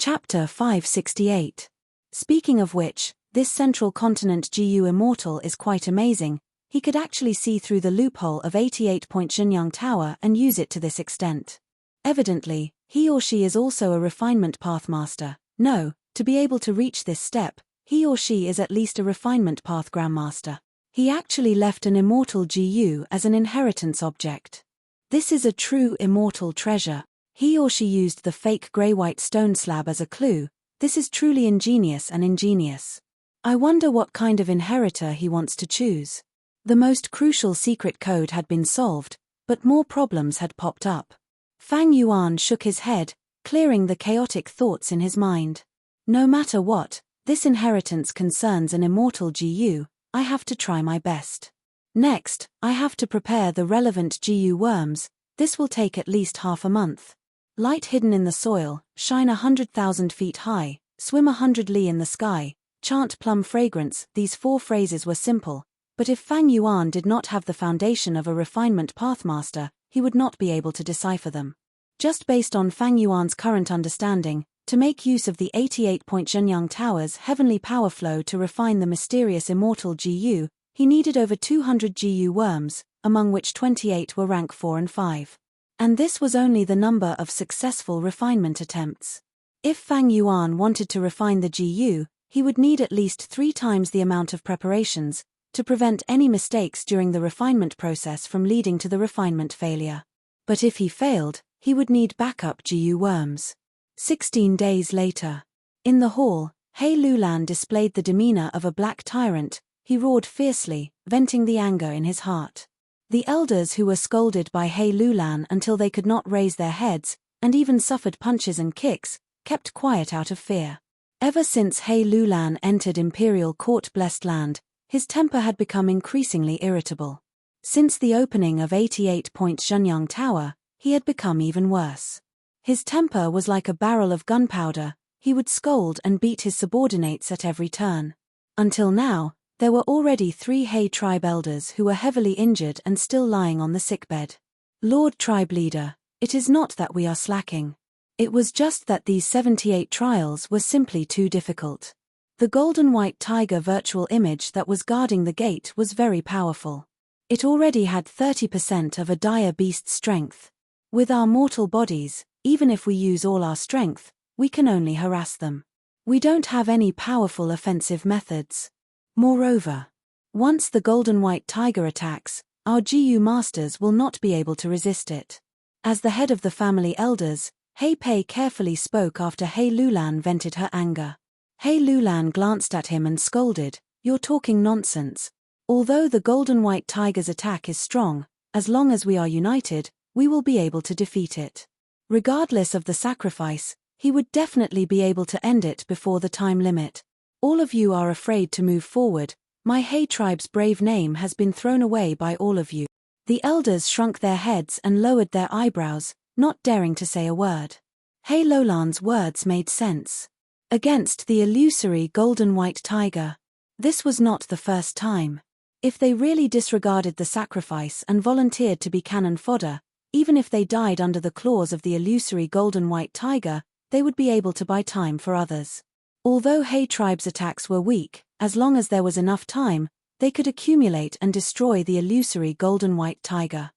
Chapter 568. Speaking of which, this central continent GU immortal is quite amazing. He could actually see through the loophole of 88-point Shenyang Tower and use it to this extent. Evidently, he or she is also a refinement pathmaster. No, to be able to reach this step, he or she is at least a refinement path grandmaster. He actually left an immortal GU as an inheritance object. This is a true immortal treasure. He or she used the fake grey-white stone slab as a clue. This is truly ingenious and ingenious. I wonder what kind of inheritor he wants to choose. The most crucial secret code had been solved, but more problems had popped up. Fang Yuan shook his head, clearing the chaotic thoughts in his mind. No matter what, this inheritance concerns an immortal GU, I have to try my best. Next, I have to prepare the relevant GU worms. This will take at least half a month. Light hidden in the soil, shine 100,000 feet high, swim 100 li in the sky, chant plum fragrance. These 4 phrases were simple, but if Fang Yuan did not have the foundation of a refinement pathmaster, he would not be able to decipher them. Just based on Fang Yuan's current understanding, to make use of the 88-point Shenyang Tower's heavenly power flow to refine the mysterious immortal GU, he needed over 200 GU worms, among which 28 were rank 4 and 5. And this was only the number of successful refinement attempts. If Fang Yuan wanted to refine the GU, he would need at least 3 times the amount of preparations, to prevent any mistakes during the refinement process from leading to the refinement failure. But if he failed, he would need backup GU worms. 16 days later. In the hall, He Lulan displayed the demeanor of a black tyrant. He roared fiercely, venting the anger in his heart. The elders who were scolded by He Lulan until they could not raise their heads, and even suffered punches and kicks, kept quiet out of fear. Ever since He Lulan entered Imperial Court Blessed Land, his temper had become increasingly irritable. Since the opening of 88-point Shenyang Tower, he had become even worse. His temper was like a barrel of gunpowder. He would scold and beat his subordinates at every turn. Until now, there were already 3 He tribe elders who were heavily injured and still lying on the sickbed. Lord Tribe Leader, it is not that we are slacking. It was just that these 78 trials were simply too difficult. The golden white tiger virtual image that was guarding the gate was very powerful. It already had 30% of a dire beast's strength. With our mortal bodies, even if we use all our strength, we can only harass them. We don't have any powerful offensive methods. Moreover, once the golden white tiger attacks, our GU masters will not be able to resist it. As the head of the family elders, He Pei carefully spoke after He Lulan vented her anger. He Lulan glanced at him and scolded, "You're talking nonsense. Although the golden white tiger's attack is strong, as long as we are united, we will be able to defeat it. Regardless of the sacrifice, he would definitely be able to end it before the time limit. All of you are afraid to move forward. My He tribe's brave name has been thrown away by all of you." The elders shrunk their heads and lowered their eyebrows, not daring to say a word. He Lulan's words made sense. Against the illusory golden white tiger. This was not the first time. If they really disregarded the sacrifice and volunteered to be cannon fodder, even if they died under the claws of the illusory golden white tiger, they would be able to buy time for others. Although He tribe's attacks were weak, as long as there was enough time, they could accumulate and destroy the illusory golden white tiger.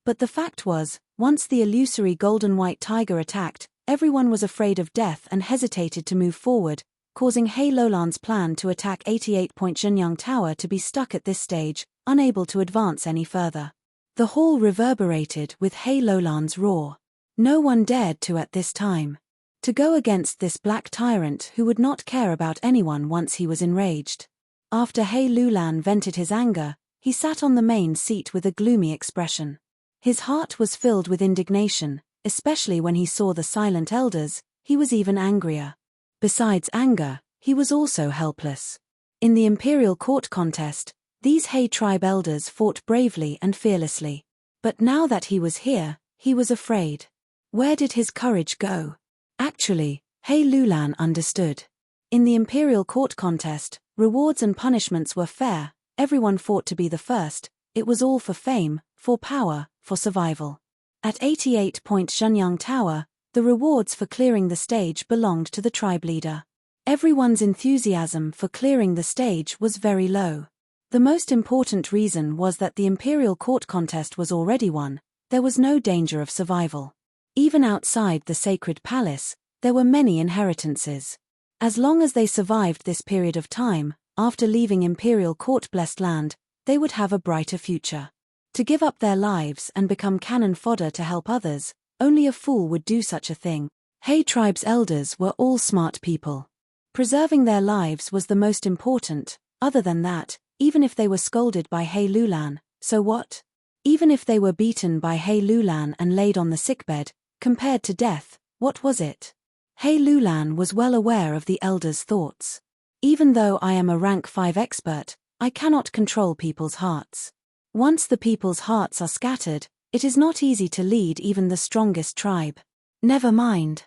But the fact was, once the illusory golden white tiger attacked, everyone was afraid of death and hesitated to move forward, causing He Lulan's plan to attack 88-point Shenyang Tower to be stuck at this stage, unable to advance any further. The hall reverberated with He Lulan's roar. No one dared to at this time. To go against this black tyrant who would not care about anyone once he was enraged. After He Lulan vented his anger, he sat on the main seat with a gloomy expression. His heart was filled with indignation, especially when he saw the silent elders. He was even angrier. Besides anger, he was also helpless. In the Imperial Court contest, these He tribe elders fought bravely and fearlessly. But now that he was here, he was afraid. Where did his courage go? Actually, He Lulan understood. In the Imperial Court contest, rewards and punishments were fair. Everyone fought to be the first. It was all for fame, for power, for survival. At 88-point Shenyang Tower, The rewards for clearing the stage belonged to the tribe leader. Everyone's enthusiasm for clearing the stage was very low. The most important reason was that the imperial court contest was already won. There was no danger of survival. Even outside the sacred palace, there were many inheritances. As long as they survived this period of time, after leaving imperial court-blessed land, they would have a brighter future. To give up their lives and become cannon fodder to help others, only a fool would do such a thing. He tribe's elders were all smart people. Preserving their lives was the most important. Other than that, even if they were scolded by He Lulan, so what? Even if they were beaten by He Lulan and laid on the sickbed, compared to death, what was it? He Lulan was well aware of the elders' thoughts. Even though I am a rank 5 expert, I cannot control people's hearts. Once the people's hearts are scattered, it is not easy to lead even the strongest tribe. Never mind.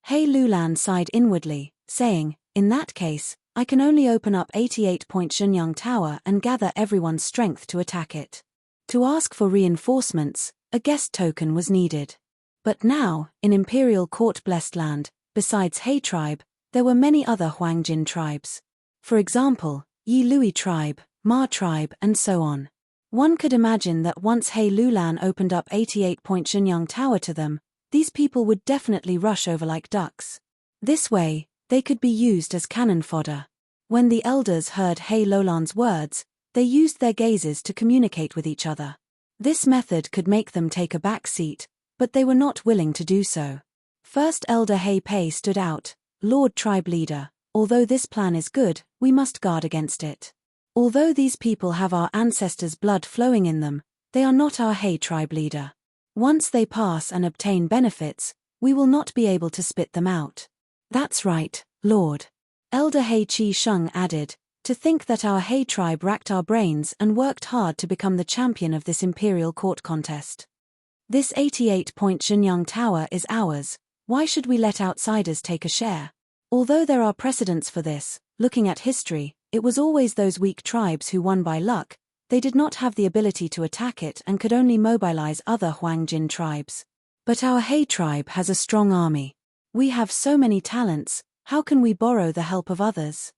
He Lulan sighed inwardly, saying, in that case, I can only open up 88-point Shenyang Tower and gather everyone's strength to attack it. To ask for reinforcements, a guest token was needed. But now, in Imperial Court-blessed land, besides He tribe, there were many other Huangjin tribes. For example, Yi Lui tribe, Ma tribe, and so on. One could imagine that once He Lulan opened up 88-point Shenyang Tower to them, these people would definitely rush over like ducks. This way, they could be used as cannon fodder. When the elders heard He Lulan's words, they used their gazes to communicate with each other. This method could make them take a back seat, but they were not willing to do so. First Elder He Pei stood out, Lord Tribe Leader, although this plan is good, we must guard against it. Although these people have our ancestors' blood flowing in them, they are not our He Tribe Leader. Once they pass and obtain benefits, we will not be able to spit them out. That's right, Lord. Elder He Chi Sheng added, to think that our He tribe racked our brains and worked hard to become the champion of this imperial court contest. This 88-point Shenyang Tower is ours, why should we let outsiders take a share? Although there are precedents for this, looking at history, it was always those weak tribes who won by luck. They did not have the ability to attack it and could only mobilize other Huangjin tribes. But our He tribe has a strong army. We have so many talents, how can we borrow the help of others?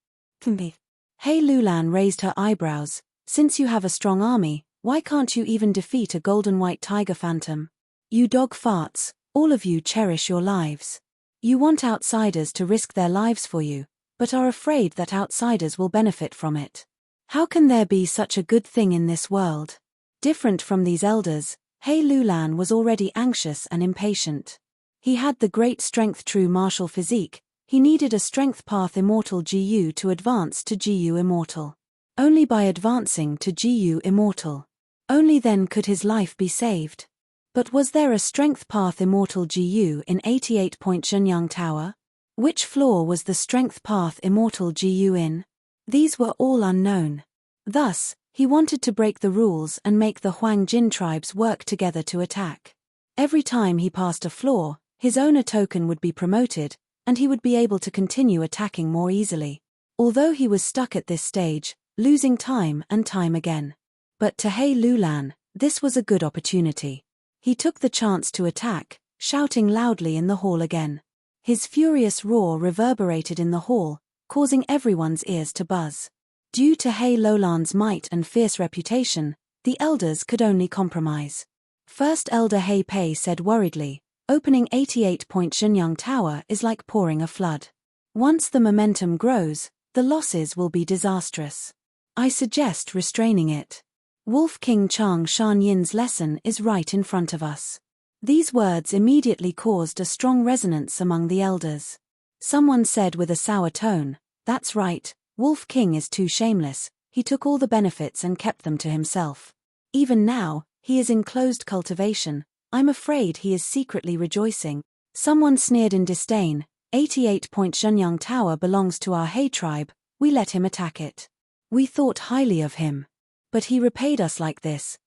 He Lulan raised her eyebrows, since you have a strong army, why can't you even defeat a golden white tiger phantom? You dog farts, all of you cherish your lives. You want outsiders to risk their lives for you, but are afraid that outsiders will benefit from it. How can there be such a good thing in this world? Different from these elders, He Lulan was already anxious and impatient. He had the great strength true martial physique, he needed a strength path immortal GU to advance to GU immortal. Only by advancing to GU immortal. Only then could his life be saved. But was there a strength path immortal GU in 88-point Shenyang Tower? Which floor was the strength path immortal GU in? These were all unknown. Thus, he wanted to break the rules and make the Huangjin tribes work together to attack. Every time he passed a floor, his owner token would be promoted, and he would be able to continue attacking more easily. Although he was stuck at this stage, losing time and time again. But to He Lulan, this was a good opportunity. He took the chance to attack, shouting loudly in the hall again. His furious roar reverberated in the hall, causing everyone's ears to buzz. Due to He Lulan's might and fierce reputation, the elders could only compromise. First Elder He Pei said worriedly, opening 88-point Shenyang Tower is like pouring a flood. Once the momentum grows, the losses will be disastrous. I suggest restraining it. Wolf King Chang Shan Yin's lesson is right in front of us. These words immediately caused a strong resonance among the elders. Someone said with a sour tone, that's right, Wolf King is too shameless, he took all the benefits and kept them to himself. Even now, he is in closed cultivation, I'm afraid he is secretly rejoicing. Someone sneered in disdain, 88-point Shenyang Tower belongs to our He tribe, we let him attack it. We thought highly of him. But he repaid us like this,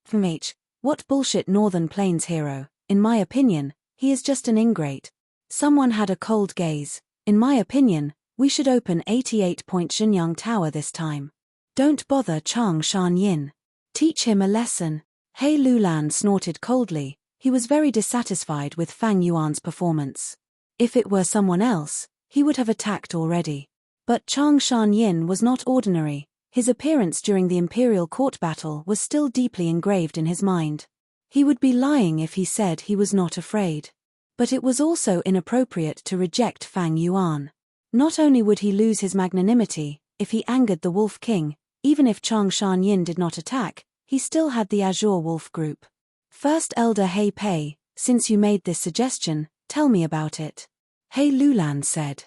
what bullshit Northern Plains hero, in my opinion, he is just an ingrate. Someone had a cold gaze, in my opinion, we should open 88-point Shenyang Tower this time. Don't bother Chang Shan Yin. Teach him a lesson. He Lulan snorted coldly, he was very dissatisfied with Fang Yuan's performance. If it were someone else, he would have attacked already. But Chang Shan-yin was not ordinary. His appearance during the imperial court battle was still deeply engraved in his mind. He would be lying if he said he was not afraid. But it was also inappropriate to reject Fang Yuan. Not only would he lose his magnanimity if he angered the Wolf King, even if Chang Shan-yin did not attack, he still had the Azure Wolf group. First Elder He Pei, since you made this suggestion, tell me about it. He Lulan said.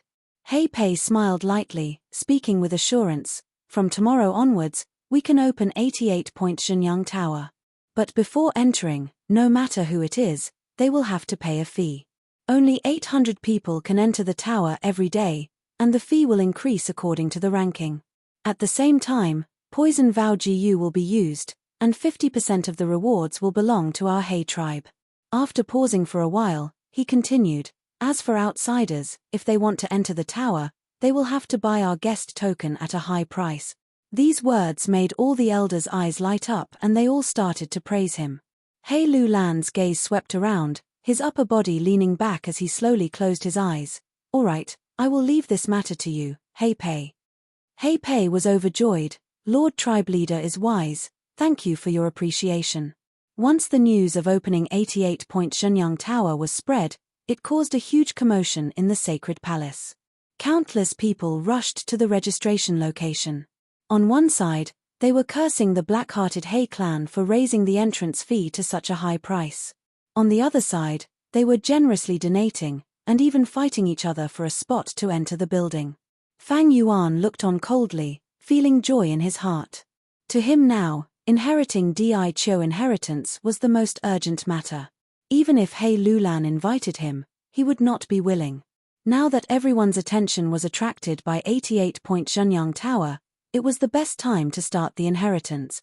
He Pei smiled lightly, speaking with assurance. From tomorrow onwards, we can open 88-point Shenyang Tower. But before entering, no matter who it is, they will have to pay a fee. Only 800 people can enter the tower every day, and the fee will increase according to the ranking. At the same time, Poison Vow GU will be used, and 50% of the rewards will belong to our He tribe. After pausing for a while, he continued, as for outsiders, if they want to enter the tower, they will have to buy our guest token at a high price. These words made all the elders' eyes light up and they all started to praise him. He Lulan's gaze swept around, his upper body leaning back as he slowly closed his eyes. All right, I will leave this matter to you, He Pei. He Pei was overjoyed. Lord Tribe Leader is wise, thank you for your appreciation. Once the news of opening 88-point Shenyang Tower was spread, it caused a huge commotion in the sacred palace. Countless people rushed to the registration location. On one side, they were cursing the black-hearted He clan for raising the entrance fee to such a high price. On the other side, they were generously donating, and even fighting each other for a spot to enter the building. Fang Yuan looked on coldly, feeling joy in his heart. To him now, inheriting Di Chou inheritance was the most urgent matter. Even if He Lulan invited him, he would not be willing. Now that everyone's attention was attracted by 88-point Shenyang Tower, it was the best time to start the inheritance.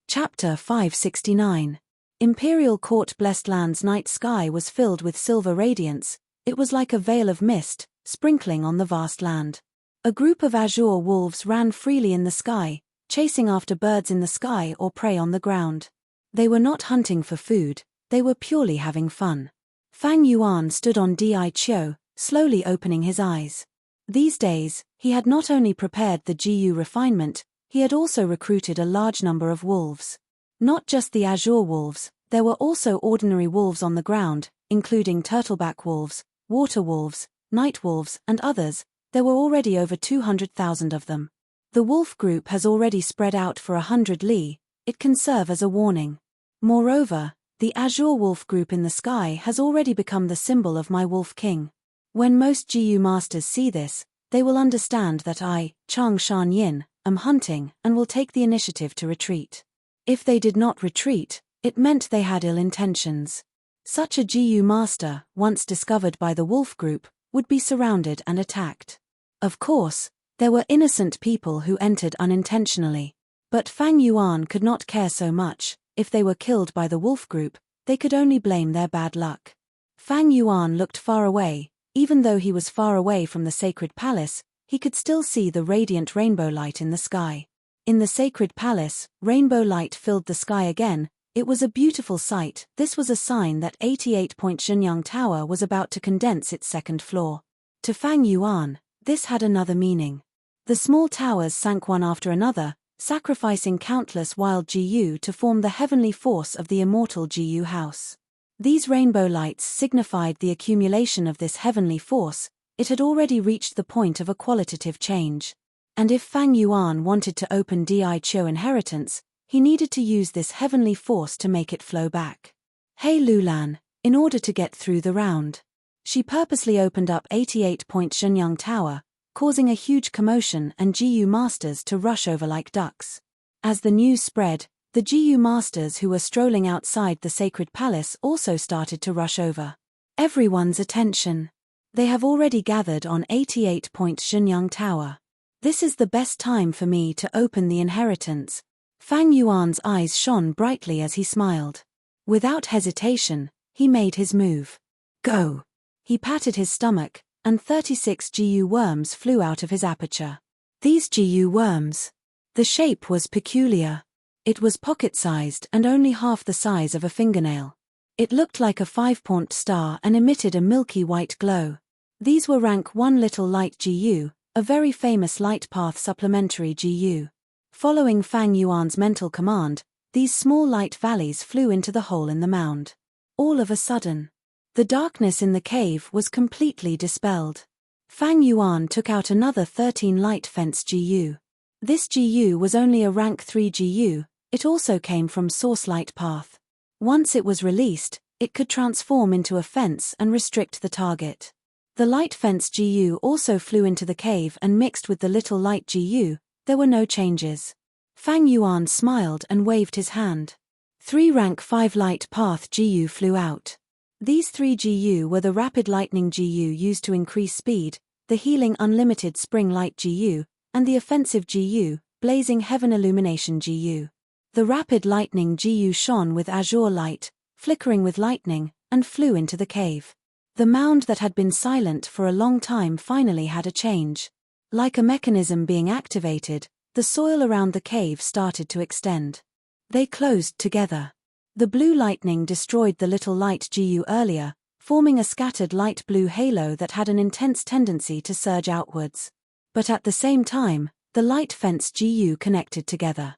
Chapter 569. Imperial Court Blessed Land's night sky was filled with silver radiance. It was like a veil of mist, sprinkling on the vast land. A group of azure wolves ran freely in the sky, chasing after birds in the sky or prey on the ground. They were not hunting for food, they were purely having fun. Fang Yuan stood on Di Chou, slowly opening his eyes. These days, he had not only prepared the GU refinement, he had also recruited a large number of wolves. Not just the azure wolves, there were also ordinary wolves on the ground, including turtleback wolves, water wolves, night wolves, and others. There were already over 200,000 of them. The wolf group has already spread out for 100 li, it can serve as a warning. Moreover, the azure wolf group in the sky has already become the symbol of my Wolf King. When most GU masters see this, they will understand that I, Chang Shan-yin, am hunting and will take the initiative to retreat. If they did not retreat, it meant they had ill intentions. Such a GU master, once discovered by the wolf group, would be surrounded and attacked. Of course, there were innocent people who entered unintentionally. But Fang Yuan could not care so much. If they were killed by the wolf group, they could only blame their bad luck. Fang Yuan looked far away. Even though he was far away from the sacred palace, he could still see the radiant rainbow light in the sky. In the sacred palace, rainbow light filled the sky again. It was a beautiful sight. This was a sign that 88-point Shenyang Tower was about to condense its second floor. To Fang Yuan, this had another meaning. The small towers sank one after another, sacrificing countless wild GU to form the heavenly force of the immortal GU house. These rainbow lights signified the accumulation of this heavenly force. It had already reached the point of a qualitative change. And if Fang Yuan wanted to open Di Chou inheritance, he needed to use this heavenly force to make it flow back. He Lulan, in order to get through the round. She purposely opened up 88-point Shenyang Tower, causing a huge commotion and GU masters to rush over like ducks. As the news spread, the GU masters who were strolling outside the sacred palace also started to rush over. Everyone's attention. They have already gathered on 88-point Shenyang Tower. This is the best time for me to open the inheritance. Fang Yuan's eyes shone brightly as he smiled. Without hesitation, he made his move. Go! He patted his stomach, and 36 GU worms flew out of his aperture. These GU worms. The shape was peculiar. It was pocket-sized and only half the size of a fingernail. It looked like a 5-point star and emitted a milky white glow. These were rank 1 little light GU, a very famous light path supplementary GU. Following Fang Yuan's mental command, these small light valleys flew into the hole in the mound. All of a sudden, the darkness in the cave was completely dispelled. Fang Yuan took out another 13 light fence GU. This GU was only a rank 3 GU, it also came from source light path. Once it was released, it could transform into a fence and restrict the target. The light fence GU also flew into the cave and mixed with the little light GU. There were no changes. Fang Yuan smiled and waved his hand. 3 rank 5 light path GU flew out. These 3 GU were the rapid lightning GU used to increase speed, the healing unlimited spring light GU, and the offensive GU, blazing heaven illumination GU. The rapid lightning GU shone with azure light, flickering with lightning, and flew into the cave. The mound that had been silent for a long time finally had a change. Like a mechanism being activated, the soil around the cave started to extend. They closed together. The blue lightning destroyed the little light GU earlier, forming a scattered light blue halo that had an intense tendency to surge outwards. But at the same time, the light fence GU connected together.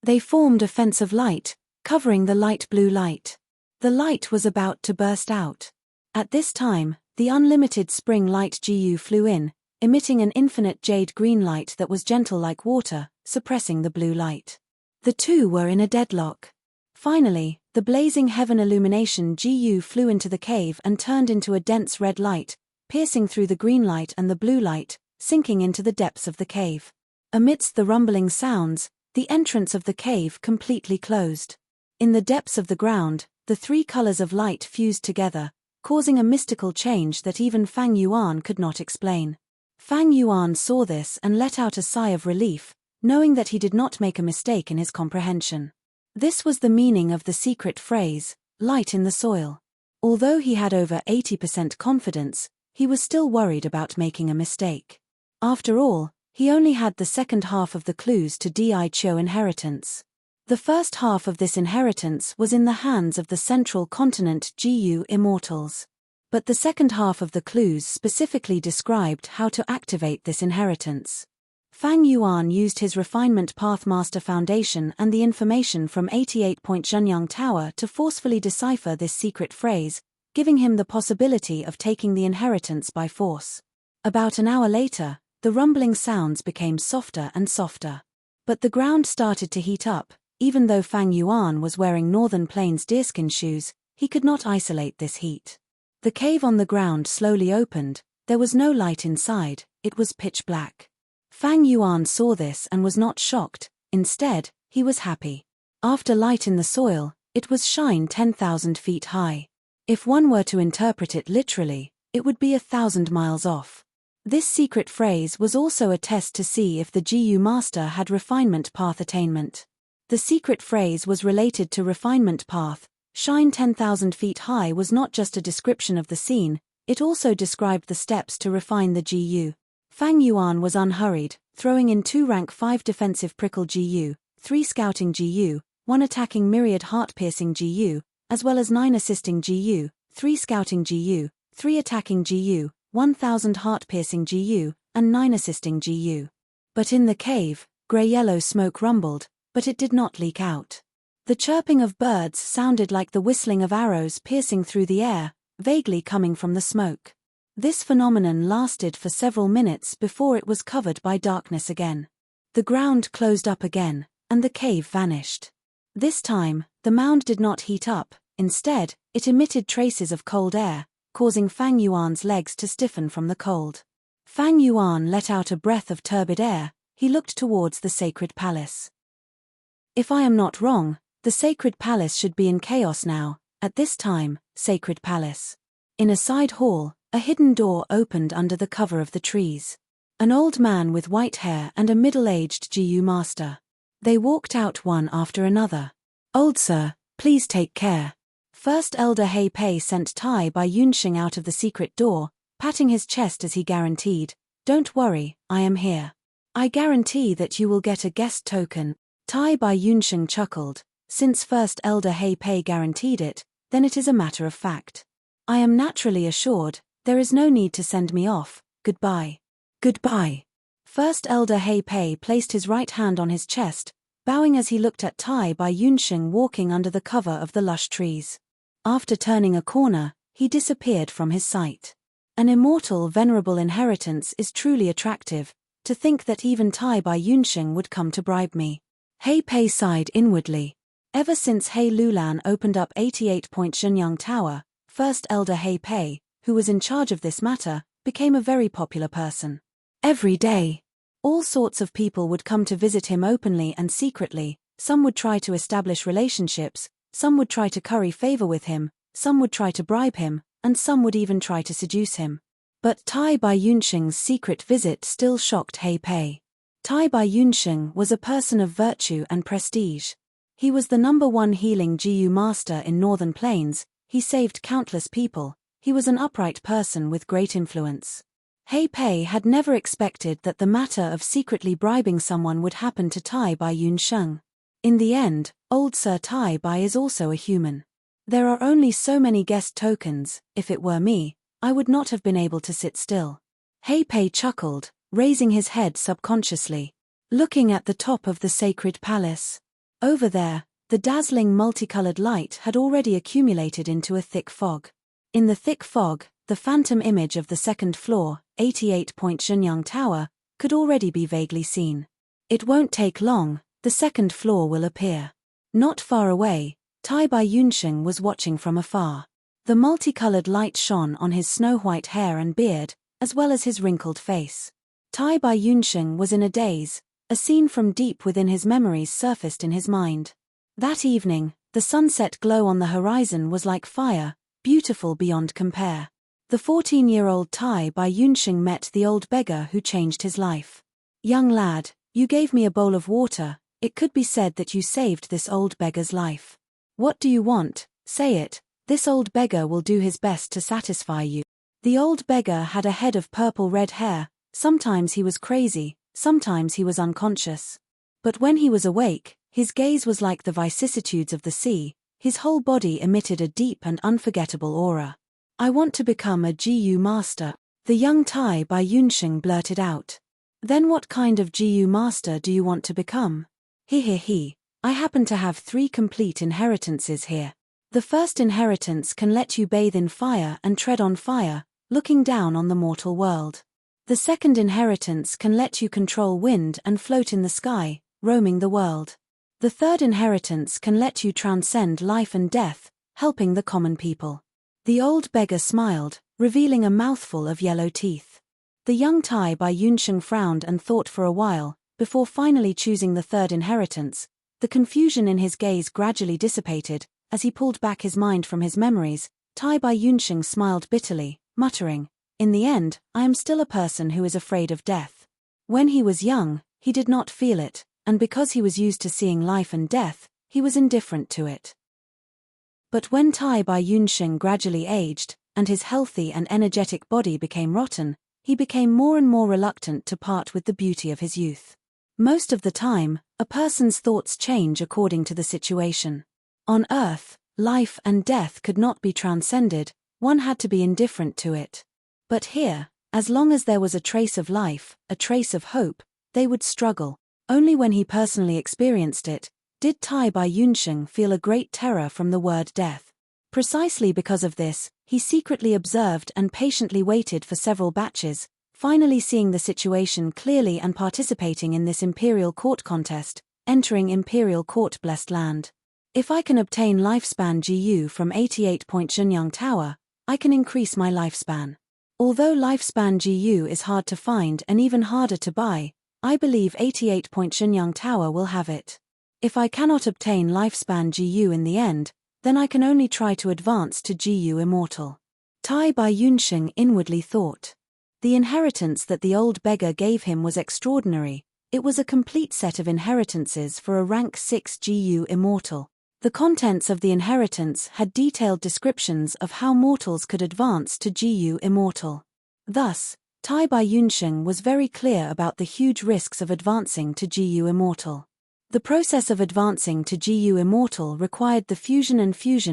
They formed a fence of light, covering the light blue light. The light was about to burst out. At this time, the unlimited spring light GU flew in, emitting an infinite jade green light that was gentle like water, suppressing the blue light. The two were in a deadlock. Finally, the blazing heaven illumination GU flew into the cave and turned into a dense red light, piercing through the green light and the blue light, sinking into the depths of the cave. Amidst the rumbling sounds, the entrance of the cave completely closed. In the depths of the ground, the 3 colors of light fused together, causing a mystical change that even Fang Yuan could not explain. Fang Yuan saw this and let out a sigh of relief, knowing that he did not make a mistake in his comprehension. This was the meaning of the secret phrase, light in the soil. Although he had over 80% confidence, he was still worried about making a mistake. After all, he only had the second half of the clues to Di Chou inheritance. The first half of this inheritance was in the hands of the central continent GU immortals. But the second half of the clues specifically described how to activate this inheritance. Fang Yuan used his refinement Pathmaster Foundation and the information from 88-point Zhenyang Tower to forcefully decipher this secret phrase, giving him the possibility of taking the inheritance by force. About an hour later, the rumbling sounds became softer and softer. But the ground started to heat up. Even though Fang Yuan was wearing Northern Plains deerskin shoes, he could not isolate this heat. The cave on the ground slowly opened. There was no light inside, it was pitch black. Fang Yuan saw this and was not shocked, instead, he was happy. After light in the soil, it was shine 10,000 feet high. If one were to interpret it literally, it would be 1,000 miles off. This secret phrase was also a test to see if the GU Master had refinement path attainment. The secret phrase was related to refinement path. Shine 10,000 feet high was not just a description of the scene, it also described the steps to refine the GU. Fang Yuan was unhurried, throwing in 2 rank 5 defensive prickle GU, 3 scouting GU, 1 attacking myriad heart-piercing GU, as well as 9 assisting GU, 3 scouting GU, 3 attacking GU, 1,000 heart-piercing GU, and 9 assisting GU. But in the cave, grey-yellow smoke rumbled, but it did not leak out. The chirping of birds sounded like the whistling of arrows piercing through the air, vaguely coming from the smoke. This phenomenon lasted for several minutes before it was covered by darkness again. The ground closed up again, and the cave vanished. This time, the mound did not heat up, instead, it emitted traces of cold air, causing Fang Yuan's legs to stiffen from the cold. Fang Yuan let out a breath of turbid air. He looked towards the sacred palace. If I am not wrong, the sacred palace should be in chaos now. At this time, sacred palace. In a side hall, a hidden door opened under the cover of the trees. An old man with white hair and a middle-aged GU master. They walked out one after another. Old sir, please take care. First Elder Hei Pei sent Tai by Yunxing out of the secret door, patting his chest as he guaranteed, "Don't worry, I am here. I guarantee that you will get a guest token." Tai by Yunxing chuckled. Since First Elder Hei Pei guaranteed it, then it is a matter of fact. I am naturally assured, there is no need to send me off, goodbye. Goodbye. First Elder Hei Pei placed his right hand on his chest, bowing as he looked at Tai Bai Yunsheng walking under the cover of the lush trees. After turning a corner, he disappeared from his sight. An immortal venerable inheritance is truly attractive, to think that even Tai Bai Yunsheng would come to bribe me. Hei Pei sighed inwardly. Ever since Hei Lulan opened up 88-point Shenyang Tower, First Elder Hei Pei, who was in charge of this matter, became a very popular person. Every day, all sorts of people would come to visit him openly and secretly. Some would try to establish relationships, some would try to curry favor with him, some would try to bribe him, and some would even try to seduce him. But Tai Bai Yunsheng's secret visit still shocked Hei Pei. Tai Bai Yunsheng was a person of virtue and prestige. He was the #1 healing GU master in Northern Plains, he saved countless people, he was an upright person with great influence. Hei Pei had never expected that the matter of secretly bribing someone would happen to Tai Bai Yunsheng. In the end, old Sir Tai Bai is also a human. There are only so many guest tokens, if it were me, I would not have been able to sit still. Hei Pei chuckled, raising his head subconsciously, looking at the top of the sacred palace. Over there, the dazzling multicolored light had already accumulated into a thick fog. In the thick fog, the phantom image of the second floor, 88-point Shenyang Tower, could already be vaguely seen. It won't take long, the second floor will appear. Not far away, Tai Bai Yunsheng was watching from afar. The multicolored light shone on his snow-white hair and beard, as well as his wrinkled face. Tai Bai Yunsheng was in a daze, a scene from deep within his memories surfaced in his mind. That evening, the sunset glow on the horizon was like fire, beautiful beyond compare. The 14-year-old Tai Bai Yunsheng met the old beggar who changed his life. Young lad, you gave me a bowl of water, it could be said that you saved this old beggar's life. What do you want? Say it, this old beggar will do his best to satisfy you. The old beggar had a head of purple-red hair, sometimes he was crazy, sometimes he was unconscious. But when he was awake, his gaze was like the vicissitudes of the sea, his whole body emitted a deep and unforgettable aura. I want to become a GU master, the young Tai Bai Yunsheng blurted out. Then what kind of GU master do you want to become? He. I happen to have 3 complete inheritances here. The first inheritance can let you bathe in fire and tread on fire, looking down on the mortal world. The second inheritance can let you control wind and float in the sky, roaming the world. The third inheritance can let you transcend life and death, helping the common people. The old beggar smiled, revealing a mouthful of yellow teeth. The young Tai Bai Yunsheng frowned and thought for a while, before finally choosing the third inheritance. The confusion in his gaze gradually dissipated, as he pulled back his mind from his memories. Tai Bai Yunsheng smiled bitterly, muttering, "In the end, I am still a person who is afraid of death." When he was young, he did not feel it, and because he was used to seeing life and death, he was indifferent to it. But when Tai Bai Yunsheng gradually aged, and his healthy and energetic body became rotten, he became more and more reluctant to part with the beauty of his youth. Most of the time, a person's thoughts change according to the situation. On Earth, life and death could not be transcended, one had to be indifferent to it. But here, as long as there was a trace of life, a trace of hope, they would struggle. Only when he personally experienced it, did Tai Bai Yunsheng feel a great terror from the word death. Precisely because of this, he secretly observed and patiently waited for several batches, finally seeing the situation clearly and participating in this imperial court contest, entering imperial court-blessed land. If I can obtain lifespan GU from 88-point Shenyang Tower, I can increase my lifespan. Although lifespan GU is hard to find and even harder to buy, I believe 88-point Shenyang Tower will have it. If I cannot obtain lifespan GU in the end, then I can only try to advance to GU Immortal. Tai Bai Yunsheng inwardly thought. The inheritance that the old beggar gave him was extraordinary. It was a complete set of inheritances for a rank 6 GU Immortal. The contents of the inheritance had detailed descriptions of how mortals could advance to GU Immortal. Thus, Tai Bai Yunsheng was very clear about the huge risks of advancing to GU Immortal. The process of advancing to GU Immortal required the fusion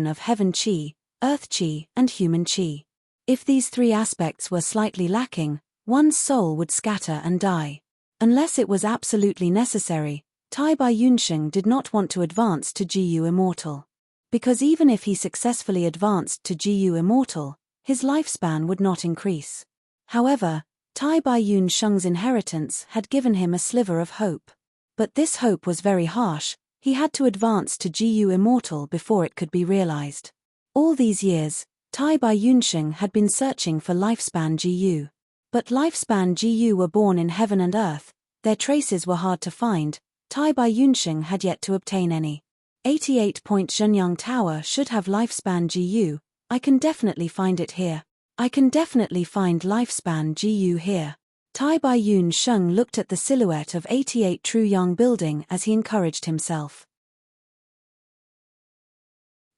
of heaven chi, earth chi, and human chi. If these three aspects were slightly lacking, one's soul would scatter and die. Unless it was absolutely necessary, Tai Bai Yunsheng did not want to advance to GU Immortal. Because even if he successfully advanced to GU Immortal, his lifespan would not increase. However, Tai Bai Yunsheng's inheritance had given him a sliver of hope. But this hope was very harsh. He had to advance to GU Immortal before it could be realized. All these years, Tai Bai Yunsheng had been searching for lifespan GU. But lifespan GU were born in heaven and earth, their traces were hard to find. Tai Bai Yunsheng had yet to obtain any. 88-point Zhenyang Tower should have lifespan GU. I can definitely find it here. I can definitely find lifespan GU here. Tai Bai Yunsheng looked at the silhouette of 88 True Yang building as he encouraged himself.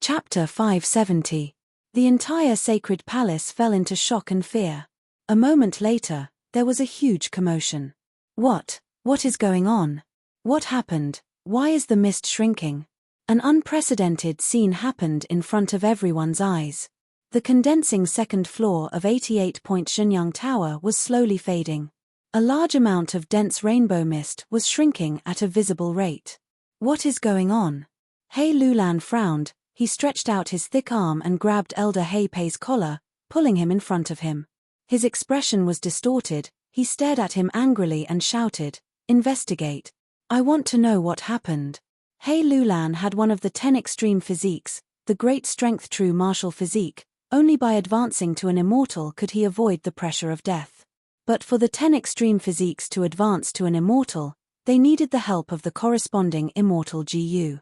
Chapter 570. The entire sacred palace fell into shock and fear. A moment later, there was a huge commotion. What is going on? What happened? Why is the mist shrinking? An unprecedented scene happened in front of everyone's eyes. The condensing second floor of 88-point Zhenyang Tower was slowly fading. A large amount of dense rainbow mist was shrinking at a visible rate. What is going on? He Lulan frowned. He stretched out his thick arm and grabbed Elder He Pei's collar, pulling him in front of him. His expression was distorted. He stared at him angrily and shouted, "Investigate. I want to know what happened." He Lulan had one of the 10 extreme physiques, the great strength true martial physique. Only by advancing to an immortal could he avoid the pressure of death. But for the 10 extreme physiques to advance to an immortal, they needed the help of the corresponding immortal GU.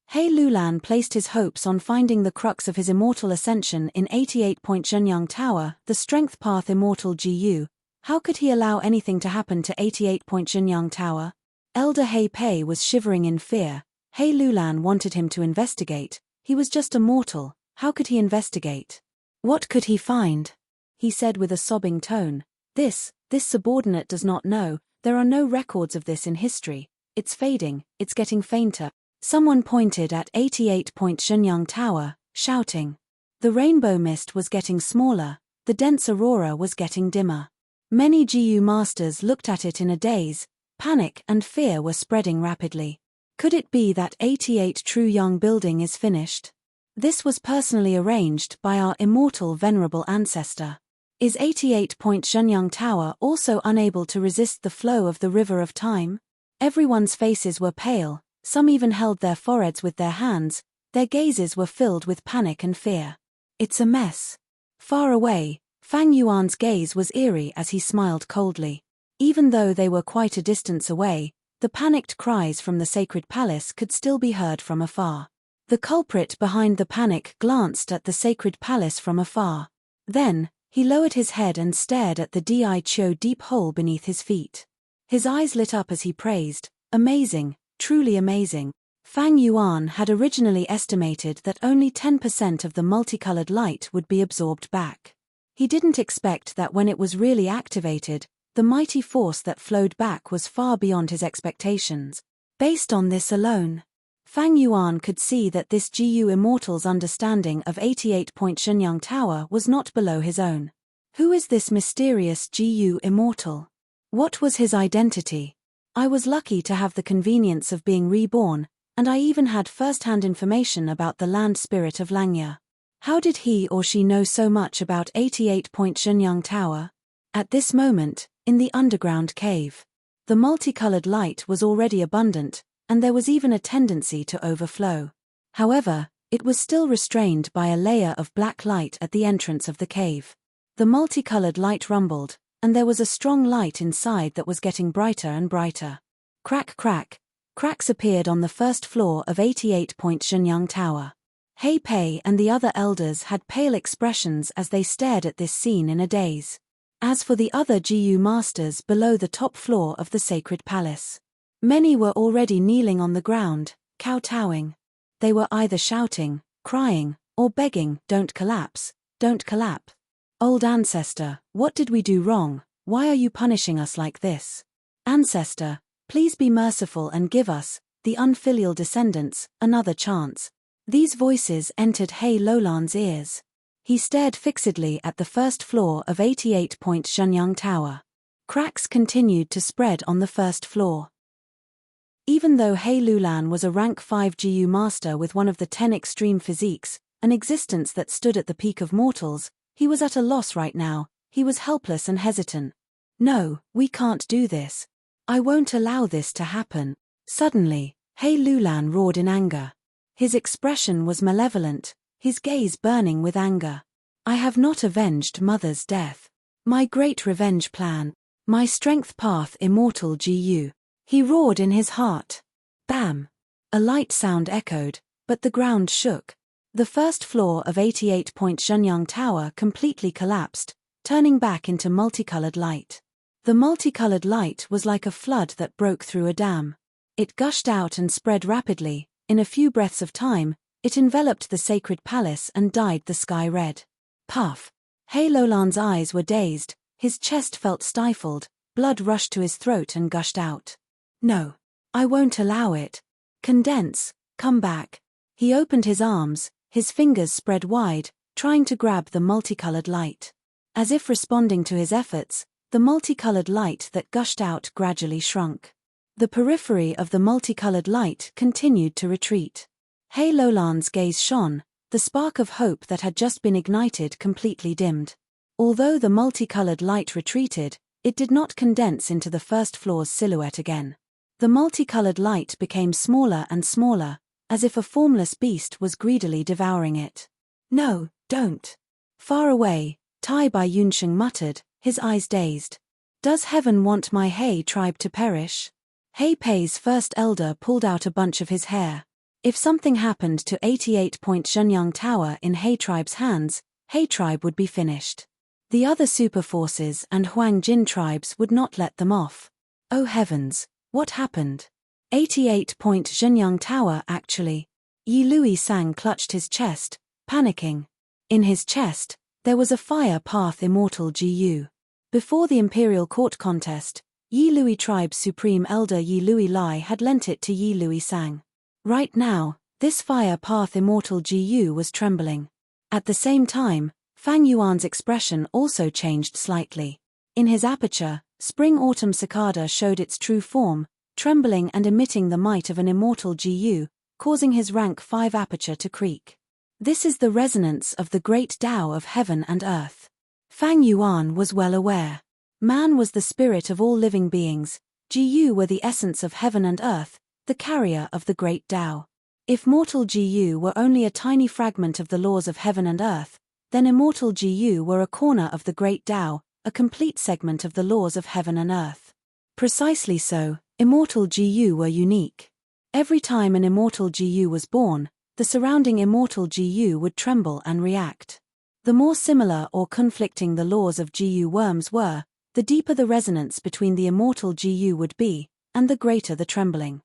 He Lulan placed his hopes on finding the crux of his immortal ascension in 88-point Zhenyang Tower, the strength path immortal GU. How could he allow anything to happen to 88-point Zhenyang Tower? Elder He Pei was shivering in fear. He Lulan wanted him to investigate. He was just a mortal. How could he investigate? What could he find? He said with a sobbing tone. This subordinate does not know. There are no records of this in history. It's fading, it's getting fainter. Someone pointed at 88-point Zhenyang Tower, shouting. The rainbow mist was getting smaller, the dense aurora was getting dimmer. Many GU masters looked at it in a daze. Panic and fear were spreading rapidly. Could it be that 88 True Yang building is finished? This was personally arranged by our immortal venerable ancestor. Is 88-point Zhenyang Tower also unable to resist the flow of the river of time? Everyone's faces were pale. Some even held their foreheads with their hands. Their gazes were filled with panic and fear. It's a mess. Far away, Fang Yuan's gaze was eerie as he smiled coldly. Even though they were quite a distance away, the panicked cries from the sacred palace could still be heard from afar. The culprit behind the panic glanced at the sacred palace from afar. Then, he lowered his head and stared at the Di Chou deep hole beneath his feet. His eyes lit up as he praised, "Amazing. Truly amazing." Fang Yuan had originally estimated that only 10% of the multicolored light would be absorbed back. He didn't expect that when it was really activated, the mighty force that flowed back was far beyond his expectations. Based on this alone, Fang Yuan could see that this GU Immortal's understanding of 88-point Zhenyang Tower was not below his own. Who is this mysterious GU Immortal? What was his identity? I was lucky to have the convenience of being reborn, and I even had first-hand information about the land spirit of Langya. How did he or she know so much about 88-point Zhenyang Tower? At this moment, in the underground cave, the multicolored light was already abundant, and there was even a tendency to overflow. However, it was still restrained by a layer of black light at the entrance of the cave. The multicolored light rumbled, and there was a strong light inside that was getting brighter and brighter. Crack crack. Cracks appeared on the first floor of 88-point Zhenyang Tower. He Pei and the other elders had pale expressions as they stared at this scene in a daze. As for the other GU masters below the top floor of the sacred palace, many were already kneeling on the ground, kowtowing. They were either shouting, crying, or begging, "Don't collapse, don't collapse. Old ancestor, what did we do wrong? Why are you punishing us like this? Ancestor, please be merciful and give us the unfilial descendants, another chance. These voices entered He Lolan's ears. He stared fixedly at the first floor of 88-point Shenyang Tower. Cracks continued to spread on the first floor. Even though He Lulan was a rank 5 GU master with one of the 10 extreme physiques, an existence that stood at the peak of mortals, he was at a loss right now. He was helpless and hesitant. No, we can't do this. I won't allow this to happen. Suddenly, He Lulan roared in anger. His expression was malevolent, his gaze burning with anger. I have not avenged Mother's death. My great revenge plan. My strength path immortal GU. He roared in his heart. Bam! A light sound echoed, but the ground shook. The first floor of 88-point Shenyang Tower completely collapsed, turning back into multicolored light. The multicolored light was like a flood that broke through a dam. It gushed out and spread rapidly. In a few breaths of time, it enveloped the sacred palace and dyed the sky red. Puff! He Lolan's eyes were dazed, his chest felt stifled, blood rushed to his throat and gushed out. No. I won't allow it. Condense, come back. He opened his arms, his fingers spread wide, trying to grab the multicolored light. As if responding to his efforts, the multicolored light that gushed out gradually shrunk. The periphery of the multicolored light continued to retreat. He Lolan's gaze shone, the spark of hope that had just been ignited completely dimmed. Although the multicolored light retreated, it did not condense into the first floor's silhouette again. The multicolored light became smaller and smaller, as if a formless beast was greedily devouring it. No, don't. Far away, Tai Bai Yunsheng muttered, his eyes dazed. Does heaven want my He tribe to perish? He Pei's first elder pulled out a bunch of his hair. If something happened to 88-point Shenyang Tower in He tribe's hands, He tribe would be finished. The other super forces and Huang Jin tribes would not let them off. Oh heavens, what happened? 88-point Shenyang Tower actually. Yi Lui Sang clutched his chest, panicking. In his chest, there was a fire path immortal GU. Before the imperial court contest, Yi Lui tribe's supreme elder Yi Lui Lai had lent it to Yi Lui Sang. Right now, this fire path immortal GU was trembling. At the same time, Fang Yuan's expression also changed slightly. In his aperture, spring-autumn cicada showed its true form, trembling and emitting the might of an immortal GU, causing his rank 5 aperture to creak. This is the resonance of the great Tao of heaven and earth. Fang Yuan was well aware. Man was the spirit of all living beings, GU were the essence of heaven and earth, the carrier of the great Tao. If mortal GU were only a tiny fragment of the laws of heaven and earth, then immortal GU were a corner of the great Tao, a complete segment of the laws of heaven and earth. Precisely so, immortal GU were unique. Every time an immortal GU was born, the surrounding immortal GU would tremble and react. The more similar or conflicting the laws of GU worms were, the deeper the resonance between the immortal GU would be, and the greater the trembling.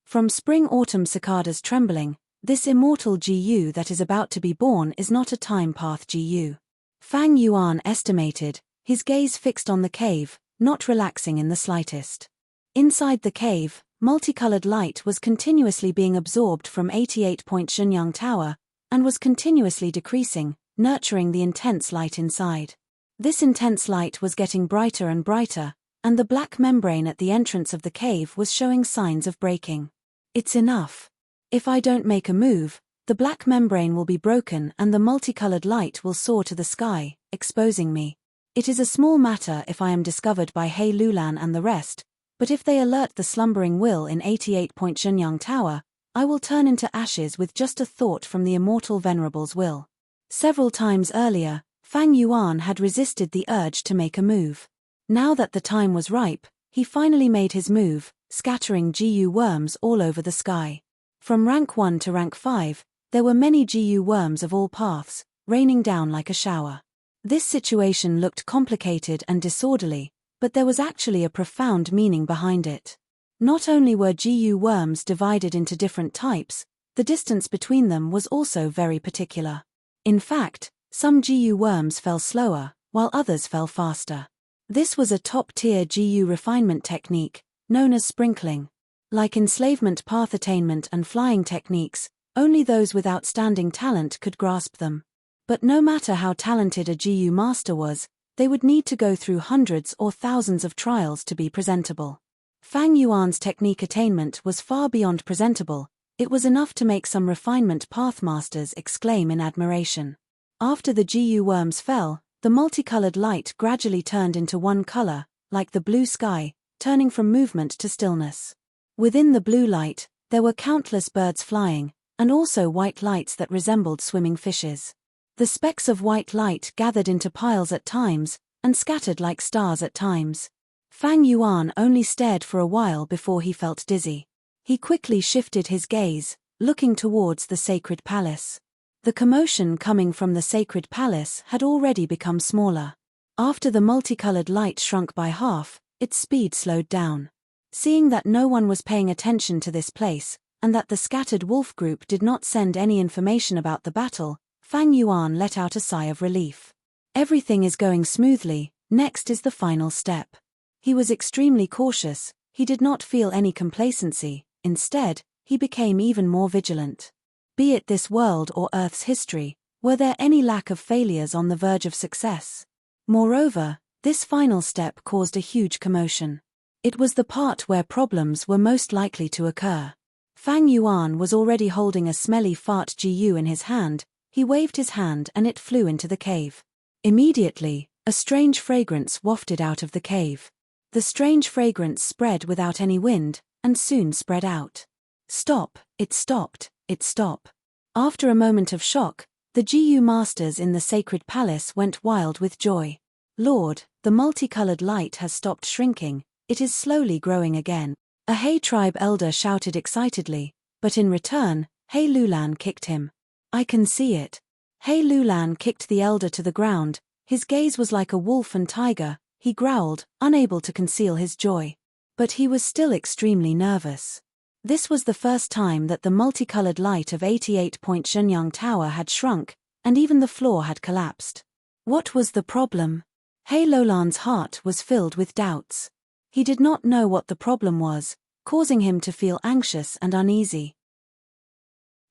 From spring-autumn cicadas trembling, this immortal GU that is about to be born is not a time path GU. Fang Yuan estimated, his gaze fixed on the cave, not relaxing in the slightest. Inside the cave, multicolored light was continuously being absorbed from 88-point Shenyang Tower, and was continuously decreasing, nurturing the intense light inside. This intense light was getting brighter and brighter, and the black membrane at the entrance of the cave was showing signs of breaking. It's enough. If I don't make a move, the black membrane will be broken and the multicolored light will soar to the sky, exposing me. It is a small matter if I am discovered by He Lulan and the rest, but if they alert the slumbering will in 88-point Shenyang Tower, I will turn into ashes with just a thought from the immortal Venerable's will. Several times earlier, Fang Yuan had resisted the urge to make a move. Now that the time was ripe, he finally made his move, scattering GU worms all over the sky. From rank 1 to rank 5, there were many GU worms of all paths, raining down like a shower. This situation looked complicated and disorderly, but there was actually a profound meaning behind it. Not only were GU worms divided into different types, the distance between them was also very particular. In fact, some GU worms fell slower, while others fell faster. This was a top-tier GU refinement technique, known as sprinkling. Like enslavement, path attainment and flying techniques, only those with outstanding talent could grasp them. But no matter how talented a GU master was, they would need to go through hundreds or thousands of trials to be presentable. Fang Yuan's technique attainment was far beyond presentable. It was enough to make some refinement pathmasters exclaim in admiration. After the GU worms fell, the multicolored light gradually turned into one color, like the blue sky, turning from movement to stillness. Within the blue light, there were countless birds flying, and also white lights that resembled swimming fishes. The specks of white light gathered into piles at times, and scattered like stars at times. Fang Yuan only stared for a while before he felt dizzy. He quickly shifted his gaze, looking towards the sacred palace. The commotion coming from the sacred palace had already become smaller. After the multicolored light shrunk by half, its speed slowed down. Seeing that no one was paying attention to this place, and that the scattered wolf group did not send any information about the battle, Fang Yuan let out a sigh of relief. Everything is going smoothly, next is the final step. He was extremely cautious, he did not feel any complacency, instead, he became even more vigilant. Be it this world or Earth's history, were there any lack of failures on the verge of success? Moreover, this final step caused a huge commotion. It was the part where problems were most likely to occur. Fang Yuan was already holding a smelly fart GU in his hand. He waved his hand and it flew into the cave. Immediately, a strange fragrance wafted out of the cave. The strange fragrance spread without any wind, and soon spread out. Stop, it stopped, it stopped. After a moment of shock, the GU masters in the sacred palace went wild with joy. Lord, the multicolored light has stopped shrinking, it is slowly growing again. A He tribe elder shouted excitedly, but in return, He Lulan kicked him. I can see it. He Lulan kicked the elder to the ground, his gaze was like a wolf and tiger, he growled, unable to conceal his joy. But he was still extremely nervous. This was the first time that the multicolored light of 88-point Shenyang Tower had shrunk, and even the floor had collapsed. What was the problem? He Lulan's heart was filled with doubts. He did not know what the problem was, causing him to feel anxious and uneasy.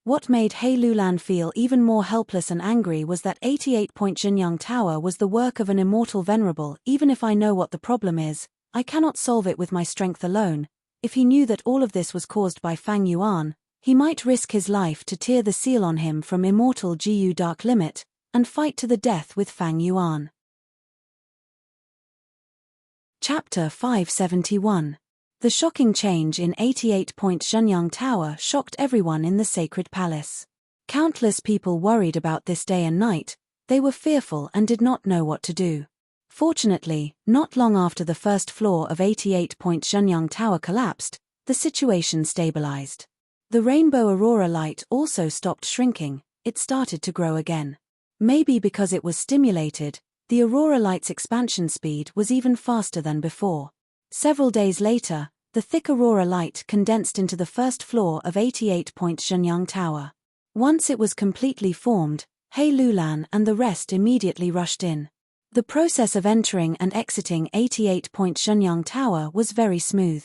What made He Lulan feel even more helpless and angry was that 88-point Shenyang Tower was the work of an immortal Venerable. Even if I know what the problem is, I cannot solve it with my strength alone. If he knew that all of this was caused by Fang Yuan, he might risk his life to tear the seal on him from immortal GU Dark Limit, and fight to the death with Fang Yuan. Chapter 571. The shocking change in 88-point Shenyang Tower shocked everyone in the sacred palace. Countless people worried about this day and night, they were fearful and did not know what to do. Fortunately, not long after the first floor of 88-point Shenyang Tower collapsed, the situation stabilized. The rainbow aurora light also stopped shrinking, it started to grow again. Maybe because it was stimulated, the aurora light's expansion speed was even faster than before. Several days later, the thick aurora light condensed into the first floor of 88-point Shenyang Tower. Once it was completely formed, He Lulan and the rest immediately rushed in. The process of entering and exiting 88-point Shenyang Tower was very smooth.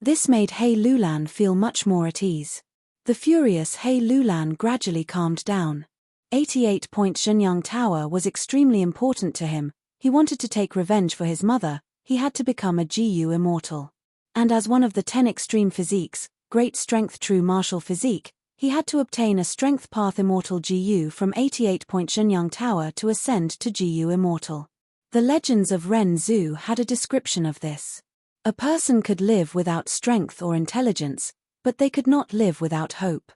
This made He Lulan feel much more at ease. The furious He Lulan gradually calmed down. 88-point Shenyang Tower was extremely important to him, he wanted to take revenge for his mother, he had to become a GU immortal. And as one of the 10 extreme physiques, great strength true martial physique, he had to obtain a strength path immortal GU from 88-point Shenyang Tower to ascend to GU immortal. The legends of Ren Zhu had a description of this. A person could live without strength or intelligence, but they could not live without hope.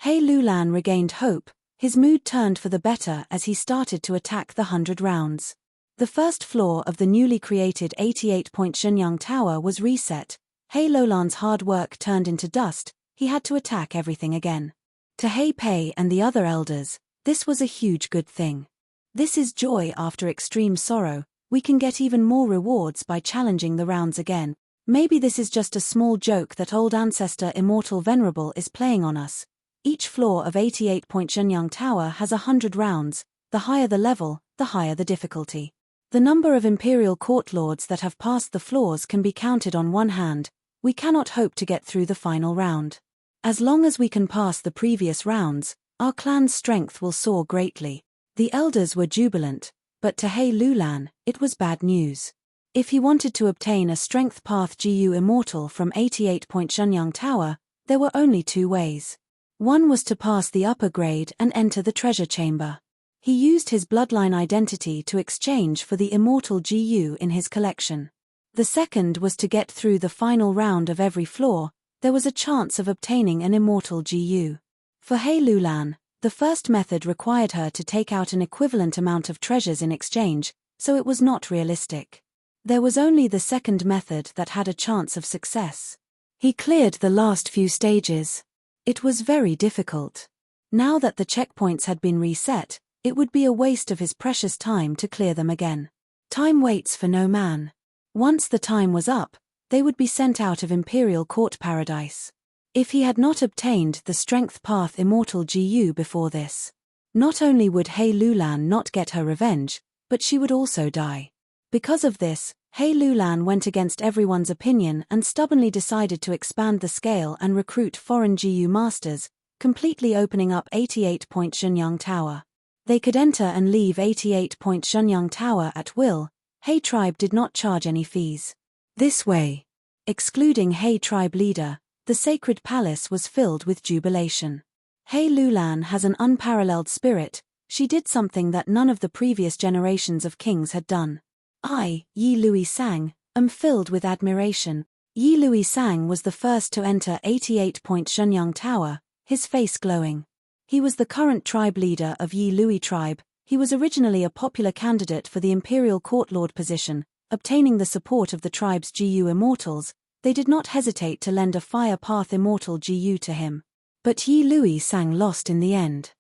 He Lulan regained hope, his mood turned for the better as he started to attack the 100 rounds. The first floor of the newly created 88-point Shenyang Tower was reset. He Lulan's hard work turned into dust, he had to attack everything again. To He Pei and the other elders, this was a huge good thing. This is joy after extreme sorrow, we can get even more rewards by challenging the rounds again. Maybe this is just a small joke that old ancestor Immortal Venerable is playing on us. Each floor of 88-point Shenyang Tower has 100 rounds, the higher the level, the higher the difficulty. The number of imperial court lords that have passed the floors can be counted on one hand, We cannot hope to get through the final round. As long as we can pass the previous rounds, our clan's strength will soar greatly. The elders were jubilant, but to He Lulan, it was bad news. If he wanted to obtain a Strength Path GU Immortal from 88-point Shenyang Tower, there were only two ways. One was to pass the upper grade and enter the treasure chamber. He used his bloodline identity to exchange for the Immortal GU in his collection. The second was to get through the final round of every floor. There was a chance of obtaining an Immortal GU. For He Lulan, the first method required her to take out an equivalent amount of treasures in exchange, so it was not realistic. There was only the second method that had a chance of success. He cleared the last few stages. It was very difficult. Now that the checkpoints had been reset, it would be a waste of his precious time to clear them again. Time waits for no man. Once the time was up, they would be sent out of Imperial Court Paradise. If he had not obtained the Strength Path Immortal GU before this, not only would He Lulan not get her revenge, but she would also die. Because of this, He Lulan went against everyone's opinion and stubbornly decided to expand the scale and recruit foreign GU masters, completely opening up 88-point Shenyang Tower. They could enter and leave 88-point Shenyang Tower at will. He tribe did not charge any fees. This way, excluding He tribe leader, the sacred palace was filled with jubilation. He Lulan has an unparalleled spirit. She did something that none of the previous generations of kings had done. I, Yi Lui Sang, am filled with admiration. Yi Lui Sang was the first to enter 88-point Shenyang Tower, his face glowing. He was the current tribe leader of Yi Lui tribe. He was originally a popular candidate for the Imperial Court Lord position, obtaining the support of the tribe's GU Immortals. They did not hesitate to lend a Fire Path Immortal GU to him. But Yi Lui Sang lost in the end.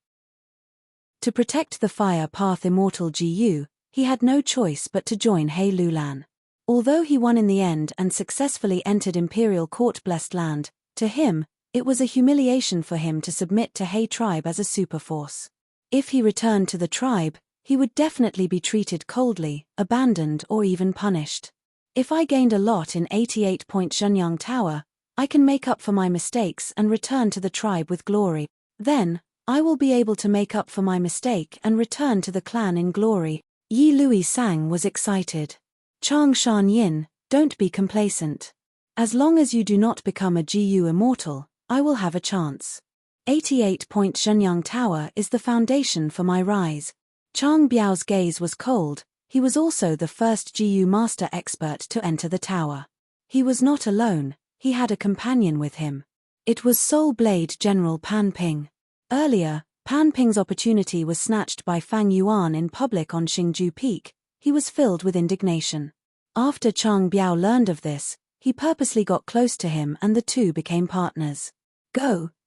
To protect the Fire Path Immortal GU, he had no choice but to join He Lulan. Although he won in the end and successfully entered Imperial Court Blessed Land, to him, it was a humiliation for him to submit to He tribe as a superforce. If he returned to the tribe, he would definitely be treated coldly, abandoned or even punished. If I gained a lot in 88-point Shenyang Tower, I can make up for my mistakes and return to the tribe with glory. Then, I will be able to make up for my mistake and return to the clan in glory. Yi Lui Sang was excited. Chang Shan Yin, don't be complacent. As long as you do not become a GU Immortal, I will have a chance. 88-point Shenyang Tower is the foundation for my rise. Chang Biao's gaze was cold. He was also the first GU Master expert to enter the tower. He was not alone, he had a companion with him. It was Soul Blade General Pan Ping. Earlier, Pan Ping's opportunity was snatched by Fang Yuan in public on Xingju Peak. He was filled with indignation. After Chang Biao learned of this, he purposely got close to him and the two became partners.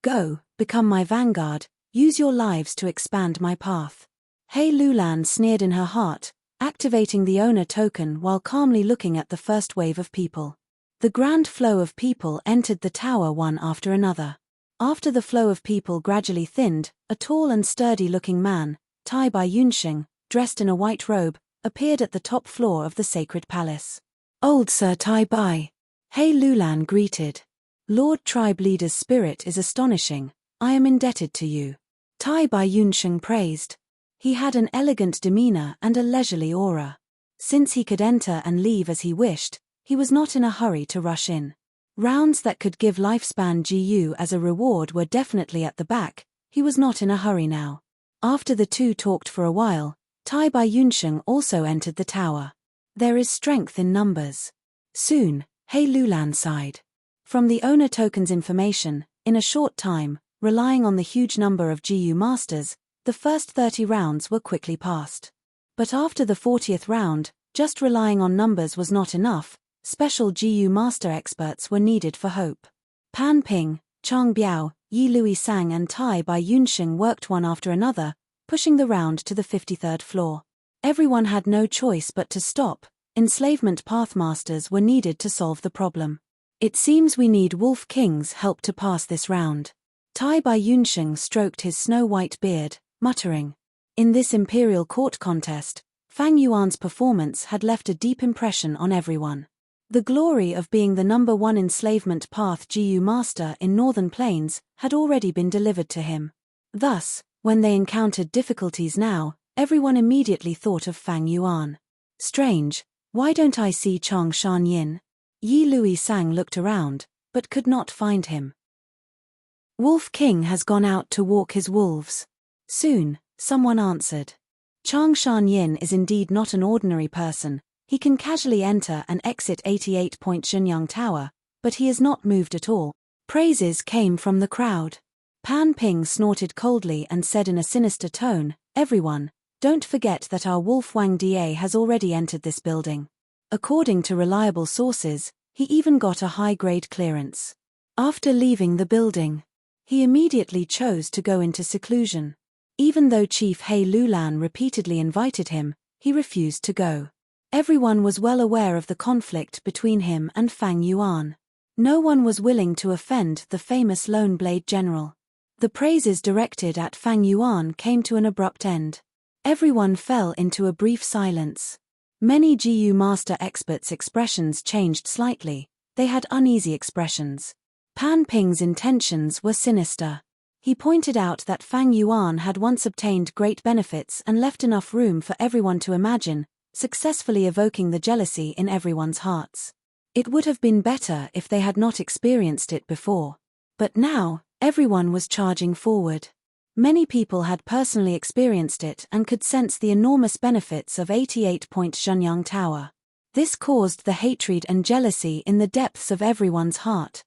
Go, become my vanguard, use your lives to expand my path. He Lulan sneered in her heart, activating the owner token while calmly looking at the first wave of people. The grand flow of people entered the tower one after another. After the flow of people gradually thinned, a tall and sturdy-looking man, Tai Bai Yunxing, dressed in a white robe, appeared at the top floor of the sacred palace. Old Sir Tai Bai. He Lulan greeted. Lord Tribe Leader's spirit is astonishing. I am indebted to you. Tai Bai Yunxing praised. He had an elegant demeanor and a leisurely aura. Since he could enter and leave as he wished, he was not in a hurry to rush in. Rounds that could give lifespan GU as a reward were definitely at the back. He was not in a hurry now. After the two talked for a while, Tai Bai Yunxing also entered the tower. There is strength in numbers. Soon, He Lulan sighed. From the owner token's information, in a short time, relying on the huge number of GU masters, the first 30 rounds were quickly passed. But after the 40th round, just relying on numbers was not enough. Special GU master experts were needed for hope. Pan Ping, Chang Biao, Yi Lui Sang and Tai Bai Yunxing worked one after another, pushing the round to the 53rd floor. Everyone had no choice but to stop. Enslavement pathmasters were needed to solve the problem. It seems we need Wolf King's help to pass this round. Tai Bai Yunxing stroked his snow-white beard, muttering. In this Imperial Court contest, Fang Yuan's performance had left a deep impression on everyone. The glory of being the #1 enslavement path GU master in Northern Plains had already been delivered to him. Thus, when they encountered difficulties now, everyone immediately thought of Fang Yuan. Strange, why don't I see Chang Shan Yin? Yi Lui Sang looked around, but could not find him. Wolf King has gone out to walk his wolves. Soon, someone answered. Chang Shan Yin is indeed not an ordinary person. He can casually enter and exit 88-point Shenyang Tower, but he is not moved at all. Praises came from the crowd. Pan Ping snorted coldly and said in a sinister tone, "Everyone, don't forget that our Wolf Wang Da has already entered this building." According to reliable sources, he even got a high-grade clearance. After leaving the building, he immediately chose to go into seclusion. Even though Chief He Lulan repeatedly invited him, he refused to go. Everyone was well aware of the conflict between him and Fang Yuan. No one was willing to offend the famous Lone Blade General. The praises directed at Fang Yuan came to an abrupt end. Everyone fell into a brief silence. Many GU master experts' expressions changed slightly. They had uneasy expressions. Pan Ping's intentions were sinister. He pointed out that Fang Yuan had once obtained great benefits and left enough room for everyone to imagine, successfully evoking the jealousy in everyone's hearts. It would have been better if they had not experienced it before. But now, everyone was charging forward. Many people had personally experienced it and could sense the enormous benefits of 88-point Shenyang Tower. This caused the hatred and jealousy in the depths of everyone's heart.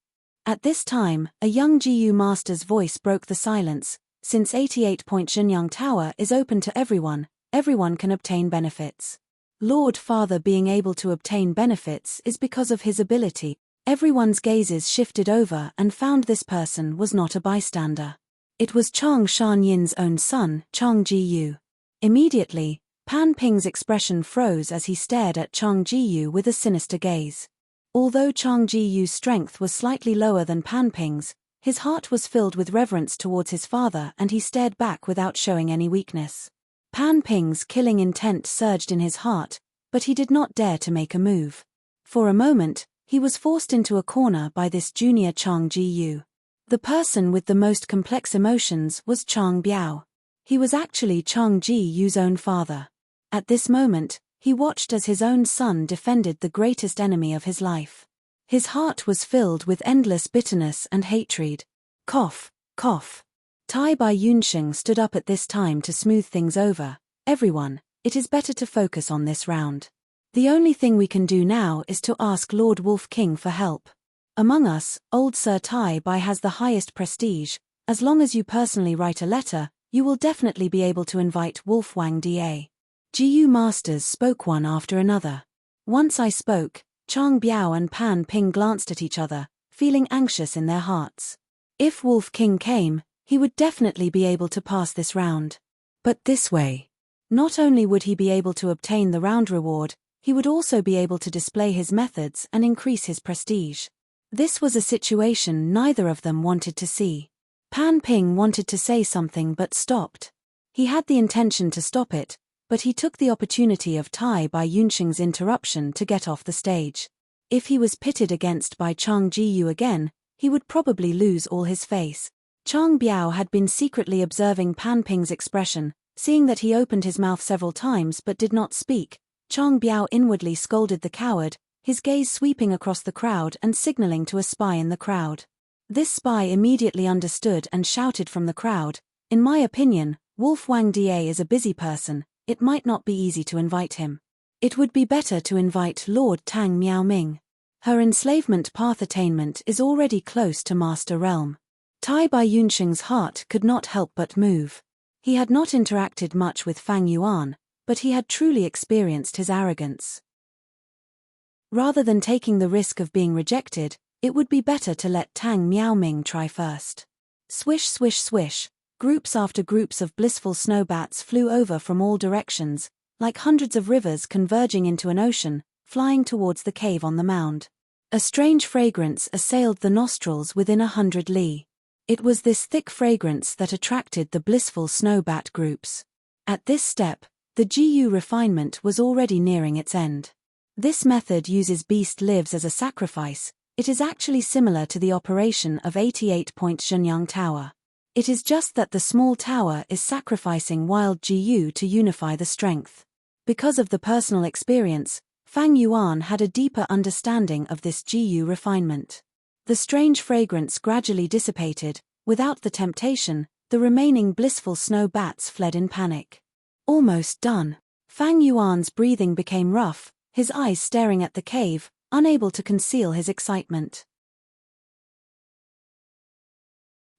At this time, a young GU master's voice broke the silence. Since 88-point Shenyang Tower is open to everyone, everyone can obtain benefits. Lord Father being able to obtain benefits is because of his ability. Everyone's gazes shifted over and found this person was not a bystander. It was Chang Shan Yin's own son, Chang Ji-yu. Immediately, Pan Ping's expression froze as he stared at Chang Ji-yu with a sinister gaze. Although Chang Ji-yu's strength was slightly lower than Pan Ping's, his heart was filled with reverence towards his father and he stared back without showing any weakness. Pan Ping's killing intent surged in his heart, but he did not dare to make a move. For a moment, he was forced into a corner by this junior Chang Ji-yu. The person with the most complex emotions was Chang Biao. He was actually Chang Ji-yu's own father. At this moment, he watched as his own son defended the greatest enemy of his life. His heart was filled with endless bitterness and hatred. Cough, cough. Tai Bai Yunsheng stood up at this time to smooth things over. Everyone, it is better to focus on this round. The only thing we can do now is to ask Lord Wolf King for help. Among us, old Sir Tai Bai has the highest prestige. As long as you personally write a letter, you will definitely be able to invite Wolf Wang Da. GU masters spoke one after another. Once I spoke, Chang Biao and Pan Ping glanced at each other, feeling anxious in their hearts. If Wolf King came, he would definitely be able to pass this round. But this way. Not only would he be able to obtain the round reward, he would also be able to display his methods and increase his prestige. This was a situation neither of them wanted to see. Pan Ping wanted to say something but stopped. He had the intention to stop it, but he took the opportunity of Tai Bai Yunsheng's interruption to get off the stage. If he was pitted against by Chang Ji-yu again, he would probably lose all his face. Chang Biao had been secretly observing Pan Ping's expression, seeing that he opened his mouth several times but did not speak. Chang Biao inwardly scolded the coward, his gaze sweeping across the crowd and signaling to a spy in the crowd. This spy immediately understood and shouted from the crowd, "In my opinion, Wolf Wang Da is a busy person, it might not be easy to invite him. It would be better to invite Lord Tang Miaoming. Her enslavement path attainment is already close to Master Realm." Tai Bai Yunsheng's heart could not help but move. He had not interacted much with Fang Yuan, but he had truly experienced his arrogance. Rather than taking the risk of being rejected, it would be better to let Tang Miaoming try first. Swish swish swish, groups after groups of blissful snowbats flew over from all directions, like hundreds of rivers converging into an ocean, flying towards the cave on the mound. A strange fragrance assailed the nostrils within 100 li. It was this thick fragrance that attracted the blissful snowbat groups. At this step, the GU refinement was already nearing its end. This method uses beast lives as a sacrifice. It is actually similar to the operation of 88-point Shenyang Tower. It is just that the small tower is sacrificing wild GU to unify the strength. Because of the personal experience, Fang Yuan had a deeper understanding of this GU refinement. The strange fragrance gradually dissipated. Without the temptation, the remaining blissful snow bats fled in panic. Almost done. Fang Yuan's breathing became rough, his eyes staring at the cave, unable to conceal his excitement.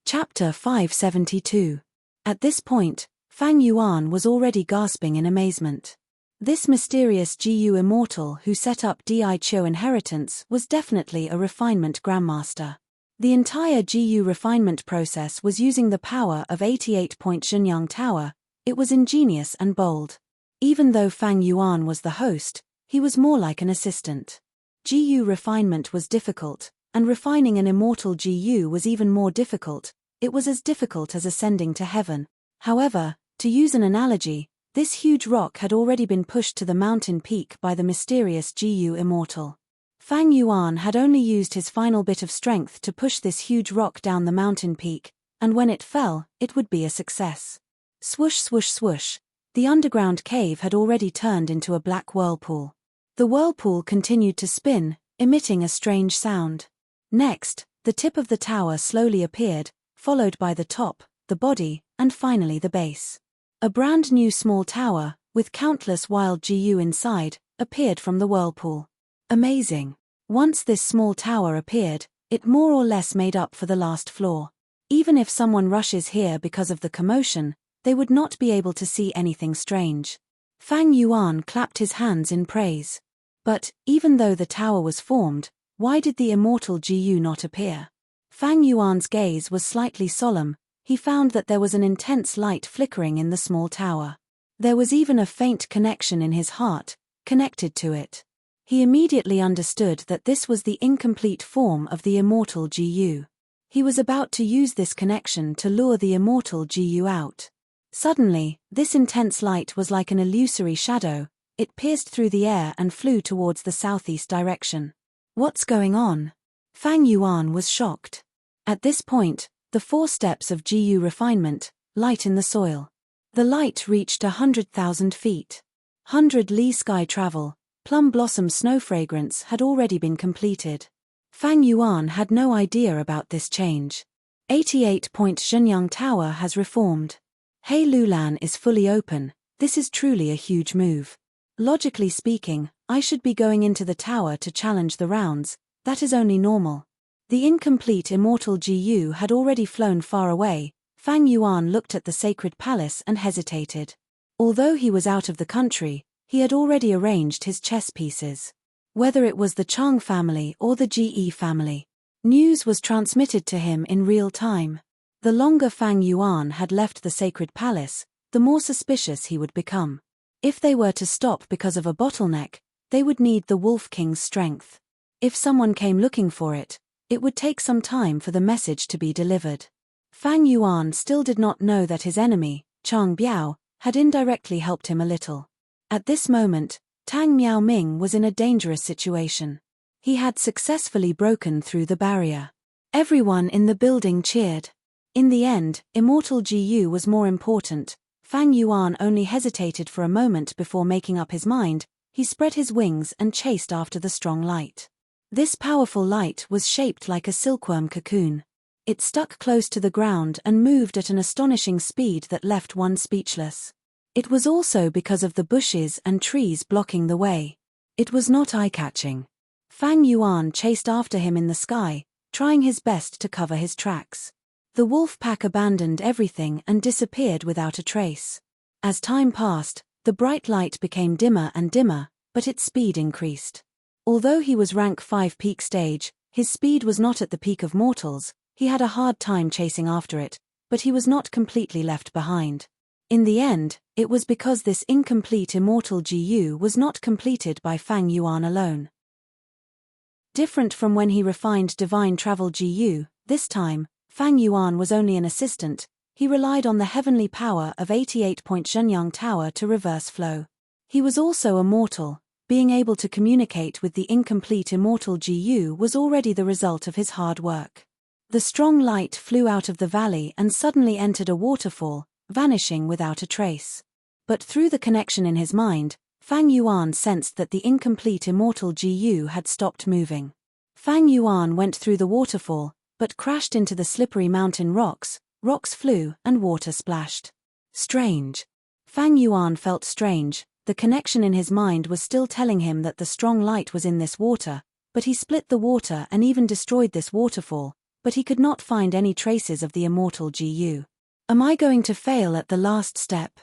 Chapter 572. At this point, Fang Yuan was already gasping in amazement. This mysterious GU immortal who set up Di Chou inheritance was definitely a refinement grandmaster. The entire GU refinement process was using the power of 88-point Shenyang Tower. It was ingenious and bold. Even though Fang Yuan was the host, he was more like an assistant. GU refinement was difficult, and refining an immortal GU was even more difficult. It was as difficult as ascending to heaven. However, to use an analogy, this huge rock had already been pushed to the mountain peak by the mysterious GU immortal. Fang Yuan had only used his final bit of strength to push this huge rock down the mountain peak, and when it fell, it would be a success. Swoosh swoosh swoosh. The underground cave had already turned into a black whirlpool. The whirlpool continued to spin, emitting a strange sound. Next, the tip of the tower slowly appeared, followed by the top, the body, and finally the base. A brand new small tower, with countless wild GU inside, appeared from the whirlpool. Amazing. Once this small tower appeared, it more or less made up for the last floor. Even if someone rushes here because of the commotion, they would not be able to see anything strange. Fang Yuan clapped his hands in praise. But, even though the tower was formed, why did the immortal GU not appear? Fang Yuan's gaze was slightly solemn. He found that there was an intense light flickering in the small tower. There was even a faint connection in his heart, connected to it. He immediately understood that this was the incomplete form of the immortal GU. He was about to use this connection to lure the immortal GU out. Suddenly, this intense light was like an illusory shadow. It pierced through the air and flew towards the southeast direction. What's going on? Fang Yuan was shocked. At this point, the 4 steps of GU refinement, light in the soil. The light reached 100,000 feet. 100 li sky travel, plum blossom snow fragrance had already been completed. Fang Yuan had no idea about this change. 88-point Shenyang Tower has reformed. Hei Lulan is fully open. This is truly a huge move. Logically speaking, I should be going into the tower to challenge the rounds. That is only normal. The incomplete immortal GU had already flown far away. Fang Yuan looked at the sacred palace and hesitated. Although he was out of the country, he had already arranged his chess pieces. Whether it was the Chang family or the GE family, news was transmitted to him in real time. The longer Fang Yuan had left the sacred palace, the more suspicious he would become. If they were to stop because of a bottleneck, they would need the Wolf King's strength. If someone came looking for it, it would take some time for the message to be delivered. Fang Yuan still did not know that his enemy, Chang Biao, had indirectly helped him a little. At this moment, Tang Miaoming was in a dangerous situation. He had successfully broken through the barrier. Everyone in the building cheered. In the end, immortal GU was more important. Fang Yuan only hesitated for a moment before making up his mind. He spread his wings and chased after the strong light. This powerful light was shaped like a silkworm cocoon. It stuck close to the ground and moved at an astonishing speed that left one speechless. It was also because of the bushes and trees blocking the way. It was not eye-catching. Fang Yuan chased after him in the sky, trying his best to cover his tracks. The wolf pack abandoned everything and disappeared without a trace. As time passed, the bright light became dimmer and dimmer, but its speed increased. Although he was rank 5 peak stage, his speed was not at the peak of mortals. He had a hard time chasing after it, but he was not completely left behind. In the end, it was because this incomplete immortal GU was not completed by Fang Yuan alone. Different from when he refined divine travel GU, this time, Fang Yuan was only an assistant. He relied on the heavenly power of 88-point Shenyang Tower to reverse flow. He was also a mortal. being able to communicate with the incomplete immortal GU was already the result of his hard work. The strong light flew out of the valley and suddenly entered a waterfall, vanishing without a trace. But through the connection in his mind, Fang Yuan sensed that the incomplete immortal GU had stopped moving. Fang Yuan went through the waterfall, but crashed into the slippery mountain rocks. Rocks flew and water splashed. Strange. Fang Yuan felt strange. The connection in his mind was still telling him that the strong light was in this water, but he split the water and even destroyed this waterfall, but he could not find any traces of the immortal GU. Am I going to fail at the last step?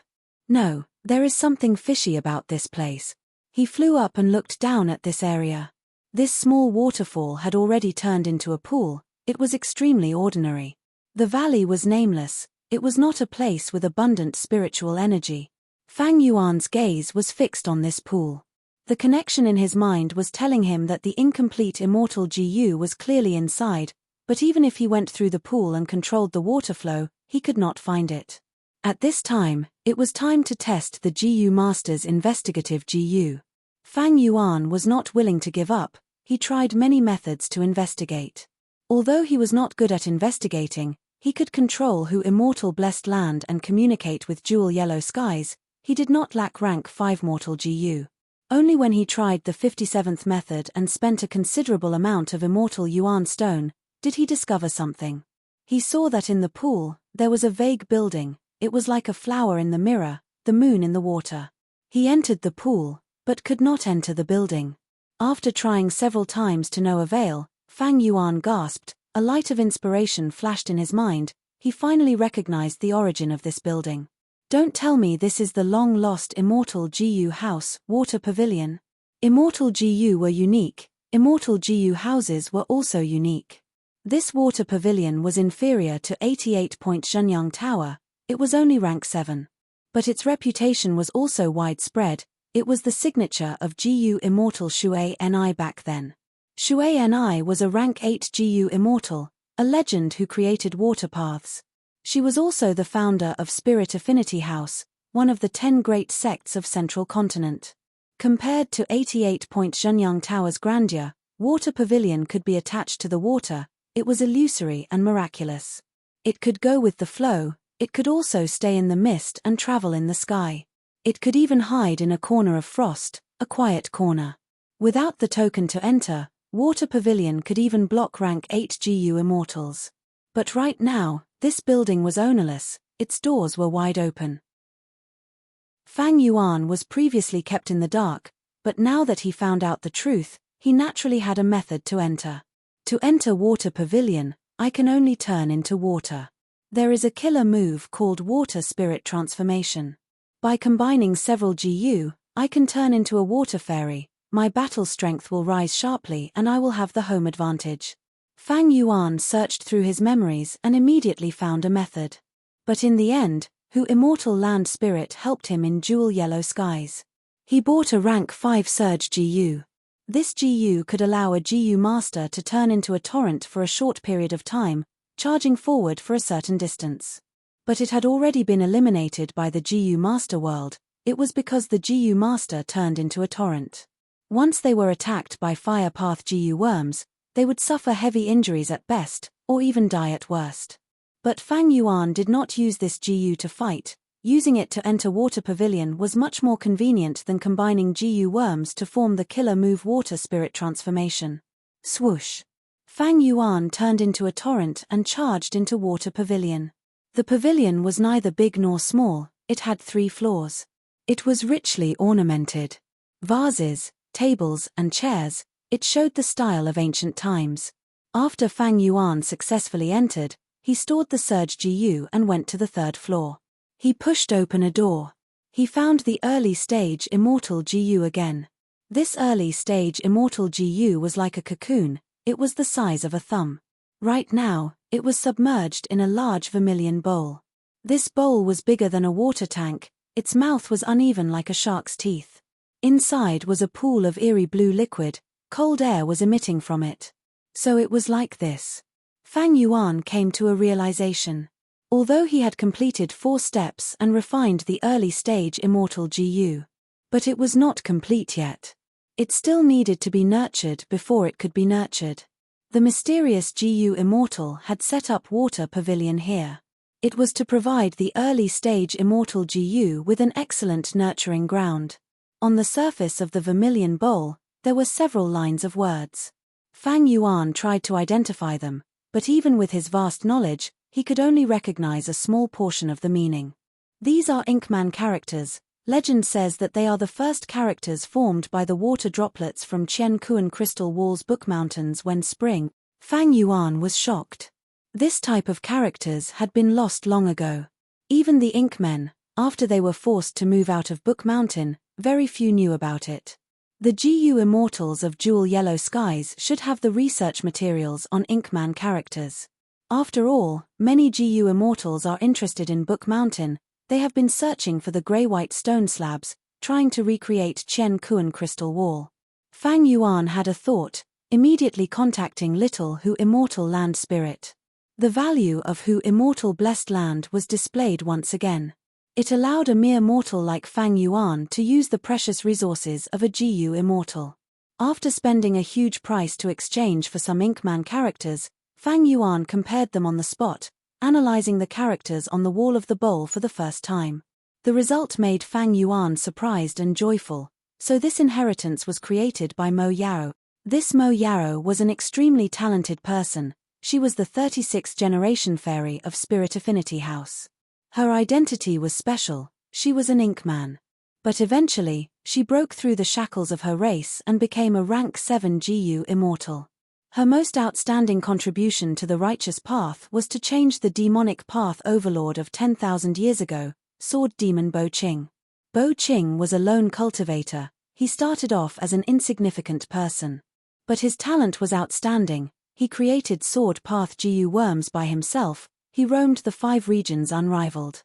No, there is something fishy about this place. He flew up and looked down at this area. This small waterfall had already turned into a pool. It was extremely ordinary. The valley was nameless. It was not a place with abundant spiritual energy. Fang Yuan's gaze was fixed on this pool. The connection in his mind was telling him that the incomplete immortal GU was clearly inside, but even if he went through the pool and controlled the water flow, he could not find it. At this time, it was time to test the GU Master's investigative GU. Fang Yuan was not willing to give up. He tried many methods to investigate. Although he was not good at investigating, he could control who immortal blessed land and communicate with jewel yellow skies. He did not lack rank 5 mortal GU. Only when he tried the 57th method and spent a considerable amount of immortal yuan stone, did he discover something. He saw that in the pool, there was a vague building. It was like a flower in the mirror, the moon in the water. He entered the pool, but could not enter the building. After trying several times to no avail, Fang Yuan gasped. A light of inspiration flashed in his mind. He finally recognized the origin of this building. Don't tell me this is the long-lost immortal GU house, water pavilion. Immortal GU were unique. Immortal GU houses were also unique. This water pavilion was inferior to 88-point Zhenyang Tower. It was only rank 7. But its reputation was also widespread. It was the signature of GU immortal Shui Ni back then. Shui Ni was a rank 8 GU immortal, a legend who created water paths. She was also the founder of Spirit Affinity House, one of the 10 great sects of Central Continent. Compared to 88-point Zhenyang Tower's grandeur, Water Pavilion could be attached to the water. It was illusory and miraculous. It could go with the flow. It could also stay in the mist and travel in the sky. It could even hide in a corner of frost, a quiet corner. Without the token to enter, Water Pavilion could even block rank 8 GU immortals. But right now, this building was ownerless. Its doors were wide open. Fang Yuan was previously kept in the dark, but now that he found out the truth, he naturally had a method to enter. To enter Water Pavilion, I can only turn into water. There is a killer move called Water Spirit Transformation. By combining several GU, I can turn into a water fairy. My battle strength will rise sharply and I will have the home advantage. Fang Yuan searched through his memories and immediately found a method. But in the end, who immortal land spirit helped him in jewel yellow skies. He bought a rank 5 surge GU. This GU could allow a GU master to turn into a torrent for a short period of time, charging forward for a certain distance. But it had already been eliminated by the GU master world. It was because the GU master turned into a torrent. Once they were attacked by fire path GU worms, they would suffer heavy injuries at best, or even die at worst. But Fang Yuan did not use this GU to fight. Using it to enter Water Pavilion was much more convenient than combining GU worms to form the killer move Water Spirit Transformation. Swoosh! Fang Yuan turned into a torrent and charged into Water Pavilion. The pavilion was neither big nor small. It had 3 floors. It was richly ornamented. Vases, tables, and chairs. It showed the style of ancient times. After Fang Yuan successfully entered, he stored the surge GU and went to the 3rd floor. He pushed open a door. He found the early stage immortal GU again. This early stage immortal GU was like a cocoon. It was the size of a thumb. Right now, it was submerged in a large vermilion bowl. This bowl was bigger than a water tank. Its mouth was uneven like a shark's teeth. Inside was a pool of eerie blue liquid. Cold air was emitting from it. So it was like this. Fang Yuan came to a realization. Although he had completed 4 steps and refined the early stage immortal GU. But it was not complete yet. It still needed to be nurtured before it could be nurtured. The mysterious GU Immortal had set up water pavilion here. It was to provide the early-stage immortal GU with an excellent nurturing ground. On the surface of the vermilion bowl, there were several lines of words. Fang Yuan tried to identify them, but even with his vast knowledge, he could only recognize a small portion of the meaning. These are Inkman characters. Legend says that they are the first characters formed by the water droplets from Qian Kuan Crystal Wall's Book Mountains when spring. Fang Yuan was shocked. This type of characters had been lost long ago. Even the Inkmen, after they were forced to move out of Book Mountain, very few knew about it. The GU Immortals of Jewel Yellow Skies should have the research materials on Inkman characters. After all, many GU Immortals are interested in Book Mountain. They have been searching for the grey-white stone slabs, trying to recreate Qian Kuan Crystal Wall. Fang Yuan had a thought, immediately contacting Little Hu Immortal Land Spirit. The value of Hu Immortal Blessed Land was displayed once again. It allowed a mere mortal like Fang Yuan to use the precious resources of a GU Immortal. After spending a huge price to exchange for some Inkman characters, Fang Yuan compared them on the spot, analyzing the characters on the wall of the bowl for the first time. The result made Fang Yuan surprised and joyful. So this inheritance was created by Mo Yao. This Mo Yao was an extremely talented person. She was the 36th generation fairy of Spirit Affinity House. Her identity was special, she was an Inkman. But eventually, she broke through the shackles of her race and became a rank 7 GU Immortal. Her most outstanding contribution to the righteous path was to change the demonic path overlord of 10,000 years ago, Sword Demon Bo Qing. Bo Qing was a lone cultivator. He started off as an insignificant person. But his talent was outstanding. He created Sword Path GU worms by himself. He roamed the 5 regions unrivaled.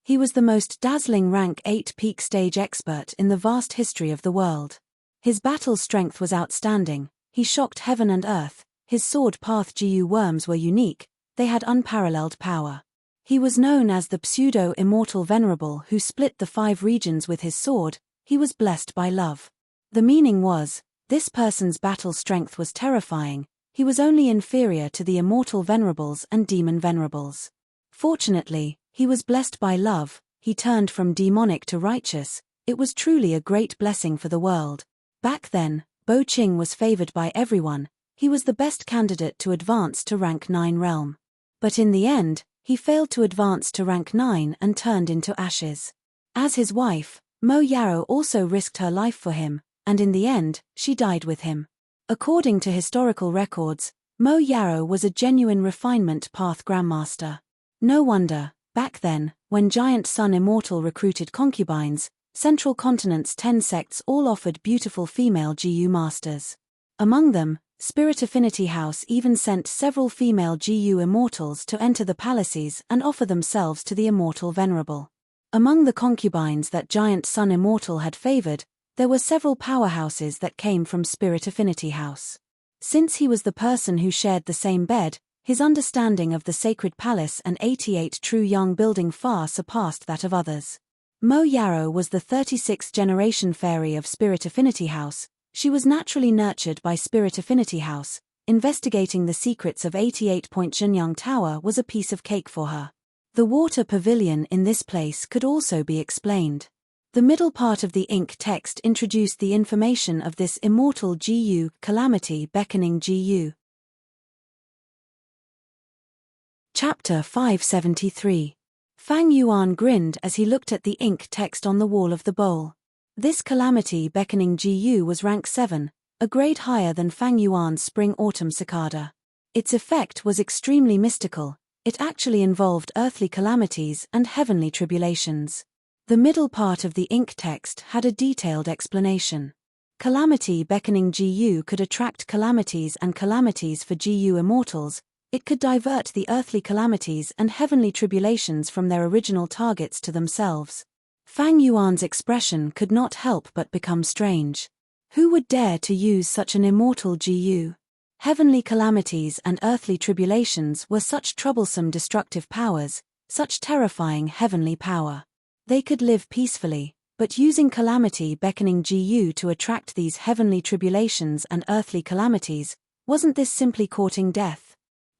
He was the most dazzling rank 8 peak stage expert in the vast history of the world. His battle strength was outstanding. He shocked heaven and earth. His Sword Path GU worms were unique. They had unparalleled power. He was known as the pseudo-immortal Venerable who split the 5 regions with his sword. He was blessed by love. The meaning was, this person's battle strength was terrifying. He was only inferior to the immortal Venerables and demon Venerables. Fortunately, he was blessed by love. He turned from demonic to righteous. It was truly a great blessing for the world. Back then, Bo Qing was favored by everyone. He was the best candidate to advance to rank 9 realm. But in the end, he failed to advance to rank 9 and turned into ashes. As his wife, Mo Yao also risked her life for him, and in the end, she died with him. According to historical records, Mo Yao was a genuine refinement path grandmaster. No wonder, back then, when Giant Sun Immortal recruited concubines, Central Continent's 10 sects all offered beautiful female GU masters. Among them, Spirit Affinity House even sent several female GU immortals to enter the palaces and offer themselves to the immortal Venerable. Among the concubines that Giant Sun Immortal had favored, there were several powerhouses that came from Spirit Affinity House. Since he was the person who shared the same bed, his understanding of the Sacred Palace and 88 true young building far surpassed that of others. Mo Yao was the 36th generation fairy of Spirit Affinity House. She was naturally nurtured by Spirit Affinity House. Investigating the secrets of 88-point Zhenyang Tower was a piece of cake for her. The water pavilion in this place could also be explained. The middle part of the ink text introduced the information of this immortal GU, Calamity Beckoning GU. Chapter 573. Fang Yuan grinned as he looked at the ink text on the wall of the bowl. This Calamity Beckoning GU was rank 7, a grade higher than Fang Yuan's Spring-Autumn Cicada. Its effect was extremely mystical. It actually involved earthly calamities and heavenly tribulations. The middle part of the ink text had a detailed explanation. Calamity Beckoning GU could attract calamities and calamities for GU immortals. It could divert the earthly calamities and heavenly tribulations from their original targets to themselves. Fang Yuan's expression could not help but become strange. Who would dare to use such an immortal GU? Heavenly calamities and earthly tribulations were such troublesome destructive powers, such terrifying heavenly power. They could live peacefully, But using calamity beckoning GU to attract these heavenly tribulations and earthly calamities, wasn't this simply courting death?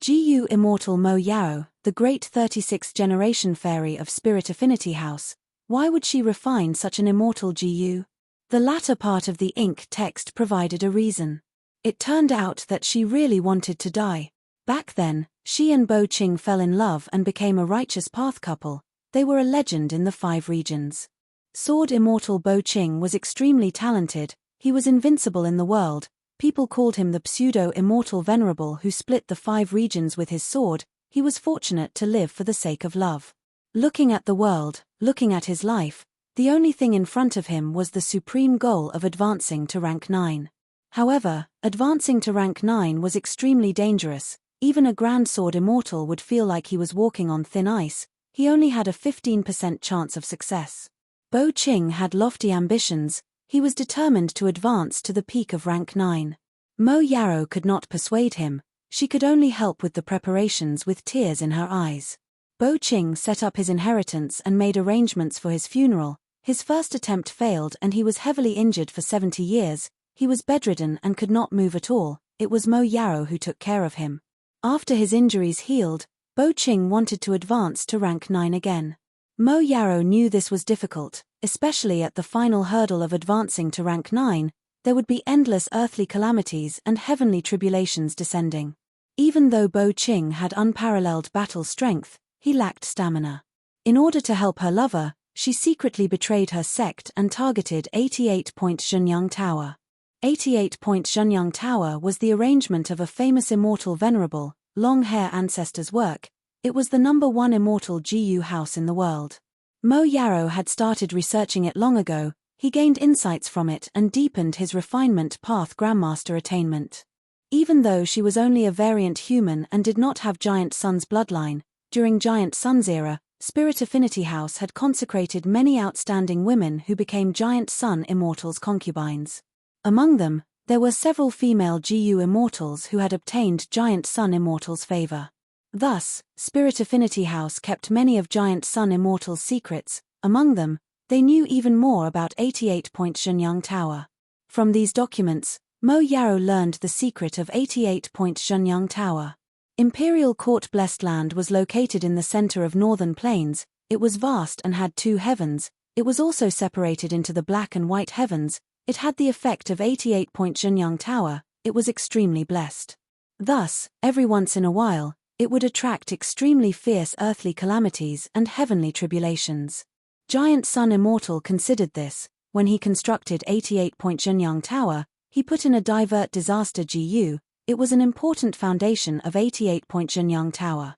GU immortal Mo Yao, the great 36th generation fairy of Spirit Affinity House, why would she refine such an immortal GU? The latter part of the ink text provided a reason. It turned out that she really wanted to die. Back then, she and Bo Qing fell in love and became a righteous path couple. They were a legend in the 5 regions. Sword immortal Bo Qing was extremely talented, he was invincible in the world, people called him the pseudo-immortal Venerable who split the 5 regions with his sword. He was fortunate to live for the sake of love. Looking at the world, looking at his life, the only thing in front of him was the supreme goal of advancing to rank 9. However, advancing to rank 9 was extremely dangerous. Even a Grand Sword Immortal would feel like he was walking on thin ice. He only had a 15% chance of success. Bo Qing had lofty ambitions. He was determined to advance to the peak of rank 9. Mo Yao could not persuade him. She could only help with the preparations with tears in her eyes. Bo Qing set up his inheritance and made arrangements for his funeral. His first attempt failed and he was heavily injured for 70 years. He was bedridden and could not move at all. It was Mo Yao who took care of him. After his injuries healed, Bo Qing wanted to advance to rank 9 again. Mo Yao knew this was difficult, especially at the final hurdle of advancing to rank 9, there would be endless earthly calamities and heavenly tribulations descending. Even though Bo Qing had unparalleled battle strength, he lacked stamina. In order to help her lover, she secretly betrayed her sect and targeted 88-point Zhenyang Tower. 88-point Zhenyang Tower was the arrangement of a famous immortal Venerable, long-hair ancestor's work. It was the #1 immortal GU house in the world. Mo Yao had started researching it long ago. He gained insights from it and deepened his refinement path Grandmaster attainment. Even though she was only a variant human and did not have Giant Sun's bloodline, during Giant Sun's era, Spirit Affinity House had consecrated many outstanding women who became Giant Sun Immortals' concubines. Among them, there were several female GU Immortals who had obtained Giant Sun Immortals' favor. Thus, Spirit Affinity House kept many of Giant Sun Immortals' secrets. Among them, they knew even more about 88-point Zhenyang Tower. From these documents, Mo Yao learned the secret of 88-point Zhenyang Tower. Imperial Court Blessed Land was located in the center of Northern Plains. It was vast and had 2 heavens. It was also separated into the black and white heavens. It had the effect of 88-point Zhenyang Tower. It was extremely blessed. Thus, every once in a while, it would attract extremely fierce earthly calamities and heavenly tribulations. Giant Sun Immortal considered this. When he constructed 88-point Zhenyang Tower, he put in a divert disaster GU. It was an important foundation of 88-point Zhenyang Tower.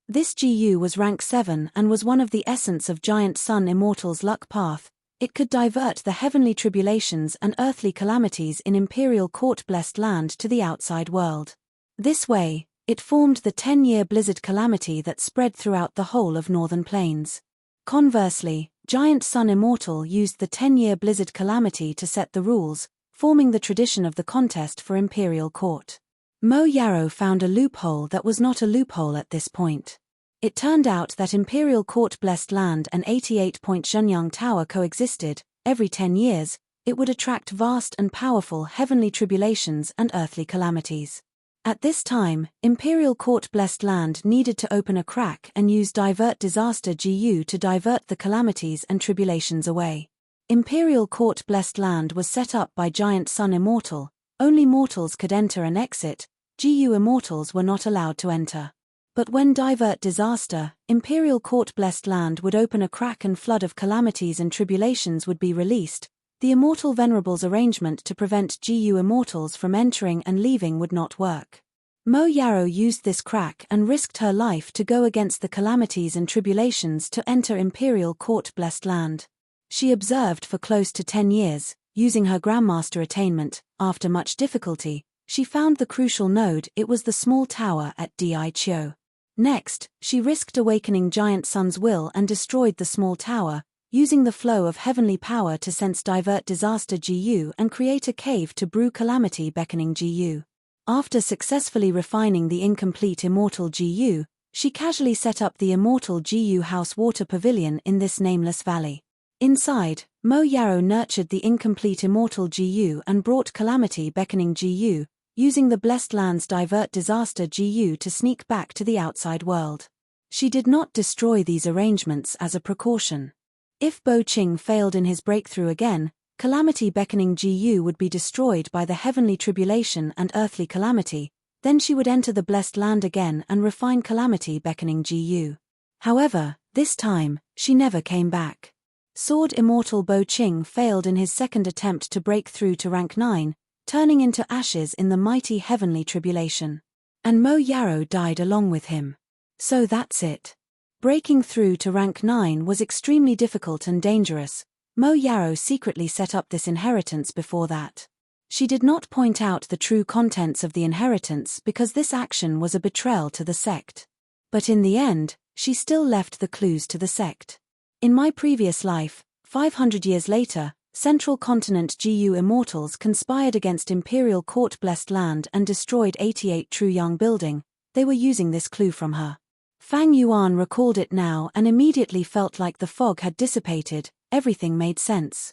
This GU was rank 7 and was one of the essence of Giant Sun Immortal's luck path. It could divert the heavenly tribulations and earthly calamities in Imperial Court Blessed Land to the outside world. This way, it formed the 10-year blizzard calamity that spread throughout the whole of Northern Plains. Conversely, Giant Sun Immortal used the 10-year blizzard calamity to set the rules, forming the tradition of the contest for Imperial Court. Mo Yao found a loophole that was not a loophole at this point. It turned out that Imperial Court Blessed Land and 88-point Zhenyang Tower coexisted. Every 10 years, it would attract vast and powerful heavenly tribulations and earthly calamities. At this time, Imperial Court Blessed Land needed to open a crack and use divert disaster GU to divert the calamities and tribulations away. Imperial Court Blessed Land was set up by Giant Sun Immortal. Only mortals could enter and exit. GU Immortals were not allowed to enter. But when divert disaster, Imperial Court Blessed Land would open a crack and flood of calamities and tribulations would be released. The Immortal Venerable's arrangement to prevent GU Immortals from entering and leaving would not work. Mo Yao used this crack and risked her life to go against the calamities and tribulations to enter Imperial Court Blessed Land. She observed for close to 10 years, using her Grandmaster attainment. After much difficulty, she found the crucial node. It was the small tower at Di Chio. Next, she risked awakening Giant Sun's will and destroyed the small tower, using the flow of heavenly power to sense divert disaster GU and create a cave to brew calamity beckoning GU. After successfully refining the incomplete immortal GU, she casually set up the immortal GU House Water Pavilion in this nameless valley. Inside, Mo Yarrow nurtured the incomplete immortal GU and brought calamity beckoning GU, using the blessed land's divert disaster GU to sneak back to the outside world. She did not destroy these arrangements as a precaution. If Bo Qing failed in his breakthrough again, calamity beckoning GU would be destroyed by the heavenly tribulation and earthly calamity, then she would enter the blessed land again and refine calamity beckoning GU. However, this time, she never came back. Sword Immortal Bo Qing failed in his second attempt to break through to rank 9, turning into ashes in the mighty heavenly tribulation. And Mo Yarrow died along with him. So that's it. Breaking through to rank 9 was extremely difficult and dangerous. Mo Yarrow secretly set up this inheritance before that. She did not point out the true contents of the inheritance because this action was a betrayal to the sect. But in the end, she still left the clues to the sect. In my previous life, 500 years later, Central Continent GU Immortals conspired against Imperial Court Blessed Land and destroyed 88 True Young Building. They were using this clue from her. Fang Yuan recalled it now and immediately felt like the fog had dissipated, everything made sense.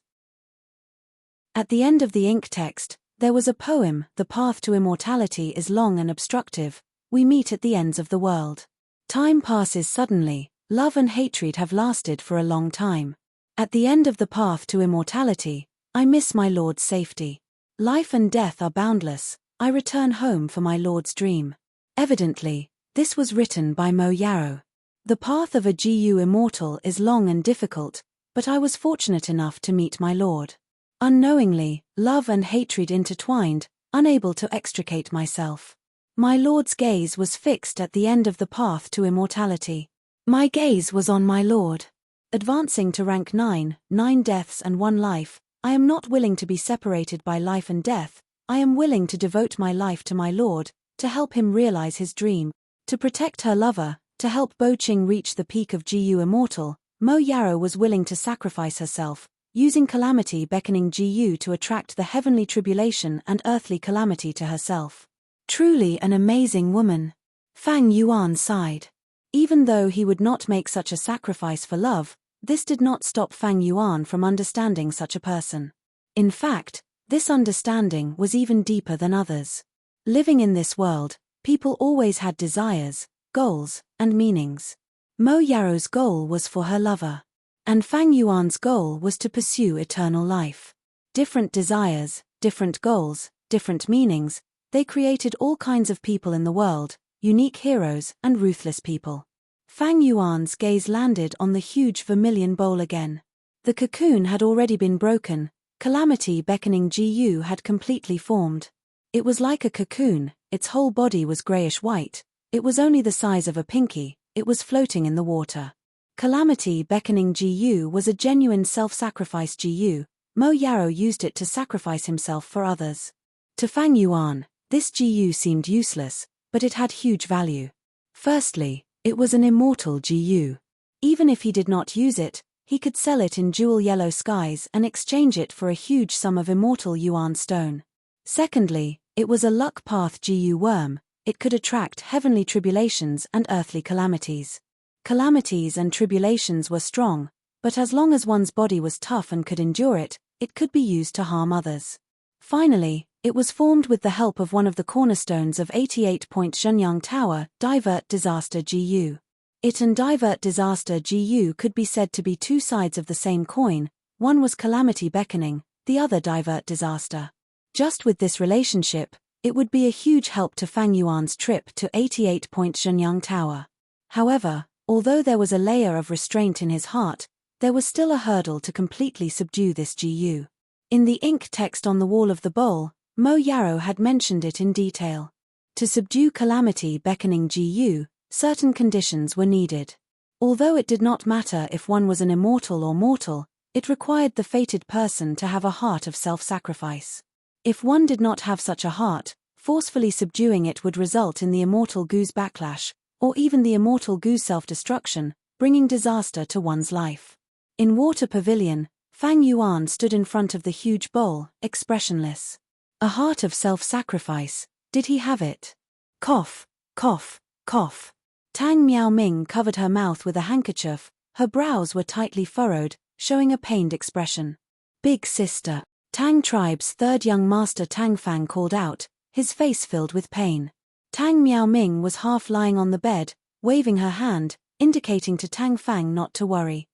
At the end of the ink text, there was a poem, "The path to immortality is long and obstructive, we meet at the ends of the world. Time passes suddenly, love and hatred have lasted for a long time. At the end of the path to immortality, I miss my Lord's safety. Life and death are boundless, I return home for my Lord's dream." Evidently, this was written by Mo Yarrow. The path of a GU immortal is long and difficult, but I was fortunate enough to meet my Lord. Unknowingly, love and hatred intertwined, unable to extricate myself. My Lord's gaze was fixed at the end of the path to immortality. My gaze was on my Lord. Advancing to rank 9, 9 deaths and 1 life, I am not willing to be separated by life and death, I am willing to devote my life to my Lord, to help him realize his dream, to protect her lover, to help Bo Qing reach the peak of GU Immortal. Mo Yarrow was willing to sacrifice herself, using calamity beckoning GU to attract the heavenly tribulation and earthly calamity to herself. Truly an amazing woman. Fang Yuan sighed. Even though he would not make such a sacrifice for love, this did not stop Fang Yuan from understanding such a person. In fact, this understanding was even deeper than others. Living in this world, people always had desires, goals, and meanings. Mo Yarrow's goal was for her lover. And Fang Yuan's goal was to pursue eternal life. Different desires, different goals, different meanings, they created all kinds of people in the world, unique heroes and ruthless people. Fang Yuan's gaze landed on the huge vermilion bowl again. The cocoon had already been broken, calamity beckoning GU had completely formed. It was like a cocoon, its whole body was grayish-white, it was only the size of a pinky, it was floating in the water. Calamity beckoning GU was a genuine self-sacrifice GU, Mo Yarrow used it to sacrifice himself for others. To Fang Yuan, this GU seemed useless, but it had huge value. Firstly, it was an immortal GU. Even if he did not use it, he could sell it in jewel yellow skies and exchange it for a huge sum of immortal yuan stone. Secondly, it was a luck path GU worm, it could attract heavenly tribulations and earthly calamities. Calamities and tribulations were strong, but as long as one's body was tough and could endure it, it could be used to harm others. Finally, it was formed with the help of one of the cornerstones of 88-point Shenyang Tower, Divert Disaster GU. It and Divert Disaster GU could be said to be two sides of the same coin, one was calamity beckoning, the other divert disaster. Just with this relationship, it would be a huge help to Fang Yuan's trip to 88-point Shenyang Tower. However, although there was a layer of restraint in his heart, there was still a hurdle to completely subdue this GU. In the ink text on the wall of the bowl, Mo Yarrow had mentioned it in detail. To subdue calamity beckoning GU, certain conditions were needed. Although it did not matter if one was an immortal or mortal, it required the fated person to have a heart of self-sacrifice. If one did not have such a heart, forcefully subduing it would result in the immortal Gu's backlash, or even the immortal Gu's self-destruction, bringing disaster to one's life. In Water Pavilion, Fang Yuan stood in front of the huge bowl, expressionless. A heart of self-sacrifice, did he have it? Cough, cough, cough. Tang Miao Ming covered her mouth with a handkerchief, her brows were tightly furrowed, showing a pained expression. Big sister. Tang tribe's third young master Tang Fang called out, his face filled with pain. Tang Miao Ming was half lying on the bed, waving her hand, indicating to Tang Fang not to worry.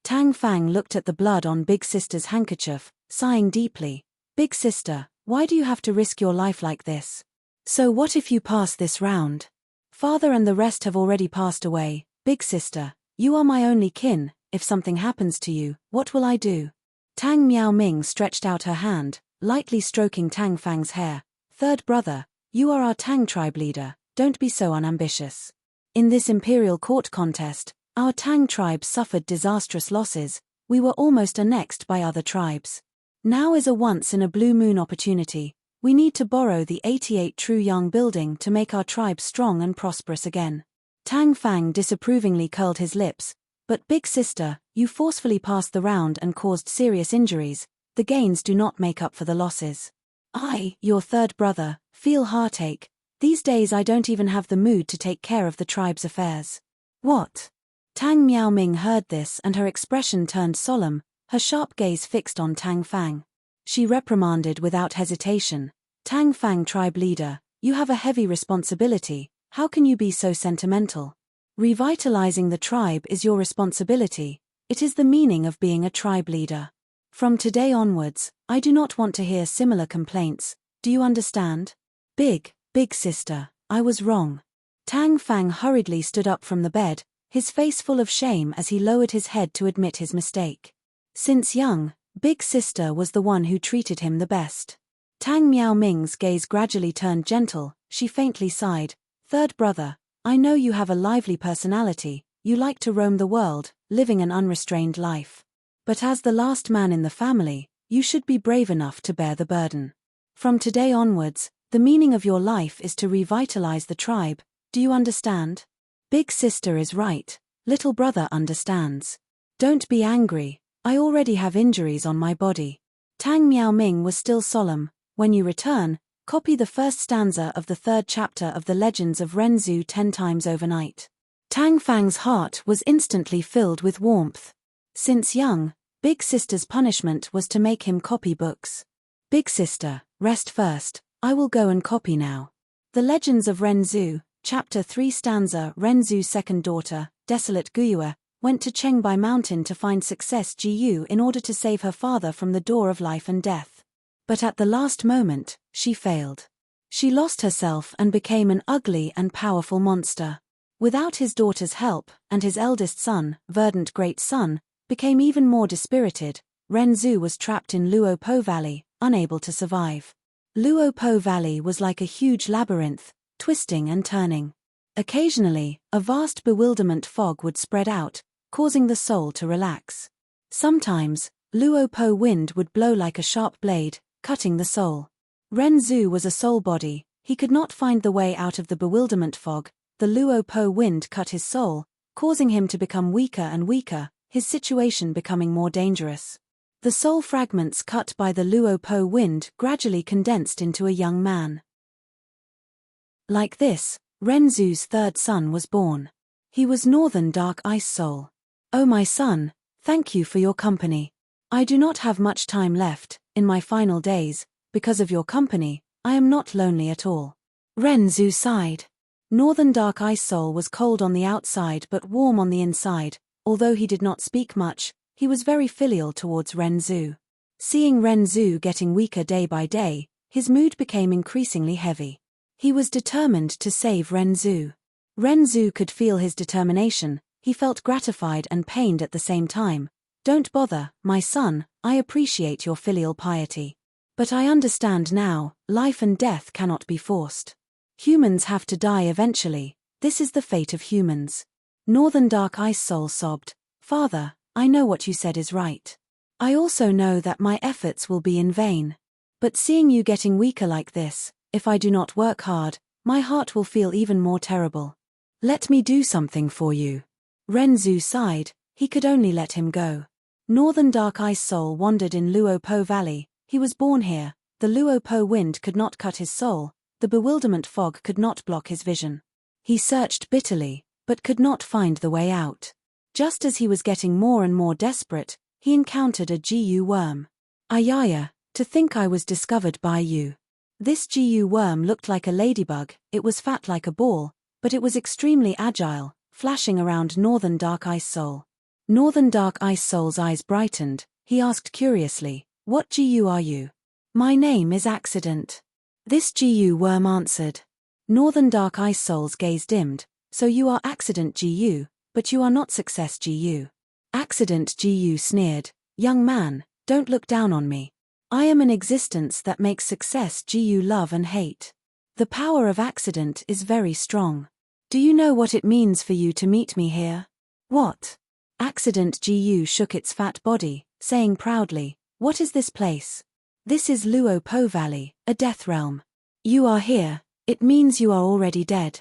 Tang Fang looked at the blood on Big Sister's handkerchief, sighing deeply. Big sister, why do you have to risk your life like this? So what if you pass this round? Father and the rest have already passed away. Big sister, you are my only kin. If something happens to you, what will I do? Tang Miao Ming stretched out her hand, lightly stroking Tang Fang's hair. Third brother, you are our Tang tribe leader, don't be so unambitious. In this imperial court contest, our Tang tribe suffered disastrous losses. We were almost annexed by other tribes. Now is a once-in-a-blue-moon opportunity. We need to borrow the 88 True Yang building to make our tribe strong and prosperous again. Tang Fang disapprovingly curled his lips. But big sister, you forcefully passed the round and caused serious injuries. The gains do not make up for the losses. I, your third brother, feel heartache. These days I don't even have the mood to take care of the tribe's affairs. What? Tang Miao Ming heard this and her expression turned solemn, her sharp gaze fixed on Tang Fang. She reprimanded without hesitation. Tang Fang tribe leader, you have a heavy responsibility. How can you be so sentimental? Revitalizing the tribe is your responsibility. It is the meaning of being a tribe leader. From today onwards, I do not want to hear similar complaints. Do you understand? Big sister, I was wrong. Tang Fang hurriedly stood up from the bed, his face full of shame as he lowered his head to admit his mistake. Since young, big sister was the one who treated him the best. Tang Miao Ming's gaze gradually turned gentle, she faintly sighed. Third brother, I know you have a lively personality, you like to roam the world, living an unrestrained life. But as the last man in the family, you should be brave enough to bear the burden. From today onwards, the meaning of your life is to revitalize the tribe. Do you understand? Big sister is right, little brother understands. Don't be angry, I already have injuries on my body. Tang Miao Ming was still solemn. When you return, copy the first stanza of the third chapter of the Legends of Renzu 10 times overnight. Tang Fang's heart was instantly filled with warmth. Since young, Big Sister's punishment was to make him copy books. Big sister, rest first, I will go and copy now. The Legends of Renzu, Chapter 3 stanza. Renzu's second daughter, Desolate Guyue, went to Chengbai Mountain to find Success Gu in order to save her father from the door of life and death. But at the last moment, she failed. She lost herself and became an ugly and powerful monster. Without his daughter's help, and his eldest son, Verdant Great Son, became even more dispirited, Renzu was trapped in Luopo Valley, unable to survive. Luopo Valley was like a huge labyrinth, twisting and turning. Occasionally, a vast bewilderment fog would spread out, causing the soul to relax. Sometimes, Luopo wind would blow like a sharp blade, cutting the soul. Renzu was a soul body, he could not find the way out of the bewilderment fog. The Luopo wind cut his soul, causing him to become weaker and weaker, his situation becoming more dangerous. The soul fragments cut by the Luopo wind gradually condensed into a young man. Like this, Renzu's third son was born. He was Northern Dark Ice Soul. Oh my son, thank you for your company. I do not have much time left, in my final days, because of your company, I am not lonely at all. Renzu sighed. Northern Dark Ice Soul was cold on the outside but warm on the inside. Although he did not speak much, he was very filial towards Renzu. Seeing Renzu getting weaker day by day, his mood became increasingly heavy. He was determined to save Renzu. Renzu could feel his determination, he felt gratified and pained at the same time. Don't bother, my son, I appreciate your filial piety. But I understand now, life and death cannot be forced. Humans have to die eventually, this is the fate of humans. Northern Dark Ice Soul sobbed, Father, I know what you said is right. I also know that my efforts will be in vain. But seeing you getting weaker like this, if I do not work hard, my heart will feel even more terrible. Let me do something for you. Renzu sighed, he could only let him go. Northern Dark Ice Soul wandered in Luopo Valley, he was born here, the Luopo wind could not cut his soul, the bewilderment fog could not block his vision. He searched bitterly, but could not find the way out. Just as he was getting more and more desperate, he encountered a GU worm. Ayaya, to think I was discovered by you. This GU worm looked like a ladybug, it was fat like a ball, but it was extremely agile, flashing around Northern Dark Ice Soul. Northern Dark Ice Soul's eyes brightened. He asked curiously, "What GU are you?" "My name is Accident." This GU worm answered. Northern Dark Ice Soul's gaze dimmed. "So you are Accident GU, but you are not Success GU." Accident GU sneered, "Young man, don't look down on me. I am an existence that makes Success GU love and hate. The power of Accident is very strong. Do you know what it means for you to meet me here?" "What?" Accident GU shook its fat body, saying proudly, "What is this place?" "This is Luo Po Valley, a death realm. You are here, it means you are already dead.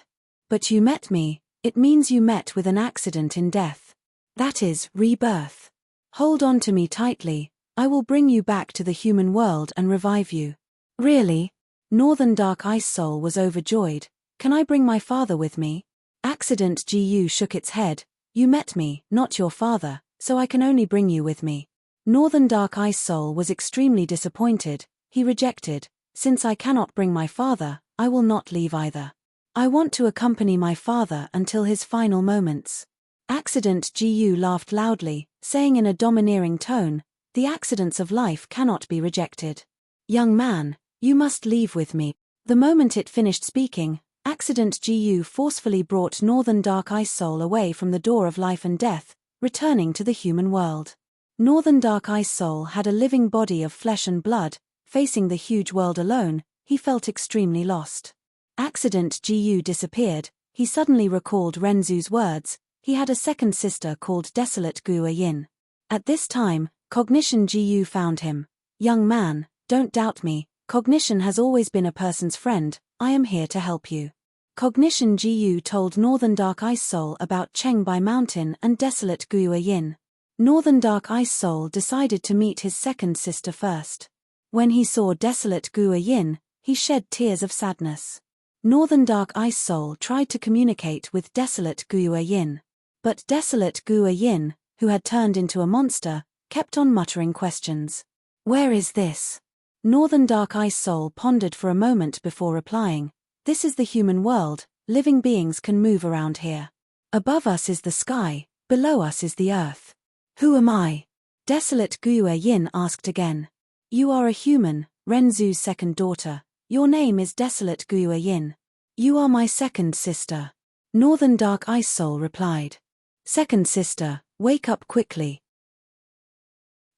But you met me, it means you met with an accident in death. That is, rebirth. Hold on to me tightly, I will bring you back to the human world and revive you." "Really?" Northern Dark Ice Soul was overjoyed. "Can I bring my father with me?" Accident GU shook its head. "You met me, not your father, so I can only bring you with me." Northern Dark Ice Soul was extremely disappointed. He rejected, "Since I cannot bring my father, I will not leave either. I want to accompany my father until his final moments." Accident GU laughed loudly, saying in a domineering tone, "The accidents of life cannot be rejected. Young man, you must leave with me." The moment it finished speaking, Accident GU forcefully brought Northern Dark Ice Soul away from the door of life and death, returning to the human world. Northern Dark Ice Soul had a living body of flesh and blood. Facing the huge world alone, he felt extremely lost. Accident GU disappeared. He suddenly recalled Renzu's words. He had a second sister called Desolate Gua Yin. At this time, Cognition GU found him. "Young man, don't doubt me. Cognition has always been a person's friend. I am here to help you." Cognition GU told Northern Dark Ice Soul about Chengbai Mountain and Desolate Gua Yin. Northern Dark Ice Soul decided to meet his second sister first. When he saw Desolate Gua Yin, he shed tears of sadness. Northern Dark Ice Soul tried to communicate with Desolate Gua Yin. But Desolate Gua Yin, who had turned into a monster, kept on muttering questions. "Where is this?" Northern Dark Ice Soul pondered for a moment before replying. "This is the human world, living beings can move around here. Above us is the sky, below us is the earth." "Who am I?" Desolate Gua Yin asked again. "You are a human, Renzu's second daughter. Your name is Desolate Gua Yin. You are my second sister." Northern Dark Ice Soul replied. "Second sister, wake up quickly.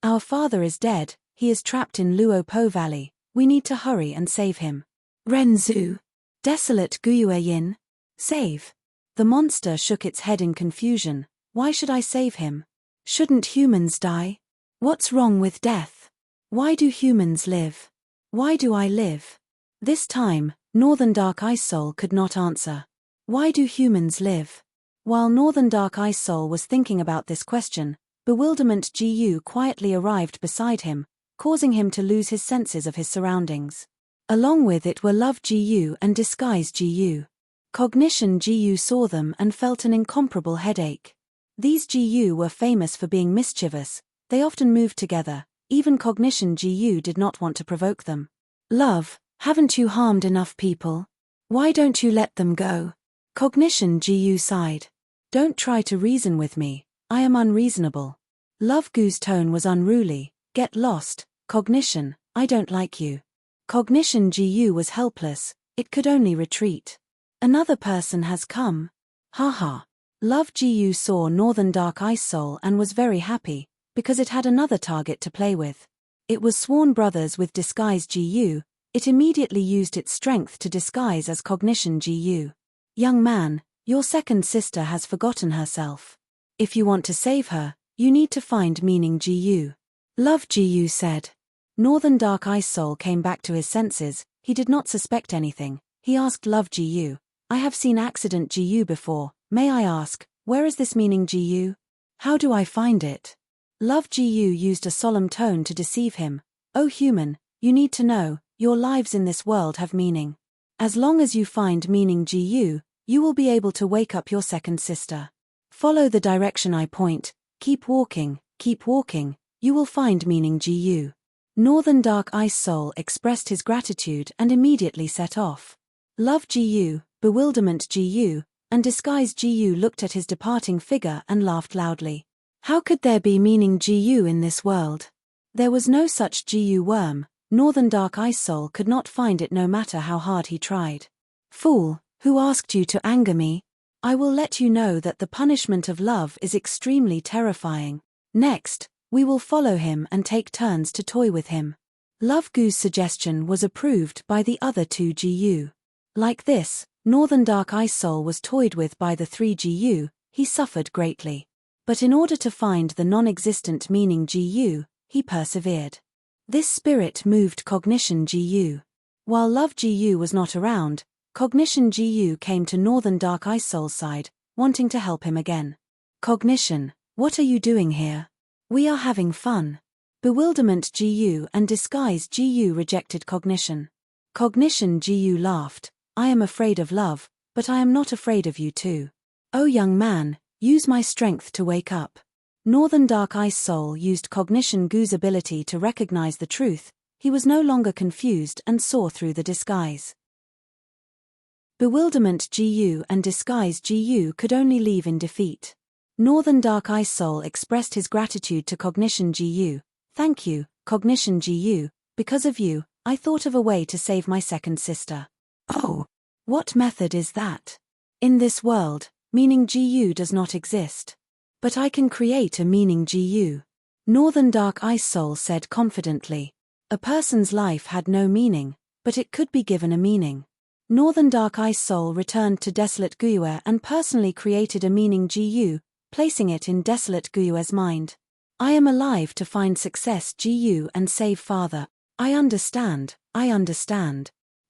Our father is dead, he is trapped in Luo Po Valley, we need to hurry and save him." "Renzu?" Desolate Gua Yin? "Save?" The monster shook its head in confusion. "Why should I save him? Shouldn't humans die? What's wrong with death? Why do humans live? Why do I live?" This time, Northern Dark Ice Soul could not answer. Why do humans live? While Northern Dark Ice Soul was thinking about this question, Bewilderment GU quietly arrived beside him, causing him to lose his senses of his surroundings. Along with it were Love GU and Disguise GU. Cognition GU saw them and felt an incomparable headache. These GU were famous for being mischievous, they often moved together, even Cognition GU did not want to provoke them. "Love, haven't you harmed enough people? Why don't you let them go?" Cognition GU sighed. "Don't try to reason with me, I am unreasonable." Love GU's tone was unruly. "Get lost, Cognition, I don't like you." Cognition GU was helpless, it could only retreat. "Another person has come. Haha." Love GU saw Northern Dark Ice Soul and was very happy, because it had another target to play with. It was sworn brothers with Disguise GU, it immediately used its strength to disguise as Cognition GU. "Young man, your second sister has forgotten herself. If you want to save her, you need to find Meaning GU." Love GU said. Northern Dark Ice Soul came back to his senses, he did not suspect anything. He asked Love GU, "I have seen Accident GU before, may I ask, where is this Meaning GU? How do I find it?" Love GU used a solemn tone to deceive him. "Oh human, you need to know, your lives in this world have meaning. As long as you find Meaning GU, you will be able to wake up your second sister. Follow the direction I point, keep walking, you will find meaning Gu. Northern Dark Ice Soul expressed his gratitude and immediately set off. Love Gu, bewilderment Gu, and disguise Gu looked at his departing figure and laughed loudly. How could there be meaning Gu in this world? There was no such Gu worm. Northern Dark Ice Soul could not find it no matter how hard he tried. Fool, who asked you to anger me? I will let you know that the punishment of love is extremely terrifying. Next, we will follow him and take turns to toy with him. Love Gu's suggestion was approved by the other two Gu. Like this, Northern Dark Ice Soul was toyed with by the three Gu, he suffered greatly. But in order to find the non-existent meaning Gu, he persevered. This spirit moved Cognition Gu. While Love Gu was not around, Cognition Gu came to Northern Dark Ice Soul's side, wanting to help him again. Cognition, what are you doing here? We are having fun. Bewilderment Gu and disguise Gu rejected Cognition. Cognition Gu laughed. I am afraid of love, but I am not afraid of you too. Oh young man, use my strength to wake up. Northern Dark Ice Soul used Cognition Gu's ability to recognize the truth. He was no longer confused and saw through the disguise. Bewilderment Gu and disguise Gu could only leave in defeat. Northern Dark Ice Soul expressed his gratitude to Cognition Gu. Thank you, Cognition Gu, because of you, I thought of a way to save my second sister. Oh, what method is that? In this world, meaning Gu does not exist. But I can create a meaning Gu. Northern Dark Ice Soul said confidently. A person's life had no meaning, but it could be given a meaning. Northern Dark Ice Soul returned to Desolate Guiue and personally created a meaning Gu, placing it in Desolate Guiue's mind. I am alive to find success Gu and save father. I understand.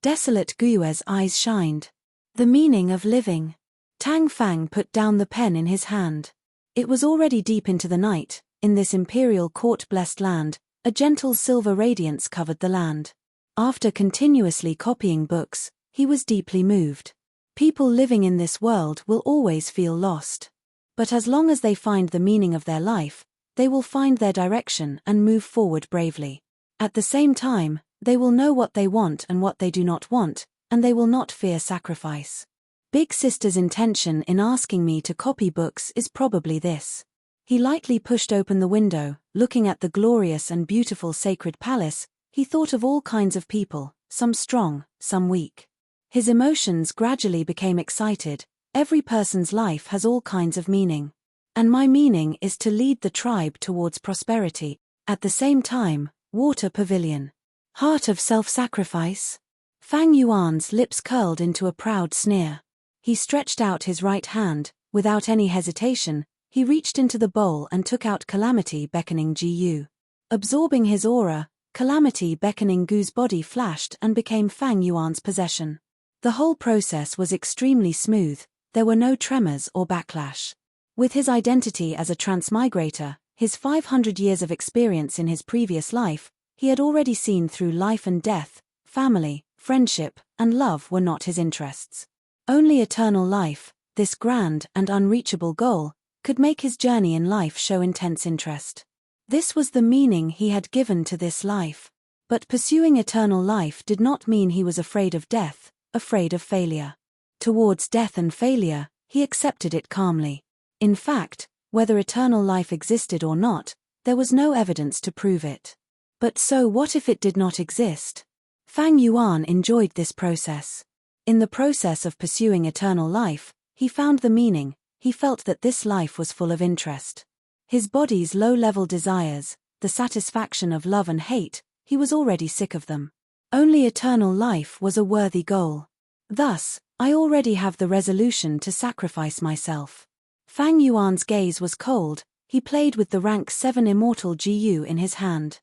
Desolate Guiue's eyes shined. The meaning of living. Tang Fang put down the pen in his hand. It was already deep into the night. In this imperial court-blessed land, a gentle silver radiance covered the land. After continuously copying books, he was deeply moved. People living in this world will always feel lost. But as long as they find the meaning of their life, they will find their direction and move forward bravely. At the same time, they will know what they want and what they do not want, and they will not fear sacrifice. Big Sister's intention in asking me to copy books is probably this. He lightly pushed open the window, looking at the glorious and beautiful sacred palace. He thought of all kinds of people, some strong, some weak. His emotions gradually became excited. Every person's life has all kinds of meaning. And my meaning is to lead the tribe towards prosperity. At the same time, Water Pavilion. Heart of self-sacrifice? Fang Yuan's lips curled into a proud sneer. He stretched out his right hand. Without any hesitation, he reached into the bowl and took out Calamity Beckoning Gu. Absorbing his aura, Calamity Beckoning Gu's body flashed and became Fang Yuan's possession. The whole process was extremely smooth. There were no tremors or backlash. With his identity as a transmigrator, his 500 years of experience in his previous life, he had already seen through life and death. Family, friendship, and love were not his interests. Only eternal life, this grand and unreachable goal, could make his journey in life show intense interest. This was the meaning he had given to this life. But pursuing eternal life did not mean he was afraid of death, afraid of failure. Towards death and failure, he accepted it calmly. In fact, whether eternal life existed or not, there was no evidence to prove it. But so what if it did not exist? Fang Yuan enjoyed this process. In the process of pursuing eternal life, he found the meaning. He felt that this life was full of interest. His body's low-level desires, the satisfaction of love and hate, he was already sick of them. Only eternal life was a worthy goal. Thus, I already have the resolution to sacrifice myself. Fang Yuan's gaze was cold. He played with the rank 7 immortal Gu in his hand.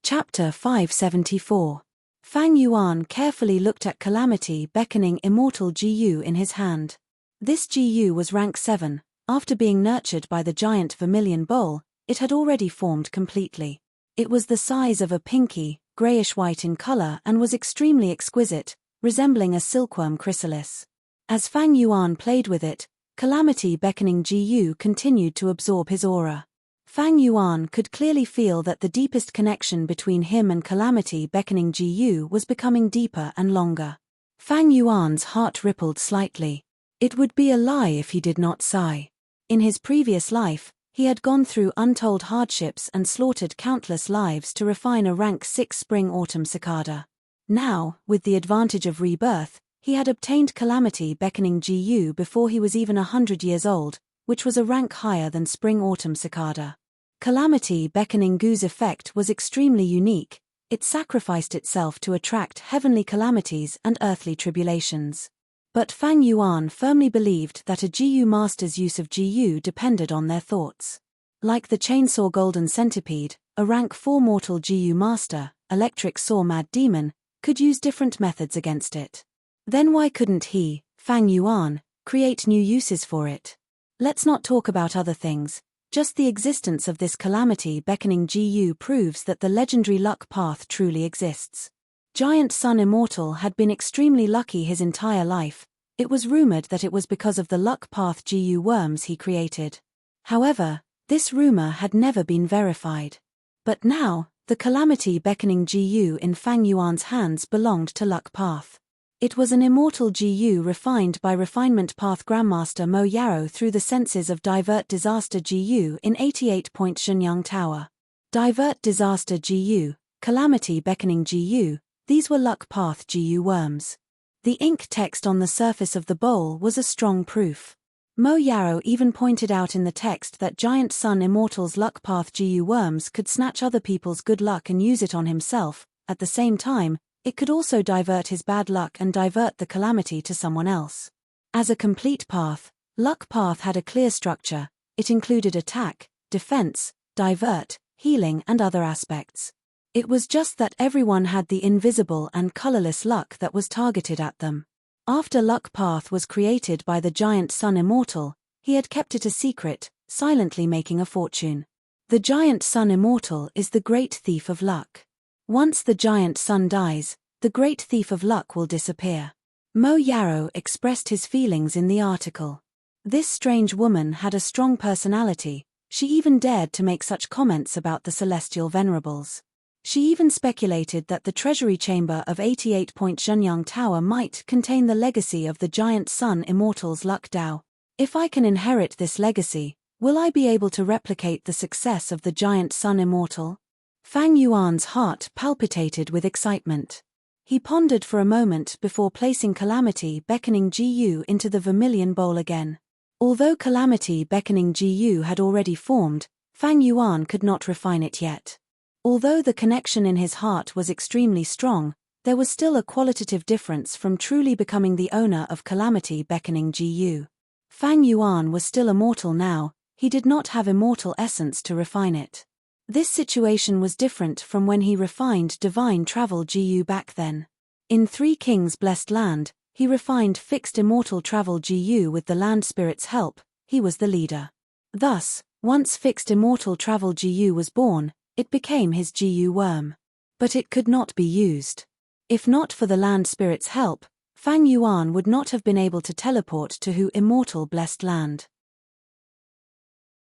Chapter 574. Fang Yuan carefully looked at Calamity Beckoning Immortal Gu in his hand. This Gu was rank 7. After being nurtured by the giant vermilion bowl, it had already formed completely. It was the size of a pinky, grayish-white in color and was extremely exquisite, resembling a silkworm chrysalis. As Fang Yuan played with it, calamity beckoning Ji continued to absorb his aura. Fang Yuan could clearly feel that the deepest connection between him and calamity beckoning Ji was becoming deeper and longer. Fang Yuan's heart rippled slightly. It would be a lie if he did not sigh. In his previous life, he had gone through untold hardships and slaughtered countless lives to refine a rank 6 spring-autumn cicada. Now, with the advantage of rebirth, he had obtained calamity beckoning Ji before he was even 100 years old, which was a rank higher than spring-autumn cicada. Calamity beckoning Gu's effect was extremely unique. It sacrificed itself to attract heavenly calamities and earthly tribulations. But Fang Yuan firmly believed that a Ji master's use of Ji depended on their thoughts. Like the chainsaw golden centipede, a rank 4 mortal Ji master, electric saw mad demon, could use different methods against it. Then why couldn't he, Fang Yuan, create new uses for it? Let's not talk about other things. Just the existence of this calamity beckoning Ji proves that the legendary luck path truly exists. Giant Sun Immortal had been extremely lucky his entire life. It was rumored that it was because of the luck path Ji worms he created. However, this rumor had never been verified. But now, the calamity beckoning Ji in Fang Yuan's hands belonged to luck path. It was an immortal Ji refined by refinement path Grandmaster Mo Yarrow through the senses of Divert Disaster Ji in 88-point Shenyang Tower. Divert Disaster Ji, Calamity Beckoning Ji, these were luck path Ji worms. The ink text on the surface of the bowl was a strong proof. Mo Yarrow even pointed out in the text that Giant Sun Immortal's luck path Ji worms could snatch other people's good luck and use it on himself. At the same time, it could also divert his bad luck and divert the calamity to someone else. As a complete path, luck path had a clear structure. It included attack, defense, divert, healing and other aspects. It was just that everyone had the invisible and colorless luck that was targeted at them. After luck path was created by the Giant Sun Immortal, he had kept it a secret, silently making a fortune. The Giant Sun Immortal is the great thief of luck. Once the giant sun dies, the great thief of luck will disappear. Mo Yarrow expressed his feelings in the article. This strange woman had a strong personality. She even dared to make such comments about the celestial venerables. She even speculated that the treasury chamber of 88-point Shenyang Tower might contain the legacy of the Giant Sun Immortal's luck Dao. If I can inherit this legacy, will I be able to replicate the success of the Giant Sun Immortal? Fang Yuan's heart palpitated with excitement. He pondered for a moment before placing calamity beckoning Ji into the vermilion bowl again. Although calamity beckoning Ji had already formed, Fang Yuan could not refine it yet. Although the connection in his heart was extremely strong, there was still a qualitative difference from truly becoming the owner of calamity beckoning Ji. Fang Yuan was still immortal now. He did not have immortal essence to refine it. This situation was different from when he refined divine travel Ji back then. In Three Kings Blessed Land, he refined fixed immortal travel Ji with the land spirit's help. He was the leader. Thus, once fixed immortal travel Ji was born, it became his Ji worm. But it could not be used. If not for the land spirit's help, Fang Yuan would not have been able to teleport to Hu immortal blessed land.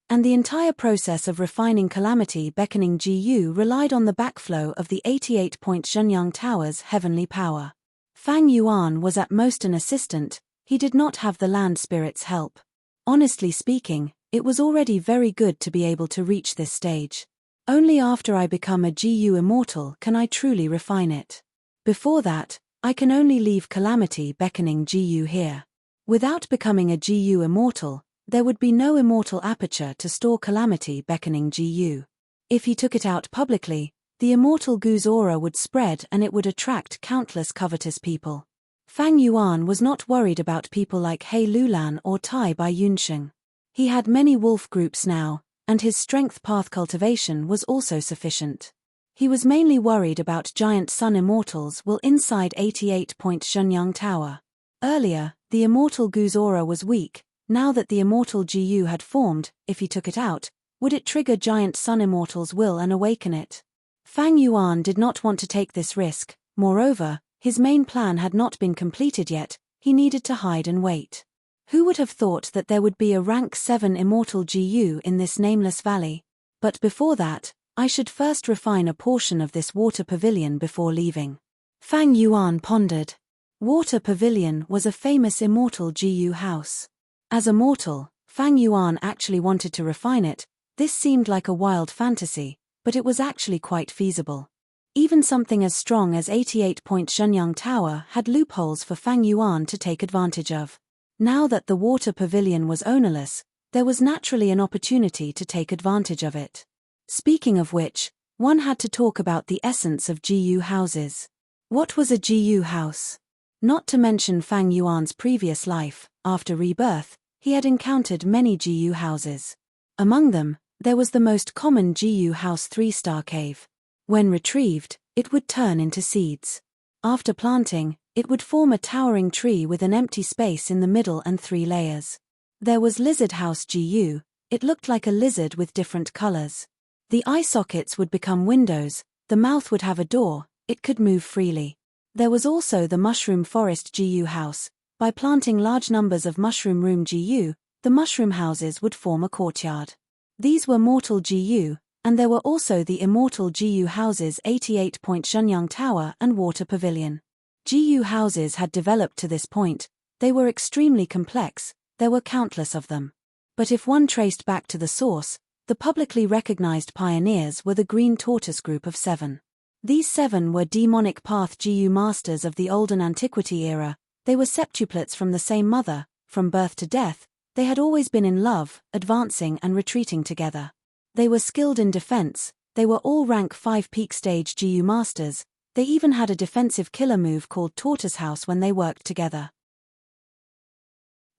And the entire process of refining calamity beckoning Ji relied on the backflow of the 88-point Shenyang Tower's heavenly power. Fang Yuan was at most an assistant. He did not have the land spirit's help. Honestly speaking, it was already very good to be able to reach this stage. Only after I become a Ji immortal can I truly refine it. Before that, I can only leave calamity beckoning Ji here. Without becoming a Ji immortal, there would be no immortal aperture to store calamity beckoning Ji. If he took it out publicly, the immortal Gu's aura would spread and it would attract countless covetous people. Fang Yuan was not worried about people like He Lulan or Tai Bai Yunsheng. He had many wolf groups now, and his strength path cultivation was also sufficient. He was mainly worried about Giant Sun Immortals will inside 88-point Shenyang Tower. Earlier, the immortal Gu's aura was weak. Now that the immortal Ji had formed, if he took it out, would it trigger Giant Sun Immortal's will and awaken it? Fang Yuan did not want to take this risk. Moreover, his main plan had not been completed yet. he needed to hide and wait. Who would have thought that there would be a rank 7 immortal GU in this nameless valley? But before that, I should first refine a portion of this water pavilion before leaving. Fang Yuan pondered. Water Pavilion was a famous immortal GU house. As a mortal, Fang Yuan actually wanted to refine it. This seemed like a wild fantasy, but it was actually quite feasible. Even something as strong as 88-point Shenyang Tower had loopholes for Fang Yuan to take advantage of. Now that the water pavilion was ownerless, there was naturally an opportunity to take advantage of it. Speaking of which, one had to talk about the essence of GU houses. What was a GU house? Not to mention Fang Yuan's previous life, after rebirth, he had encountered many GU houses. Among them, there was the most common GU house 3-star cave. When retrieved, it would turn into seeds. After planting, it would form a towering tree with an empty space in the middle and 3 layers. There was Lizard House GU, it looked like a lizard with different colors. The eye sockets would become windows, the mouth would have a door, it could move freely. There was also the Mushroom Forest GU house. By planting large numbers of Mushroom Room GU, the mushroom houses would form a courtyard. These were mortal GU, and there were also the immortal GU houses 88-point Shenyang Tower and Water Pavilion. GU houses had developed to this point, they were extremely complex, there were countless of them. But if one traced back to the source, the publicly recognized pioneers were the Green Tortoise group of 7. These 7 were demonic path GU masters of the olden antiquity era. They were septuplets from the same mother, from birth to death. They had always been in love, advancing and retreating together. They were skilled in defense, they were all rank 5 peak stage GU masters, they even had a defensive killer move called Tortoise House when they worked together.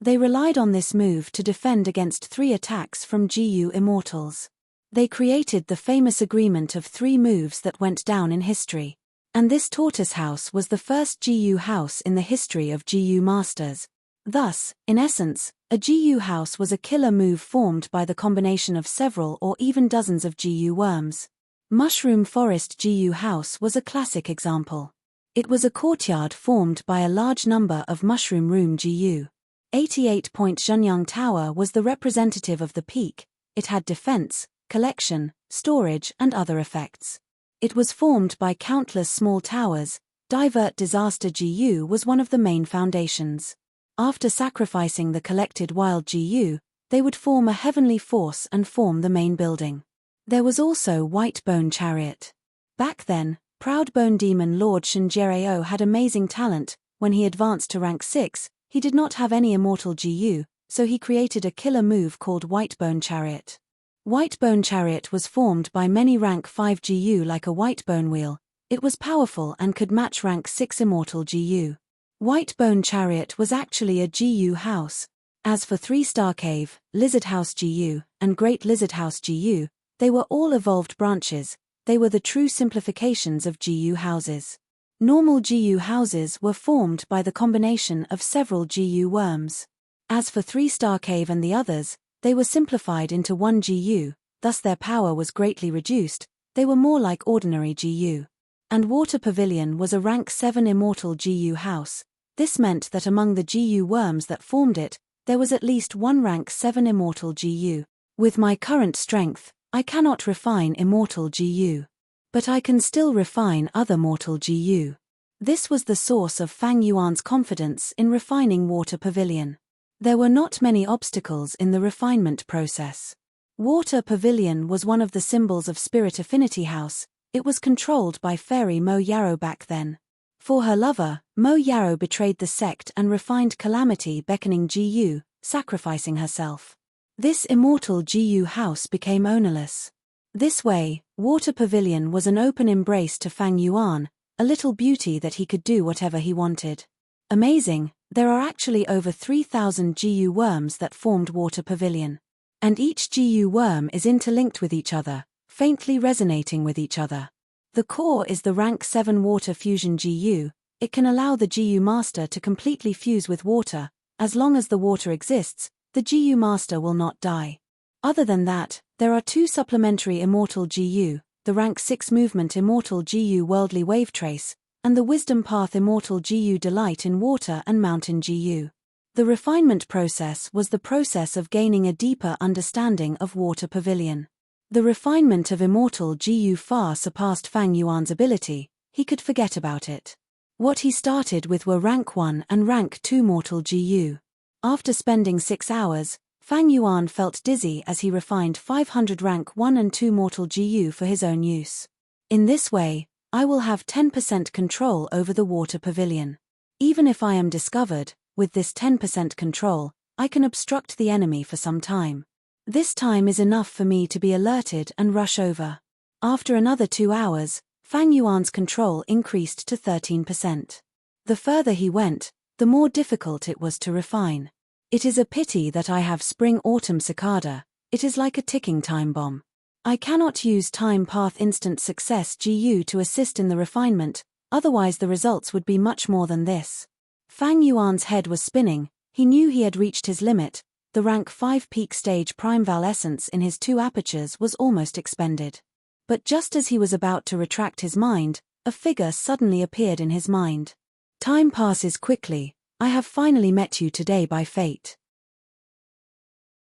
They relied on this move to defend against 3 attacks from GU immortals. They created the famous agreement of 3 moves that went down in history. And this Tortoise House was the first GU house in the history of GU masters. Thus, in essence, a GU house was a killer move formed by the combination of several or even dozens of GU worms. Mushroom Forest GU house was a classic example. It was a courtyard formed by a large number of Mushroom Room GU. 88-point Shenyang Tower was the representative of the peak. It had defense, collection, storage and other effects. It was formed by countless small towers. Divert Disaster GU was one of the main foundations. After sacrificing the collected wild GU, they would form a heavenly force and form the main building. There was also White Bone Chariot. Back then, Proud Bone Demon Lord Shinjereo had amazing talent. When he advanced to rank 6, he did not have any immortal GU, so he created a killer move called White Bone Chariot. White Bone Chariot was formed by many rank 5 GU like a white bone wheel. It was powerful and could match rank 6 immortal GU. White Bone Chariot was actually a GU house. As for 3-star cave, Lizard House GU, and Great Lizard House GU, they were all evolved branches. They were the true simplifications of GU houses. Normal GU houses were formed by the combination of several GU worms. As for 3-star cave and the others, they were simplified into one GU, thus their power was greatly reduced. They were more like ordinary GU. And Water Pavilion was a rank 7 immortal GU house. This meant that among the GU worms that formed it, there was at least one rank 7 immortal GU. With my current strength, I cannot refine immortal GU. But I can still refine other mortal GU. This was the source of Fang Yuan's confidence in refining Water Pavilion. There were not many obstacles in the refinement process. Water Pavilion was one of the symbols of Spirit Affinity House. It was controlled by Fairy Mo Yarrow back then. For her lover, Mo Yarrow betrayed the sect and refined Calamity beckoning GU, sacrificing herself. This immortal GU house became ownerless. This way, Water Pavilion was an open embrace to Fang Yuan, a little beauty that he could do whatever he wanted. Amazing, there are actually over 3,000 GU worms that formed Water Pavilion. And each GU worm is interlinked with each other, faintly resonating with each other. The core is the rank 7 Water Fusion GU. It can allow the GU Master to completely fuse with water. As long as the water exists, the GU Master will not die. Other than that, there are 2 supplementary Immortal GU, the rank 6 Movement Immortal GU Worldly Wave Trace. and the wisdom path immortal GU delight in water and mountain GU. The refinement process was the process of gaining a deeper understanding of water pavilion. The refinement of immortal GU far surpassed Fang Yuan's ability, he could forget about it. What he started with were rank 1 and rank 2 mortal GU. After spending 6 hours, Fang Yuan felt dizzy as he refined 500 rank 1 and 2 mortal GU for his own use. In this way, I will have 10% control over the water pavilion. Even if I am discovered, with this 10% control, I can obstruct the enemy for some time. This time is enough for me to be alerted and rush over. After another 2 hours, Fang Yuan's control increased to 13%. The further he went, the more difficult it was to refine. It is a pity that I have spring-autumn cicada, it is like a ticking time bomb. I cannot use time path instant success GU to assist in the refinement, otherwise the results would be much more than this. Fang Yuan's head was spinning, he knew he had reached his limit, the rank 5 peak stage primeval essence in his 2 apertures was almost expended. But just as he was about to retract his mind, a figure suddenly appeared in his mind. Time passes quickly, I have finally met you today by fate.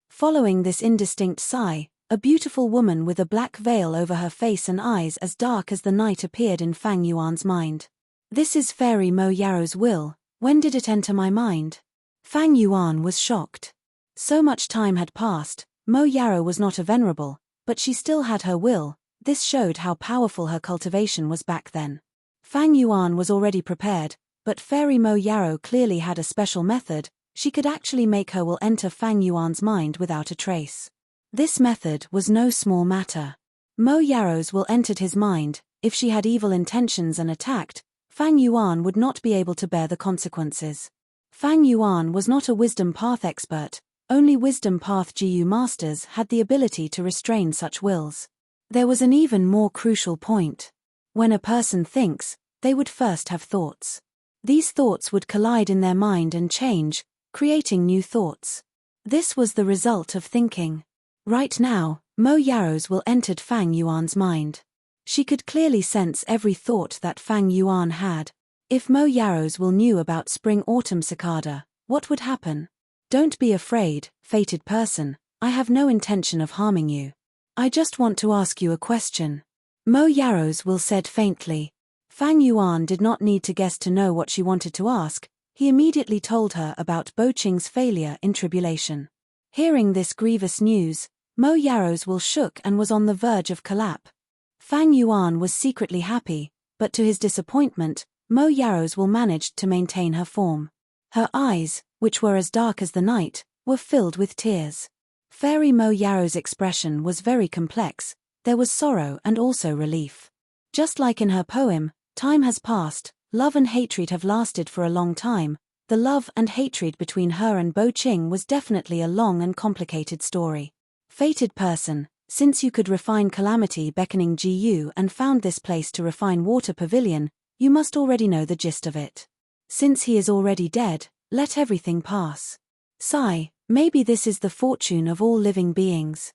Following this indistinct sigh, a beautiful woman with a black veil over her face and eyes as dark as the night appeared in Fang Yuan's mind. This is Fairy Mo Yarrow's will. When did it enter my mind? Fang Yuan was shocked. So much time had passed, Mo Yarrow was not a venerable, but she still had her will, this showed how powerful her cultivation was back then. Fang Yuan was already prepared, but Fairy Mo Yarrow clearly had a special method, she could actually make her will enter Fang Yuan's mind without a trace. This method was no small matter. Mo Yarrow's will entered his mind, if she had evil intentions and attacked, Fang Yuan would not be able to bear the consequences. Fang Yuan was not a wisdom path expert, only wisdom path GU masters had the ability to restrain such wills. There was an even more crucial point. When a person thinks, they would first have thoughts. These thoughts would collide in their mind and change, creating new thoughts. This was the result of thinking. Right now, Mo Yarrow's will entered Fang Yuan's mind. She could clearly sense every thought that Fang Yuan had. If Mo Yarrow's will knew about spring-autumn cicada, what would happen? Don't be afraid, fated person, I have no intention of harming you. I just want to ask you a question. Mo Yarrow's will said faintly. Fang Yuan did not need to guess to know what she wanted to ask, he immediately told her about Bo Qing's failure in tribulation. Hearing this grievous news, Mo Yarrow's will shook and was on the verge of collapse. Fang Yuan was secretly happy, but to his disappointment, Mo Yarrow's will managed to maintain her form. Her eyes, which were as dark as the night, were filled with tears. Fairy Mo Yarrow's expression was very complex, there was sorrow and also relief. Just like in her poem, time has passed, love and hatred have lasted for a long time, the love and hatred between her and Bo Qing was definitely a long and complicated story. Fated person, since you could refine calamity beckoning GU and found this place to refine water pavilion, you must already know the gist of it. Since he is already dead, let everything pass. Sigh, maybe this is the fortune of all living beings.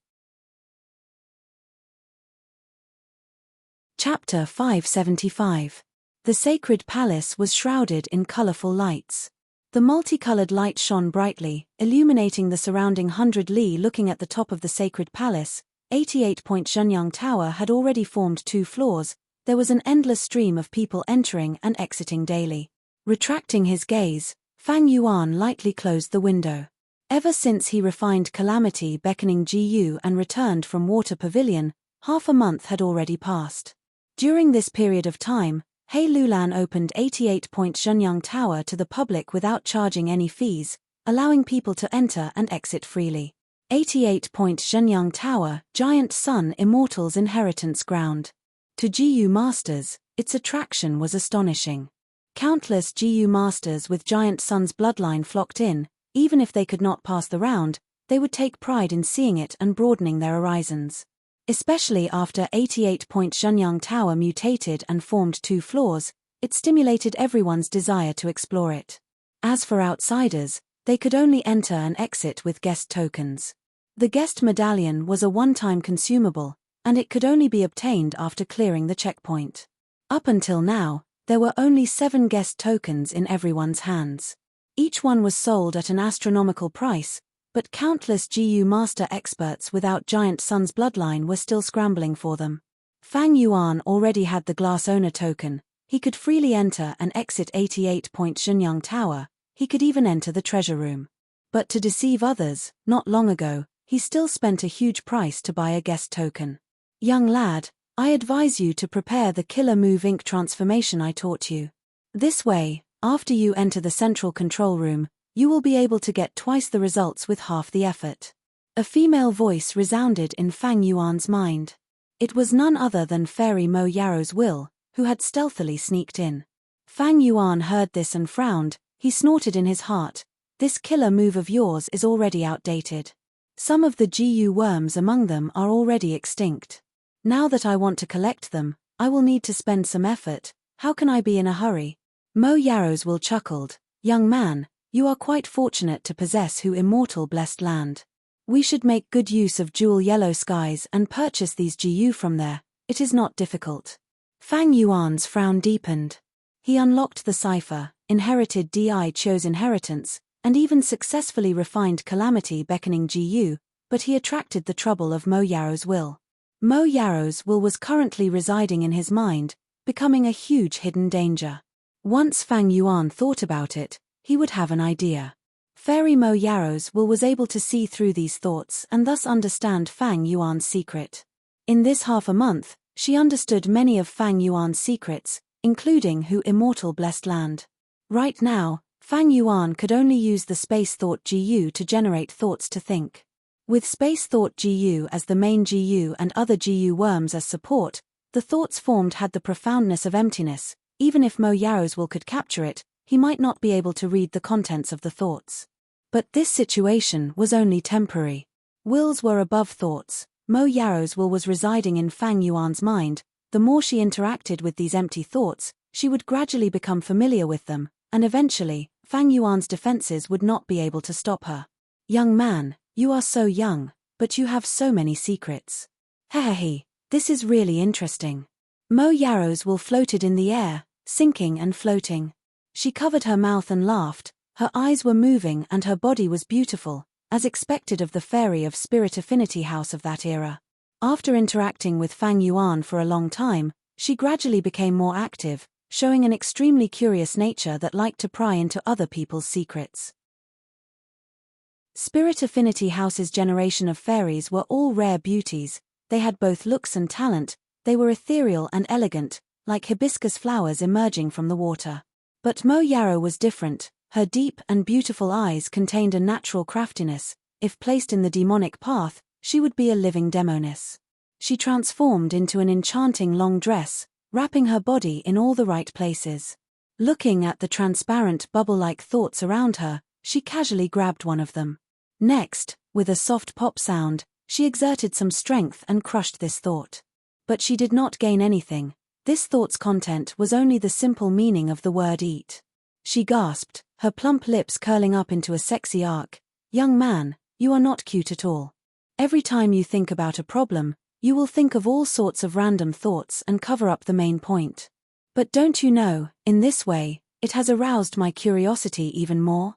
Chapter 575. The sacred palace was shrouded in colorful lights. The multicolored light shone brightly, illuminating the surrounding 100 li. Looking at the top of the sacred palace, 88-point Zhenyang Tower had already formed 2 floors, there was an endless stream of people entering and exiting daily. Retracting his gaze, Fang Yuan lightly closed the window. Ever since he refined calamity beckoning GU and returned from water pavilion, half a month had already passed. During this period of time, He Lulan opened 88-point Zhenyang Tower to the public without charging any fees, allowing people to enter and exit freely. 88-point Zhenyang Tower, Giant Sun Immortal's inheritance ground. To GU masters, its attraction was astonishing. Countless GU masters with Giant Sun's bloodline flocked in, even if they could not pass the round, they would take pride in seeing it and broadening their horizons. Especially after 88-point Zhenyang Tower mutated and formed 2 floors, it stimulated everyone's desire to explore it. As for outsiders, they could only enter and exit with guest tokens. The guest medallion was a one-time consumable, and it could only be obtained after clearing the checkpoint. Up until now, There were only 7 guest tokens in everyone's hands. Each one was sold at an astronomical price, but countless GU master experts without Giant Sun's bloodline were still scrambling for them. Fang Yuan already had the glass owner token. He could freely enter and exit 88-point Shenyang Tower. He could even enter the treasure room. But to deceive others, not long ago, he still spent a huge price to buy a guest token. Young lad, I advise you to prepare the killer move ink transformation I taught you. This way, after you enter the central control room, you will be able to get twice the results with half the effort. A female voice resounded in Fang Yuan's mind. It was none other than Fairy Mo Yarrow's will, who had stealthily sneaked in. Fang Yuan heard this and frowned. He snorted in his heart. This killer move of yours is already outdated. Some of the GU worms among them are already extinct. Now that I want to collect them, I will need to spend some effort. How can I be in a hurry? Mo Yarrow's will chuckled. Young man, you are quite fortunate to possess who immortal blessed land. We should make good use of jewel yellow skies and purchase these GU from there. It is not difficult. Fang Yuan's frown deepened. He unlocked the cipher, inherited Di Chou's inheritance, and even successfully refined Calamity beckoning GU, but he attracted the trouble of Mo Yarrow's will. Mo Yarrow's will was currently residing in his mind, becoming a huge hidden danger. Once Fang Yuan thought about it, he would have an idea. Fairy Mo Yarrow's will was able to see through these thoughts and thus understand Fang Yuan's secret. In this half a month, she understood many of Fang Yuan's secrets, including who immortal blessed land. Right now, Fang Yuan could only use the Space Thought GU to generate thoughts to think. With Space Thought GU as the main GU and other GU worms as support, the thoughts formed had the profoundness of emptiness. Even if Mo Yarrow's will could capture it, he might not be able to read the contents of the thoughts. But this situation was only temporary. Wills were above thoughts. Mo Yarrow's will was residing in Fang Yuan's mind. The more she interacted with these empty thoughts, she would gradually become familiar with them, and eventually, Fang Yuan's defenses would not be able to stop her. Young man, you are so young, but you have so many secrets. Hehehe, this is really interesting. Mo Yarrow's will floated in the air, sinking and floating. She covered her mouth and laughed. Her eyes were moving and her body was beautiful, as expected of the fairy of Spirit Affinity House of that era. After interacting with Fang Yuan for a long time, she gradually became more active, showing an extremely curious nature that liked to pry into other people's secrets. Spirit Affinity House's generation of fairies were all rare beauties. They had both looks and talent. They were ethereal and elegant, like hibiscus flowers emerging from the water. But Mo Yarrow was different. Her deep and beautiful eyes contained a natural craftiness. If placed in the demonic path, she would be a living demoness. She transformed into an enchanting long dress, wrapping her body in all the right places. Looking at the transparent bubble-like thoughts around her, she casually grabbed one of them. Next, with a soft pop sound, she exerted some strength and crushed this thought. But she did not gain anything. This thought's content was only the simple meaning of the word eat. She gasped, her plump lips curling up into a sexy arc. Young man, you are not cute at all. Every time you think about a problem, you will think of all sorts of random thoughts and cover up the main point. But don't you know, in this way, it has aroused my curiosity even more?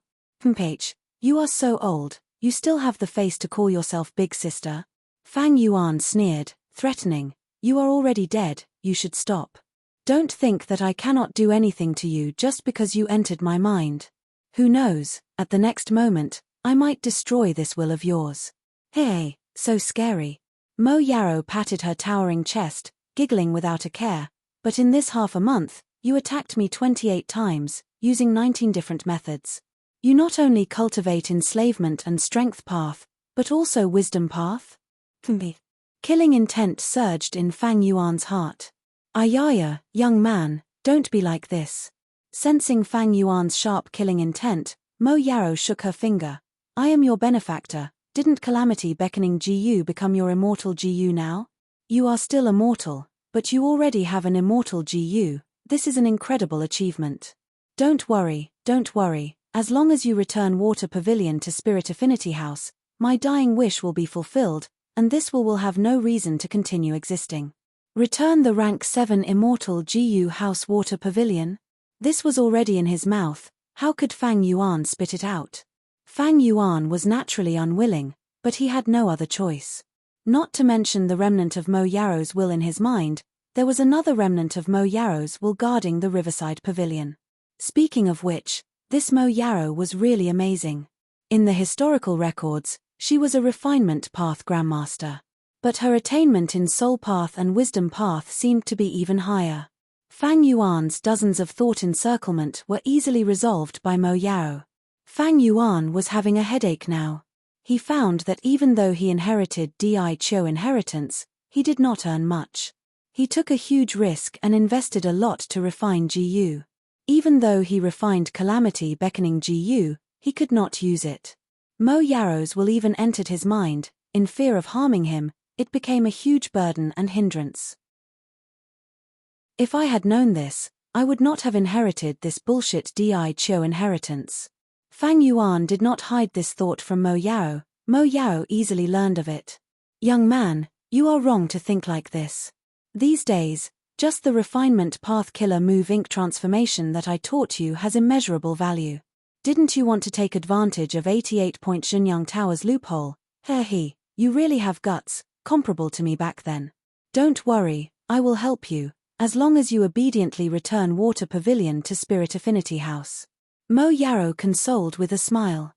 H, you are so old, you still have the face to call yourself big sister? Fang Yuan sneered, threatening. You are already dead, you should stop. Don't think that I cannot do anything to you just because you entered my mind. Who knows, at the next moment, I might destroy this will of yours. Hey, so scary. Mo Yarrow patted her towering chest, giggling without a care. But in this half a month, you attacked me 28 times, using 19 different methods. You not only cultivate enslavement and strength path, but also wisdom path? Killing intent surged in Fang Yuan's heart. Ayaya, young man, don't be like this. Sensing Fang Yuan's sharp killing intent, Mo Yarrow shook her finger. I am your benefactor. Didn't Calamity beckoning GU become your immortal GU now? You are still immortal, but you already have an immortal GU. This is an incredible achievement. Don't worry, as long as you return Water Pavilion to Spirit Affinity House, my dying wish will be fulfilled, and this will have no reason to continue existing. Return the rank 7 immortal GU House Water Pavilion? This was already in his mouth, how could Fang Yuan spit it out? Fang Yuan was naturally unwilling, but he had no other choice. Not to mention the remnant of Mo Yaro's will in his mind, there was another remnant of Mo Yaro's will guarding the Riverside Pavilion. Speaking of which, this Mo Yaro was really amazing. In the historical records, she was a refinement path grandmaster. But her attainment in soul path and wisdom path seemed to be even higher. Fang Yuan's dozens of thought encirclement were easily resolved by Mo Yaro. Fang Yuan was having a headache now. He found that even though he inherited Di Chou inheritance, he did not earn much. He took a huge risk and invested a lot to refine GU. Even though he refined Calamity beckoning GU, he could not use it. Mo Yaro's will even entered his mind, in fear of harming him, it became a huge burden and hindrance. If I had known this, I would not have inherited this bullshit Di Chou inheritance. Fang Yuan did not hide this thought from Mo Yaro. Mo Yaro easily learned of it. Young man, you are wrong to think like this. These days, just the refinement path killer move ink transformation that I taught you has immeasurable value. Didn't you want to take advantage of 88-point Xinyang Tower's loophole? He, you really have guts, comparable to me back then. Don't worry, I will help you, as long as you obediently return Water Pavilion to Spirit Affinity House. Mo Yaro consoled with a smile.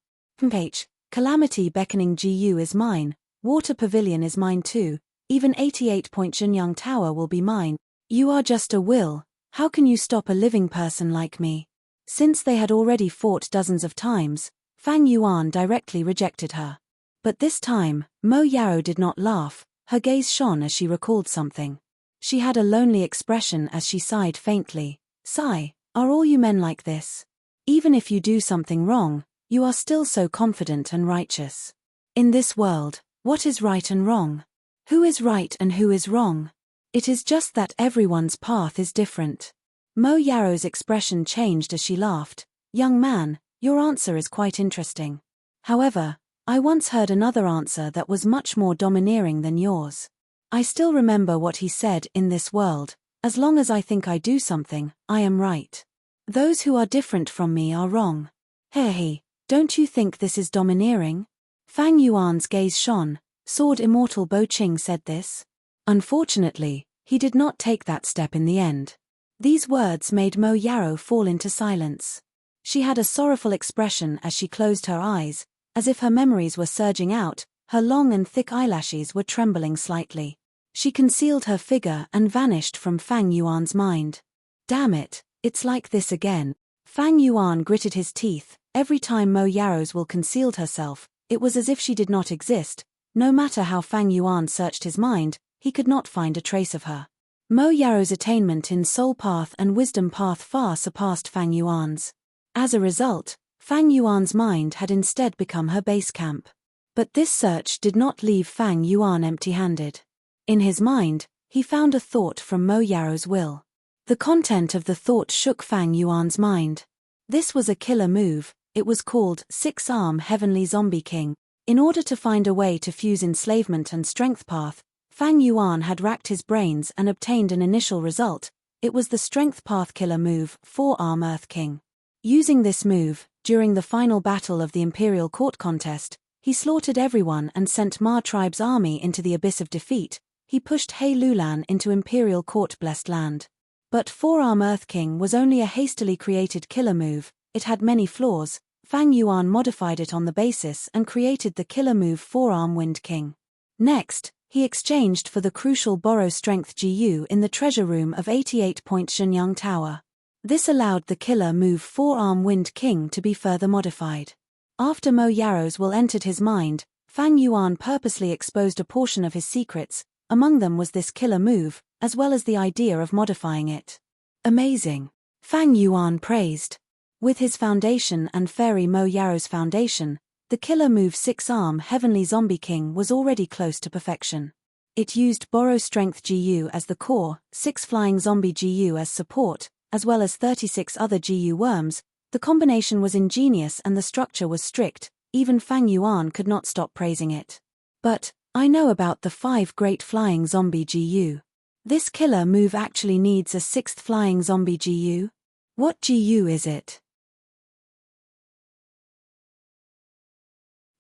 Calamity beckoning GU is mine, Water Pavilion is mine too, even 88-point Xinyang Tower will be mine. You are just a will, how can you stop a living person like me? Since they had already fought dozens of times, Fang Yuan directly rejected her. But this time, Mo Yaro did not laugh, her gaze shone as she recalled something. She had a lonely expression as she sighed faintly. Sigh, are all you men like this? Even if you do something wrong, you are still so confident and righteous. In this world, what is right and wrong? Who is right and who is wrong? It is just that everyone's path is different. Mo Yaro's expression changed as she laughed. Young man, your answer is quite interesting. However, I once heard another answer that was much more domineering than yours. I still remember what he said in this world, as long as I think I do something, I am right. Those who are different from me are wrong. He, don't you think this is domineering? Fang Yuan's gaze shone. Sword Immortal Bo Qing said this. Unfortunately, he did not take that step in the end. These words made Mo Yaro fall into silence. She had a sorrowful expression as she closed her eyes, as if her memories were surging out, her long and thick eyelashes were trembling slightly. She concealed her figure and vanished from Fang Yuan's mind. Damn it, it's like this again. Fang Yuan gritted his teeth. Every time Mo Yaro's will concealed herself, it was as if she did not exist. No matter how Fang Yuan searched his mind, he could not find a trace of her. Mo Yaro's attainment in Soul Path and Wisdom Path far surpassed Fang Yuan's. As a result, Fang Yuan's mind had instead become her base camp. But this search did not leave Fang Yuan empty-handed. In his mind, he found a thought from Mo Yaro's will. The content of the thought shook Fang Yuan's mind. This was a killer move, it was called Six-Arm Heavenly Zombie King. In order to find a way to fuse enslavement and strength path, Fang Yuan had racked his brains and obtained an initial result. It was the strength path killer move, Four-Arm Earth King. Using this move, during the final battle of the Imperial Court contest, he slaughtered everyone and sent Ma Tribe's army into the abyss of defeat. He pushed He Lulan into Imperial Court blessed land. But Four-Arm Earth King was only a hastily created killer move, it had many flaws. Fang Yuan modified it on the basis and created the killer move Four-Arm Wind King. Next, he exchanged for the crucial Borrow Strength GU in the treasure room of 88-point Xinyang Tower. This allowed the killer move Four-Arm Wind King to be further modified. After Mo Yaro's will entered his mind, Fang Yuan purposely exposed a portion of his secrets, among them was this killer move, as well as the idea of modifying it. Amazing! Fang Yuan praised. With his foundation and Fairy Mo Yaro's foundation, the killer move Six-Arm Heavenly Zombie King was already close to perfection. It used Borrow Strength GU as the core, 6 Flying Zombie GU as support, as well as 36 other GU worms. The combination was ingenious and the structure was strict, even Fang Yuan could not stop praising it. But, I know about the 5 Great Flying Zombie GU. This killer move actually needs a 6th flying zombie GU? What GU is it?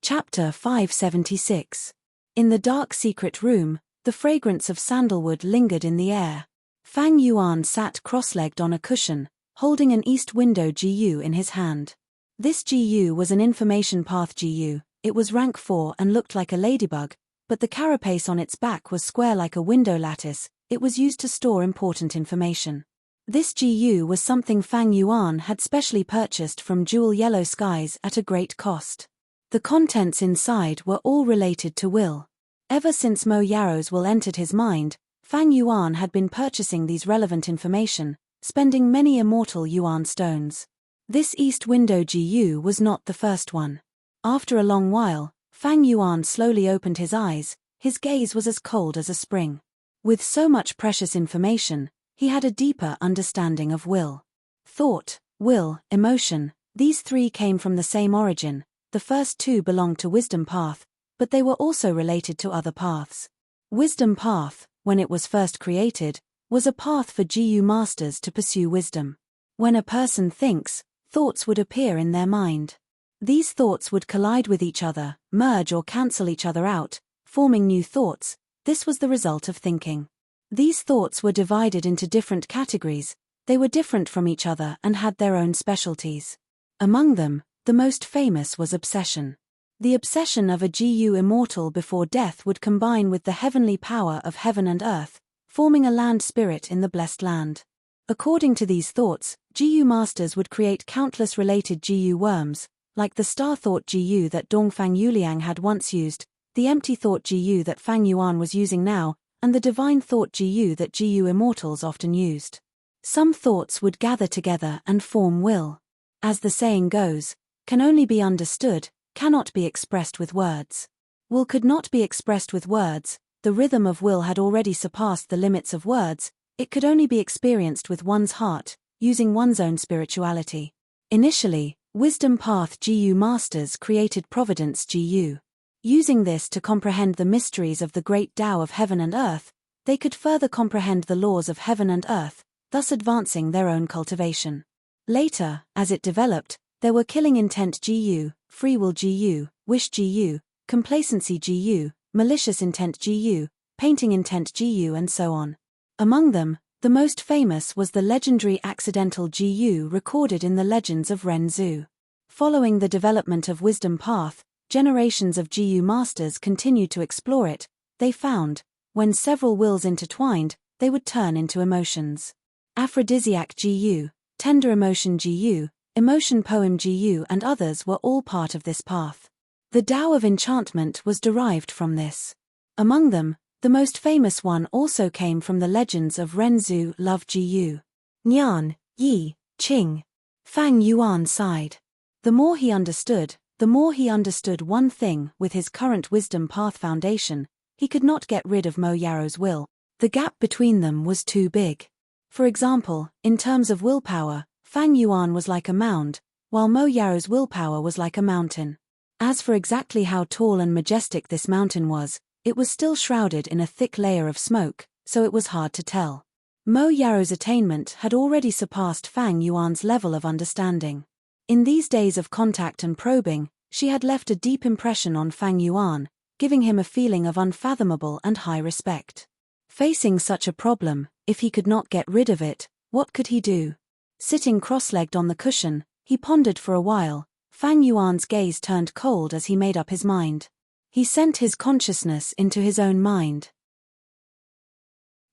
Chapter 576. In the dark secret room, the fragrance of sandalwood lingered in the air. Fang Yuan sat cross-legged on a cushion, holding an east window GU in his hand. This GU was an information path GU. It was rank 4 and looked like a ladybug, but the carapace on its back was square like a window lattice. It was used to store important information. This GU was something Fang Yuan had specially purchased from Jewel Yellow Skies at a great cost. The contents inside were all related to will. Ever since Mo Yaro's will entered his mind, Fang Yuan had been purchasing these relevant information, spending many immortal Yuan stones. This east window GU was not the first one. After a long while, Fang Yuan slowly opened his eyes. His gaze was as cold as a spring. With so much precious information, he had a deeper understanding of will. Thought, will, emotion, these three came from the same origin. The first two belonged to Wisdom Path, but they were also related to other paths. Wisdom Path, when it was first created, was a path for GU masters to pursue wisdom. When a person thinks, thoughts would appear in their mind. These thoughts would collide with each other, merge or cancel each other out, forming new thoughts. This was the result of thinking. These thoughts were divided into different categories. They were different from each other and had their own specialties. Among them, the most famous was obsession. The obsession of a GU immortal before death would combine with the heavenly power of heaven and earth, forming a land spirit in the blessed land. According to these thoughts, GU masters would create countless related GU worms, like the star thought GU that Dongfang Yuliang had once used, the empty thought GU that Fang Yuan was using now, and the divine thought GU that GU immortals often used. Some thoughts would gather together and form will. As the saying goes, can only be understood, cannot be expressed with words. Will could not be expressed with words. The rhythm of will had already surpassed the limits of words. It could only be experienced with one's heart, using one's own spirituality. Initially, Wisdom Path GU masters created Providence GU. Using this to comprehend the mysteries of the great Tao of heaven and earth, they could further comprehend the laws of heaven and earth, thus advancing their own cultivation. Later, as it developed, there were killing intent GU, free will GU, wish GU, complacency GU, malicious intent GU, painting intent GU and so on. Among them, the most famous was the legendary accidental GU recorded in the legends of Ren Zhu. Following the development of Wisdom Path, generations of GU masters continued to explore it. They found, when several wills intertwined, they would turn into emotions. Aphrodisiac GU, tender emotion GU, emotion poem GU and others were all part of this path. The Tao of enchantment was derived from this. Among them, the most famous one also came from the legends of Ren Zhu love GU. Nian, Yi, Qing. Fang Yuan sighed. The more he understood one thing. With his current Wisdom Path foundation, he could not get rid of Mo Yaro's will. The gap between them was too big. For example, in terms of willpower, Fang Yuan was like a mound, while Mo Yaro's willpower was like a mountain. As for exactly how tall and majestic this mountain was, it was still shrouded in a thick layer of smoke, so it was hard to tell. Mo Yaro's attainment had already surpassed Fang Yuan's level of understanding. In these days of contact and probing, she had left a deep impression on Fang Yuan, giving him a feeling of unfathomable and high respect. Facing such a problem, if he could not get rid of it, what could he do? Sitting cross-legged on the cushion, he pondered for a while. Fang Yuan's gaze turned cold as he made up his mind. He sent his consciousness into his own mind.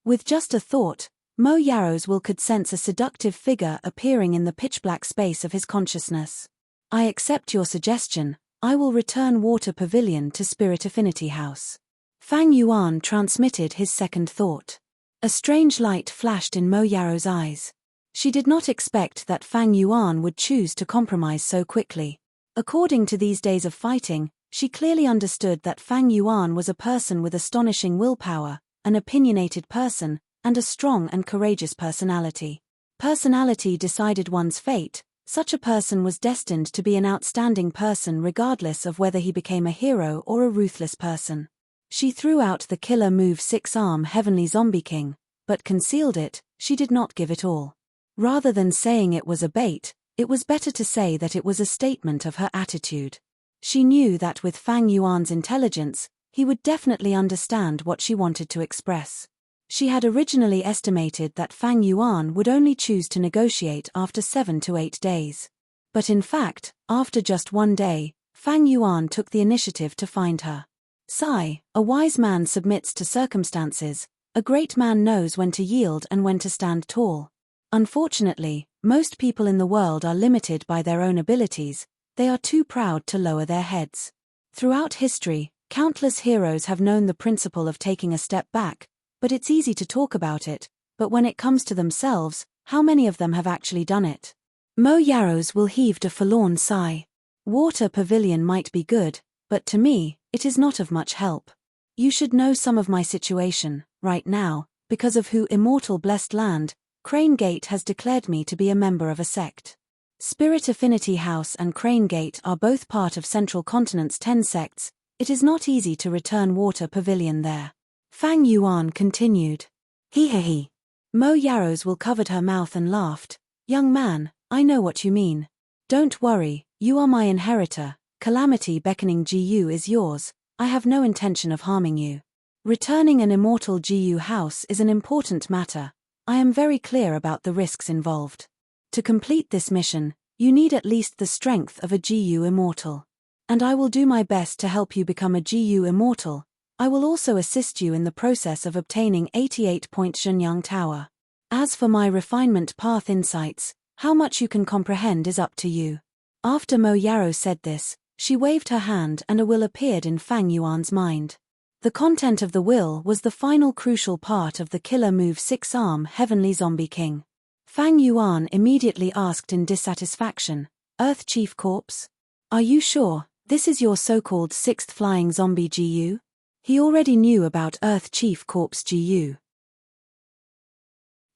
With just a thought, Mo Yaro's will could sense a seductive figure appearing in the pitch-black space of his consciousness. I accept your suggestion. I will return Water Pavilion to Spirit Affinity House. Fang Yuan transmitted his second thought. A strange light flashed in Mo Yaro's eyes. She did not expect that Fang Yuan would choose to compromise so quickly. According to these days of fighting, she clearly understood that Fang Yuan was a person with astonishing willpower, an opinionated person, and a strong and courageous personality. Personality decided one's fate. Such a person was destined to be an outstanding person regardless of whether he became a hero or a ruthless person. She threw out the killer move 6-arm Heavenly Zombie King. but concealed it. She did not give it all. Rather than saying it was a bait, it was better to say that it was a statement of her attitude. She knew that with Fang Yuan's intelligence, he would definitely understand what she wanted to express. She had originally estimated that Fang Yuan would only choose to negotiate after 7 to 8 days. But in fact, after just 1 day, Fang Yuan took the initiative to find her. Sigh, a wise man submits to circumstances, a great man knows when to yield and when to stand tall. Unfortunately, most people in the world are limited by their own abilities, they are too proud to lower their heads. Throughout history, countless heroes have known the principle of taking a step back, but it's easy to talk about it, but when it comes to themselves, how many of them have actually done it? Mo Yaros will heaved a forlorn sigh. Water pavilion might be good, but to me, it is not of much help. You should know some of my situation, right now, because of who immortal blessed land, Crane Gate has declared me to be a member of a sect. Spirit Affinity House and Crane Gate are both part of Central Continent's 10 sects, it is not easy to return Water Pavilion there. Fang Yuan continued. He. Mo Yaros will covered her mouth and laughed. Young man, I know what you mean. Don't worry, you are my inheritor, calamity beckoning Gu is yours, I have no intention of harming you. Returning an immortal Gu house is an important matter, I am very clear about the risks involved. To complete this mission, you need at least the strength of a Gu immortal. And I will do my best to help you become a Gu immortal. I will also assist you in the process of obtaining 88-point Shenyang Tower. As for my refinement path insights, how much you can comprehend is up to you. After Mo Yaro said this, she waved her hand and a will appeared in Fang Yuan's mind. The content of the will was the final crucial part of the killer move 6-arm Heavenly Zombie King. Fang Yuan immediately asked in dissatisfaction, Earth Chief Corpse? Are you sure, this is your so-called 6th flying zombie Gu? He already knew about Earth Chief Corpse Gu.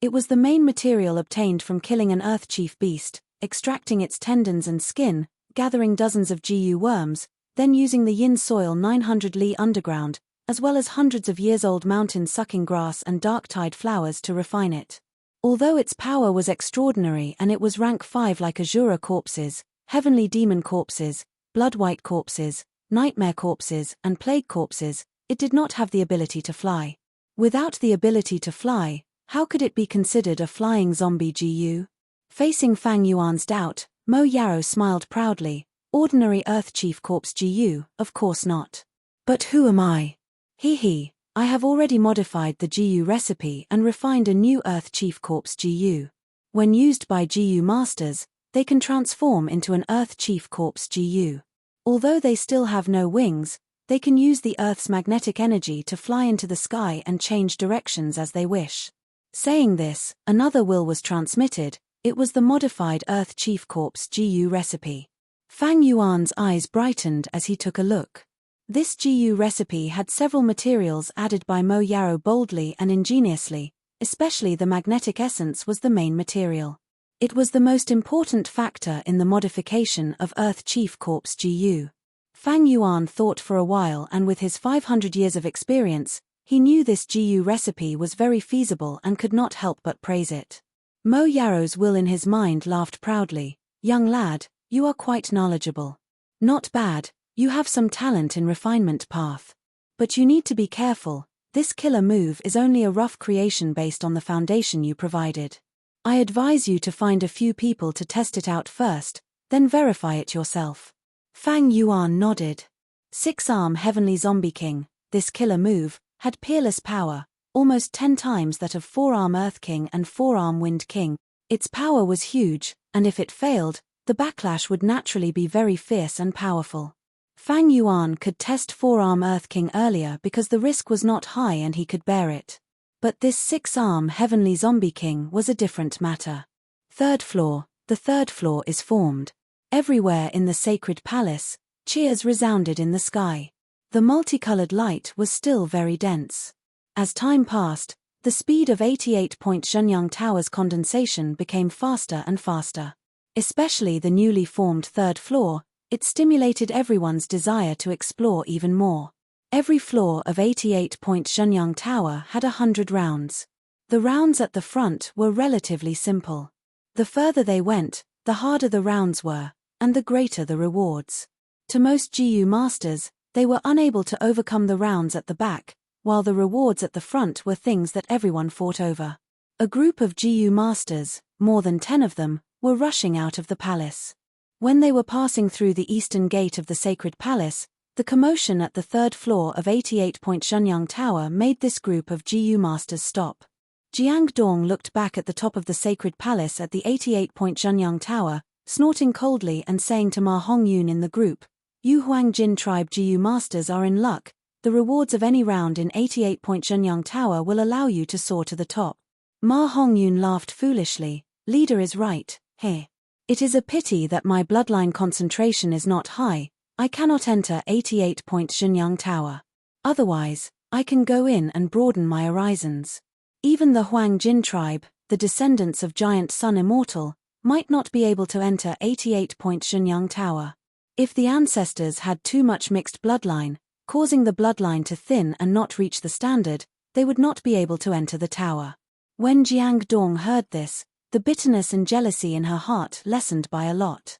It was the main material obtained from killing an Earth Chief beast, extracting its tendons and skin, gathering dozens of Gu worms, then using the yin soil 900 li underground, as well as hundreds of years-old mountain-sucking grass and dark-tide flowers to refine it. Although its power was extraordinary and it was rank 5 like Azura corpses, heavenly demon corpses, blood-white corpses, nightmare corpses, and plague corpses, it did not have the ability to fly. Without the ability to fly, how could it be considered a flying zombie Gu? Facing Fang Yuan's doubt, Mo Yaro smiled proudly. Ordinary Earth Chief Corpse Gu, of course not. But who am I? I have already modified the Gu recipe and refined a new Earth Chief Corpse Gu. When used by Gu masters, they can transform into an Earth Chief Corpse Gu. Although they still have no wings, they can use the Earth's magnetic energy to fly into the sky and change directions as they wish. Saying this, another will was transmitted. It was the modified Earth Chief Corpse Gu recipe. Fang Yuan's eyes brightened as he took a look. This Gu recipe had several materials added by Mo Yaro boldly and ingeniously, especially the magnetic essence was the main material. It was the most important factor in the modification of Earth Chief Corpse Gu. Fang Yuan thought for a while and with his 500 years of experience, he knew this Gu recipe was very feasible and could not help but praise it. Mo Yaro's will in his mind laughed proudly. Young lad, you are quite knowledgeable. Not bad, you have some talent in refinement path. But you need to be careful, this killer move is only a rough creation based on the foundation you provided. I advise you to find a few people to test it out first, then verify it yourself. Fang Yuan nodded. 6-arm Heavenly Zombie King, this killer move, had peerless power, almost 10 times that of 4-arm Earth King and 4-arm Wind King. Its power was huge, and if it failed, the backlash would naturally be very fierce and powerful. Fang Yuan could test 4-arm Earth King earlier because the risk was not high and he could bear it. But this 6-arm Heavenly Zombie King was a different matter. Third floor, the third floor is formed. Everywhere in the sacred palace, cheers resounded in the sky. The multicolored light was still very dense. As time passed, the speed of 88-point Shenyang Tower's condensation became faster and faster. Especially the newly formed third floor, it stimulated everyone's desire to explore even more. Every floor of 88-point Shenyang Tower had 100 rounds. The rounds at the front were relatively simple. The further they went, the harder the rounds were, and the greater the rewards. To most GU masters, they were unable to overcome the rounds at the back, while the rewards at the front were things that everyone fought over. A group of GU masters, more than 10 of them, were rushing out of the palace. When they were passing through the eastern gate of the sacred palace, the commotion at the third floor of 88-point Shenyang Tower made this group of GU masters stop. Jiang Dong looked back at the top of the sacred palace at the 88-point Shenyang Tower, snorting coldly and saying to Ma Hongyun in the group, "You Huangjin tribe GU masters are in luck. The rewards of any round in 88-point Shenyang Tower will allow you to soar to the top." Ma Hongyun laughed foolishly. "Leader is right, he. It is a pity that my bloodline concentration is not high. I cannot enter 88-point Shenyang Tower. Otherwise, I can go in and broaden my horizons. Even the Huangjin tribe, the descendants of giant Sun Immortal, might not be able to enter 88-point Shenyang Tower. If the ancestors had too much mixed bloodline, causing the bloodline to thin and not reach the standard, they would not be able to enter the tower." When Jiang Dong heard this, the bitterness and jealousy in her heart lessened by a lot.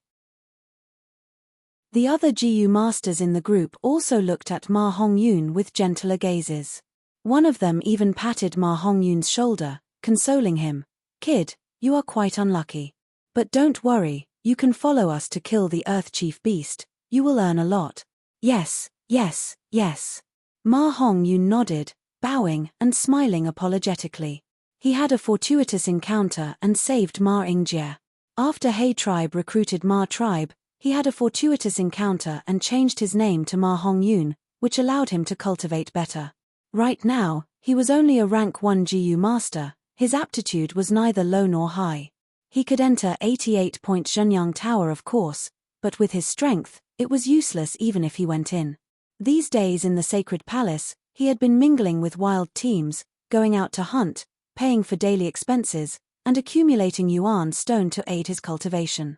The other GU masters in the group also looked at Ma Hongyun with gentler gazes. One of them even patted Ma Hongyun's shoulder, consoling him. "Kid, you are quite unlucky. But don't worry, you can follow us to kill the Earth Chief Beast. You will earn a lot." "Yes, yes, yes." Ma Hongyun nodded, bowing and smiling apologetically. He had a fortuitous encounter and saved Ma Yingjie. After He tribe recruited Ma tribe, he had a fortuitous encounter and changed his name to Ma Hongyun, which allowed him to cultivate better. Right now, he was only a rank 1 GU master. His aptitude was neither low nor high. He could enter 88-point Shenyang Tower of course, but with his strength, it was useless even if he went in. These days in the sacred palace, he had been mingling with wild teams, going out to hunt, paying for daily expenses, and accumulating yuan stone to aid his cultivation.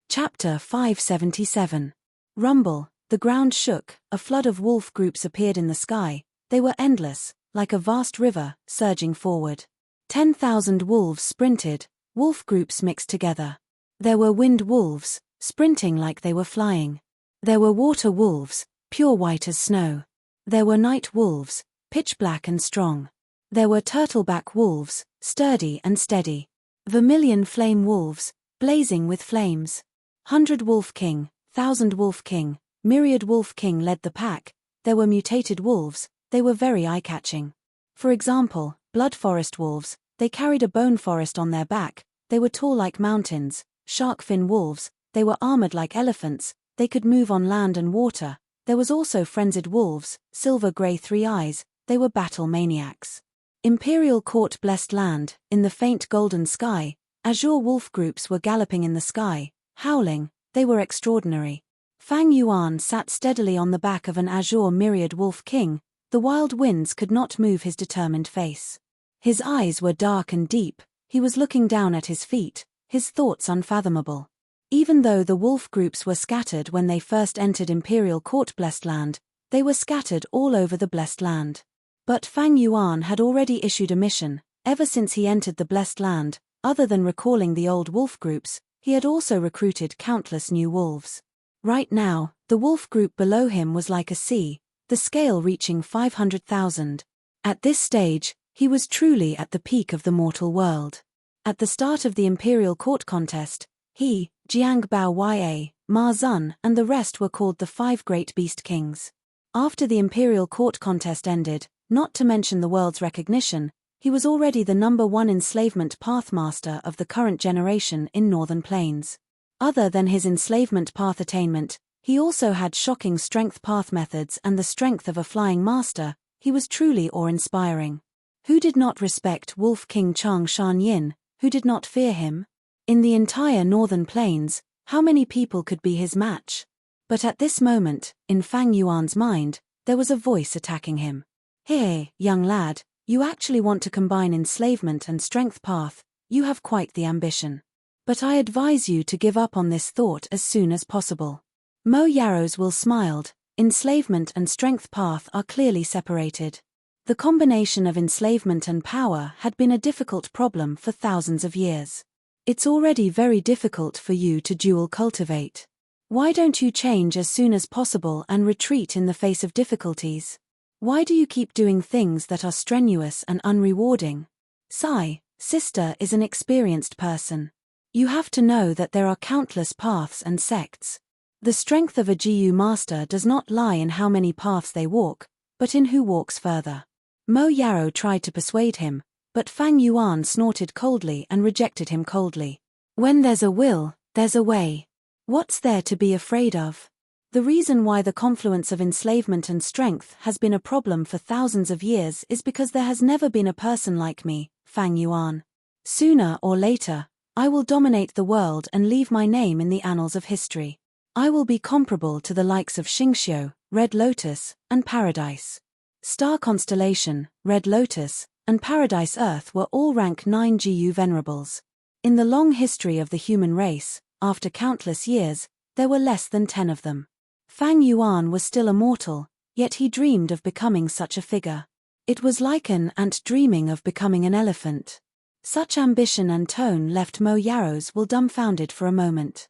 Chapter 577. Rumble. The ground shook, a flood of wolf groups appeared in the sky. They were endless, like a vast river, surging forward. 10,000 wolves sprinted, wolf groups mixed together. There were wind wolves, sprinting like they were flying. There were water wolves, pure white as snow. There were night wolves, pitch black and strong. There were turtleback wolves, sturdy and steady. Vermilion flame wolves, blazing with flames. 100 Wolf King, 1,000 Wolf King, myriad Wolf King led the pack. There were mutated wolves, they were very eye-catching. For example, blood forest wolves, they carried a bone forest on their back, they were tall like mountains. Shark fin wolves, they were armored like elephants, they could move on land and water. There was also frenzied wolves, silver-grey 3 eyes, they were battle maniacs. Imperial Court blessed land, in the faint golden sky, azure wolf groups were galloping in the sky, howling, they were extraordinary. Fang Yuan sat steadily on the back of an azure myriad wolf king, the wild winds could not move his determined face. His eyes were dark and deep, he was looking down at his feet, his thoughts unfathomable. Even though the wolf groups were scattered when they first entered Imperial Court blessed land, they were scattered all over the blessed land. But Fang Yuan had already issued a mission. Ever since he entered the blessed land, other than recalling the old wolf groups, he had also recruited countless new wolves. Right now, the wolf group below him was like a sea, the scale reaching 500,000. At this stage, he was truly at the peak of the mortal world. At the start of the Imperial Court contest, he, Jiang Bao Ya, Ma Zun and the rest were called the 5 Great Beast Kings. After the Imperial Court contest ended, not to mention the world's recognition, he was already the #1 enslavement pathmaster of the current generation in Northern Plains. Other than his enslavement path attainment, he also had shocking strength path methods and the strength of a flying master. He was truly awe-inspiring. Who did not respect Wolf King Chang Shan Yin? Who did not fear him? In the entire Northern Plains, how many people could be his match? But at this moment, in Fang Yuan's mind, there was a voice attacking him. "Hey, young lad, you actually want to combine enslavement and strength path, you have quite the ambition. But I advise you to give up on this thought as soon as possible." Mo Yarrow's will smiled. Enslavement and strength path are clearly separated. The combination of enslavement and power had been a difficult problem for thousands of years. It's already very difficult for you to dual cultivate. Why don't you change as soon as possible and retreat in the face of difficulties? Why do you keep doing things that are strenuous and unrewarding? Sai, sister, is an experienced person. You have to know that there are countless paths and sects. The strength of a GU master does not lie in how many paths they walk, but in who walks further. Mo Yarrow tried to persuade him, but Fang Yuan snorted coldly and rejected him coldly. When there's a will, there's a way. What's there to be afraid of? The reason why the confluence of enslavement and strength has been a problem for thousands of years is because there has never been a person like me, Fang Yuan. Sooner or later, I will dominate the world and leave my name in the annals of history. I will be comparable to the likes of Xingqiu, Red Lotus, and Paradise. Star Constellation, Red Lotus, and Paradise Earth were all rank 9 GU venerables. In the long history of the human race, after countless years, there were less than 10 of them. Fang Yuan was still a mortal, yet he dreamed of becoming such a figure. It was like an ant dreaming of becoming an elephant. Such ambition and tone left Mo Yarrow's will dumbfounded for a moment.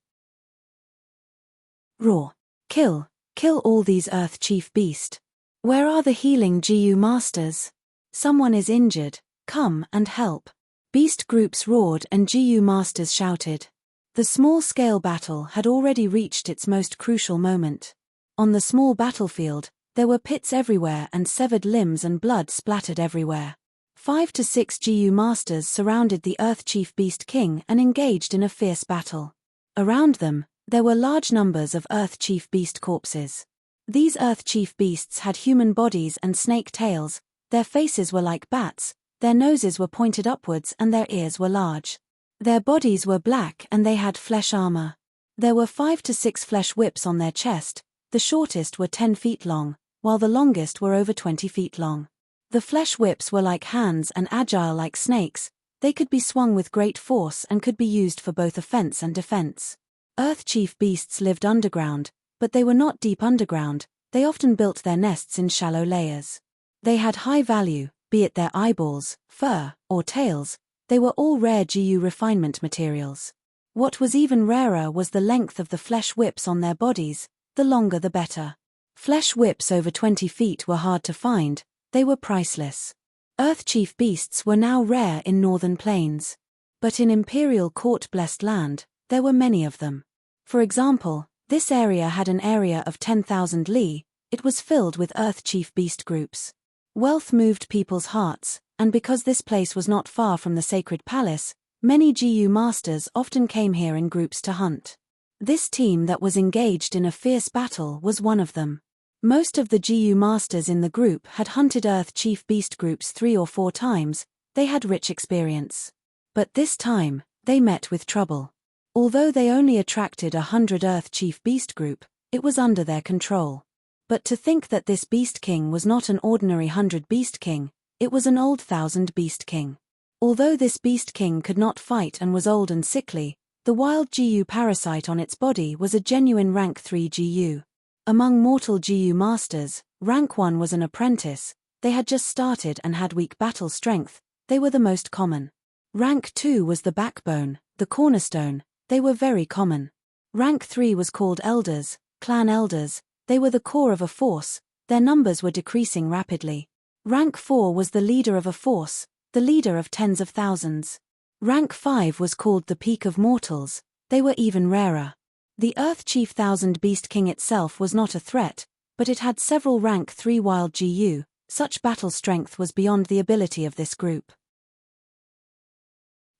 Roar. Kill all these Earth Chief Beast. Where are the healing GU masters? Someone is injured, come and help. Beast groups roared and GU masters shouted. The small-scale battle had already reached its most crucial moment. On the small battlefield, there were pits everywhere and severed limbs and blood splattered everywhere. 5 to 6 GU masters surrounded the Earth Chief Beast King and engaged in a fierce battle. Around them, there were large numbers of Earth Chief Beast corpses. These Earth Chief Beasts had human bodies and snake tails, their faces were like bats, their noses were pointed upwards and their ears were large. Their bodies were black and they had flesh armor. There were 5 to 6 flesh whips on their chest, the shortest were 10 feet long, while the longest were over 20 feet long. The flesh whips were like hands and agile like snakes, they could be swung with great force and could be used for both offense and defense. Earth Chief Beasts lived underground, but they were not deep underground, they often built their nests in shallow layers. They had high value, be it their eyeballs, fur, or tails, they were all rare GU refinement materials. What was even rarer was the length of the flesh whips on their bodies, the longer the better. Flesh whips over 20 feet were hard to find, they were priceless. Earth Chief Beasts were now rare in northern plains. But in Imperial Court-blessed land, there were many of them. For example, this area had an area of 10,000 li, it was filled with Earth Chief Beast groups. Wealth moved people's hearts, and because this place was not far from the sacred palace, many GU masters often came here in groups to hunt. This team that was engaged in a fierce battle was one of them. Most of the GU masters in the group had hunted Earth Chief Beast groups 3 or 4 times, they had rich experience. But this time, they met with trouble. Although they only attracted 100 Earth Chief Beast group, it was under their control. But to think that this Beast King was not an ordinary 100 Beast King, it was an old 1,000 Beast King. Although this Beast King could not fight and was old and sickly, the wild GU parasite on its body was a genuine rank 3 GU. Among mortal GU masters, rank 1 was an apprentice, they had just started and had weak battle strength, they were the most common. Rank 2 was the backbone, the cornerstone, they were very common. Rank 3 was called elders, clan elders, they were the core of a force, their numbers were decreasing rapidly. Rank 4 was the leader of a force, the leader of tens of thousands. Rank 5 was called the peak of mortals, they were even rarer. The Earth Chief 1,000 Beast King itself was not a threat, but it had several rank 3 wild GU, such battle strength was beyond the ability of this group.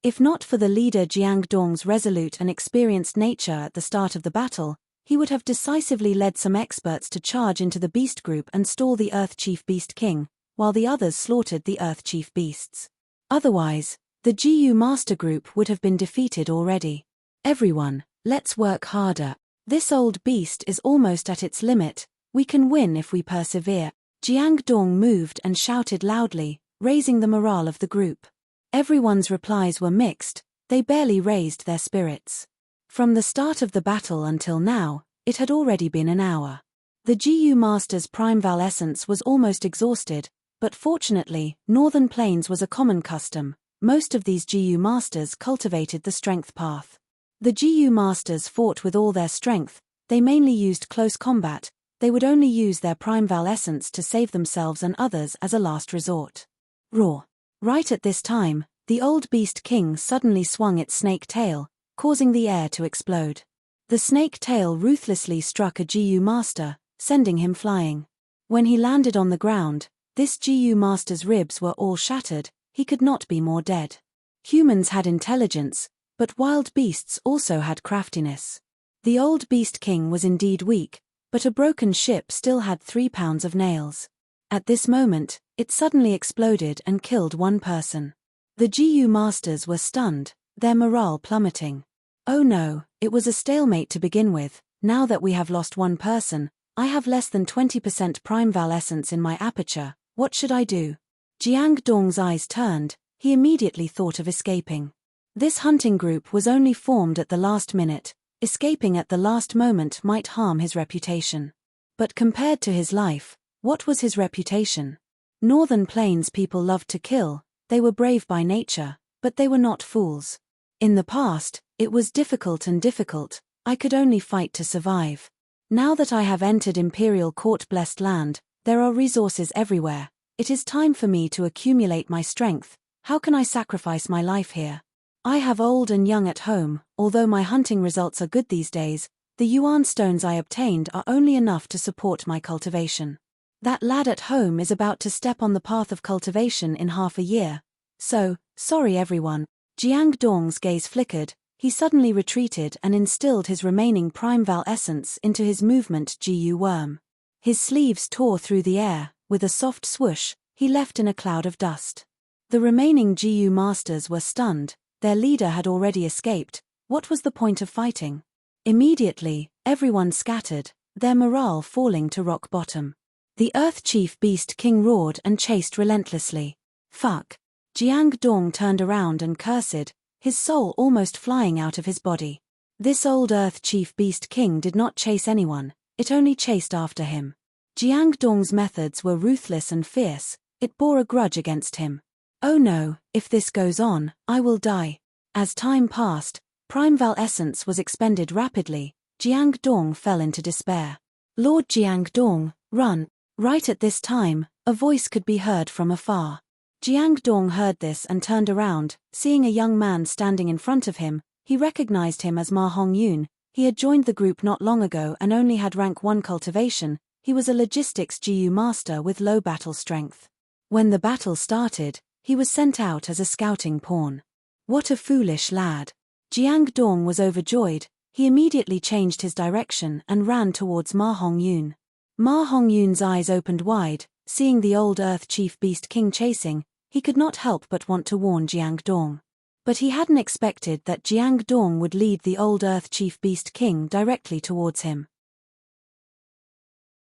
If not for the leader Jiang Dong's resolute and experienced nature at the start of the battle, he would have decisively led some experts to charge into the beast group and stall the Earth Chief Beast King, while the others slaughtered the Earth Chief Beasts. Otherwise, the GU Master Group would have been defeated already. Everyone, let's work harder. This old beast is almost at its limit, we can win if we persevere. Jiang Dong moved and shouted loudly, raising the morale of the group. Everyone's replies were mixed, they barely raised their spirits. From the start of the battle until now, it had already been an hour. The GU Master's primeval essence was almost exhausted, but fortunately, Northern Plains was a common custom. Most of these GU Masters cultivated the strength path. The GU Masters fought with all their strength, they mainly used close combat, they would only use their primeval essence to save themselves and others as a last resort. Roar. Right at this time, the old Beast King suddenly swung its snake tail, causing the air to explode. The snake tail ruthlessly struck a GU Master, sending him flying. When he landed on the ground, this GU Master's ribs were all shattered, he could not be more dead. Humans had intelligence, but wild beasts also had craftiness. The old Beast King was indeed weak, but a broken ship still had 3 pounds of nails. At this moment, it suddenly exploded and killed one person. The GU Masters were stunned, their morale plummeting. Oh no, it was a stalemate to begin with. Now that we have lost one person, I have less than 20% primeval essence in my aperture, what should I do? Jiang Dong's eyes turned, he immediately thought of escaping. This hunting group was only formed at the last minute, escaping at the last moment might harm his reputation. But compared to his life, what was his reputation? Northern Plains people loved to kill, they were brave by nature, but they were not fools. In the past, it was difficult, I could only fight to survive. Now that I have entered Imperial Court-blessed land, there are resources everywhere. It is time for me to accumulate my strength. How can I sacrifice my life here? I have old and young at home, although my hunting results are good these days, the yuan stones I obtained are only enough to support my cultivation. That lad at home is about to step on the path of cultivation in half a year. So, sorry everyone. Jiang Dong's gaze flickered, he suddenly retreated and instilled his remaining primeval essence into his movement GU worm. His sleeves tore through the air, with a soft swoosh, he left in a cloud of dust. The remaining GU Masters were stunned, their leader had already escaped, what was the point of fighting? Immediately, everyone scattered, their morale falling to rock bottom. The Earth Chief Beast King roared and chased relentlessly. Fuck. Jiang Dong turned around and cursed, his soul almost flying out of his body. This old Earth Chief Beast King did not chase anyone, it only chased after him. Jiang Dong's methods were ruthless and fierce, it bore a grudge against him. Oh no, if this goes on, I will die. As time passed, primeval essence was expended rapidly, Jiang Dong fell into despair. Lord Jiang Dong, run. Right at this time, a voice could be heard from afar. Jiang Dong heard this and turned around, seeing a young man standing in front of him, he recognized him as Ma Hongyun, he had joined the group not long ago and only had rank 1 cultivation, he was a logistics GU master with low battle strength. When the battle started, he was sent out as a scouting pawn. What a foolish lad. Jiang Dong was overjoyed, he immediately changed his direction and ran towards Ma Hongyun. Ma Hongyun's eyes opened wide, seeing the old Earth Chief Beast King chasing, he could not help but want to warn Jiang Dong. But he hadn't expected that Jiang Dong would lead the old Earth Chief Beast King directly towards him.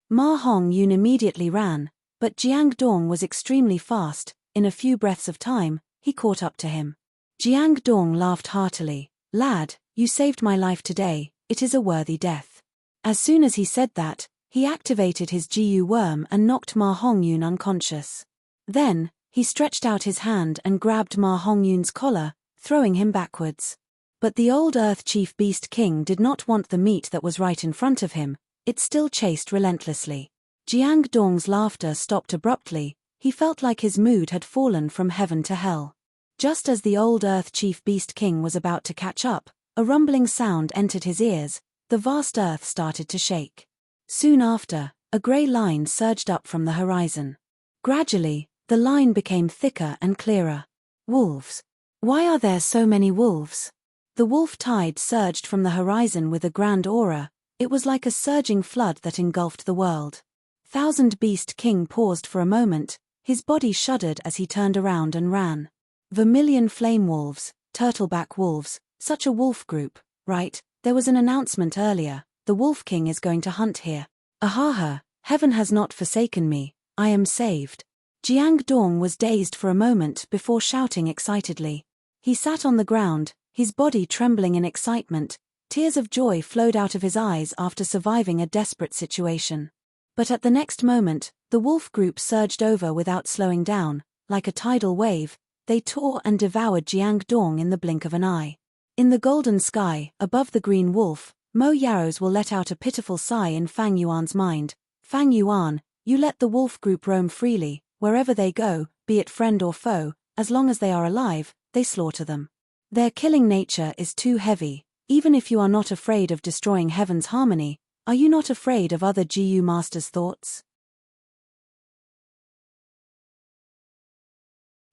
Ma Hongyun immediately ran, but Jiang Dong was extremely fast, in a few breaths of time, he caught up to him. Jiang Dong laughed heartily, "Lad, you saved my life today, it is a worthy death." As soon as he said that, he activated his GU worm and knocked Ma Hongyun unconscious. Then, he stretched out his hand and grabbed Ma Hongyun's collar, throwing him backwards. But the old Earth Chief Beast King did not want the meat that was right in front of him, it still chased relentlessly. Jiang Dong's laughter stopped abruptly, he felt like his mood had fallen from heaven to hell. Just as the old Earth Chief Beast King was about to catch up, a rumbling sound entered his ears, the vast earth started to shake. Soon after, a grey line surged up from the horizon. Gradually, the line became thicker and clearer. Wolves. Why are there so many wolves? The wolf tide surged from the horizon with a grand aura, it was like a surging flood that engulfed the world. Thousand Beast King paused for a moment, his body shuddered as he turned around and ran. Vermilion flame wolves, turtleback wolves, such a wolf group, right? There was an announcement earlier, the Wolf King is going to hunt here. Ahaha, heaven has not forsaken me, I am saved. Jiang Dong was dazed for a moment before shouting excitedly. He sat on the ground, his body trembling in excitement, tears of joy flowed out of his eyes after surviving a desperate situation. But at the next moment, the wolf group surged over without slowing down. Like a tidal wave, they tore and devoured Jiang Dong in the blink of an eye. In the golden sky, above the green wolf, Mo Yaros will let out a pitiful sigh in Fang Yuan's mind. Fang Yuan, you let the wolf group roam freely, wherever they go, be it friend or foe, as long as they are alive, they slaughter them. Their killing nature is too heavy. Even if you are not afraid of destroying heaven's harmony, are you not afraid of other GU masters' thoughts?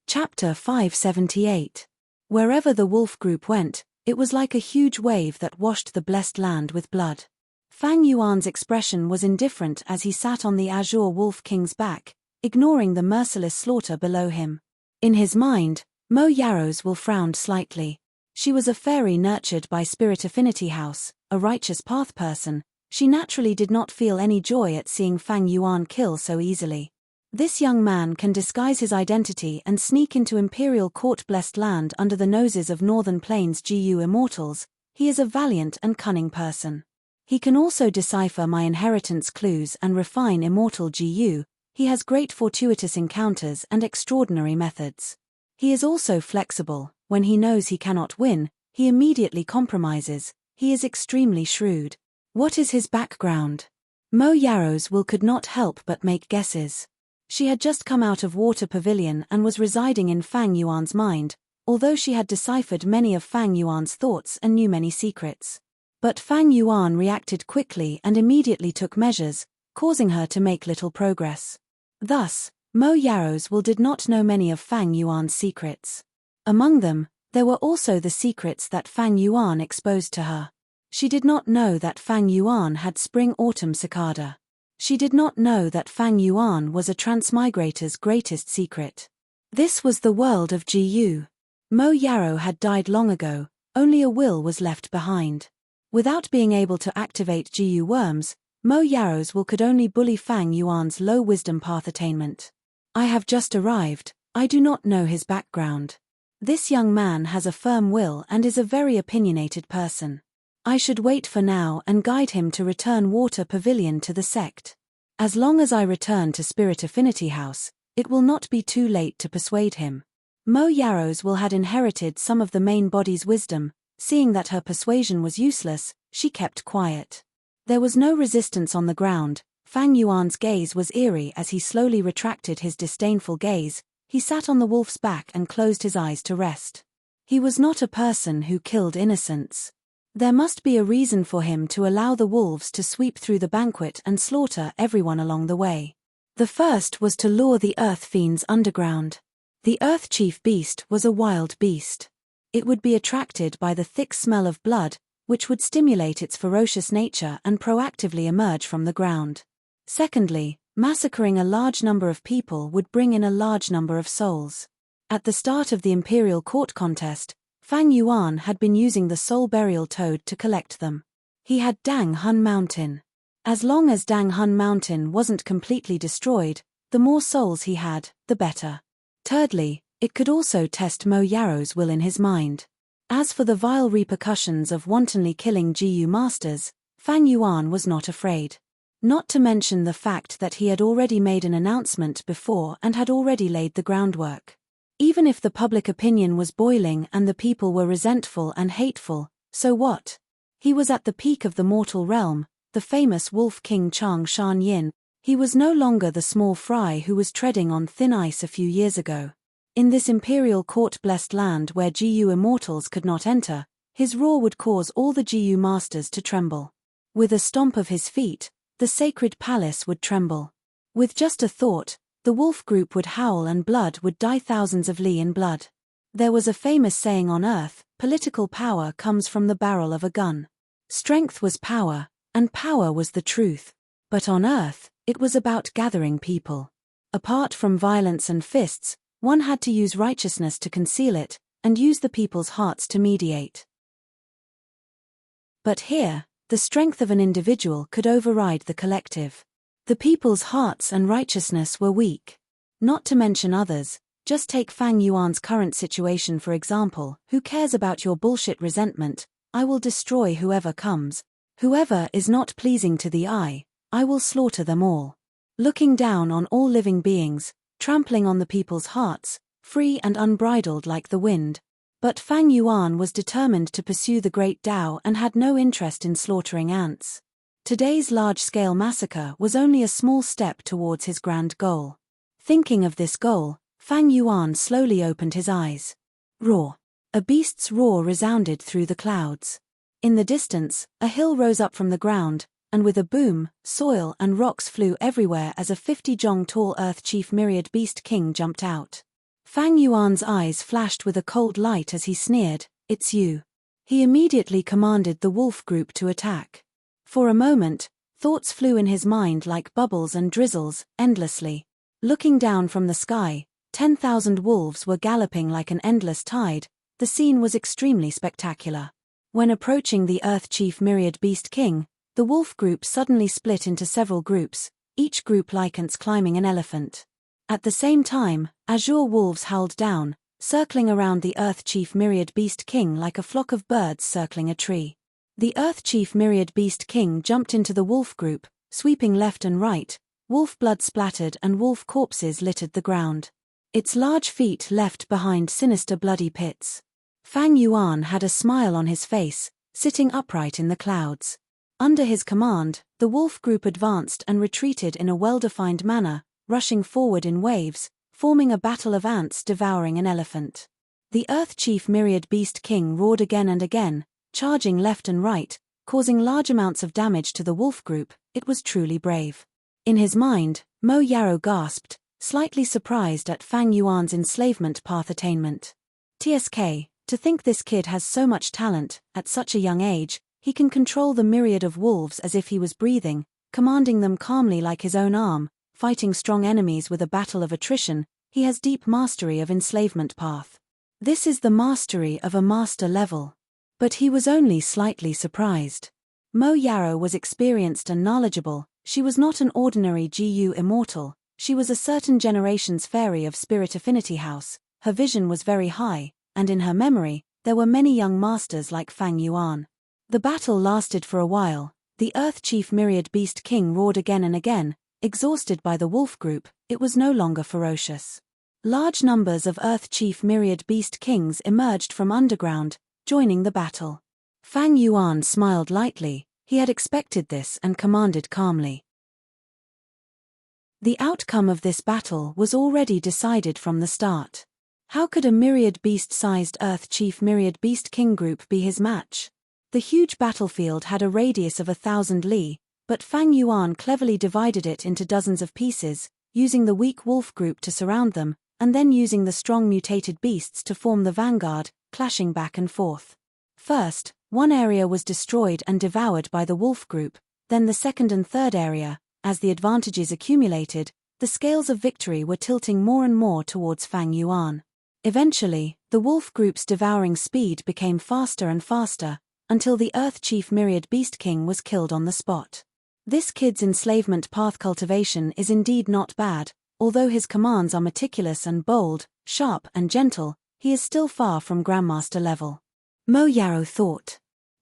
Chapter 578. Wherever the wolf group went, it was like a huge wave that washed the blessed land with blood. Fang Yuan's expression was indifferent as he sat on the azure wolf king's back, ignoring the merciless slaughter below him. In his mind, Mo Yaros will frowned slightly. She was a fairy nurtured by Spirit Affinity House, a righteous path person. She naturally did not feel any joy at seeing Fang Yuan kill so easily. This young man can disguise his identity and sneak into Imperial Court blessed land under the noses of Northern Plains GU immortals. He is a valiant and cunning person. He can also decipher my inheritance clues and refine immortal GU. He has great fortuitous encounters and extraordinary methods. He is also flexible. When he knows he cannot win, he immediately compromises. He is extremely shrewd. What is his background? Mo Yaros could not help but make guesses. She had just come out of Water Pavilion and was residing in Fang Yuan's mind, although she had deciphered many of Fang Yuan's thoughts and knew many secrets. But Fang Yuan reacted quickly and immediately took measures, causing her to make little progress. Thus, Mo Yaros did not know many of Fang Yuan's secrets. Among them, there were also the secrets that Fang Yuan exposed to her. She did not know that Fang Yuan had spring-autumn cicada. She did not know that Fang Yuan was a transmigrator's greatest secret. This was the world of GU. Mo Yaro had died long ago, only a will was left behind. Without being able to activate GU worms, Mo Yaros could only bully Fang Yuan's low wisdom path attainment. I have just arrived, I do not know his background. This young man has a firm will and is a very opinionated person. I should wait for now and guide him to return Water Pavilion to the sect. As long as I return to Spirit Affinity House, it will not be too late to persuade him. Mo Yaros had inherited some of the main body's wisdom. Seeing that her persuasion was useless, she kept quiet. There was no resistance on the ground. Fang Yuan's gaze was eerie as he slowly retracted his disdainful gaze. He sat on the wolf's back and closed his eyes to rest. He was not a person who killed innocents. There must be a reason for him to allow the wolves to sweep through the banquet and slaughter everyone along the way. The first was to lure the earth fiends underground. The earth chief beast was a wild beast. It would be attracted by the thick smell of blood, which would stimulate its ferocious nature and proactively emerge from the ground. Secondly, massacring a large number of people would bring in a large number of souls. At the start of the Imperial Court contest, Fang Yuan had been using the soul burial toad to collect them. He had Dang Hun Mountain. As long as Dang Hun Mountain wasn't completely destroyed, the more souls he had, the better. Thirdly, it could also test Mo Yaro's will in his mind. As for the vile repercussions of wantonly killing GU masters, Fang Yuan was not afraid. Not to mention the fact that he had already made an announcement before and had already laid the groundwork. Even if the public opinion was boiling and the people were resentful and hateful, so what? He was at the peak of the mortal realm, the famous Wolf King Chang Shan Yin. He was no longer the small fry who was treading on thin ice a few years ago. In this Imperial Court-blessed land where GU immortals could not enter, his roar would cause all the GU masters to tremble. With a stomp of his feet, the sacred palace would tremble. With just a thought, the wolf group would howl and blood would dye thousands of li in blood. There was a famous saying on Earth, political power comes from the barrel of a gun. Strength was power, and power was the truth. But on Earth, it was about gathering people. Apart from violence and fists, one had to use righteousness to conceal it, and use the people's hearts to mediate. But here, the strength of an individual could override the collective. The people's hearts and righteousness were weak. Not to mention others, just take Fang Yuan's current situation for example. Who cares about your bullshit resentment? I will destroy whoever comes. Whoever is not pleasing to the eye, I will slaughter them all. Looking down on all living beings, trampling on the people's hearts, free and unbridled like the wind. But Fang Yuan was determined to pursue the great Tao and had no interest in slaughtering ants. Today's large-scale massacre was only a small step towards his grand goal. Thinking of this goal, Fang Yuan slowly opened his eyes. Roar! A beast's roar resounded through the clouds. In the distance, a hill rose up from the ground, and with a boom, soil and rocks flew everywhere as a 50-jong-tall Earth Chief Myriad Beast King jumped out. Fang Yuan's eyes flashed with a cold light as he sneered, "It's you." He immediately commanded the wolf group to attack. For a moment, thoughts flew in his mind like bubbles and drizzles, endlessly. Looking down from the sky, 10,000 wolves were galloping like an endless tide. The scene was extremely spectacular. When approaching the Earth Chief Myriad Beast King, the wolf group suddenly split into several groups, each group like ants climbing an elephant. At the same time, azure wolves howled down, circling around the Earth Chief Myriad Beast King like a flock of birds circling a tree. The Earth Chief Myriad Beast King jumped into the wolf group, sweeping left and right. Wolf blood splattered and wolf corpses littered the ground. Its large feet left behind sinister bloody pits. Fang Yuan had a smile on his face, sitting upright in the clouds. Under his command, the wolf group advanced and retreated in a well-defined manner, rushing forward in waves, forming a battle of ants devouring an elephant. The Earth Chief Myriad Beast King roared again and again, charging left and right, causing large amounts of damage to the wolf group. It was truly brave. In his mind, Mo Yarrow gasped, slightly surprised at Fang Yuan's enslavement path attainment. TSK, to think this kid has so much talent, at such a young age. He can control the myriad of wolves as if he was breathing, commanding them calmly like his own arm, fighting strong enemies with a battle of attrition. He has deep mastery of enslavement path. This is the mastery of a master level. But he was only slightly surprised. Mo Yarrow was experienced and knowledgeable. She was not an ordinary GU immortal, she was a certain generation's fairy of Spirit Affinity House. Her vision was very high, and in her memory, there were many young masters like Fang Yuan. The battle lasted for a while. The Earth Chief Myriad Beast King roared again and again, exhausted by the wolf group. It was no longer ferocious. Large numbers of Earth Chief Myriad Beast Kings emerged from underground, joining the battle. Fang Yuan smiled lightly. He had expected this and commanded calmly. The outcome of this battle was already decided from the start. How could a myriad beast-sized Earth Chief Myriad Beast King group be his match? The huge battlefield had a radius of 1,000 li, but Fang Yuan cleverly divided it into dozens of pieces, using the weak wolf group to surround them, and then using the strong mutated beasts to form the vanguard, clashing back and forth. First, one area was destroyed and devoured by the wolf group, then the second and third area. As the advantages accumulated, the scales of victory were tilting more and more towards Fang Yuan. Eventually, the wolf group's devouring speed became faster and faster, until the Earth Chief Myriad Beast King was killed on the spot. This kid's enslavement path cultivation is indeed not bad. Although his commands are meticulous and bold, sharp and gentle, he is still far from Grandmaster level. Mo Yarrow thought.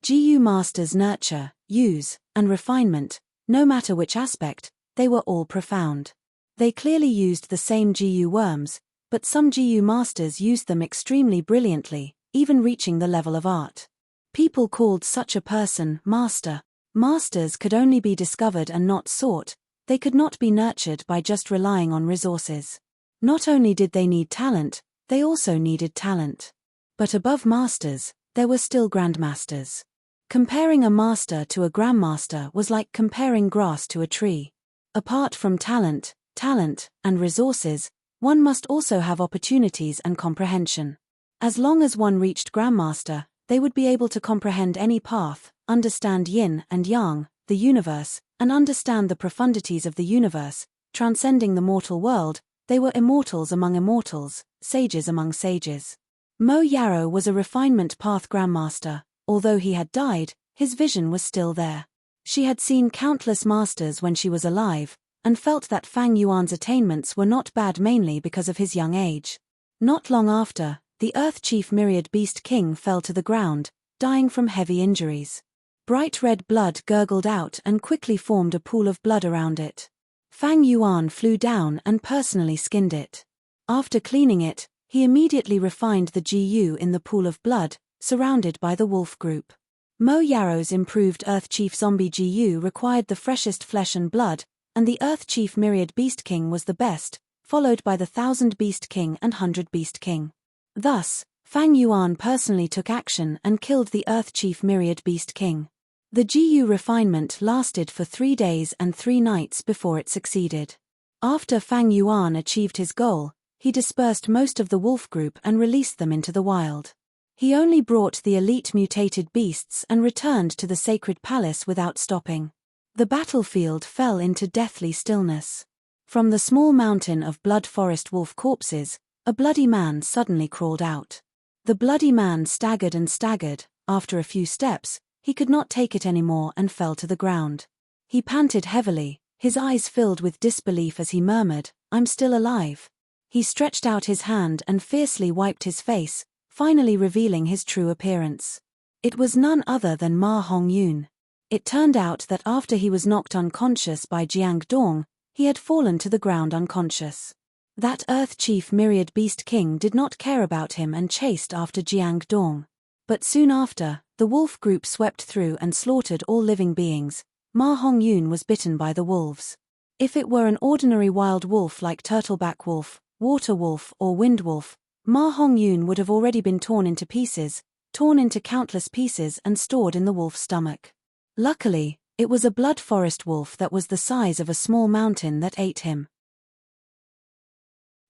GU Masters nurture, use, and refinement, no matter which aspect, they were all profound. They clearly used the same GU worms, but some GU Masters used them extremely brilliantly, even reaching the level of art. People called such a person Master. Masters could only be discovered and not sought. They could not be nurtured by just relying on resources. Not only did they need talent, they also needed talent. But above masters, there were still grandmasters. Comparing a master to a grandmaster was like comparing grass to a tree. Apart from talent, and resources, one must also have opportunities and comprehension. As long as one reached grandmaster, they would be able to comprehend any path, understand yin and yang, the universe, and understand the profundities of the universe, transcending the mortal world. They were immortals among immortals, sages among sages. Mo Yarrow was a refinement path grandmaster. Although he had died, his vision was still there. She had seen countless masters when she was alive, and felt that Fang Yuan's attainments were not bad mainly because of his young age. Not long after, the Earth Chief Myriad Beast King fell to the ground, dying from heavy injuries. Bright red blood gurgled out and quickly formed a pool of blood around it. Fang Yuan flew down and personally skinned it. After cleaning it, he immediately refined the GU in the pool of blood, surrounded by the wolf group. Mo Yaro's improved Earth Chief Zombie GU required the freshest flesh and blood, and the Earth Chief Myriad Beast King was the best, followed by the 1000 Beast King and 100 Beast King. Thus, Fang Yuan personally took action and killed the Earth Chief Myriad Beast King. The GU refinement lasted for 3 days and 3 nights before it succeeded. After Fang Yuan achieved his goal, he dispersed most of the wolf group and released them into the wild. He only brought the elite mutated beasts and returned to the sacred palace without stopping. The battlefield fell into deathly stillness. From the small mountain of blood forest wolf corpses, a bloody man suddenly crawled out. The bloody man staggered and staggered. After a few steps, he could not take it anymore and fell to the ground. He panted heavily, his eyes filled with disbelief as he murmured, "I'm still alive." He stretched out his hand and fiercely wiped his face, finally revealing his true appearance. It was none other than Ma Hongyun. It turned out that after he was knocked unconscious by Jiang Dong, he had fallen to the ground unconscious. That Earth Chief Myriad Beast King did not care about him and chased after Jiang Dong. But soon after, the wolf group swept through and slaughtered all living beings. Ma Hongyun was bitten by the wolves. If it were an ordinary wild wolf like turtleback wolf, water wolf or wind wolf, Ma Hongyun would have already been torn into countless pieces and stored in the wolf's stomach. Luckily, it was a blood forest wolf that was the size of a small mountain that ate him.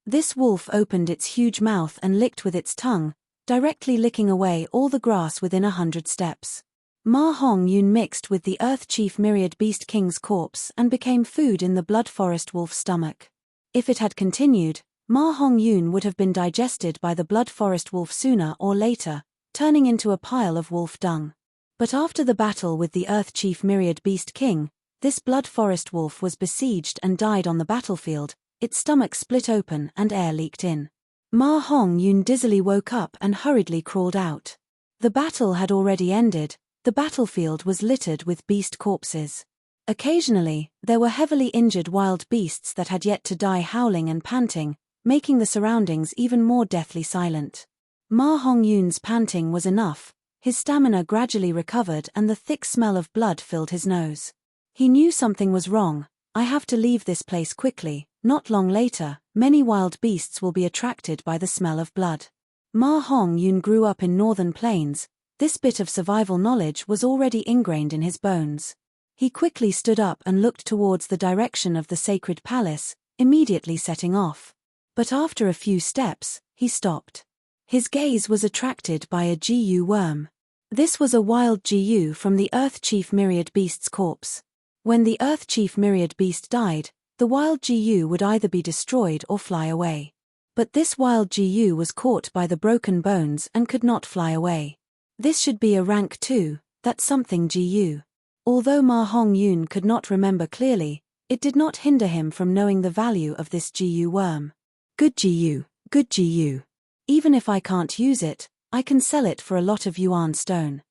This wolf opened its huge mouth and licked with its tongue, directly licking away all the grass within 100 steps. Ma Hongyun mixed with the Earth Chief Myriad Beast King's corpse and became food in the blood forest wolf's stomach. If it had continued, Ma Hongyun would have been digested by the blood forest wolf sooner or later, turning into a pile of wolf dung. But after the battle with the Earth Chief Myriad Beast King, this blood forest wolf was besieged and died on the battlefield, its stomach split open and air leaked in. Ma Hongyun dizzily woke up and hurriedly crawled out. The battle had already ended, the battlefield was littered with beast corpses. Occasionally, there were heavily injured wild beasts that had yet to die howling and panting, making the surroundings even more deathly silent. Ma Hongyun's panting was enough, his stamina gradually recovered and the thick smell of blood filled his nose. He knew something was wrong. "I have to leave this place quickly. Not long later, many wild beasts will be attracted by the smell of blood." Ma Hongyun grew up in northern plains. This bit of survival knowledge was already ingrained in his bones. He quickly stood up and looked towards the direction of the sacred palace, immediately setting off. But after a few steps, he stopped. His gaze was attracted by a GU worm. This was a wild GU from the Earth Chief Myriad Beast's corpse. When the Earth Chief Myriad Beast died, the wild GU would either be destroyed or fly away. But this wild GU was caught by the broken bones and could not fly away. This should be a rank 2, that's something GU. Although Ma Hongyun could not remember clearly, it did not hinder him from knowing the value of this GU worm. Good GU, good GU. Even if I can't use it, I can sell it for a lot of yuan stone.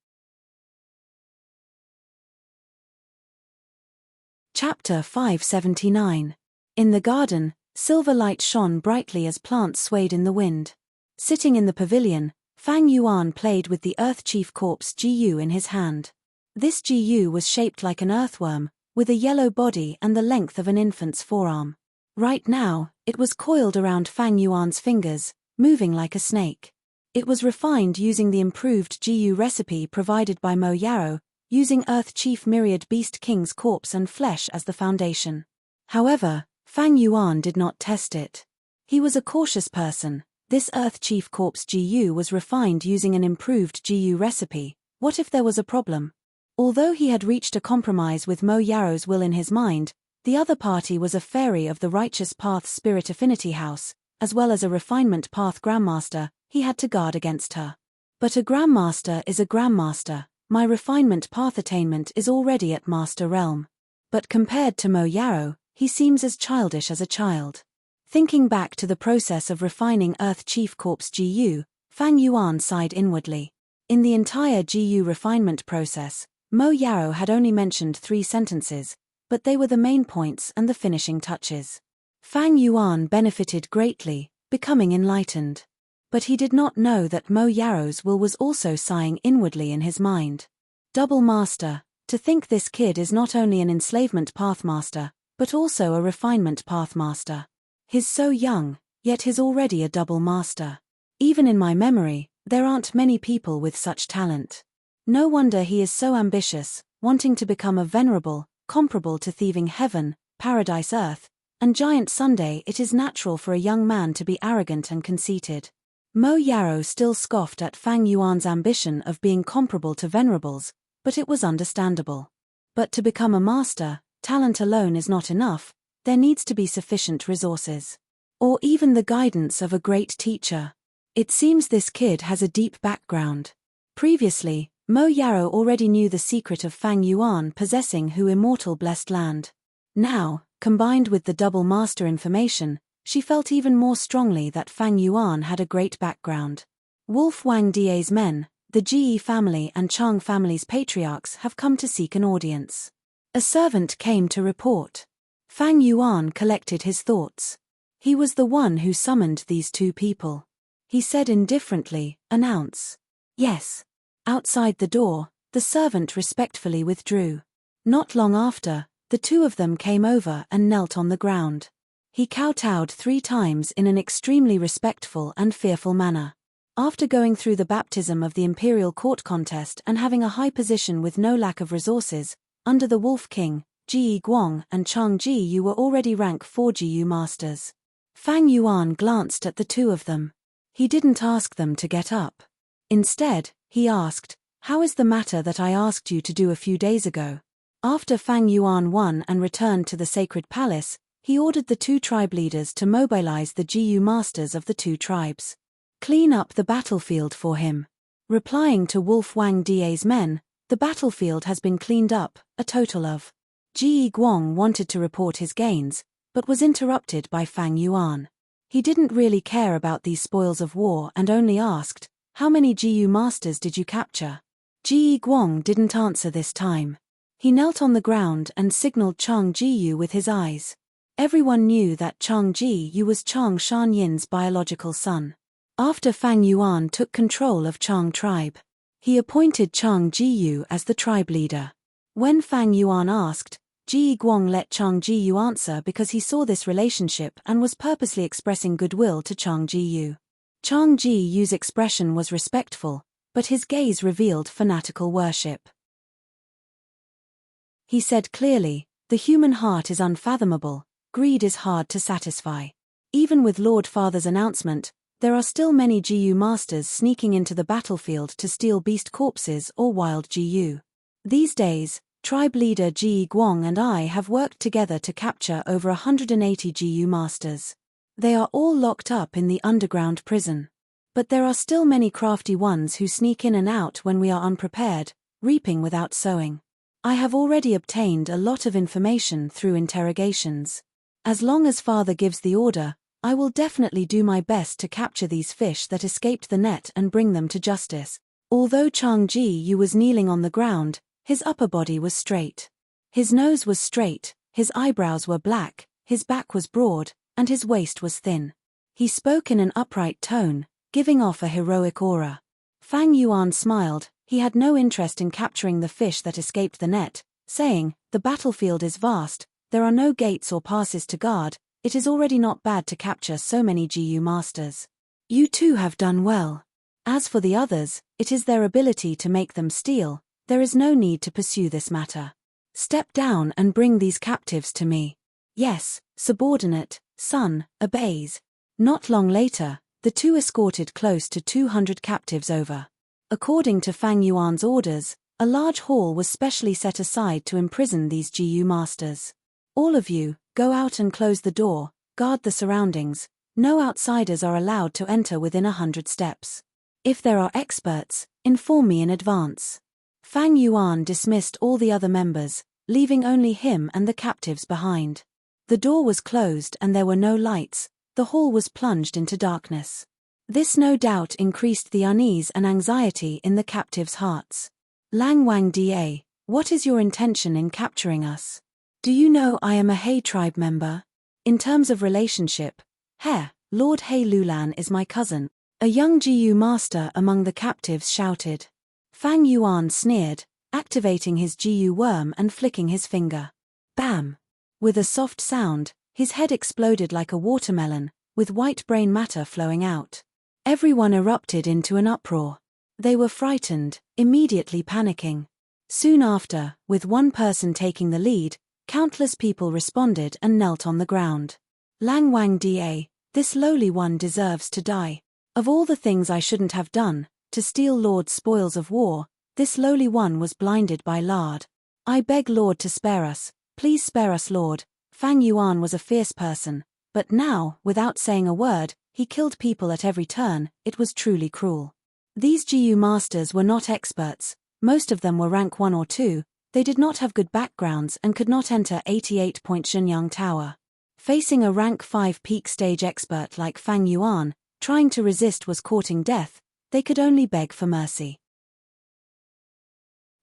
Chapter 579. In the garden, silver light shone brightly as plants swayed in the wind. Sitting in the pavilion, Fang Yuan played with the Earth Chief Corpse GU in his hand. This GU was shaped like an earthworm, with a yellow body and the length of an infant's forearm. Right now, it was coiled around Fang Yuan's fingers, moving like a snake. It was refined using the improved GU recipe provided by Mo Yaro, using Earth Chief Myriad Beast King's corpse and flesh as the foundation. However, Fang Yuan did not test it. He was a cautious person. This Earth Chief Corpse GU was refined using an improved GU recipe. What if there was a problem? Although he had reached a compromise with Mo Yaro's will in his mind, the other party was a fairy of the Righteous Path Spirit Affinity House, as well as a Refinement Path Grandmaster. He had to guard against her. But a Grandmaster is a Grandmaster. My Refinement Path attainment is already at Master Realm. But compared to Mo Yaro, he seems as childish as a child. Thinking back to the process of refining Earth Chief Corpse GU, Fang Yuan sighed inwardly. In the entire GU refinement process, Mo Yarrow had only mentioned 3 sentences, but they were the main points and the finishing touches. Fang Yuan benefited greatly, becoming enlightened. But he did not know that Mo Yarrow's will was also sighing inwardly in his mind. Double master, to think this kid is not only an enslavement pathmaster, but also a refinement pathmaster. He's so young, yet he's already a double master. Even in my memory, there aren't many people with such talent. No wonder he is so ambitious, wanting to become a venerable, comparable to thieving heaven, paradise earth, and giant Sunday. It is natural for a young man to be arrogant and conceited. Mo Yarrow still scoffed at Fang Yuan's ambition of being comparable to venerables, but it was understandable. But to become a master, talent alone is not enough, there needs to be sufficient resources. Or even the guidance of a great teacher. It seems this kid has a deep background. Previously, Mo Yarrow already knew the secret of Fang Yuan possessing Hu immortal blessed land. Now, combined with the double master information, she felt even more strongly that Fang Yuan had a great background. Wolf Wang Die's men, the Ji family and Chang family's patriarchs have come to seek an audience. A servant came to report. Fang Yuan collected his thoughts. He was the one who summoned these 2 people. He said indifferently, "Announce." "Yes." Outside the door, the servant respectfully withdrew. Not long after, the 2 of them came over and knelt on the ground. He kowtowed 3 times in an extremely respectful and fearful manner. After going through the baptism of the imperial court contest and having a high position with no lack of resources, under the Wolf King, Ji Guang and Chang Ji Yu were already rank 4 Ji masters. Fang Yuan glanced at the 2 of them. He didn't ask them to get up. Instead, he asked, "How is the matter that I asked you to do a few days ago?" After Fang Yuan won and returned to the sacred palace, he ordered the 2 tribe leaders to mobilize the Ji masters of the 2 tribes. Clean up the battlefield for him. Replying to Wolf Wang Die's men, the battlefield has been cleaned up, a total of. Ji Guang wanted to report his gains, but was interrupted by Fang Yuan. He didn't really care about these spoils of war and only asked, "How many Ji masters did you capture?" Ji Guang didn't answer this time. He knelt on the ground and signaled Chang Ji Yu with his eyes. Everyone knew that Chang Ji Yu was Chang Shan Yin's biological son. After Fang Yuan took control of Chang tribe, he appointed Chang Ji Yu as the tribe leader. When Fang Yuan asked, Ji Guang let Chang Ji Yu answer because he saw this relationship and was purposely expressing goodwill to Chang Ji Yu. Chang Ji Yu's expression was respectful, but his gaze revealed fanatical worship. He said clearly, "The human heart is unfathomable, greed is hard to satisfy." Even with Lord Father's announcement, there are still many Ji masters sneaking into the battlefield to steal beast corpses or wild Ji. These days, tribe leader Ji Guang and I have worked together to capture over 180 Ji masters. They are all locked up in the underground prison. But there are still many crafty ones who sneak in and out when we are unprepared, reaping without sowing. I have already obtained a lot of information through interrogations. As long as Father gives the order, I will definitely do my best to capture these fish that escaped the net and bring them to justice. Although Chang Ji Yu was kneeling on the ground, his upper body was straight. His nose was straight, his eyebrows were black, his back was broad, and his waist was thin. He spoke in an upright tone, giving off a heroic aura. Fang Yuan smiled. He had no interest in capturing the fish that escaped the net, saying, "The battlefield is vast, there are no gates or passes to guard, it is already not bad to capture so many Ji masters. You too have done well. As for the others, it is their ability to make them steal, there is no need to pursue this matter. Step down and bring these captives to me." "Yes, subordinate, son," obeys. Not long later, the 2 escorted close to 200 captives over. According to Fang Yuan's orders, a large hall was specially set aside to imprison these Ji masters. "All of you, go out and close the door, guard the surroundings, no outsiders are allowed to enter within 100 steps. If there are experts, inform me in advance." Fang Yuan dismissed all the other members, leaving only him and the captives behind. The door was closed and there were no lights, the hall was plunged into darkness. This no doubt increased the unease and anxiety in the captives' hearts. Lang Wang Da, What is your intention in capturing us? Do you know I am a He tribe member? In terms of relationship, Lord He Lulan is my cousin. A young Jiu master among the captives shouted. Fang Yuan sneered, activating his Jiu worm and flicking his finger. Bam! With a soft sound, his head exploded like a watermelon, with white brain matter flowing out. Everyone erupted into an uproar. They were frightened, immediately panicking. Soon after, with one person taking the lead, countless people responded and knelt on the ground. Lang Wang Da, this lowly one deserves to die. Of all the things I shouldn't have done, to steal Lord's spoils of war, this lowly one was blinded by lard. I beg Lord to spare us, please spare us Lord. Fang Yuan was a fierce person, but now, without saying a word, he killed people at every turn. It was truly cruel. These Jiu masters were not experts, most of them were rank 1 or 2, they did not have good backgrounds and could not enter 88-point Shenyang Tower. Facing a rank 5 peak stage expert like Fang Yuan, trying to resist was courting death, they could only beg for mercy.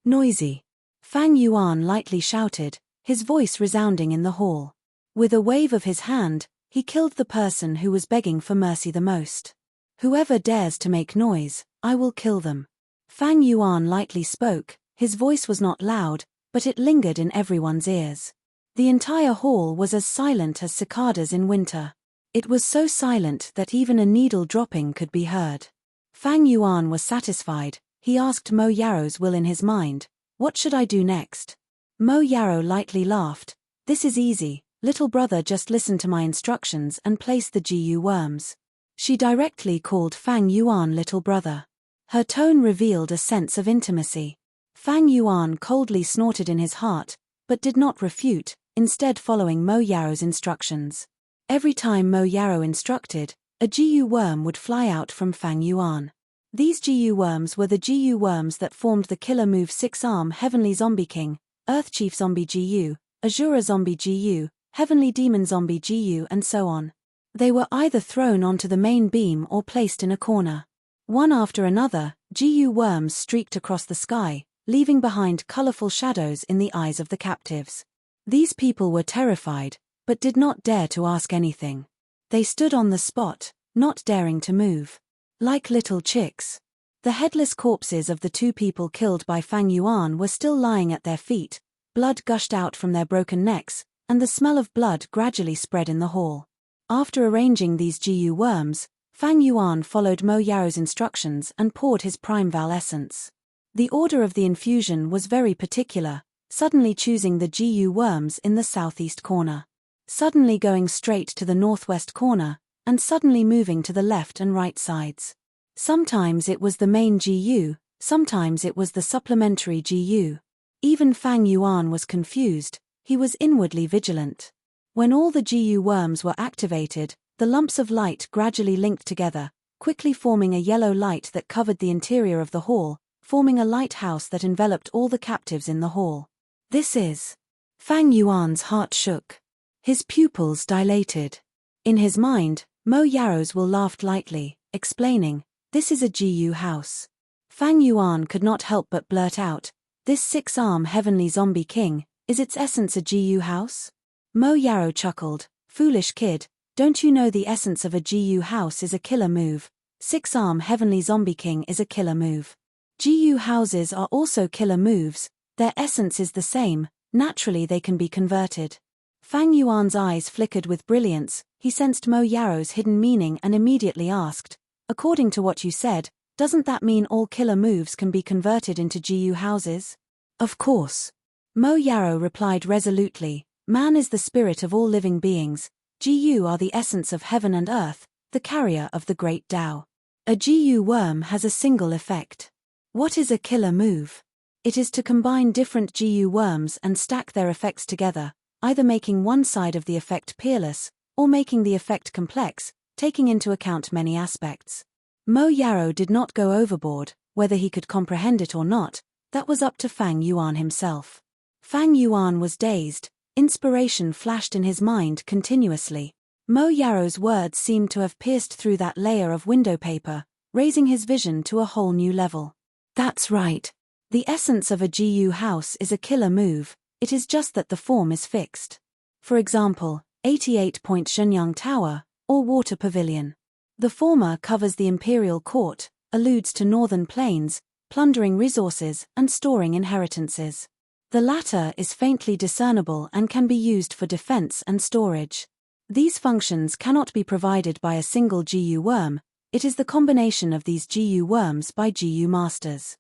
Noisy. Fang Yuan lightly shouted, his voice resounding in the hall. With a wave of his hand, he killed the person who was begging for mercy the most. Whoever dares to make noise, I will kill them. Fang Yuan lightly spoke, his voice was not loud, but it lingered in everyone's ears. The entire hall was as silent as cicadas in winter. It was so silent that even a needle dropping could be heard. Fang Yuan was satisfied, he asked Mo Yaro's will in his mind, what should I do next? Mo Yaro lightly laughed, this is easy, little brother just listen to my instructions and place the Jiu worms. She directly called Fang Yuan little brother. Her tone revealed a sense of intimacy. Fang Yuan coldly snorted in his heart, but did not refute, instead following Mo Yaro's instructions. Every time Mo Yaro instructed, a Jiu worm would fly out from Fang Yuan. These Jiu worms were the Jiu worms that formed the killer move 6-arm Heavenly Zombie King, Earth Chief Zombie Jiu, Azura Zombie Jiu, Heavenly Demon Zombie Jiu and so on. They were either thrown onto the main beam or placed in a corner. One after another, Jiu worms streaked across the sky, leaving behind colorful shadows in the eyes of the captives. These people were terrified, but did not dare to ask anything. They stood on the spot, not daring to move. Like little chicks. The headless corpses of the 2 people killed by Fang Yuan were still lying at their feet, blood gushed out from their broken necks, and the smell of blood gradually spread in the hall. After arranging these Jiu worms, Fang Yuan followed Mo Yaro's instructions and poured his Prime Val essence. The order of the infusion was very particular, suddenly choosing the Jiu worms in the southeast corner. Suddenly going straight to the northwest corner, and suddenly moving to the left and right sides. Sometimes it was the main Jiu, sometimes it was the supplementary Jiu. Even Fang Yuan was confused, he was inwardly vigilant. When all the Jiu worms were activated, the lumps of light gradually linked together, quickly forming a yellow light that covered the interior of the hall, forming a lighthouse that enveloped all the captives in the hall. This is... Fang Yuan's heart shook. His pupils dilated. In his mind, Mo Yaro's will laughed lightly, explaining, this is a Jiu house. Fang Yuan could not help but blurt out, this 6-arm Heavenly Zombie King, is its essence a Jiu house? Mo Yaro chuckled, foolish kid, don't you know the essence of a Jiu house is a killer move? 6-arm Heavenly Zombie King is a killer move. Jiu houses are also killer moves, their essence is the same, naturally they can be converted. Fang Yuan's eyes flickered with brilliance, he sensed Mo Yaro's hidden meaning and immediately asked, according to what you said, doesn't that mean all killer moves can be converted into Jiu houses? Of course. Mo Yaro replied resolutely, man is the spirit of all living beings, Jiu are the essence of heaven and earth, the carrier of the great Tao. A Jiu worm has a single effect. What is a killer move? It is to combine different Jiu worms and stack their effects together, either making one side of the effect peerless, or making the effect complex, taking into account many aspects. Mo Yaro did not go overboard, whether he could comprehend it or not, that was up to Fang Yuan himself. Fang Yuan was dazed, inspiration flashed in his mind continuously. Mo Yaro's words seemed to have pierced through that layer of window paper, raising his vision to a whole new level. That's right. The essence of a GU house is a killer move, it is just that the form is fixed. For example, 88-point Shenyang Tower, or Water Pavilion. The former covers the imperial court, alludes to northern plains, plundering resources and storing inheritances. The latter is faintly discernible and can be used for defense and storage. These functions cannot be provided by a single GU worm, it is the combination of these GU worms by GU masters.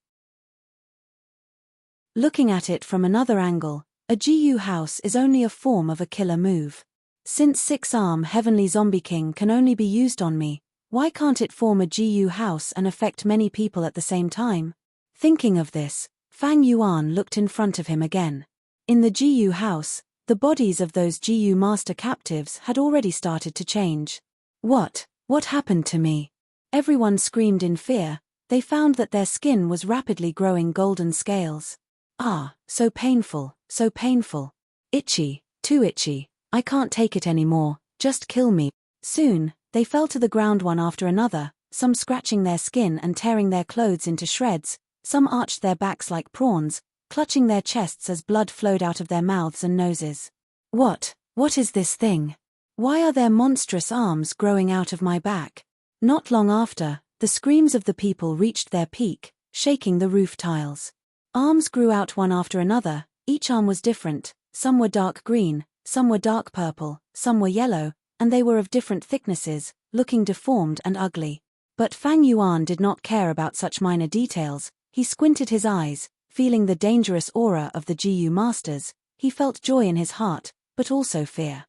Looking at it from another angle, a GU house is only a form of a killer move. Since 6-arm Heavenly Zombie King can only be used on me, why can't it form a GU house and affect many people at the same time? Thinking of this, Fang Yuan looked in front of him again. In the GU house, the bodies of those GU master captives had already started to change. What happened to me? Everyone screamed in fear, they found that their skin was rapidly growing golden scales. Ah, so painful, so painful. Itchy, too itchy, I can't take it anymore, just kill me. Soon, they fell to the ground one after another, some scratching their skin and tearing their clothes into shreds, some arched their backs like prawns, clutching their chests as blood flowed out of their mouths and noses. What is this thing? Why are there monstrous arms growing out of my back? Not long after, the screams of the people reached their peak, shaking the roof tiles. Arms grew out one after another, each arm was different, some were dark green, some were dark purple, some were yellow, and they were of different thicknesses, looking deformed and ugly. But Fang Yuan did not care about such minor details, he squinted his eyes, feeling the dangerous aura of the GU masters, he felt joy in his heart, but also fear.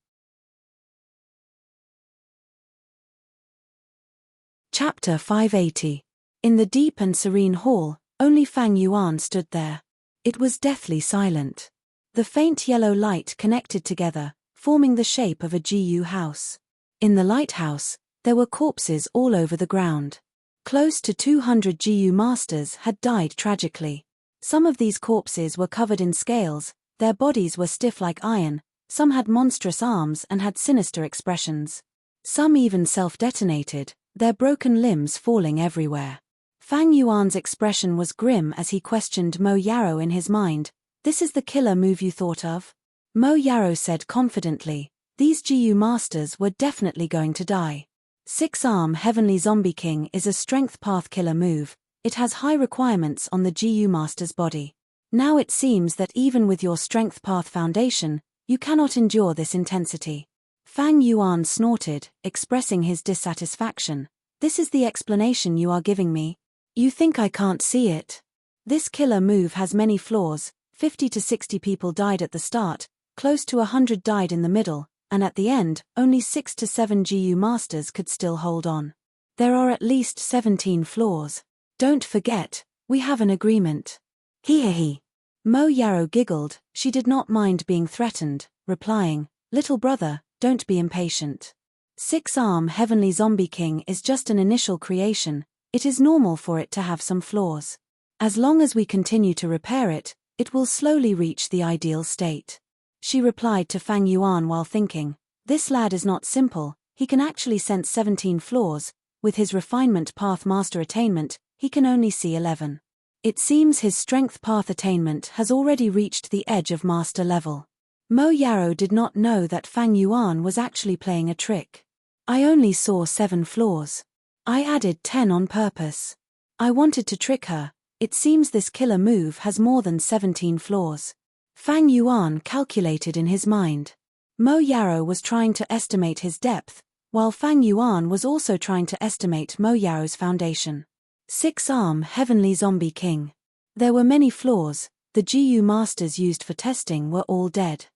Chapter 580. In the deep and serene hall, only Fang Yuan stood there. It was deathly silent. The faint yellow light connected together, forming the shape of a GU house. In the lighthouse, there were corpses all over the ground. Close to 200 GU masters had died tragically. Some of these corpses were covered in scales, their bodies were stiff like iron, some had monstrous arms and had sinister expressions. Some even self-detonated, their broken limbs falling everywhere. Fang Yuan's expression was grim as he questioned Mo Yarrow in his mind, "This is the killer move you thought of?" Mo Yarrow said confidently, "These GU masters were definitely going to die. 6-arm Heavenly Zombie King is a strength path killer move, it has high requirements on the GU master's body. Now it seems that even with your strength path foundation, you cannot endure this intensity." Fang Yuan snorted, expressing his dissatisfaction. "This is the explanation you are giving me? You think I can't see it? This killer move has many flaws, 50 to 60 people died at the start, close to 100 died in the middle, and at the end, only 6 to 7 GU masters could still hold on. There are at least 17 flaws. Don't forget, we have an agreement." He. Mo Yarrow giggled, she did not mind being threatened, replying, "Little brother, don't be impatient. 6-arm Heavenly Zombie King is just an initial creation, it is normal for it to have some flaws. As long as we continue to repair it, it will slowly reach the ideal state." She replied to Fang Yuan while thinking, "This lad is not simple, he can actually sense 17 flaws, with his refinement path master attainment, he can only see 11. It seems his strength path attainment has already reached the edge of master level." Mo Yarrow did not know that Fang Yuan was actually playing a trick. "I only saw 7 flaws. I added 10 on purpose. I wanted to trick her, it seems this killer move has more than 17 flaws." Fang Yuan calculated in his mind. Mo Yarrow was trying to estimate his depth, while Fang Yuan was also trying to estimate Mo Yarrow's foundation. 6-arm Heavenly Zombie King. There were many flaws, the GU masters used for testing were all dead.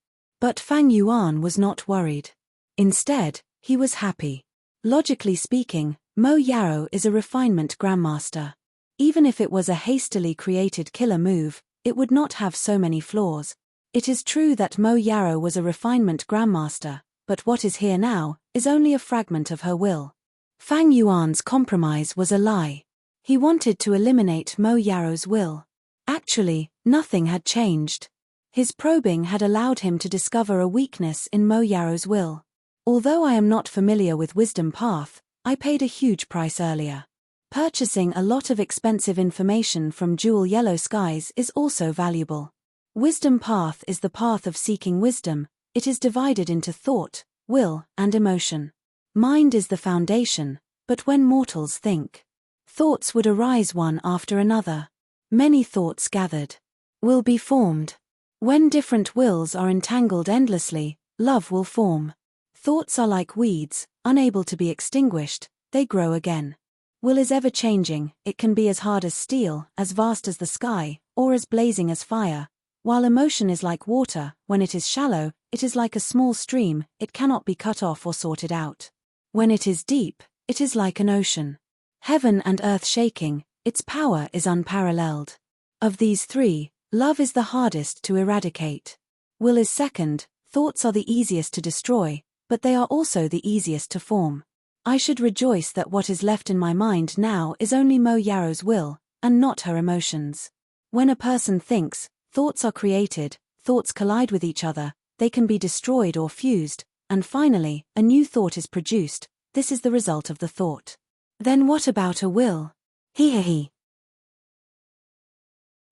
But Fang Yuan was not worried. Instead, he was happy. Logically speaking, Mo Yarrow is a refinement grandmaster. Even if it was a hastily created killer move, it would not have so many flaws. It is true that Mo Yarrow was a refinement grandmaster, but what is here now is only a fragment of her will. Fang Yuan's compromise was a lie. He wanted to eliminate Mo Yarrow's will. Actually, nothing had changed. His probing had allowed him to discover a weakness in Mo Yarrow's will. Although I am not familiar with Wisdom Path, I paid a huge price earlier. Purchasing a lot of expensive information from jewel yellow skies is also valuable. Wisdom path is the path of seeking wisdom. It is divided into thought, will, and emotion. Mind is the foundation, but when mortals think, thoughts would arise one after another. Many thoughts gathered will be formed. When different wills are entangled endlessly, love will form. Thoughts are like weeds, unable to be extinguished, they grow again. Will is ever changing, it can be as hard as steel, as vast as the sky, or as blazing as fire. While emotion is like water, when it is shallow, it is like a small stream, it cannot be cut off or sorted out. When it is deep, it is like an ocean. Heaven and earth shaking, its power is unparalleled. Of these three, love is the hardest to eradicate. Will is second, thoughts are the easiest to destroy, but they are also the easiest to form. I should rejoice that what is left in my mind now is only Mo Yarrow's will, and not her emotions. When a person thinks, thoughts are created, thoughts collide with each other, they can be destroyed or fused, and finally, a new thought is produced. This is the result of the thought. Then what about a will? He.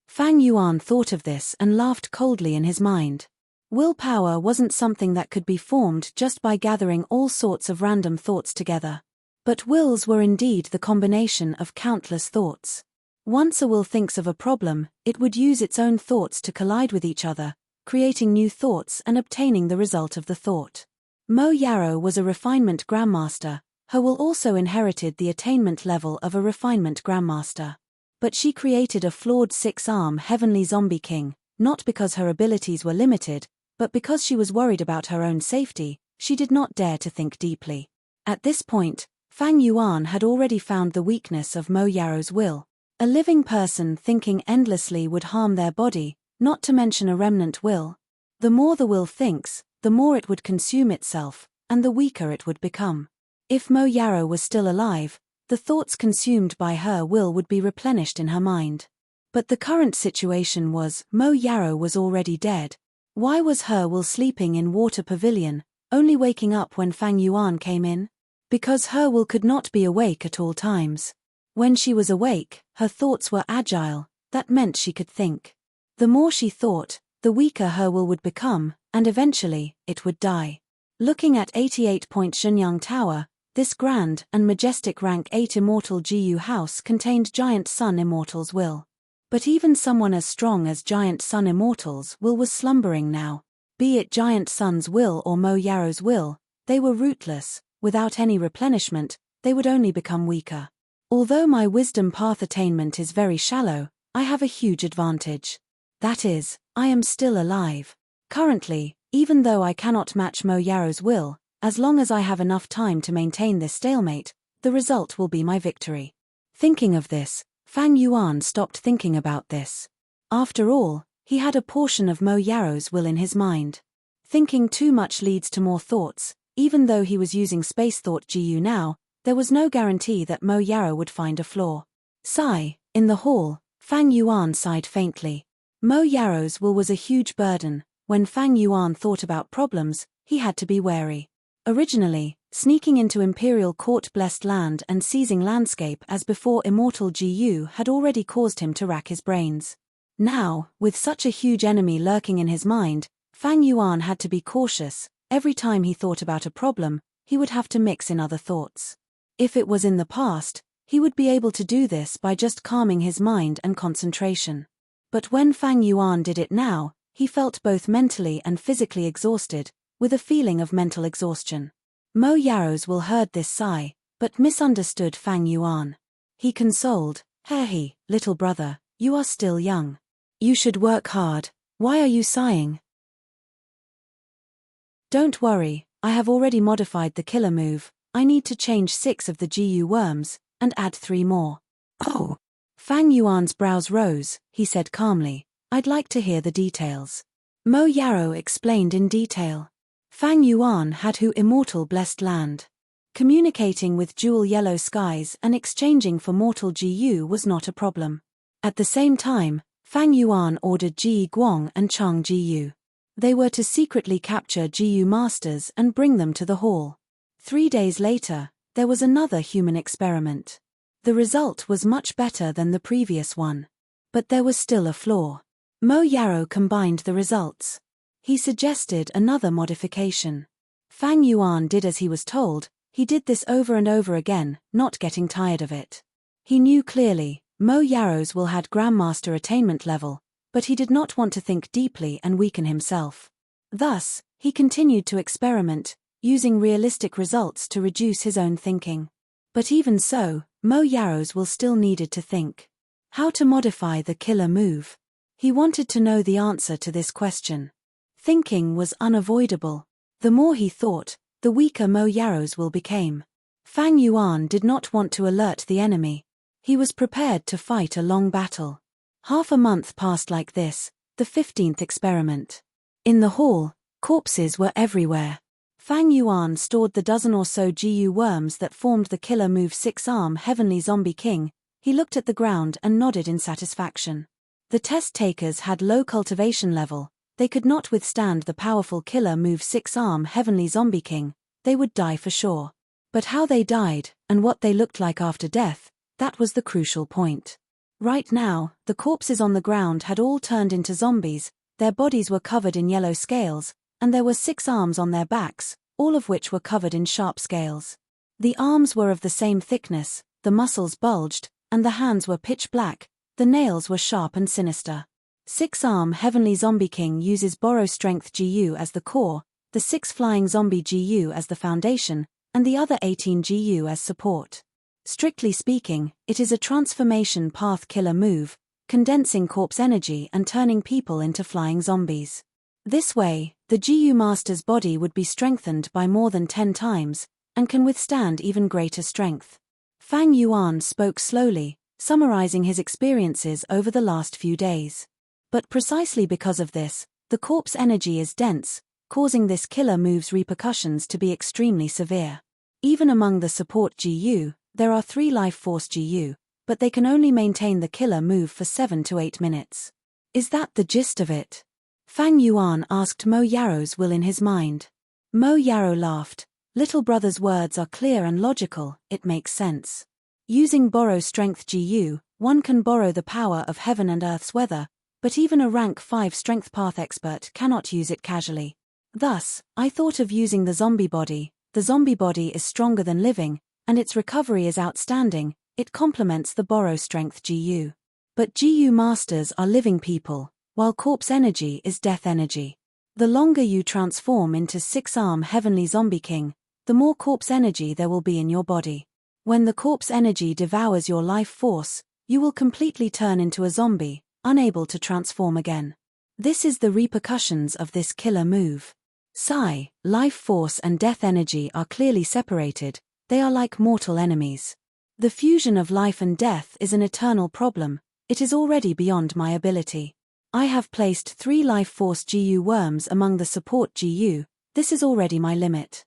Fang Yuan thought of this and laughed coldly in his mind. Willpower wasn't something that could be formed just by gathering all sorts of random thoughts together. But wills were indeed the combination of countless thoughts. Once a will thinks of a problem, it would use its own thoughts to collide with each other, creating new thoughts and obtaining the result of the thought. Mo Yarrow was a refinement grandmaster. Her will also inherited the attainment level of a refinement grandmaster. But she created a flawed six-arm heavenly zombie king, not because her abilities were limited, but because she was worried about her own safety. She did not dare to think deeply. At this point, Fang Yuan had already found the weakness of Mo Yarrow's will. A living person thinking endlessly would harm their body, not to mention a remnant will. The more the will thinks, the more it would consume itself, and the weaker it would become. If Mo Yarrow was still alive, the thoughts consumed by her will would be replenished in her mind. But the current situation was, Mo Yarrow was already dead. Why was her will sleeping in Water Pavilion, only waking up when Fang Yuan came in? Because her will could not be awake at all times. When she was awake, her thoughts were agile, that meant she could think. The more she thought, the weaker her will would become, and eventually, it would die. Looking at 88-point Shenyang Tower, this grand and majestic rank 8 immortal GU house contained Giant Sun Immortal's will. But even someone as strong as Giant Sun Immortal's will was slumbering now. Be it Giant Sun's will or Mo Yarrow's will, they were rootless. Without any replenishment, they would only become weaker. Although my wisdom path attainment is very shallow, I have a huge advantage. That is, I am still alive. Currently, even though I cannot match Mo Yarrow's will, as long as I have enough time to maintain this stalemate, the result will be my victory. Thinking of this, Fang Yuan stopped thinking about this. After all, he had a portion of Mo Yarrow's will in his mind. Thinking too much leads to more thoughts. Even though he was using space thought GU now, there was no guarantee that Mo Yarrow would find a flaw. Sigh. In the hall, Fang Yuan sighed faintly. Mo Yarrow's will was a huge burden. When Fang Yuan thought about problems, he had to be wary. Originally, sneaking into Imperial Court blessed land and seizing landscape as before immortal GU had already caused him to rack his brains. Now, with such a huge enemy lurking in his mind, Fang Yuan had to be cautious. Every time he thought about a problem, he would have to mix in other thoughts. If it was in the past, he would be able to do this by just calming his mind and concentration. But when Fang Yuan did it now, he felt both mentally and physically exhausted, with a feeling of mental exhaustion. Mo Yarrow's will heard this sigh, but misunderstood Fang Yuan. He consoled, "He, little brother, you are still young. You should work hard. Why are you sighing? Don't worry, I have already modified the killer move. I need to change 6 of the GU worms, and add 3 more. Oh. Fang Yuan's brows rose, he said calmly, I'd like to hear the details. Mo Yarrow explained in detail. Fang Yuan had Hu immortal blessed land. Communicating with jewel yellow skies and exchanging for mortal GU was not a problem. At the same time, Fang Yuan ordered Ji Guang and Chang GU. They were to secretly capture GU masters and bring them to the hall. 3 days later, there was another human experiment. The result was much better than the previous one. But there was still a flaw. Mo Yarrow combined the results. He suggested another modification. Fang Yuan did as he was told. He did this over and over again, not getting tired of it. He knew clearly, Mo Yarrow's will had Grandmaster attainment level, but he did not want to think deeply and weaken himself. Thus, he continued to experiment, using realistic results to reduce his own thinking. But even so, Mo Yarrow's will still needed to think. How to modify the killer move? He wanted to know the answer to this question. Thinking was unavoidable. The more he thought, the weaker Mo Yarrow's will became. Fang Yuan did not want to alert the enemy. He was prepared to fight a long battle. Half a month passed like this, the 15th experiment. In the hall, corpses were everywhere. Fang Yuan stored the dozen or so GU worms that formed the killer move 6-arm Heavenly Zombie King. He looked at the ground and nodded in satisfaction. The test takers had low cultivation level. They could not withstand the powerful killer move 6-arm Heavenly Zombie King. They would die for sure. But how they died, and what they looked like after death, that was the crucial point. Right now, the corpses on the ground had all turned into zombies. Their bodies were covered in yellow scales, and there were 6 arms on their backs, all of which were covered in sharp scales. The arms were of the same thickness, the muscles bulged, and the hands were pitch black. The nails were sharp and sinister. 6-arm Heavenly Zombie King uses Borrow Strength GU as the core, the 6 Flying Zombie GU as the foundation, and the other 18 GU as support. Strictly speaking, it is a transformation path killer move, condensing corpse energy and turning people into flying zombies. This way, the GU Master's body would be strengthened by more than 10 times, and can withstand even greater strength. Fang Yuan spoke slowly, summarizing his experiences over the last few days. But precisely because of this, the corpse energy is dense, causing this killer move's repercussions to be extremely severe. Even among the support GU, there are 3 life force GU, but they can only maintain the killer move for 7 to 8 minutes. Is that the gist of it? Fang Yuan asked Mo Yarrow's will in his mind. Mo Yarrow laughed. Little brother's words are clear and logical, it makes sense. Using Borrow Strength GU, one can borrow the power of heaven and earth's weather, but even a rank 5 strength path expert cannot use it casually. Thus, I thought of using the zombie body. The zombie body is stronger than living, and its recovery is outstanding. It complements the Borrow Strength GU. But GU masters are living people, while corpse energy is death energy. The longer you transform into 6-arm Heavenly Zombie King, the more corpse energy there will be in your body. When the corpse energy devours your life force, you will completely turn into a zombie, unable to transform again. This is the repercussions of this killer move. Life force and death energy are clearly separated. They are like mortal enemies. The fusion of life and death is an eternal problem. It is already beyond my ability. I have placed 3 life force GU worms among the support GU. This is already my limit.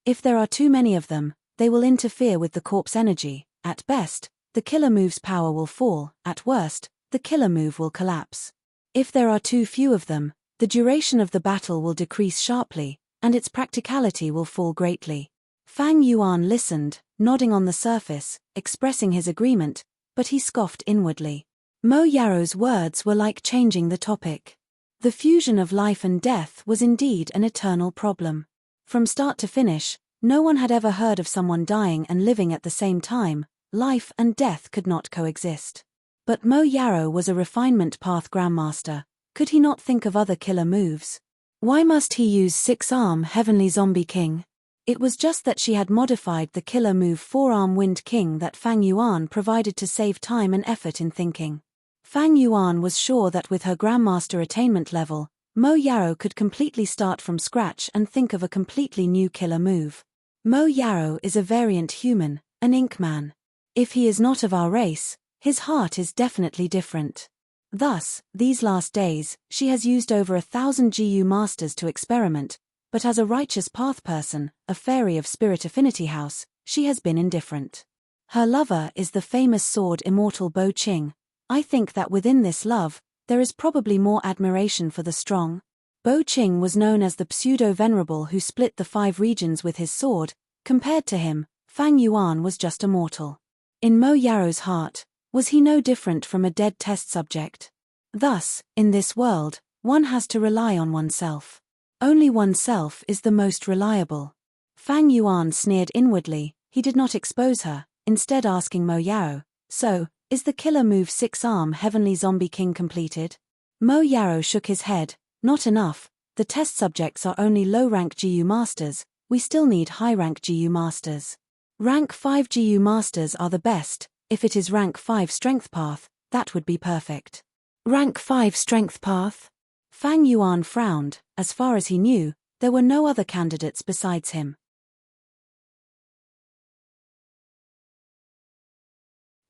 If there are too many of them, they will interfere with the corpse energy. At best, the killer move's power will fall. At worst, the killer move will collapse. If there are too few of them, the duration of the battle will decrease sharply, and its practicality will fall greatly. Fang Yuan listened, nodding on the surface, expressing his agreement, but he scoffed inwardly. Mo Yarrow's words were like changing the topic. The fusion of life and death was indeed an eternal problem. From start to finish, no one had ever heard of someone dying and living at the same time. Life and death could not coexist. But Mo Yarrow was a refinement path grandmaster. Could he not think of other killer moves? Why must he use 6-arm Heavenly Zombie King? It was just that she had modified the killer move 4-arm Wind King that Fang Yuan provided to save time and effort in thinking. Fang Yuan was sure that with her grandmaster attainment level, Mo Yarrow could completely start from scratch and think of a completely new killer move. Mo Yarrow is a variant human, an ink man. If he is not of our race, his heart is definitely different. Thus, these last days, she has used over 1,000 GU masters to experiment, but as a righteous path person, a fairy of Spirit Affinity House, she has been indifferent. Her lover is the famous sword immortal Bo Qing. I think that within this love, there is probably more admiration for the strong. Bo Qing was known as the pseudo-venerable who split the 5 regions with his sword. Compared to him, Fang Yuan was just a mortal. In Mo Yaro's heart, was he no different from a dead test subject? Thus, in this world, one has to rely on oneself. Only oneself is the most reliable. Fang Yuan sneered inwardly. He did not expose her, instead asking Mo Yaro, "So, is the killer move 6-arm Heavenly Zombie King completed?" Mo Yaro shook his head. "Not enough. The test subjects are only low-rank GU masters. We still need high-rank GU masters. Rank 5 GU masters are the best. If it is rank 5 strength path, that would be perfect." Rank 5 strength path? Fang Yuan frowned. As far as he knew, there were no other candidates besides him.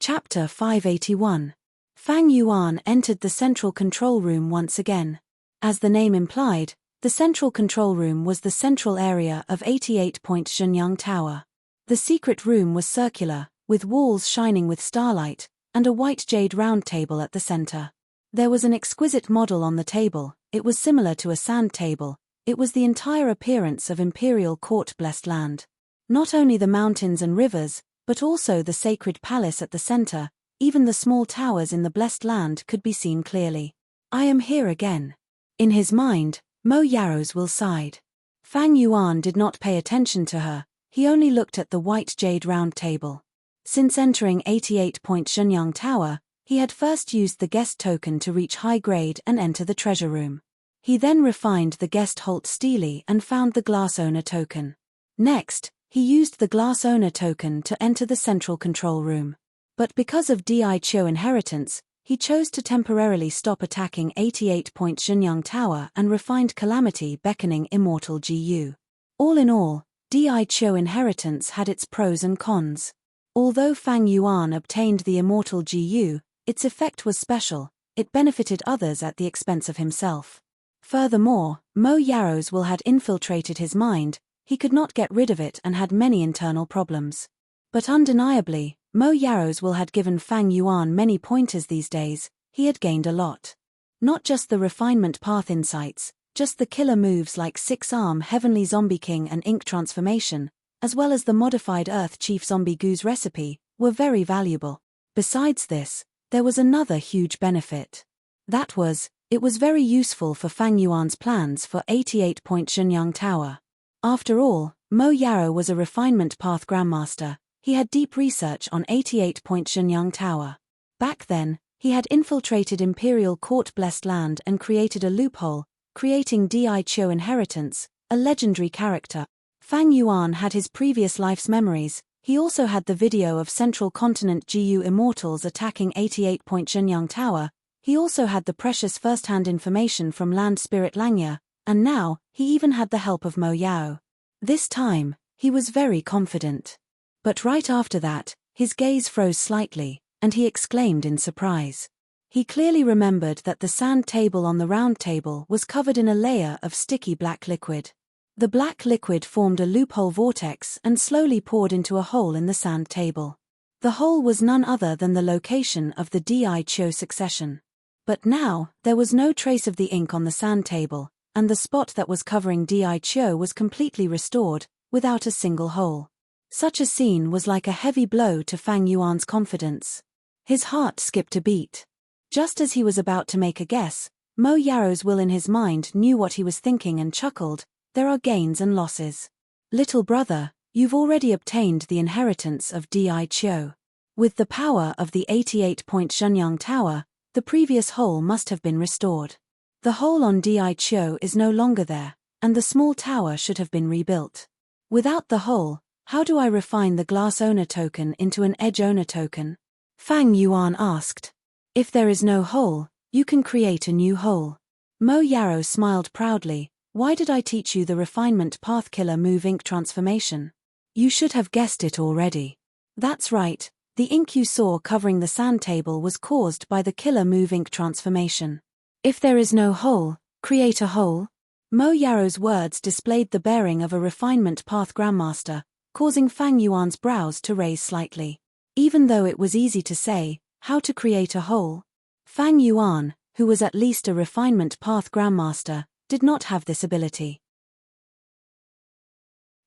Chapter 581. Fang Yuan entered the central control room once again. As the name implied, the central control room was the central area of 88-point Shenyang Tower. The secret room was circular, with walls shining with starlight, and a white jade round table at the center. There was an exquisite model on the table. It was similar to a sand table. It was the entire appearance of imperial court blessed land. Not only the mountains and rivers, but also the sacred palace at the center. Even the small towers in the blessed land could be seen clearly. "I am here again." In his mind, Mo Yaro's will sighed. Fang Yuan did not pay attention to her. He only looked at the white jade round table. Since entering 88-point Shenyang Tower, he had first used the guest token to reach high grade and enter the treasure room. He then refined the guest Holt Steely and found the glass owner token. Next, he used the glass owner token to enter the central control room. But because of Di Chio inheritance, he chose to temporarily stop attacking 88-point Shenyang Tower and refined Calamity beckoning Immortal GU. All in all, Di Chio inheritance had its pros and cons. Although Fang Yuan obtained the Immortal GU, its effect was special. It benefited others at the expense of himself. Furthermore, Mo Yaro's will had infiltrated his mind. He could not get rid of it and had many internal problems. But undeniably, Mo Yaro's will had given Fang Yuan many pointers these days. He had gained a lot. Not just the refinement path insights, just the killer moves like 6-arm Heavenly Zombie King and Ink Transformation, as well as the modified Earth Chief Zombie Goose recipe, were very valuable. Besides this, there was another huge benefit. That was, it was very useful for Fang Yuan's plans for 88-point Shenyang Tower. After all, Mo Yaro was a refinement path grandmaster. He had deep research on 88-point Shenyang Tower. Back then, he had infiltrated Imperial Court Blessed Land and created a loophole, creating Di Chio inheritance, a legendary character. Fang Yuan had his previous life's memories. He also had the video of Central Continent GU Immortals attacking 88-point Shenyang Tower. He also had the precious first-hand information from Land Spirit Langya, and now, he even had the help of Mo Yao. This time, he was very confident. But right after that, his gaze froze slightly, and he exclaimed in surprise. He clearly remembered that the sand table on the round table was covered in a layer of sticky black liquid. The black liquid formed a loophole vortex and slowly poured into a hole in the sand table. The hole was none other than the location of the Di Chio succession. But now, there was no trace of the ink on the sand table, and the spot that was covering Di Chio was completely restored, without a single hole. Such a scene was like a heavy blow to Fang Yuan's confidence. His heart skipped a beat. Just as he was about to make a guess, Mo Yaro's will in his mind knew what he was thinking and chuckled. "There are gains and losses. Little brother, you've already obtained the inheritance of Di Chio. With the power of the 88-point Shenyang Tower, the previous hole must have been restored. The hole on Di Chio is no longer there, and the small tower should have been rebuilt. Without the hole, how do I refine the glass owner token into an edge owner token?" Fang Yuan asked. "If there is no hole, you can create a new hole." Mo Yaro smiled proudly. "Why did I teach you the refinement path killer move ink transformation? You should have guessed it already. That's right, the ink you saw covering the sand table was caused by the killer move ink transformation. If there is no hole, create a hole." Mo Yaro's words displayed the bearing of a refinement path grandmaster, causing Fang Yuan's brows to raise slightly. Even though it was easy to say, how to create a hole, Fang Yuan, who was at least a refinement path grandmaster, did not have this ability.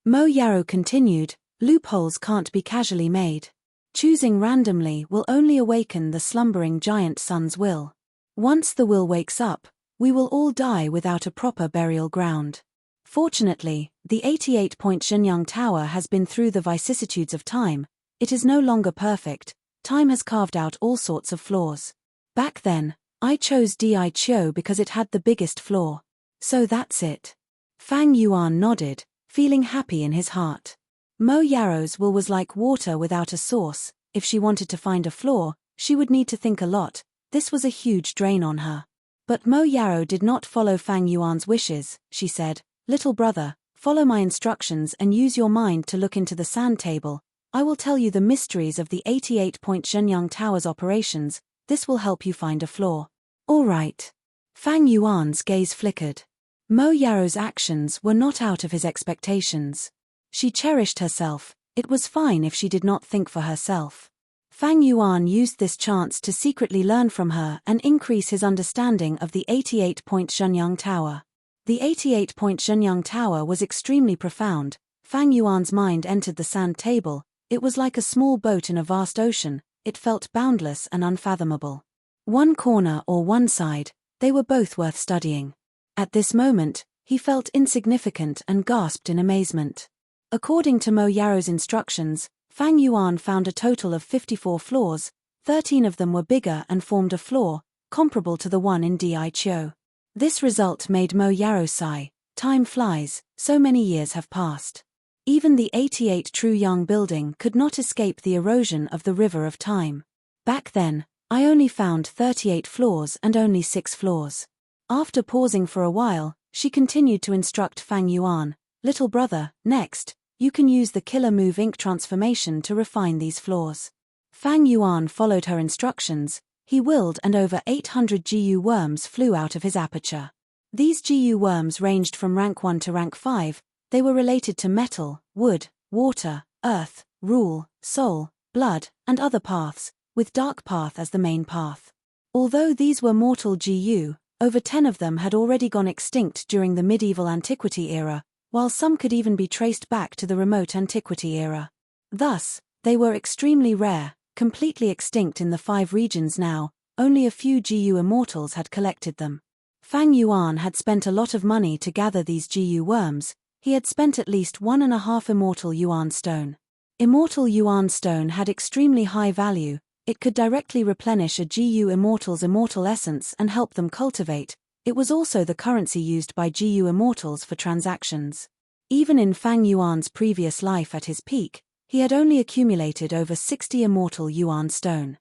Mo Yaro continued, Loopholes can't be casually made. Choosing randomly will only awaken the slumbering giant sun's will. Once the will wakes up, we will all die without a proper burial ground. Fortunately, the 88-point Shenyang Tower has been through the vicissitudes of time. It is no longer perfect. Time has carved out all sorts of flaws. Back then, I chose Di Chio because it had the biggest flaw. So that's it. Fang Yuan nodded, feeling happy in his heart. Mo Yaro's will was like water without a source. If she wanted to find a flaw, she would need to think a lot. This was a huge drain on her. But Mo Yaro did not follow Fang Yuan's wishes. She said, "Little brother, follow my instructions and use your mind to look into the sand table. I will tell you the mysteries of the 88-point Shenyang Tower's operations. This will help you find a flaw." All right. Fang Yuan's gaze flickered. Mo Yaro's actions were not out of his expectations. She cherished herself. It was fine if she did not think for herself. Fang Yuan used this chance to secretly learn from her and increase his understanding of the 88-point Shenyang Tower. The 88-point Shenyang Tower was extremely profound. Fang Yuan's mind entered the sand table. It was like a small boat in a vast ocean. It felt boundless and unfathomable. One corner or one side, they were both worth studying. At this moment, he felt insignificant and gasped in amazement. According to Mo Yaro's instructions, Fang Yuan found a total of 54 flaws. 13 of them were bigger and formed a flaw, comparable to the one in Di Chio. This result made Mo Yaro sigh. Time flies, so many years have passed. Even the 88 True Yang building could not escape the erosion of the river of time. Back then, I only found 38 flaws and only 6 flaws. After pausing for a while, she continued to instruct Fang Yuan, "Little brother, next, you can use the killer move ink transformation to refine these flaws." Fang Yuan followed her instructions. He willed and over 800 GU worms flew out of his aperture. These GU worms ranged from rank 1 to rank 5. They were related to metal, wood, water, earth, rule, soul, blood, and other paths, with dark path as the main path. Although these were mortal GU, over 10 of them had already gone extinct during the medieval antiquity era, while some could even be traced back to the remote antiquity era. Thus, they were extremely rare, completely extinct in the 5 regions now. Only a few GU immortals had collected them. Fang Yuan had spent a lot of money to gather these GU worms. He had spent at least 1.5 immortal yuan stone. Immortal yuan stone had extremely high value. It could directly replenish a GU immortal's immortal essence and help them cultivate. It was also the currency used by GU immortals for transactions. Even in Fang Yuan's previous life at his peak, he had only accumulated over 60 immortal yuan stone.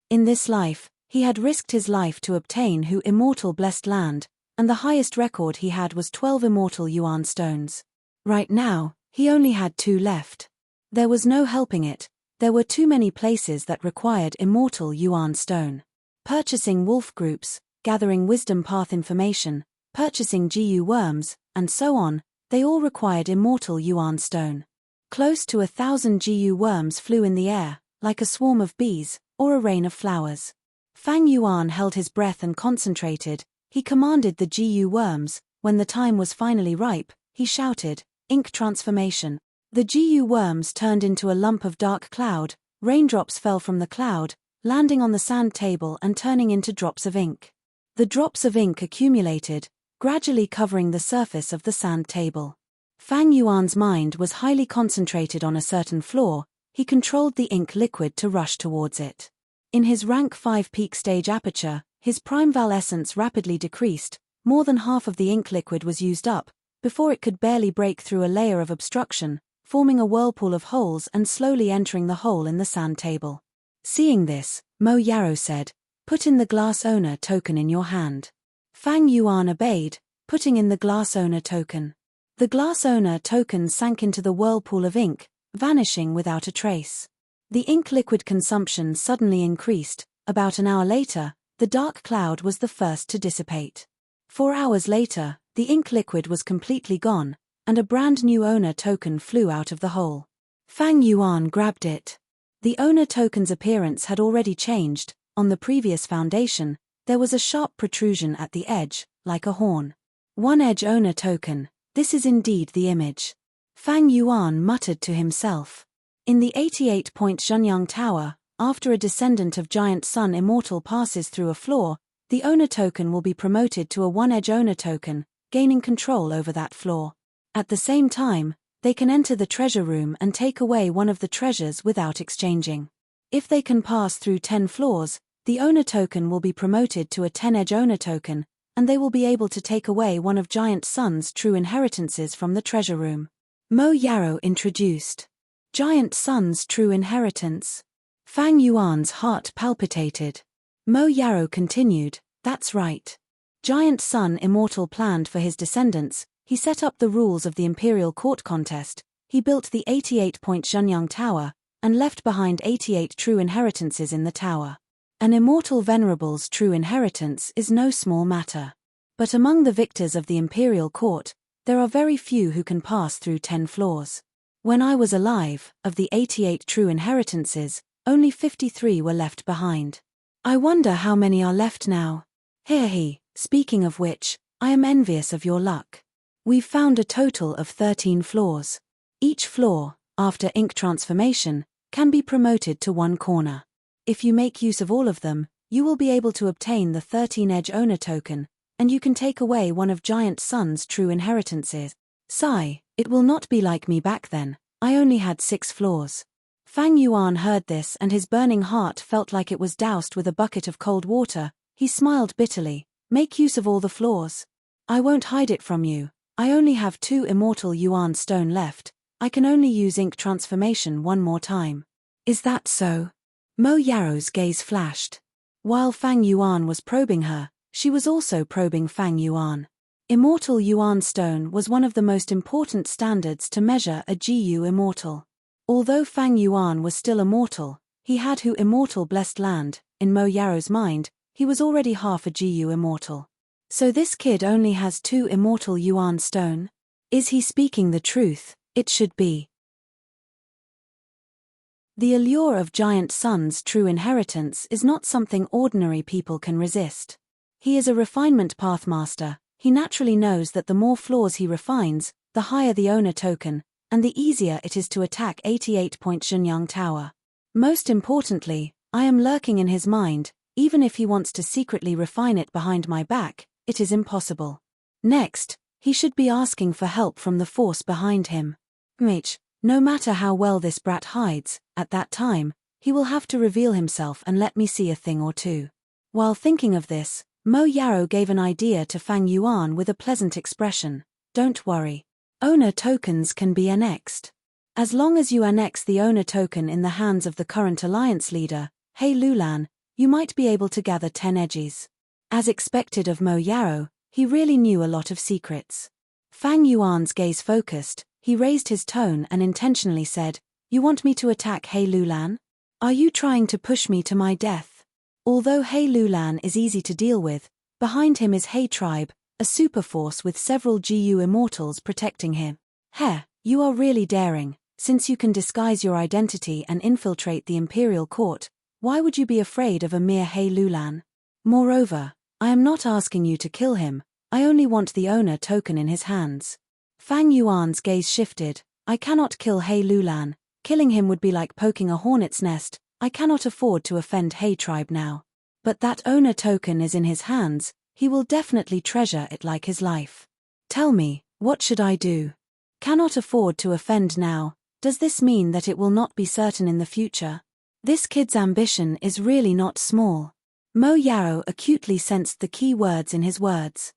In this life, he had risked his life to obtain Hu immortal blessed land, and the highest record he had was 12 immortal yuan stones. Right now, he only had 2 left. There was no helping it. There were too many places that required immortal yuan stone. Purchasing wolf groups, gathering wisdom path information, purchasing GU worms, and so on, they all required immortal yuan stone. Close to 1,000 GU worms flew in the air, like a swarm of bees, or a rain of flowers. Fang Yuan held his breath and concentrated. He commanded the GU worms. When the time was finally ripe, he shouted, "Ink transformation." The GU worms turned into a lump of dark cloud. Raindrops fell from the cloud, landing on the sand table and turning into drops of ink. The drops of ink accumulated, gradually covering the surface of the sand table. Fang Yuan's mind was highly concentrated on a certain flaw. He controlled the ink liquid to rush towards it. In his rank 5 peak stage aperture, his primeval essence rapidly decreased. More than half of the ink liquid was used up, before it could barely break through a layer of obstruction, forming a whirlpool of holes and slowly entering the hole in the sand table. Seeing this, Mo Yaro said, "Put in the glass owner token in your hand." Fang Yuan obeyed, putting in the glass owner token. The glass owner token sank into the whirlpool of ink, vanishing without a trace. The ink liquid consumption suddenly increased. About an hour later, the dark cloud was the first to dissipate. 4 hours later, the ink liquid was completely gone, and a brand new owner token flew out of the hole. Fang Yuan grabbed it. The owner token's appearance had already changed. On the previous foundation, there was a sharp protrusion at the edge, like a horn. One edge owner token. This is indeed the image. Fang Yuan muttered to himself. In the 88-point Zhenyang Tower, after a descendant of Giant Sun Immortal passes through a floor, the owner token will be promoted to a one-edge owner token, gaining control over that floor. At the same time, they can enter the treasure room and take away one of the treasures without exchanging. If they can pass through 10 floors, the owner token will be promoted to a 10-edge owner token, and they will be able to take away one of Giant Sun's true inheritances from the treasure room. Mo Yarrow introduced. Giant Sun's true inheritance. Fang Yuan's heart palpitated. Mo Yarrow continued, that's right. Giant Sun Immortal planned for his descendants, he set up the rules of the Imperial Court contest, he built the 88-point Zhenyang Tower, and left behind 88 true inheritances in the tower. An immortal Venerable's true inheritance is no small matter. But among the victors of the Imperial Court, there are very few who can pass through 10 floors. When I was alive, of the 88 true inheritances, only 53 were left behind. I wonder how many are left now. He, speaking of which, I am envious of your luck. We've found a total of 13 floors. Each floor, after ink transformation, can be promoted to one corner. If you make use of all of them, you will be able to obtain the 13-edge owner token, and you can take away one of Giant Sun's true inheritances. Sigh, it will not be like me back then, I only had 6 floors. Fang Yuan heard this and his burning heart felt like it was doused with a bucket of cold water. He smiled bitterly. Make use of all the floors. I won't hide it from you, I only have 2 immortal Yuan stone left, I can only use ink transformation one more time. Is that so? Mo Yarrow's gaze flashed. While Fang Yuan was probing her, she was also probing Fang Yuan. Immortal Yuan stone was one of the most important standards to measure a GU immortal. Although Fang Yuan was still immortal, he had Hu immortal blessed land. In Mo Yarrow's mind, he was already half a GU immortal. So this kid only has 2 immortal Yuan stone? Is he speaking the truth? It should be. The allure of Giant Sun's true inheritance is not something ordinary people can resist. He is a refinement pathmaster, he naturally knows that the more floors he refines, the higher the owner token, and the easier it is to attack 88-point Zhenyang Tower. Most importantly, I am lurking in his mind, even if he wants to secretly refine it behind my back, it is impossible. Next, he should be asking for help from the force behind him. No matter how well this brat hides, at that time, he will have to reveal himself and let me see a thing or two. While thinking of this, Mo Yarrow gave an idea to Fang Yuan with a pleasant expression. Don't worry. Owner tokens can be annexed. As long as you annex the owner token in the hands of the current alliance leader, He Lulan, you might be able to gather 10 edges. As expected of Mo Yarrow, he really knew a lot of secrets. Fang Yuan's gaze focused, he raised his tone and intentionally said, You want me to attack He Lulan? Are you trying to push me to my death? Although He Lulan is easy to deal with, behind him is He Tribe, a superforce with several GU immortals protecting him. You are really daring. Since you can disguise your identity and infiltrate the Imperial Court, why would you be afraid of a mere He Lulan? Moreover, I am not asking you to kill him, I only want the owner token in his hands. Fang Yuan's gaze shifted. I cannot kill He Lulan, killing him would be like poking a hornet's nest, I cannot afford to offend He Tribe now. But that owner token is in his hands, he will definitely treasure it like his life. Tell me, what should I do? Cannot afford to offend now, does this mean that it will not be certain in the future? This kid's ambition is really not small. Mo Yarrow acutely sensed the key words in his words.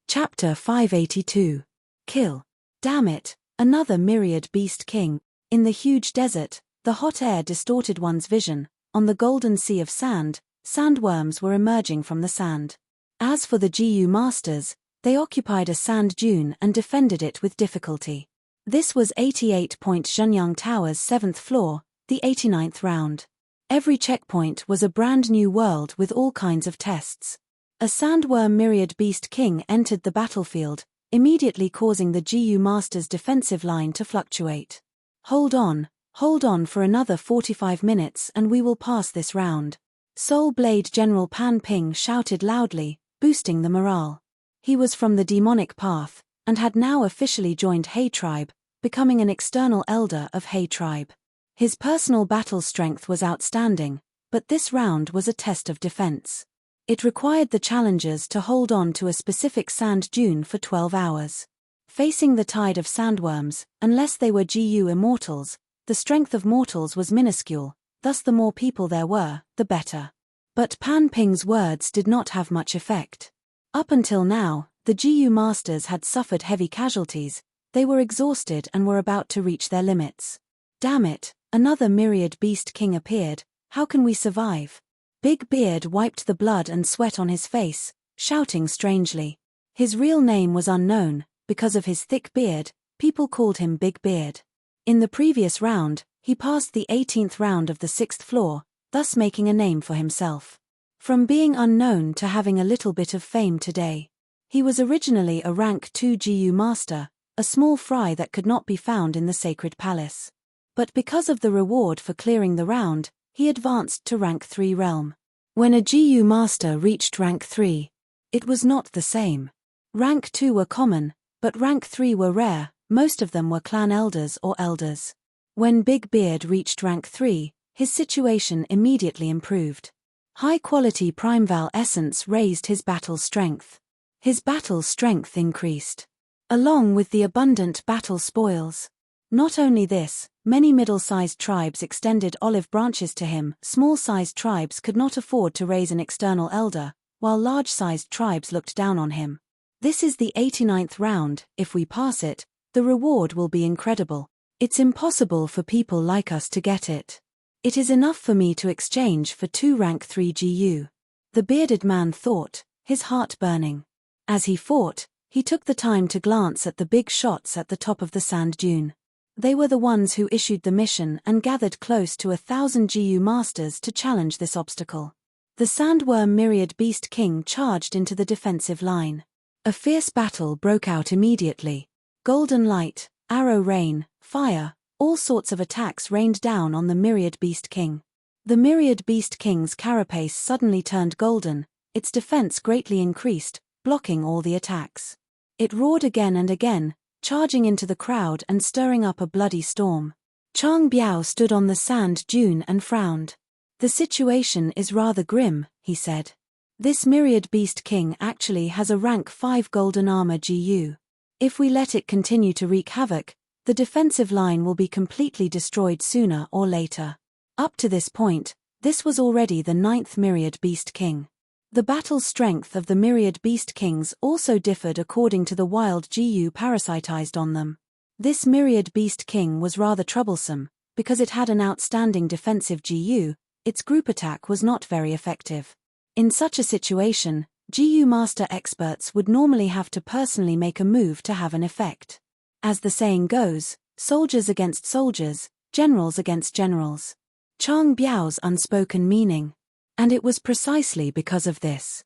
Chapter 582. Kill. Damn it, another myriad beast king. In the huge desert, the hot air distorted one's vision. On the golden sea of sand, sandworms were emerging from the sand. As for the GU masters, they occupied a sand dune and defended it with difficulty. This was 88-point Zhenyang Tower's 7th floor, the 89th round. Every checkpoint was a brand new world with all kinds of tests. A sandworm myriad beast king entered the battlefield, immediately causing the GU master's defensive line to fluctuate. Hold on for another 45 minutes and we will pass this round. Soul Blade General Pan Ping shouted loudly, boosting the morale. He was from the demonic path, and had now officially joined He tribe, becoming an external elder of He tribe. His personal battle strength was outstanding, but this round was a test of defense. It required the challengers to hold on to a specific sand dune for 12 hours. Facing the tide of sandworms, unless they were GU immortals, the strength of mortals was minuscule, thus the more people there were, the better. But Pan Ping's words did not have much effect. Up until now, the GU masters had suffered heavy casualties, they were exhausted and were about to reach their limits. Damn it, another myriad beast king appeared, how can we survive? Big Beard wiped the blood and sweat on his face, shouting strangely. His real name was unknown, because of his thick beard, people called him Big Beard. In the previous round, he passed the 18th round of the 6th floor, thus making a name for himself. From being unknown to having a little bit of fame today. He was originally a rank 2 GU master, a small fry that could not be found in the sacred palace. But because of the reward for clearing the round, he advanced to rank 3 realm. When a GU master reached rank 3, it was not the same. Rank 2 were common, but rank 3 were rare, most of them were clan elders or elders. When Big Beard reached rank 3, his situation immediately improved. High-quality Primeval essence raised his battle strength. His battle strength increased, along with the abundant battle spoils. Not only this, many middle-sized tribes extended olive branches to him. Small-sized tribes could not afford to raise an external elder, while large-sized tribes looked down on him. This is the 89th round. If we pass it, the reward will be incredible. It's impossible for people like us to get it. It is enough for me to exchange for 2 rank 3 GU. The bearded man thought, his heart burning. As he fought, he took the time to glance at the big shots at the top of the sand dune. They were the ones who issued the mission and gathered close to 1,000 GU masters to challenge this obstacle. The sandworm myriad beast king charged into the defensive line. A fierce battle broke out immediately. Golden light, arrow rain, fire, all sorts of attacks rained down on the myriad beast king. The myriad beast king's carapace suddenly turned golden, its defense greatly increased, blocking all the attacks. It roared again and again, charging into the crowd and stirring up a bloody storm. Chang Biao stood on the sand dune and frowned. The situation is rather grim, he said. This myriad beast king actually has a rank 5 golden armor GU. If we let it continue to wreak havoc, the defensive line will be completely destroyed sooner or later. Up to this point, this was already the 9th myriad beast king. The battle strength of the myriad beast kings also differed according to the wild GU parasitized on them. This myriad beast king was rather troublesome, because it had an outstanding defensive GU, its group attack was not very effective. In such a situation, GU master experts would normally have to personally make a move to have an effect. As the saying goes, soldiers against soldiers, generals against generals. Chang Biao's unspoken meaning. And it was precisely because of this.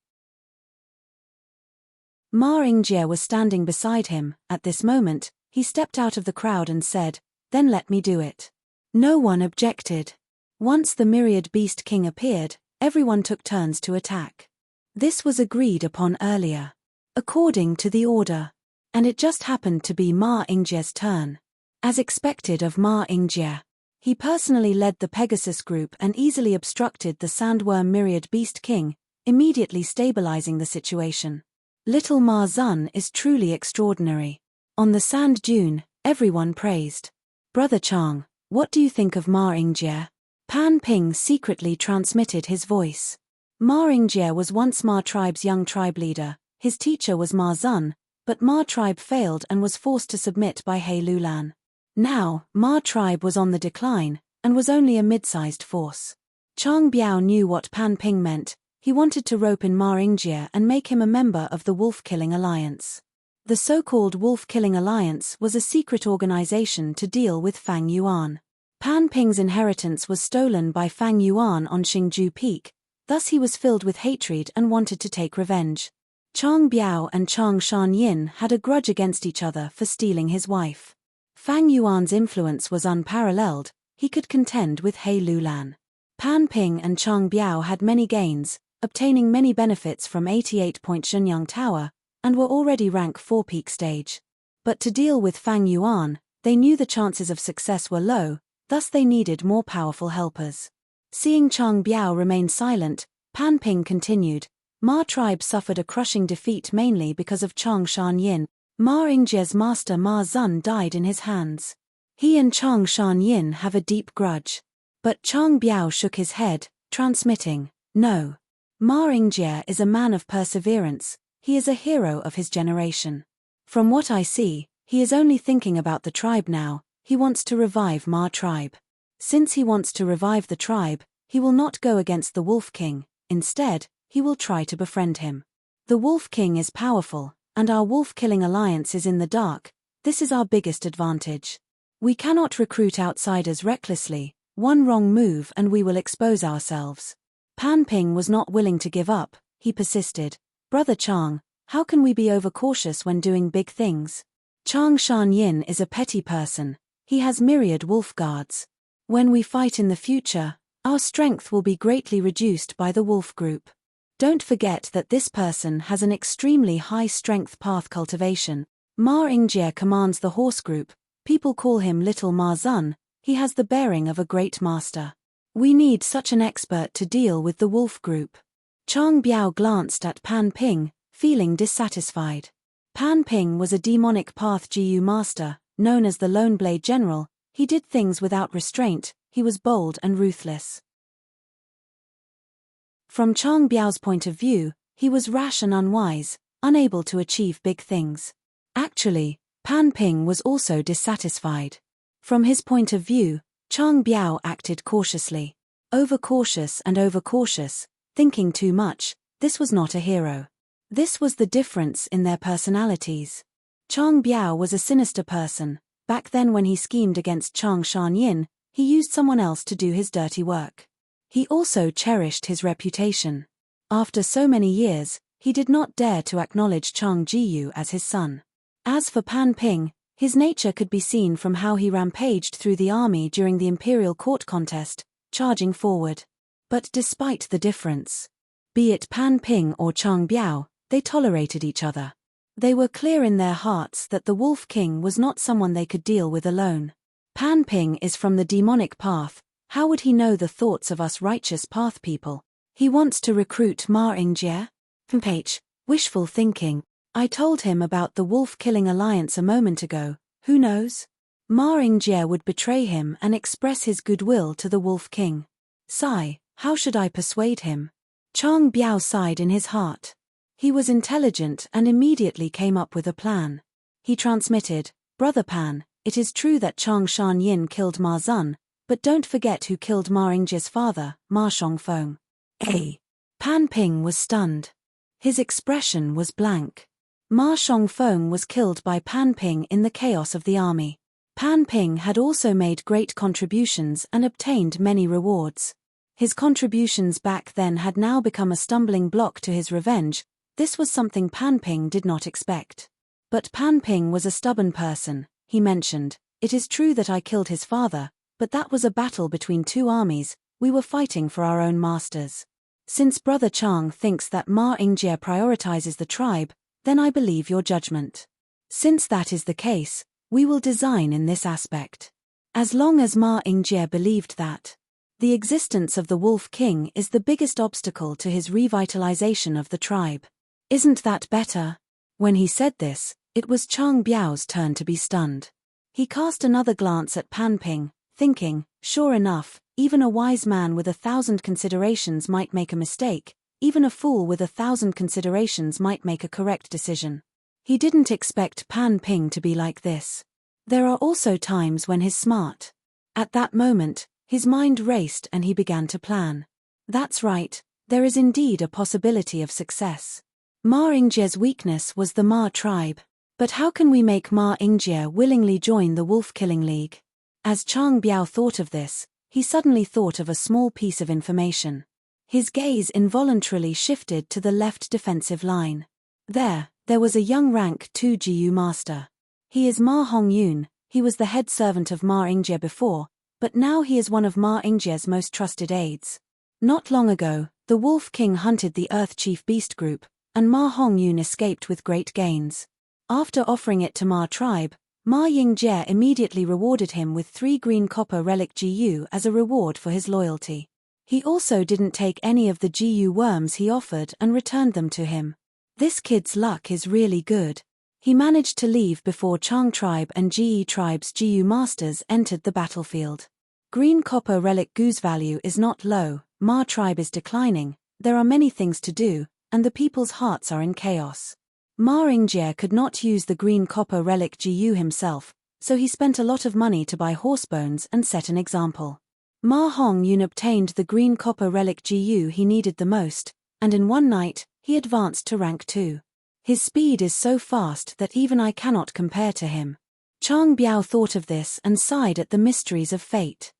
Ma Yingjie was standing beside him. At this moment, he stepped out of the crowd and said, "Then let me do it." No one objected. Once the myriad beast king appeared, everyone took turns to attack. This was agreed upon earlier, according to the order. And it just happened to be Ma Yingjie's turn. As expected of Ma Yingjie, he personally led the Pegasus group and easily obstructed the sandworm myriad beast king, immediately stabilizing the situation. Little Ma Zun is truly extraordinary. On the sand dune, everyone praised. Brother Chang, what do you think of Ma Yingjie? Pan Ping secretly transmitted his voice. Ma Yingjie was once Ma tribe's young tribe leader, his teacher was Ma Zun, but Ma tribe failed and was forced to submit by He Lulan. Now, Ma tribe was on the decline, and was only a mid-sized force. Chang Biao knew what Pan Ping meant. He wanted to rope in Ma Yingjie and make him a member of the Wolf-Killing Alliance. The so-called Wolf-Killing Alliance was a secret organization to deal with Fang Yuan. Pan Ping's inheritance was stolen by Fang Yuan on Xingju Peak, thus he was filled with hatred and wanted to take revenge. Chang Biao and Chang Shan Yin had a grudge against each other for stealing his wife. Fang Yuan's influence was unparalleled, he could contend with He Lulan. Pan Ping and Chang Biao had many gains, obtaining many benefits from 88 Point Shenyang Tower, and were already rank 4 peak stage. But to deal with Fang Yuan, they knew the chances of success were low, thus they needed more powerful helpers. Seeing Chang Biao remain silent, Pan Ping continued, Ma tribe suffered a crushing defeat mainly because of Chang Shan Yin. Ma Yingjie's master Ma Zun died in his hands. He and Chang Shan Yin have a deep grudge. But Chang Biao shook his head, transmitting, no. Ma Yingjie is a man of perseverance, he is a hero of his generation. From what I see, he is only thinking about the tribe now, he wants to revive Ma tribe. Since he wants to revive the tribe, he will not go against the Wolf King, instead, he will try to befriend him. The Wolf King is powerful, and our wolf-killing alliance is in the dark, this is our biggest advantage. We cannot recruit outsiders recklessly, one wrong move and we will expose ourselves. Pan Ping was not willing to give up, he persisted, Brother Chang, how can we be overcautious when doing big things? Chang Shan Yin is a petty person, he has myriad wolf guards. When we fight in the future, our strength will be greatly reduced by the wolf group. Don't forget that this person has an extremely high strength path cultivation. Ma Yingjie commands the horse group, people call him Little Ma Zun, he has the bearing of a great master. We need such an expert to deal with the wolf group. Chang Biao glanced at Pan Ping, feeling dissatisfied. Pan Ping was a demonic path GU master, known as the Lone Blade General, he did things without restraint, he was bold and ruthless. From Chang Biao's point of view, he was rash and unwise, unable to achieve big things. Actually, Pan Ping was also dissatisfied. From his point of view, Chang Biao acted cautiously. Overcautious and overcautious, thinking too much, this was not a hero. This was the difference in their personalities. Chang Biao was a sinister person, back then when he schemed against Chang Shan Yin, he used someone else to do his dirty work. He also cherished his reputation. After so many years, he did not dare to acknowledge Chang Jiyu as his son. As for Pan Ping, his nature could be seen from how he rampaged through the army during the imperial court contest, charging forward. But despite the difference, be it Pan Ping or Chang Biao, they tolerated each other. They were clear in their hearts that the Wolf King was not someone they could deal with alone. Pan Ping is from the demonic path, how would he know the thoughts of us righteous path people? He wants to recruit Ma Yingjie? H. Wishful thinking. I told him about the wolf-killing alliance a moment ago, who knows? Ma Yingjie would betray him and express his goodwill to the Wolf King. Sigh, how should I persuade him? Chang Biao sighed in his heart. He was intelligent and immediately came up with a plan. He transmitted, Brother Pan, it is true that Chang Shan Yin killed Ma Zun, but don't forget who killed Ma Yingjie's father, Ma Shongfeng. Pan Ping was stunned. His expression was blank. Ma Shongfeng was killed by Pan Ping in the chaos of the army. Pan Ping had also made great contributions and obtained many rewards. His contributions back then had now become a stumbling block to his revenge. This was something Pan Ping did not expect. But Pan Ping was a stubborn person, he mentioned. It is true that I killed his father, but that was a battle between two armies, we were fighting for our own masters. Since Brother Chang thinks that Ma Yingjie prioritizes the tribe, then I believe your judgment. Since that is the case, we will design in this aspect. As long as Ma Yingjie believed that the existence of the Wolf King is the biggest obstacle to his revitalization of the tribe. Isn't that better? When he said this, it was Chang Biao's turn to be stunned. He cast another glance at Pan Ping, thinking, sure enough, even a wise man with 1,000 considerations might make a mistake, even a fool with 1,000 considerations might make a correct decision. He didn't expect Pan Ping to be like this. There are also times when he's smart. At that moment, his mind raced and he began to plan. That's right, there is indeed a possibility of success. Ma Yingjie's weakness was the Ma tribe. But how can we make Ma Yingjie willingly join the wolf-killing league? As Chang Biao thought of this, he suddenly thought of a small piece of information. His gaze involuntarily shifted to the left defensive line. There was a young rank 2 GU master. He is Ma Hongyun, he was the head servant of Ma Yingjie before, but now he is one of Ma Yingjie's most trusted aides. Not long ago, the Wolf King hunted the Earth Chief Beast Group, and Ma Hongyun escaped with great gains. After offering it to Ma tribe, Ma Yingjie immediately rewarded him with 3 green copper relic GU as a reward for his loyalty. He also didn't take any of the GU worms he offered and returned them to him. This kid's luck is really good. He managed to leave before Chang tribe and Ge tribe's GU masters entered the battlefield. Green copper relic GU's value is not low, Ma tribe is declining, there are many things to do, and the people's hearts are in chaos. Ma Yingjie could not use the green copper relic GU himself, so he spent a lot of money to buy horse bones and set an example. Ma Hongyun obtained the green copper relic GU he needed the most, and in one night, he advanced to rank 2. His speed is so fast that even I cannot compare to him. Chang Biao thought of this and sighed at the mysteries of fate.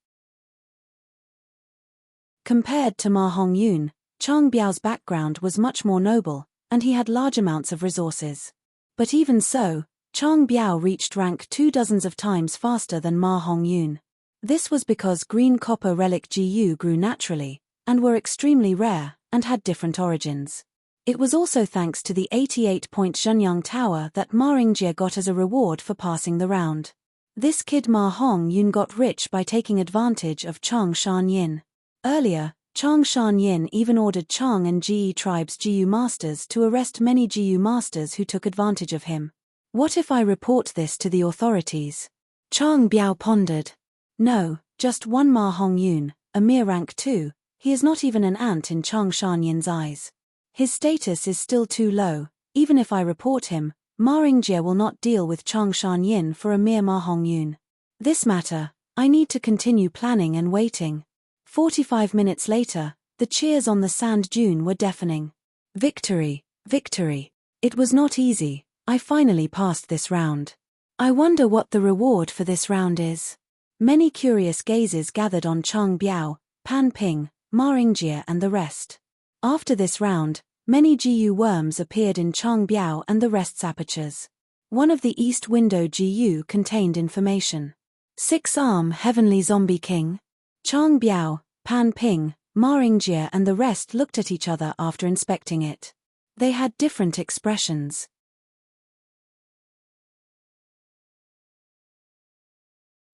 Compared to Ma Hongyun, Chang Biao's background was much more noble, and he had large amounts of resources. But even so, Chang Biao reached rank 2 dozens of times faster than Ma Hongyun. This was because green copper relic GU grew naturally, and were extremely rare, and had different origins. It was also thanks to the 88-point Shenyang Tower that Ma Yingjie got as a reward for passing the round. This kid Ma Hongyun got rich by taking advantage of Chang Shanyin. Earlier, Chang Shanyin even ordered Chang and Ge tribe's GU masters to arrest many GU masters who took advantage of him. What if I report this to the authorities? Chang Biao pondered. No, just one Ma Hongyun, a mere rank 2, he is not even an ant in Chang Shanyin's eyes. His status is still too low, even if I report him, Ma Yingjie will not deal with Chang Shanyin for a mere Ma Hongyun. This matter, I need to continue planning and waiting. 45 minutes later, the cheers on the sand dune were deafening. Victory, victory. It was not easy, I finally passed this round. I wonder what the reward for this round is. Many curious gazes gathered on Chang Biao, Pan Ping, Ma Yingjie and the rest. After this round, many GU worms appeared in Chang Biao and the rest's apertures. One of the east window GU contained information. 6-arm Heavenly Zombie King. Chang Biao, Pan Ping, Ma Yingjie and the rest looked at each other after inspecting it. They had different expressions.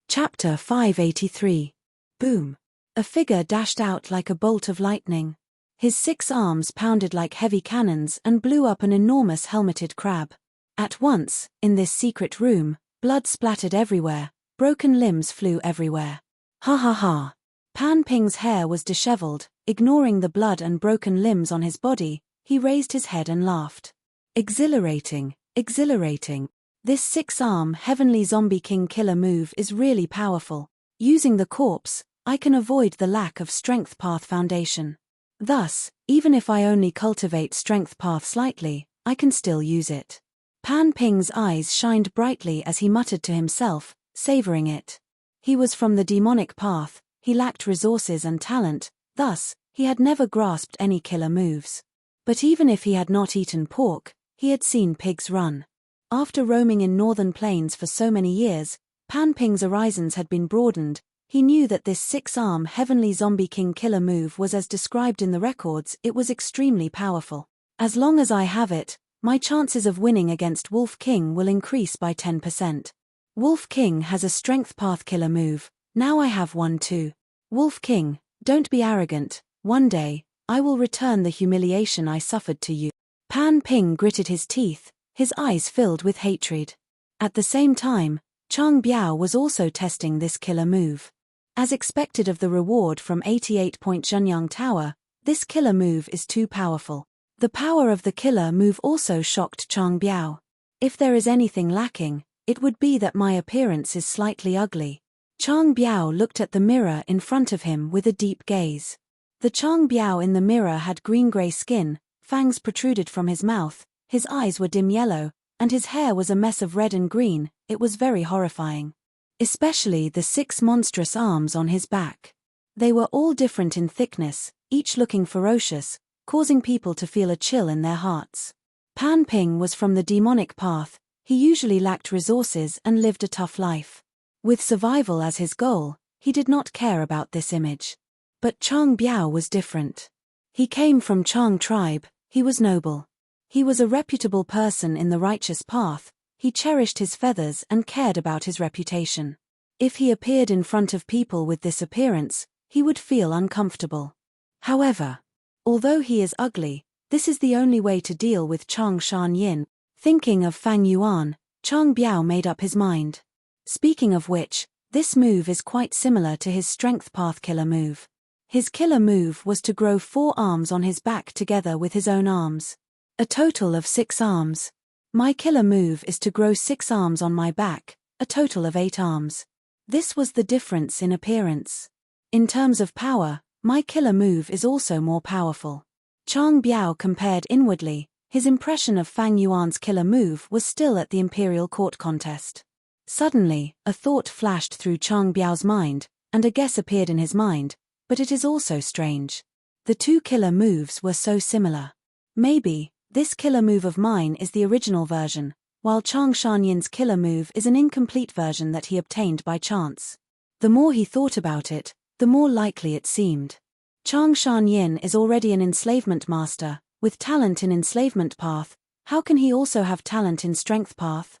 Chapter 583. Boom. A figure dashed out like a bolt of lightning. His 6 arms pounded like heavy cannons and blew up an enormous helmeted crab. At once, in this secret room, blood splattered everywhere, broken limbs flew everywhere. Ha ha ha. Pan Ping's hair was disheveled, ignoring the blood and broken limbs on his body, he raised his head and laughed. Exhilarating, exhilarating. This 6-arm Heavenly Zombie King killer move is really powerful. Using the corpse, I can avoid the lack of Strength Path Foundation. Thus, even if I only cultivate Strength Path slightly, I can still use it. Pan Ping's eyes shined brightly as he muttered to himself, savoring it. He was from the demonic path, he lacked resources and talent, thus, he had never grasped any killer moves. But even if he had not eaten pork, he had seen pigs run. After roaming in northern plains for so many years, Pan Ping's horizons had been broadened. He knew that this 6-arm Heavenly Zombie King killer move was as described in the records. It was extremely powerful. As long as I have it, my chances of winning against Wolf King will increase by 10%. Wolf King has a Strength Path killer move, now I have one too. Wolf King, don't be arrogant, one day, I will return the humiliation I suffered to you. Pan Ping gritted his teeth, his eyes filled with hatred. At the same time, Chang Biao was also testing this killer move. As expected of the reward from 88-point Shenyang Tower, this killer move is too powerful. The power of the killer move also shocked Chang Biao. If there is anything lacking, it would be that my appearance is slightly ugly. Chang Biao looked at the mirror in front of him with a deep gaze. The Chang Biao in the mirror had green-gray skin, fangs protruded from his mouth, his eyes were dim yellow, and his hair was a mess of red and green. It was very horrifying. Especially the 6 monstrous arms on his back. They were all different in thickness, each looking ferocious, causing people to feel a chill in their hearts. Pan Ping was from the demonic path, he usually lacked resources and lived a tough life. With survival as his goal, he did not care about this image. But Chang Biao was different. He came from Chang tribe, he was noble. He was a reputable person in the righteous path, he cherished his feathers and cared about his reputation. If he appeared in front of people with this appearance, he would feel uncomfortable. However, although he is ugly, this is the only way to deal with Chang Shan-yin. Thinking of Fang Yuan, Chang Biao made up his mind. Speaking of which, this move is quite similar to his strength path killer move. His killer move was to grow 4 arms on his back together with his own arms. A total of 6 arms. My killer move is to grow 6 arms on my back, a total of 8 arms. This was the difference in appearance. In terms of power, my killer move is also more powerful. Chang Biao compared inwardly. His impression of Fang Yuan's killer move was still at the imperial court contest. Suddenly, a thought flashed through Chang Biao's mind, and a guess appeared in his mind, but it is also strange. The 2 killer moves were so similar. Maybe, this killer move of mine is the original version, while Chang Shan-yin's killer move is an incomplete version that he obtained by chance. The more he thought about it, the more likely it seemed. Chang Shan-yin is already an enslavement master, with talent in enslavement path. How can he also have talent in strength path?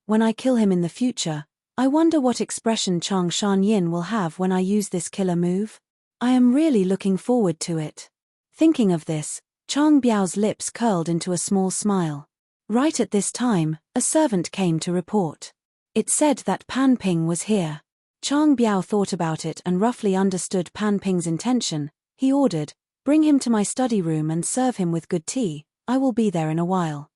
When I kill him in the future, I wonder what expression Chang Shan-yin will have when I use this killer move. I am really looking forward to it. Thinking of this, Chang Biao's lips curled into a small smile. Right at this time, a servant came to report. It said that Pan Ping was here. Chang Biao thought about it and roughly understood Pan Ping's intention. He ordered, "Bring him to my study room and serve him with good tea, I will be there in a while."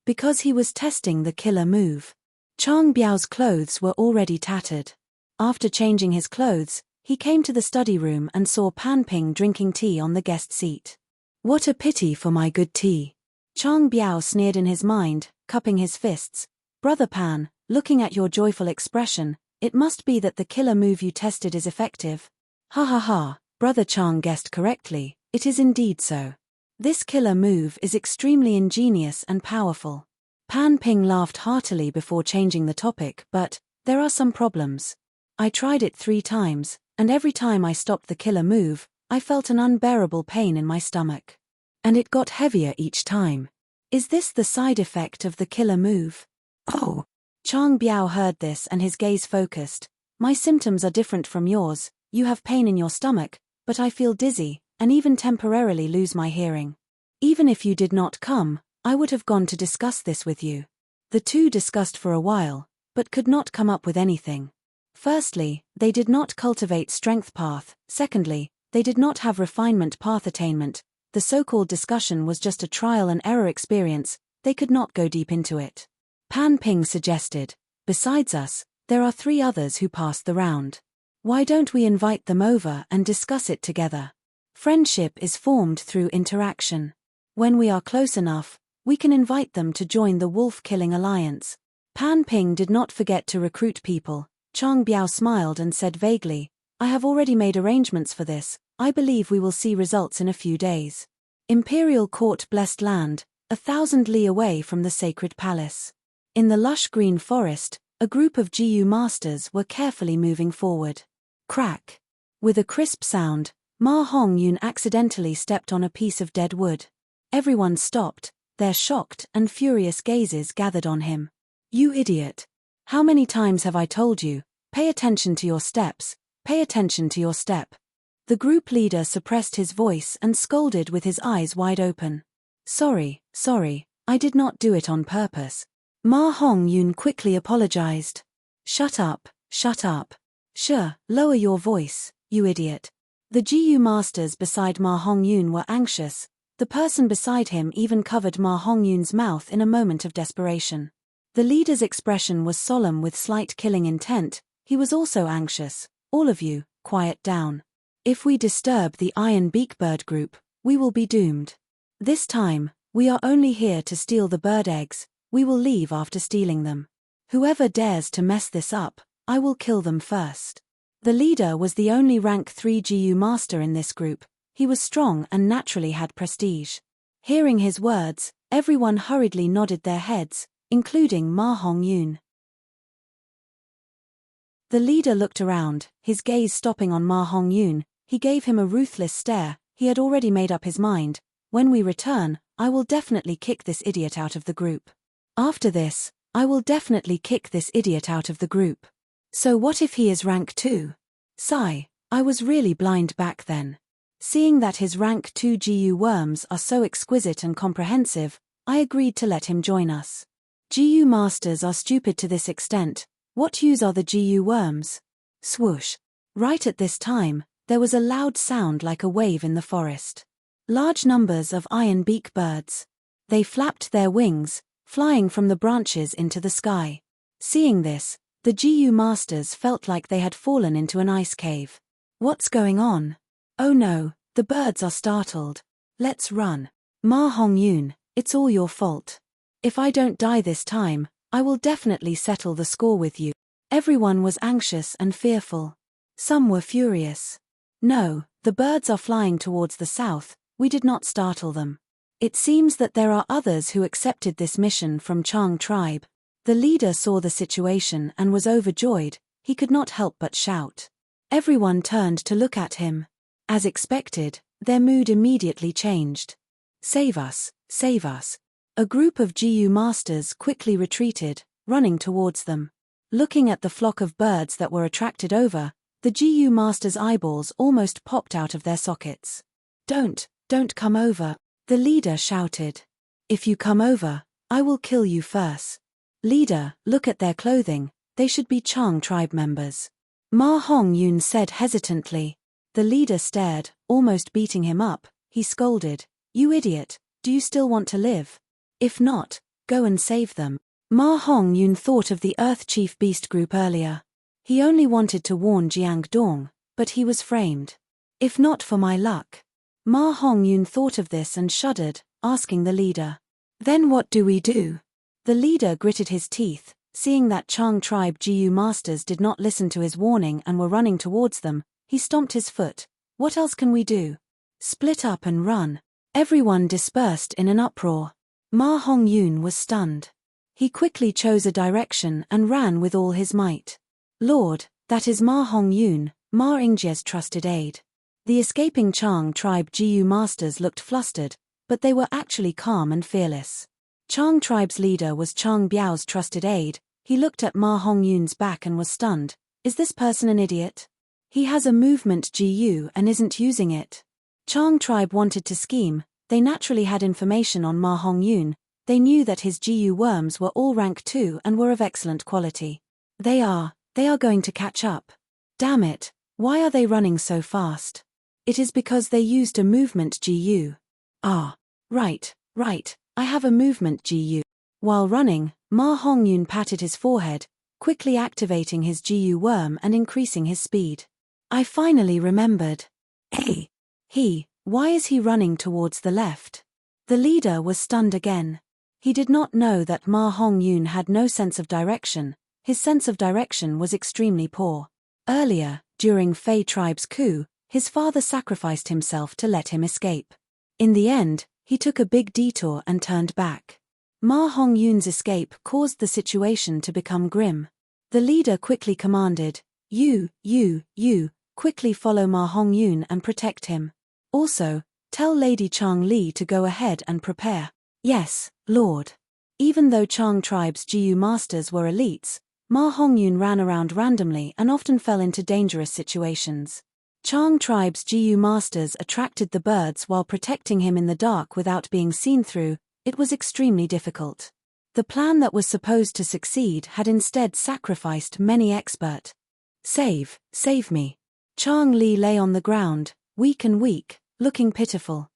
Because he was testing the killer move. Chang Biao's clothes were already tattered. After changing his clothes, he came to the study room and saw Pan Ping drinking tea on the guest seat. "What a pity for my good tea." Chang Biao sneered in his mind, cupping his fists. "Brother Pan, looking at your joyful expression, it must be that the killer move you tested is effective." "Ha ha ha, Brother Chang guessed correctly, it is indeed so. This killer move is extremely ingenious and powerful." Pan Ping laughed heartily before changing the topic, "But there are some problems. I tried it 3 times, and every time I stopped the killer move, I felt an unbearable pain in my stomach. And it got heavier each time. Is this the side effect of the killer move?" "Oh." Chang Biao heard this and his gaze focused. "My symptoms are different from yours. You have pain in your stomach, but I feel dizzy, and even temporarily lose my hearing. Even if you did not come, I would have gone to discuss this with you." The 2 discussed for a while, but could not come up with anything. Firstly, they did not cultivate strength path. Secondly, they did not have refinement path attainment. The so-called discussion was just a trial and error experience, they could not go deep into it. Pan Ping suggested, "Besides us, there are 3 others who passed the round. Why don't we invite them over and discuss it together? Friendship is formed through interaction. When we are close enough, we can invite them to join the wolf-killing alliance." Pan Ping did not forget to recruit people. Chang Biao smiled and said vaguely, "I have already made arrangements for this. I believe we will see results in a few days." Imperial Court blessed land, 1,000 li away from the sacred palace. In the lush green forest, a group of GU masters were carefully moving forward. Crack! With a crisp sound, Ma Hongyun accidentally stepped on a piece of dead wood. Everyone stopped, their shocked and furious gazes gathered on him. "You idiot! How many times have I told you, pay attention to your steps, pay attention to your step?" The group leader suppressed his voice and scolded with his eyes wide open. Sorry, I did not do it on purpose." Ma Hongyun quickly apologized. Shut up. Sure, lower your voice, you idiot." The GU masters beside Ma Hongyun were anxious. The person beside him even covered Ma Hongyun's mouth in a moment of desperation. The leader's expression was solemn with slight killing intent. He was also anxious. "All of you, quiet down. If we disturb the Iron Beak Bird group, we will be doomed. This time, we are only here to steal the bird eggs. We will leave after stealing them. Whoever dares to mess this up, I will kill them first." The leader was the only rank 3 GU master in this group. He was strong and naturally had prestige. Hearing his words, everyone hurriedly nodded their heads, including Ma Hongyun. The leader looked around, his gaze stopping on Ma Hongyun. He gave him a ruthless stare. He had already made up his mind. When we return, I will definitely kick this idiot out of the group. After this, I will definitely kick this idiot out of the group. So what if he is rank 2? Sigh, I was really blind back then. Seeing that his rank 2 GU worms are so exquisite and comprehensive, I agreed to let him join us. GU masters are stupid to this extent. What use are the GU worms? Swoosh. Right at this time, there was a loud sound like a wave in the forest. Large numbers of iron-beak birds. They flapped their wings, flying from the branches into the sky. Seeing this, the GU masters felt like they had fallen into an ice cave. What's going on? Oh no, the birds are startled. Let's run. Ma Hongyun, it's all your fault. If I don't die this time, I will definitely settle the score with you. Everyone was anxious and fearful. Some were furious. No, the birds are flying towards the south, we did not startle them. It seems that there are others who accepted this mission from Chang tribe. The leader saw the situation and was overjoyed, he could not help but shout. Everyone turned to look at him. As expected, their mood immediately changed. Save us, save us. A group of GU masters quickly retreated, running towards them. Looking at the flock of birds that were attracted over, the GU masters' eyeballs almost popped out of their sockets. Don't come over, the leader shouted. If you come over, I will kill you first. Leader, look at their clothing, they should be Chang tribe members. Ma Hongyun said hesitantly. The leader stared, almost beating him up. He scolded, "You idiot, do you still want to live? If not, go and save them." Ma Hongyun thought of the Earth Chief Beast group earlier. He only wanted to warn Jiang Dong, but he was framed. If not for my luck. Ma Hongyun thought of this and shuddered, asking the leader. Then what do we do? The leader gritted his teeth, seeing that Chang tribe GU masters did not listen to his warning and were running towards them. He stomped his foot. What else can we do? Split up and run. Everyone dispersed in an uproar. Ma Hongyun was stunned. He quickly chose a direction and ran with all his might. Lord, that is Ma Hongyun, Ma Ingjie's trusted aide. The escaping Chang tribe GU masters looked flustered, but they were actually calm and fearless. Chang tribe's leader was Chang Biao's trusted aide. He looked at Ma Hongyun's back and was stunned. Is this person an idiot? He has a movement GU and isn't using it. Chang tribe wanted to scheme. They naturally had information on Ma Hongyun. They knew that his GU worms were all rank 2 and were of excellent quality. They are going to catch up. Damn it, why are they running so fast? It is because they used a movement GU. Ah, right, I have a movement GU. While running, Ma Hongyun patted his forehead, quickly activating his GU worm and increasing his speed. I finally remembered. Hey, why is he running towards the left? The leader was stunned again. He did not know that Ma Hongyun had no sense of direction. His sense of direction was extremely poor. Earlier, during Fei tribe's coup, his father sacrificed himself to let him escape. In the end, he took a big detour and turned back. Ma Hongyun's escape caused the situation to become grim. The leader quickly commanded, You, quickly follow Ma Hongyun and protect him. Also, tell Lady Chang Li to go ahead and prepare. Yes, Lord. Even though Chang tribe's GU masters were elites, Ma Hongyun ran around randomly and often fell into dangerous situations. Chang tribe's GU masters attracted the birds while protecting him in the dark without being seen through. It was extremely difficult. The plan that was supposed to succeed had instead sacrificed many expert. Save me. Chang Li lay on the ground, weak, looking pitiful.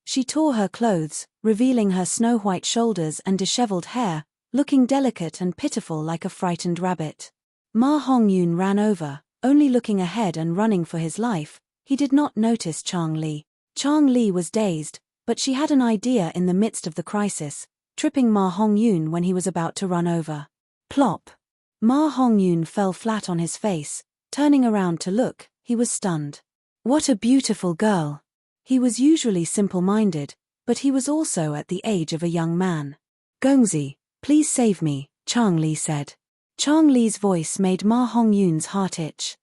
She tore her clothes, revealing her snow-white shoulders and disheveled hair, looking delicate and pitiful like a frightened rabbit. Ma Hongyun ran over, only looking ahead and running for his life. He did not notice Chang Li. Chang Li was dazed, but she had an idea in the midst of the crisis, tripping Ma Hongyun when he was about to run over. Plop! Ma Hongyun fell flat on his face. Turning around to look, he was stunned. What a beautiful girl! He was usually simple-minded, but he was also at the age of a young man. Gongzi, please save me, Chang Li said. Chang Li's voice made Ma Hongyun's heart itch.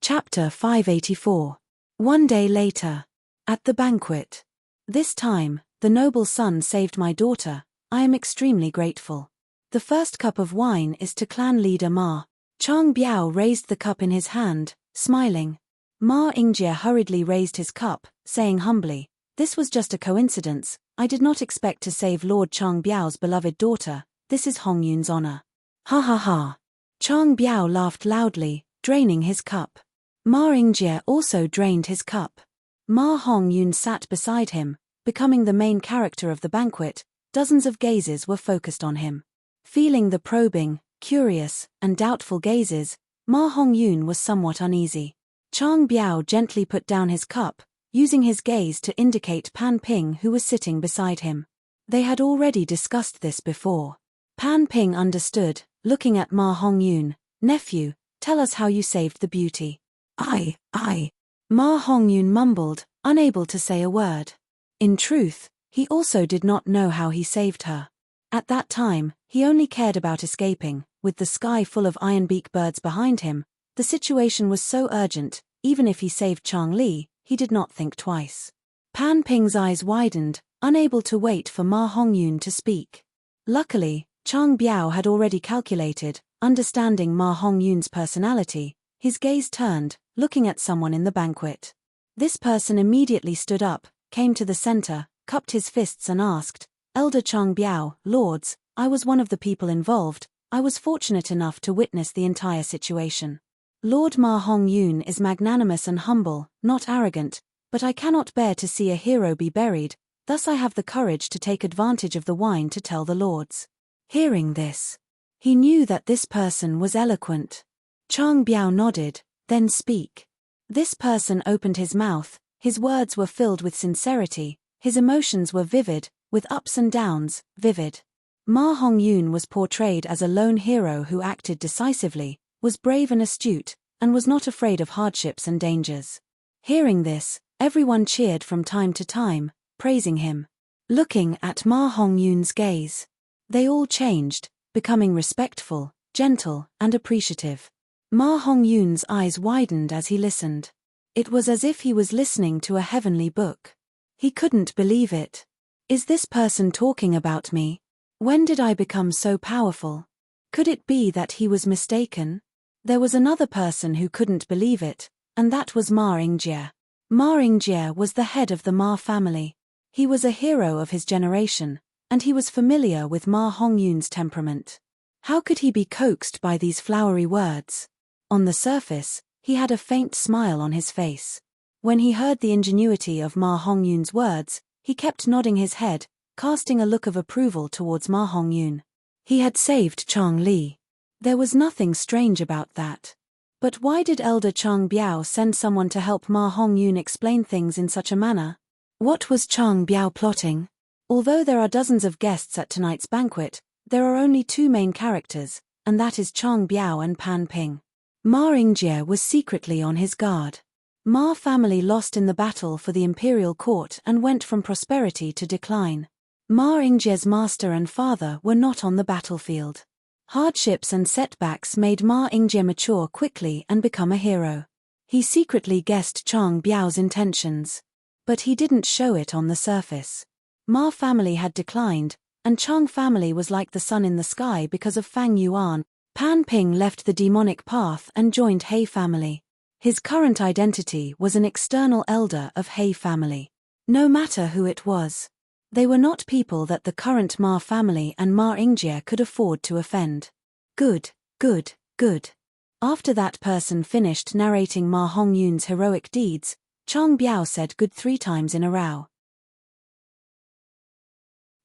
Chapter 584. One day later. At the banquet. This time, the noble son saved my daughter. I am extremely grateful. The first cup of wine is to clan leader Ma. Chang Biao raised the cup in his hand, smiling. Ma Yingjie hurriedly raised his cup, saying humbly, "This was just a coincidence. I did not expect to save Lord Chang Biao's beloved daughter. This is Hong Yun's honor." Ha ha ha. Chang Biao laughed loudly, draining his cup. Ma Yingjie also drained his cup. Ma Hong Yun sat beside him, becoming the main character of the banquet. Dozens of gazes were focused on him. Feeling the probing, curious, and doubtful gazes, Ma Hong Yun was somewhat uneasy. Chang Biao gently put down his cup, using his gaze to indicate Pan Ping, who was sitting beside him. They had already discussed this before. Pan Ping understood, looking at Ma Hong Yun. "Nephew, tell us how you saved the beauty." I. Ma Hong Yun mumbled, unable to say a word. In truth, he also did not know how he saved her. At that time, he only cared about escaping. With the sky full of ironbeak birds behind him, the situation was so urgent, even if he saved Chang Li, he did not think twice. Pan Ping's eyes widened, unable to wait for Ma Hong Yun to speak. Luckily, Chang Biao had already calculated, understanding Ma Hong Yun's personality. His gaze turned, looking at someone in the banquet. This person immediately stood up, came to the center, cupped his fists and asked, "Elder Chang Biao, lords, I was one of the people involved. I was fortunate enough to witness the entire situation. Lord Ma Hong Yun is magnanimous and humble, not arrogant, but I cannot bear to see a hero be buried, thus I have the courage to take advantage of the wine to tell the lords." Hearing this, he knew that this person was eloquent. Chang Biao nodded, "Then speak." This person opened his mouth, his words were filled with sincerity, his emotions were vivid, with ups and downs, vivid. Ma Hong Yun was portrayed as a lone hero who acted decisively, was brave and astute, and was not afraid of hardships and dangers. Hearing this, everyone cheered from time to time, praising him. Looking at Ma Hong Yun's gaze, they all changed, becoming respectful, gentle, and appreciative. Ma Hong Yun's eyes widened as he listened. It was as if he was listening to a heavenly book. He couldn't believe it. Is this person talking about me? When did I become so powerful? Could it be that he was mistaken? There was another person who couldn't believe it, and that was Ma Yingjie. Ma Yingjie was the head of the Ma family. He was a hero of his generation, and he was familiar with Ma Hong Yun's temperament. How could he be coaxed by these flowery words? On the surface, he had a faint smile on his face. When he heard the ingenuity of Ma Hong Yun's words, he kept nodding his head, casting a look of approval towards Ma Hong Yun. He had saved Chang Li. There was nothing strange about that. But why did Elder Chang Biao send someone to help Ma Hong Yun explain things in such a manner? What was Chang Biao plotting? Although there are dozens of guests at tonight's banquet, there are only two main characters, and that is Chang Biao and Pan Ping. Ma Yingjie was secretly on his guard. Ma family lost in the battle for the imperial court and went from prosperity to decline. Ma Yingjie's master and father were not on the battlefield. Hardships and setbacks made Ma Yingjie mature quickly and become a hero. He secretly guessed Chang Biao's intentions. But he didn't show it on the surface. Ma family had declined, and Chang family was like the sun in the sky because of Fang Yuan. Pan Ping left the demonic path and joined He family. His current identity was an external elder of He family. No matter who it was, they were not people that the current Ma family and Ma Yingjie could afford to offend. Good. After that person finished narrating Ma Hong Yun's heroic deeds, Chang Biao said good 3 times in a row.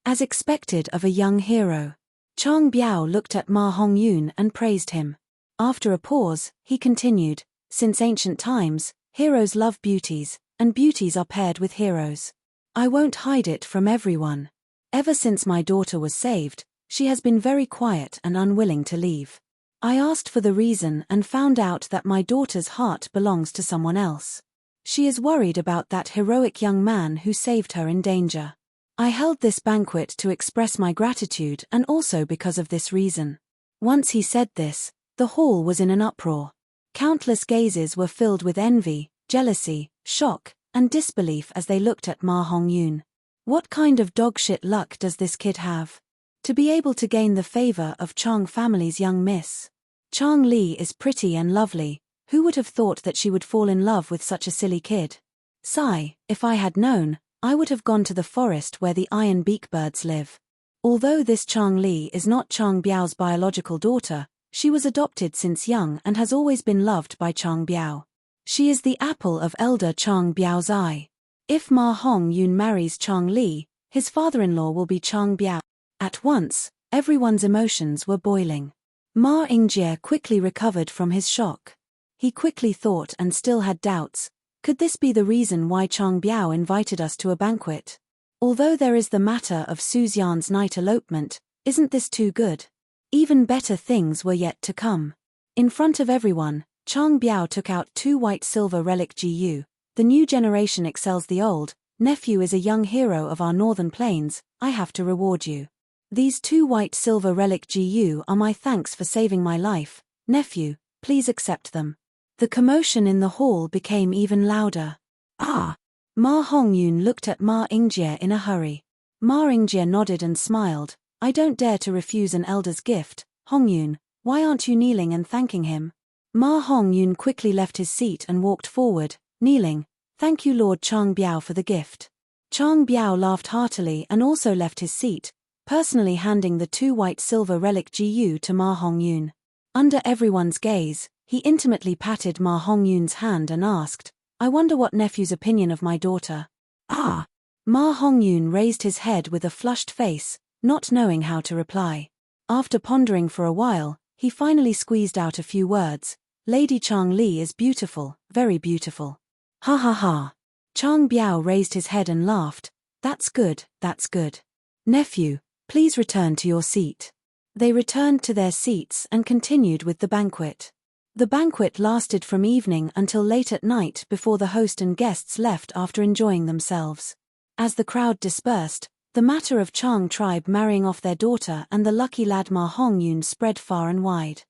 As expected of a young hero, Chang Biao looked at Ma Hong Yun and praised him. After a pause, he continued, "Since ancient times, heroes love beauties, and beauties are paired with heroes. I won't hide it from everyone. Ever since my daughter was saved, she has been very quiet and unwilling to leave. I asked for the reason and found out that my daughter's heart belongs to someone else. She is worried about that heroic young man who saved her in danger. I held this banquet to express my gratitude and also because of this reason." Once he said this, the hall was in an uproar. Countless gazes were filled with envy, jealousy, shock, and disbelief as they looked at Ma Hongyun. What kind of dogshit luck does this kid have? To be able to gain the favor of Chang family's young miss. Chang Li is pretty and lovely, who would have thought that she would fall in love with such a silly kid? Sigh, if I had known, I would have gone to the forest where the iron beak birds live. Although this Chang Li is not Chang Biao's biological daughter, she was adopted since young and has always been loved by Chang Biao. She is the apple of elder Chang Biao's eye. If Ma Hongyun marries Chang Li, his father-in-law will be Chang Biao. At once, everyone's emotions were boiling. Ma Yingjie quickly recovered from his shock. He quickly thought and still had doubts. Could this be the reason why Chang Biao invited us to a banquet? Although there is the matter of Suzian's night elopement, isn't this too good? Even better things were yet to come. In front of everyone, Chang Biao took out 2 white silver relic GU. The new generation excels the old. Nephew is a young hero of our northern plains, I have to reward you. These 2 white silver relic GU are my thanks for saving my life. Nephew, please accept them. The commotion in the hall became even louder. Ah! Ma Hongyun looked at Ma Yingjie in a hurry. Ma Yingjie nodded and smiled. I don't dare to refuse an elder's gift. Hongyun, why aren't you kneeling and thanking him? Ma Hongyun quickly left his seat and walked forward, kneeling. Thank you Lord Chang Biao for the gift. Chang Biao laughed heartily and also left his seat, personally handing the 2 white silver relic GU to Ma Hongyun. Under everyone's gaze, he intimately patted Ma Hongyun's hand and asked, I wonder what nephew's opinion of my daughter. Ah! Ma Hongyun raised his head with a flushed face, not knowing how to reply. After pondering for a while, he finally squeezed out a few words. Lady Chang Li is beautiful, very beautiful. Ha ha ha. Chang Biao raised his head and laughed. That's good, that's good. Nephew, please return to your seat. They returned to their seats and continued with the banquet. The banquet lasted from evening until late at night before the host and guests left after enjoying themselves. As the crowd dispersed, the matter of Chang tribe marrying off their daughter and the lucky lad Ma Hongyun spread far and wide.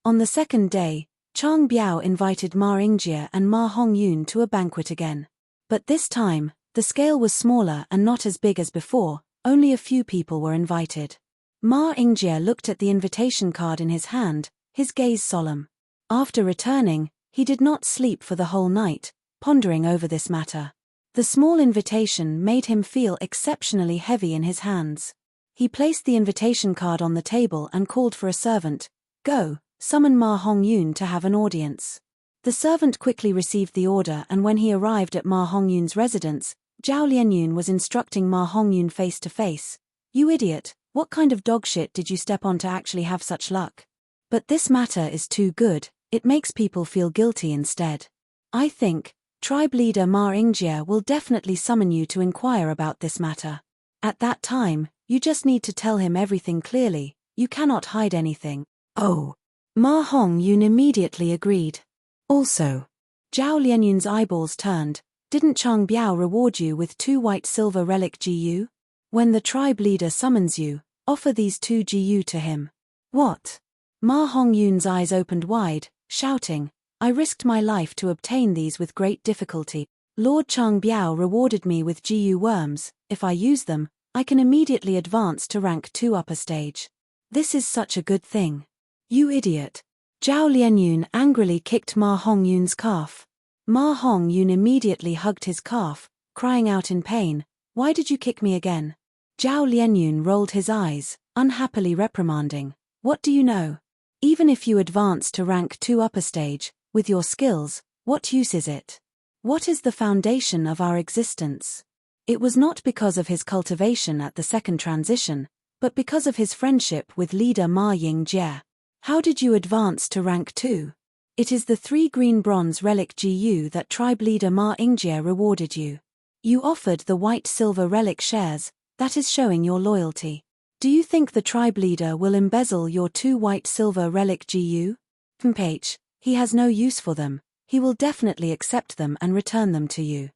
On the second day, Chang Biao invited Ma Yingjie and Ma Hongyun to a banquet again. But this time, the scale was smaller and not as big as before, only a few people were invited. Ma Yingjie looked at the invitation card in his hand, his gaze solemn. After returning, he did not sleep for the whole night, pondering over this matter. The small invitation made him feel exceptionally heavy in his hands. He placed the invitation card on the table and called for a servant. Go, summon Ma Hongyun to have an audience. The servant quickly received the order, and when he arrived at Ma Hongyun's residence, Zhao Lianyun was instructing Ma Hongyun face to face. You idiot, what kind of dogshit did you step on to actually have such luck? But this matter is too good, it makes people feel guilty instead. I think, tribe leader Ma Yingjie will definitely summon you to inquire about this matter. At that time, you just need to tell him everything clearly, you cannot hide anything. Oh. Ma Hongyun immediately agreed. Also, Zhao Lianyun's eyeballs turned. Didn't Chang Biao reward you with 2 white silver relic GU? When the tribe leader summons you, offer these 2 GU to him. What? Ma Hongyun's eyes opened wide, shouting, I risked my life to obtain these with great difficulty. Lord Chang Biao rewarded me with GU worms. If I use them, I can immediately advance to rank 2 upper stage. This is such a good thing. You idiot. Zhao Lianyun angrily kicked Ma Hongyun's calf. Ma Hongyun immediately hugged his calf, crying out in pain, Why did you kick me again? Zhao Lianyun rolled his eyes, unhappily reprimanding, What do you know? Even if you advance to rank 2 upper stage, with your skills, what use is it? What is the foundation of our existence? It was not because of his cultivation at the second transition, but because of his friendship with leader Ma Yingjie. How did you advance to rank 2? It is the 3 green bronze relic GU that tribe leader Ma Yingjie rewarded you. You offered the white silver relic shares, that is showing your loyalty. Do you think the tribe leader will embezzle your 2 white silver relic GU? Mph, he has no use for them, he will definitely accept them and return them to you.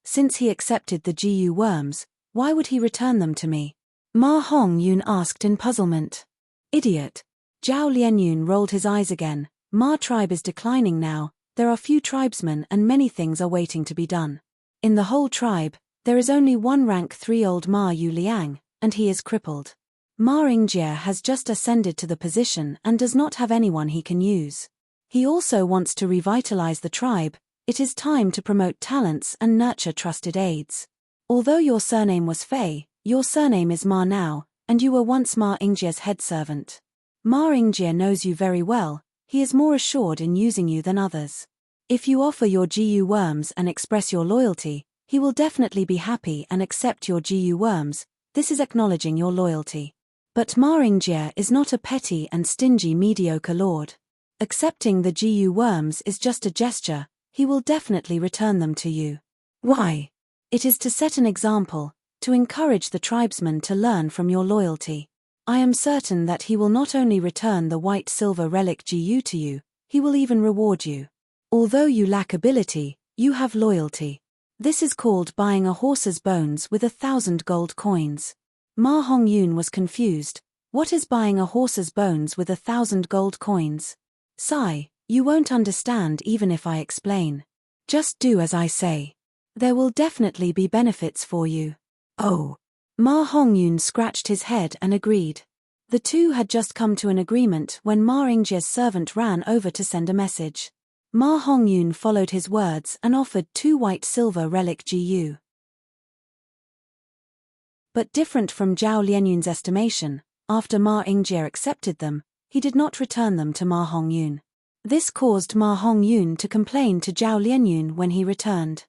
Since he accepted the GU worms, why would he return them to me? Ma Hongyun asked in puzzlement. Idiot. Zhao Lianyun rolled his eyes again. Ma tribe is declining now, there are few tribesmen and many things are waiting to be done. In the whole tribe, there is only one rank 3 old Ma Yu Liang, and he is crippled. Ma Yingjie has just ascended to the position and does not have anyone he can use. He also wants to revitalize the tribe. It is time to promote talents and nurture trusted aides. Although your surname was Fei, your surname is Ma now, and you were once Ma Yingjie's head servant. Ma Yingjie knows you very well, he is more assured in using you than others. If you offer your GU worms and express your loyalty, he will definitely be happy and accept your GU worms. This is acknowledging your loyalty. But Ma Yingjie is not a petty and stingy mediocre lord. Accepting the GU worms is just a gesture, he will definitely return them to you. Why? It is to set an example, to encourage the tribesmen to learn from your loyalty. I am certain that he will not only return the white-silver relic GU to you, he will even reward you. Although you lack ability, you have loyalty. This is called buying a horse's bones with 1,000 gold coins. Ma Hongyun was confused. What is buying a horse's bones with 1,000 gold coins? Sigh, you won't understand even if I explain. Just do as I say. There will definitely be benefits for you. Oh. Ma Hongyun scratched his head and agreed. The two had just come to an agreement when Ma Yingjie's servant ran over to send a message. Ma Hongyun followed his words and offered 2 white-silver relic GU. But different from Zhao Lianyun's estimation, after Ma Yingjie accepted them, he did not return them to Ma Hongyun. This caused Ma Hongyun to complain to Zhao Lianyun when he returned.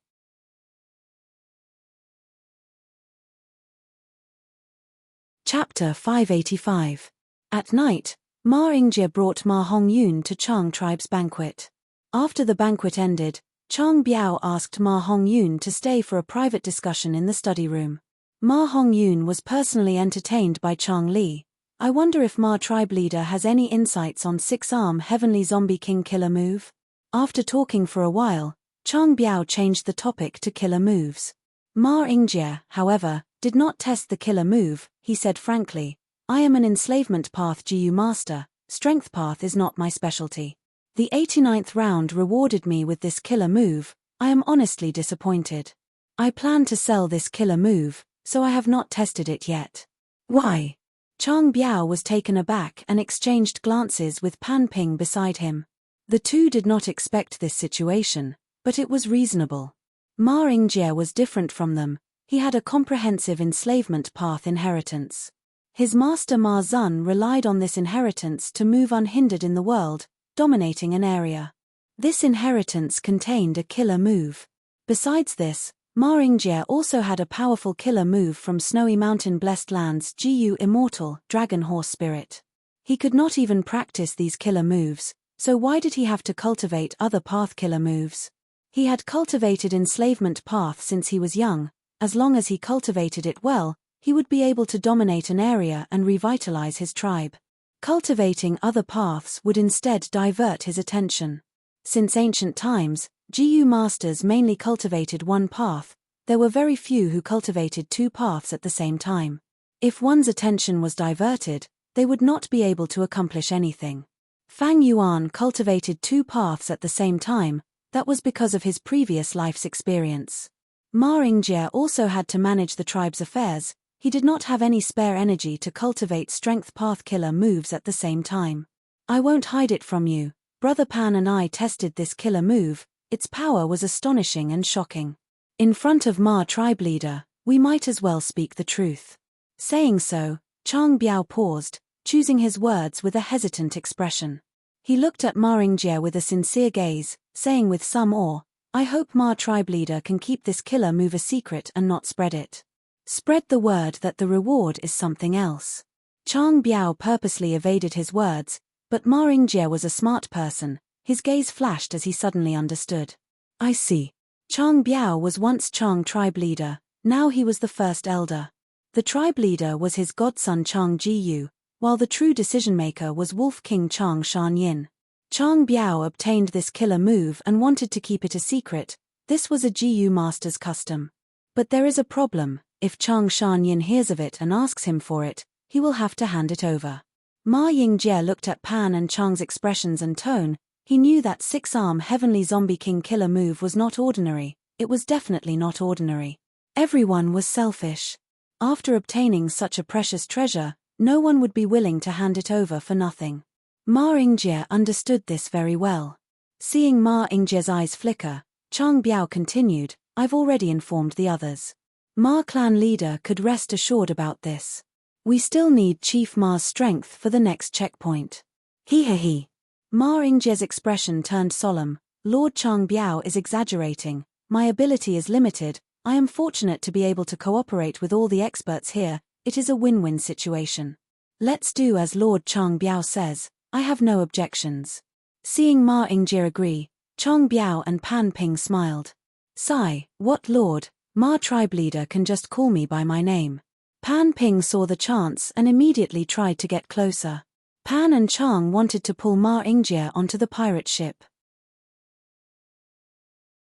Chapter 585. At night, Ma Yingjie brought Ma Hongyun to Chang tribe's banquet. After the banquet ended, Chang Biao asked Ma Hongyun to stay for a private discussion in the study room. Ma Hongyun was personally entertained by Chang Li. I wonder if Ma tribe leader has any insights on 6-arm heavenly zombie king killer move? After talking for a while, Chang Biao changed the topic to killer moves. Ma Yingjie, however, did not test the killer move. He said frankly, I am an enslavement path GU master, strength path is not my specialty. The 89th round rewarded me with this killer move, I am honestly disappointed. I plan to sell this killer move, so I have not tested it yet. Why? Chang Biao was taken aback and exchanged glances with Pan Ping beside him. The two did not expect this situation, but it was reasonable. Ma Yingjie was different from them. He had a comprehensive enslavement path inheritance. His master Ma Zun relied on this inheritance to move unhindered in the world, dominating an area. This inheritance contained a killer move. Besides this, Ma Yingjie also had a powerful killer move from Snowy Mountain Blessed Lands GU Immortal, Dragon Horse Spirit. He could not even practice these killer moves, so why did he have to cultivate other path killer moves? He had cultivated enslavement path since he was young. As long as he cultivated it well, he would be able to dominate an area and revitalize his tribe. Cultivating other paths would instead divert his attention. Since ancient times, GU masters mainly cultivated one path. There were very few who cultivated 2 paths at the same time. If one's attention was diverted, they would not be able to accomplish anything. Fang Yuan cultivated 2 paths at the same time. That was because of his previous life's experience. Ma Yingjie also had to manage the tribe's affairs. He did not have any spare energy to cultivate strength path killer moves at the same time. I won't hide it from you. Brother Pan and I tested this killer move. Its power was astonishing and shocking. In front of Ma tribe leader, we might as well speak the truth. Saying so, Chang Biao paused, choosing his words with a hesitant expression. He looked at Ma Yingjie with a sincere gaze, saying with some awe, I hope Ma tribe leader can keep this killer move a secret and not spread it. Spread the word that the reward is something else. Chang Biao purposely evaded his words, but Ma Yingjie was a smart person. His gaze flashed as he suddenly understood. I see. Chang Biao was once Chang tribe leader, now he was the first elder. The tribe leader was his godson Chang Jiyu, while the true decision-maker was Wolf King Chang Shanyin. Chang Biao obtained this killer move and wanted to keep it a secret. This was a GU master's custom. But there is a problem. If Chang Shanyin hears of it and asks him for it, he will have to hand it over. Ma Yingjie looked at Pan and Chang's expressions and tone. He knew that 6-arm Heavenly Zombie King killer move was not ordinary. It was definitely not ordinary. Everyone was selfish. After obtaining such a precious treasure, no one would be willing to hand it over for nothing. Ma Yingjie understood this very well. Seeing Ma Yingjie's eyes flicker, Chang Biao continued, I've already informed the others. Ma clan leader could rest assured about this. We still need Chief Ma's strength for the next checkpoint. He. Ma Yingjie's expression turned solemn. Lord Chang Biao is exaggerating. My ability is limited. I am fortunate to be able to cooperate with all the experts here. It is a win-win situation. Let's do as Lord Chang Biao says. I have no objections. Seeing Ma Yingjie agree, Chang Biao and Pan Ping smiled. Sigh, what lord? Ma tribe leader can just call me by my name. Pan Ping saw the chance and immediately tried to get closer. Pan and Chang wanted to pull Ma Yingjie onto the pirate ship.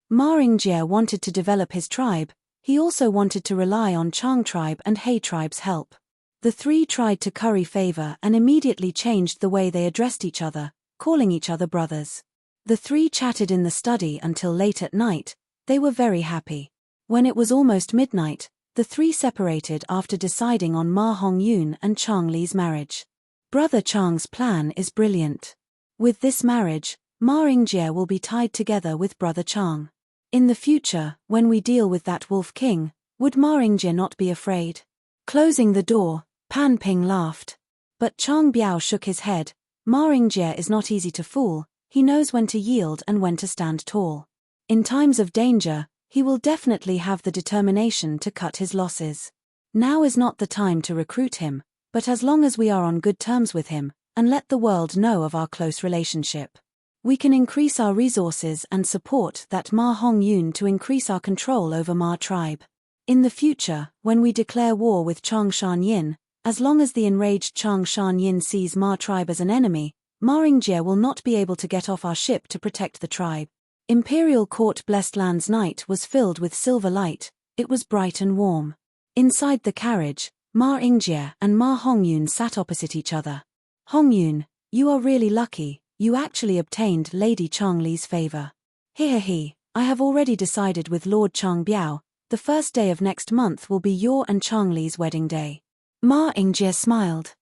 Ma Yingjie wanted to develop his tribe. He also wanted to rely on Chang tribe and He tribe's help. The three tried to curry favor and immediately changed the way they addressed each other, calling each other brothers. The three chatted in the study until late at night. They were very happy. When it was almost midnight, the three separated after deciding on Ma Hongyun and Chang Li's marriage. Brother Chang's plan is brilliant. With this marriage, Ma Yingjie will be tied together with Brother Chang. In the future, when we deal with that Wolf King, would Ma Yingjie not be afraid? Closing the door, Pan Ping laughed. But Chang Biao shook his head. Ma Yingjie is not easy to fool. He knows when to yield and when to stand tall. In times of danger, he will definitely have the determination to cut his losses. Now is not the time to recruit him, but as long as we are on good terms with him, and let the world know of our close relationship, we can increase our resources and support that Ma Hongyun to increase our control over Ma tribe. In the future, when we declare war with Chang Shan Yin, as long as the enraged Chang Shan Yin sees Ma tribe as an enemy, Ma Yingjie will not be able to get off our ship to protect the tribe. Imperial Court Blessed Land's night was filled with silver light. It was bright and warm. Inside the carriage, Ma Yingjie and Ma Hongyun sat opposite each other. Hongyun, you are really lucky. You actually obtained Lady Chang Li's favor. I have already decided with Lord Chang Biao. The first day of next month will be your and Chang Li's wedding day. Ma Yingjie smiled.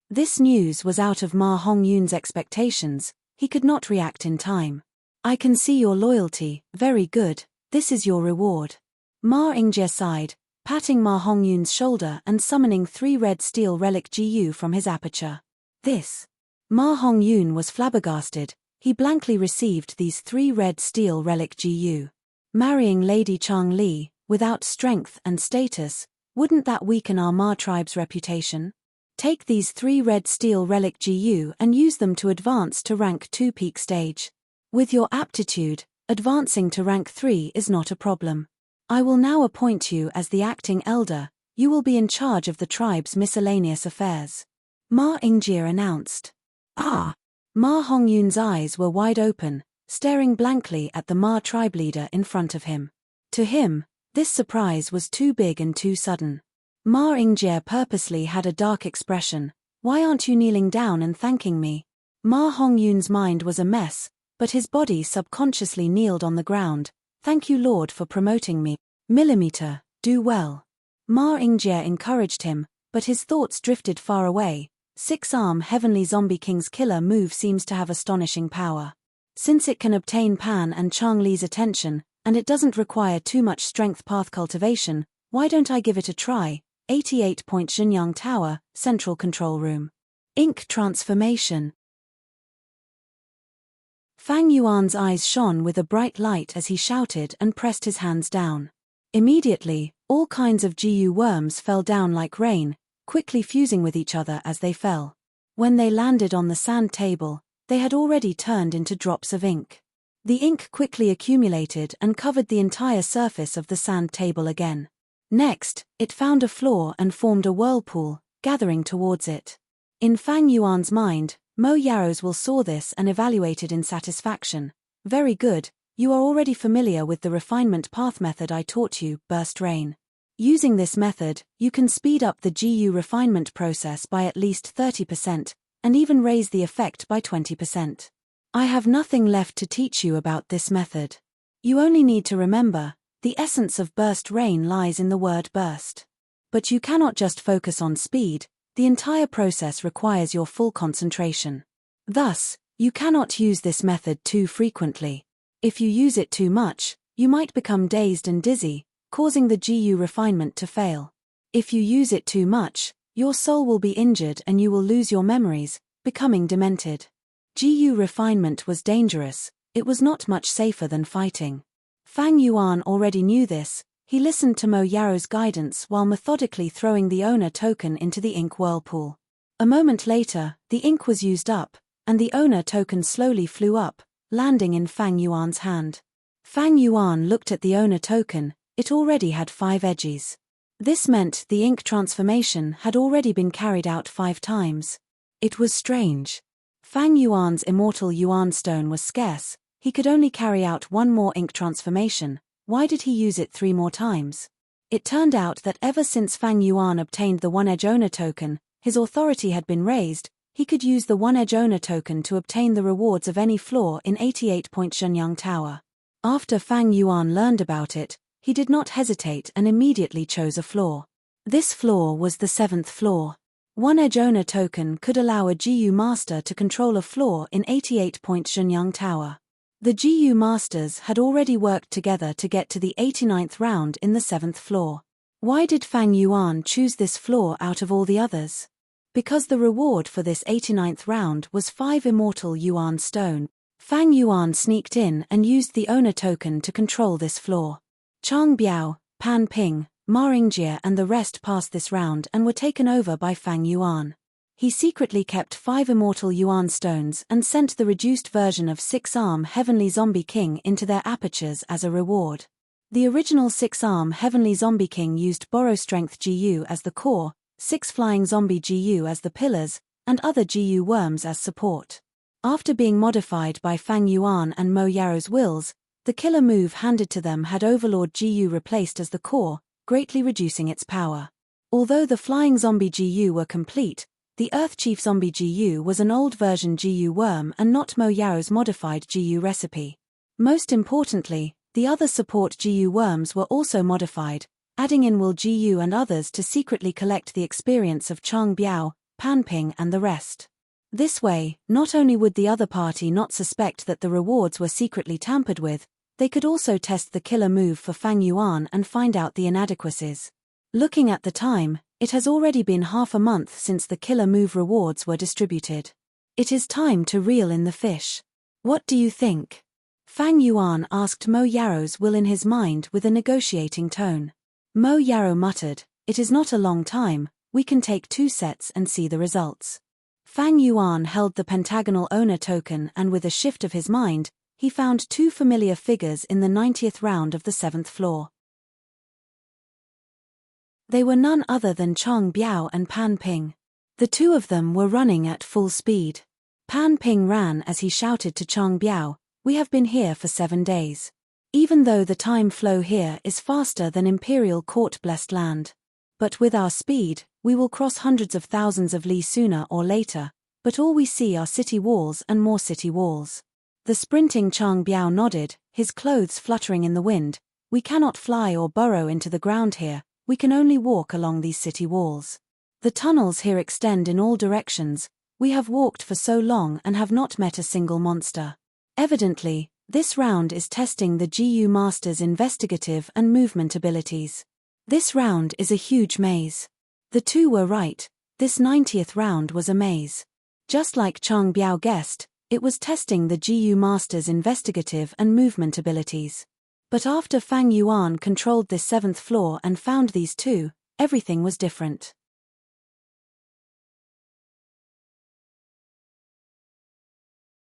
This news was out of Ma Hongyun's expectations. He could not react in time. I can see your loyalty. Very good. This is your reward. Ma Yingjie sighed, patting Ma Hongyun's shoulder and summoning 3 red steel relic GU from his aperture. This. Ma Hongyun was flabbergasted. He blankly received these 3 red steel relic GU. Marrying Lady Chang Li, without strength and status, wouldn't that weaken our Ma tribe's reputation? Take these 3 red steel relic GU and use them to advance to rank 2 peak stage. With your aptitude, advancing to rank 3 is not a problem. I will now appoint you as the acting elder. You will be in charge of the tribe's miscellaneous affairs. Ma Yingjie announced. Ma Hongyun's eyes were wide open, staring blankly at the Ma tribe leader in front of him. To him, this surprise was too big and too sudden. Ma Yingjie purposely had a dark expression. Why aren't you kneeling down and thanking me? Ma Hongyun's mind was a mess, but his body subconsciously kneeled on the ground. Thank you, Lord, for promoting me. Millimeter, do well. Ma Yingjie encouraged him, but his thoughts drifted far away. 6-arm Heavenly Zombie King's killer move seems to have astonishing power. Since it can obtain Pan and Chang Li's attention, and it doesn't require too much strength path cultivation, why don't I give it a try? 88-point Xinyang Tower, Central Control Room. Ink transformation. Fang Yuan's eyes shone with a bright light as he shouted and pressed his hands down. Immediately, all kinds of GU worms fell down like rain, quickly fusing with each other as they fell. When they landed on the sand table, they had already turned into drops of ink. The ink quickly accumulated and covered the entire surface of the sand table again. Next, it found a floor and formed a whirlpool, gathering towards it. In Fang Yuan's mind, Mo Yaros will saw this and evaluated in satisfaction. Very good, you are already familiar with the refinement path method I taught you, burst rain. Using this method, you can speed up the GU refinement process by at least 30%, and even raise the effect by 20%. I have nothing left to teach you about this method. You only need to remember, the essence of burst rain lies in the word burst. But you cannot just focus on speed, the entire process requires your full concentration. Thus, you cannot use this method too frequently. If you use it too much, you might become dazed and dizzy, causing the GU refinement to fail. If you use it too much, your soul will be injured and you will lose your memories, becoming demented. GU refinement was dangerous, it was not much safer than fighting. Fang Yuan already knew this. He listened to Mo Yaro's guidance while methodically throwing the owner token into the ink whirlpool. A moment later, the ink was used up, and the owner token slowly flew up, landing in Fang Yuan's hand. Fang Yuan looked at the owner token, it already had 5 edges. This meant the ink transformation had already been carried out 5 times. It was strange. Fang Yuan's immortal Yuan stone was scarce, he could only carry out 1 more ink transformation. Why did he use it 3 more times? It turned out that ever since Fang Yuan obtained the 1-edge owner token, his authority had been raised. He could use the 1-edge owner token to obtain the rewards of any floor in 88-point Shenyang Tower. After Fang Yuan learned about it, he did not hesitate and immediately chose a floor. This floor was the 7th floor. 1-edge owner token could allow a GU master to control a floor in 88-point Shenyang Tower. The GU masters had already worked together to get to the 89th round in the 7th floor. Why did Fang Yuan choose this floor out of all the others? Because the reward for this 89th round was 5 immortal Yuan stone. Fang Yuan sneaked in and used the owner token to control this floor. Chang Biao, Pan Ping, Ma Ringjie and the rest passed this round and were taken over by Fang Yuan. He secretly kept 5 immortal Yuan stones and sent the reduced version of 6-arm Heavenly Zombie King into their apertures as a reward. The original 6-arm Heavenly Zombie King used Borrow Strength GU as the core, 6 Flying Zombie GU as the pillars, and other GU worms as support. After being modified by Fang Yuan and Mo Yaro's wills, the killer move handed to them had Overlord GU replaced as the core, greatly reducing its power. Although the Flying Zombie GU were complete, the Earth Chief Zombie GU was an old version GU worm and not Mo Yaro's modified GU recipe. Most importantly, the other support GU worms were also modified, adding in Will GU and others to secretly collect the experience of Chang Biao, Pan Ping and the rest. This way, not only would the other party not suspect that the rewards were secretly tampered with, they could also test the killer move for Fang Yuan and find out the inadequacies. Looking at the time, it has already been half a month since the killer move rewards were distributed. It is time to reel in the fish. What do you think? Fang Yuan asked Mo Yaro's will in his mind with a negotiating tone. Mo Yaro muttered, "It is not a long time, we can take 2 sets and see the results." Fang Yuan held the pentagonal owner token and with a shift of his mind, he found 2 familiar figures in the 90th round of the 7th floor. They were none other than Chang Biao and Pan Ping. The 2 of them were running at full speed. Pan Ping ran as he shouted to Chang Biao, "We have been here for 7 days. Even though the time flow here is faster than Imperial Court-blessed land. But with our speed, we will cross hundreds of thousands of li sooner or later, but all we see are city walls and more city walls." The sprinting Chang Biao nodded, his clothes fluttering in the wind. "We cannot fly or burrow into the ground here. We can only walk along these city walls. The tunnels here extend in all directions. We have walked for so long and have not met a single monster. Evidently, this round is testing the GU Master's investigative and movement abilities. This round is a huge maze." The 2 were right, this 90th round was a maze. Just like Chang Biao guessed, it was testing the GU Master's investigative and movement abilities. But after Fang Yuan controlled this 7th floor and found these 2, everything was different.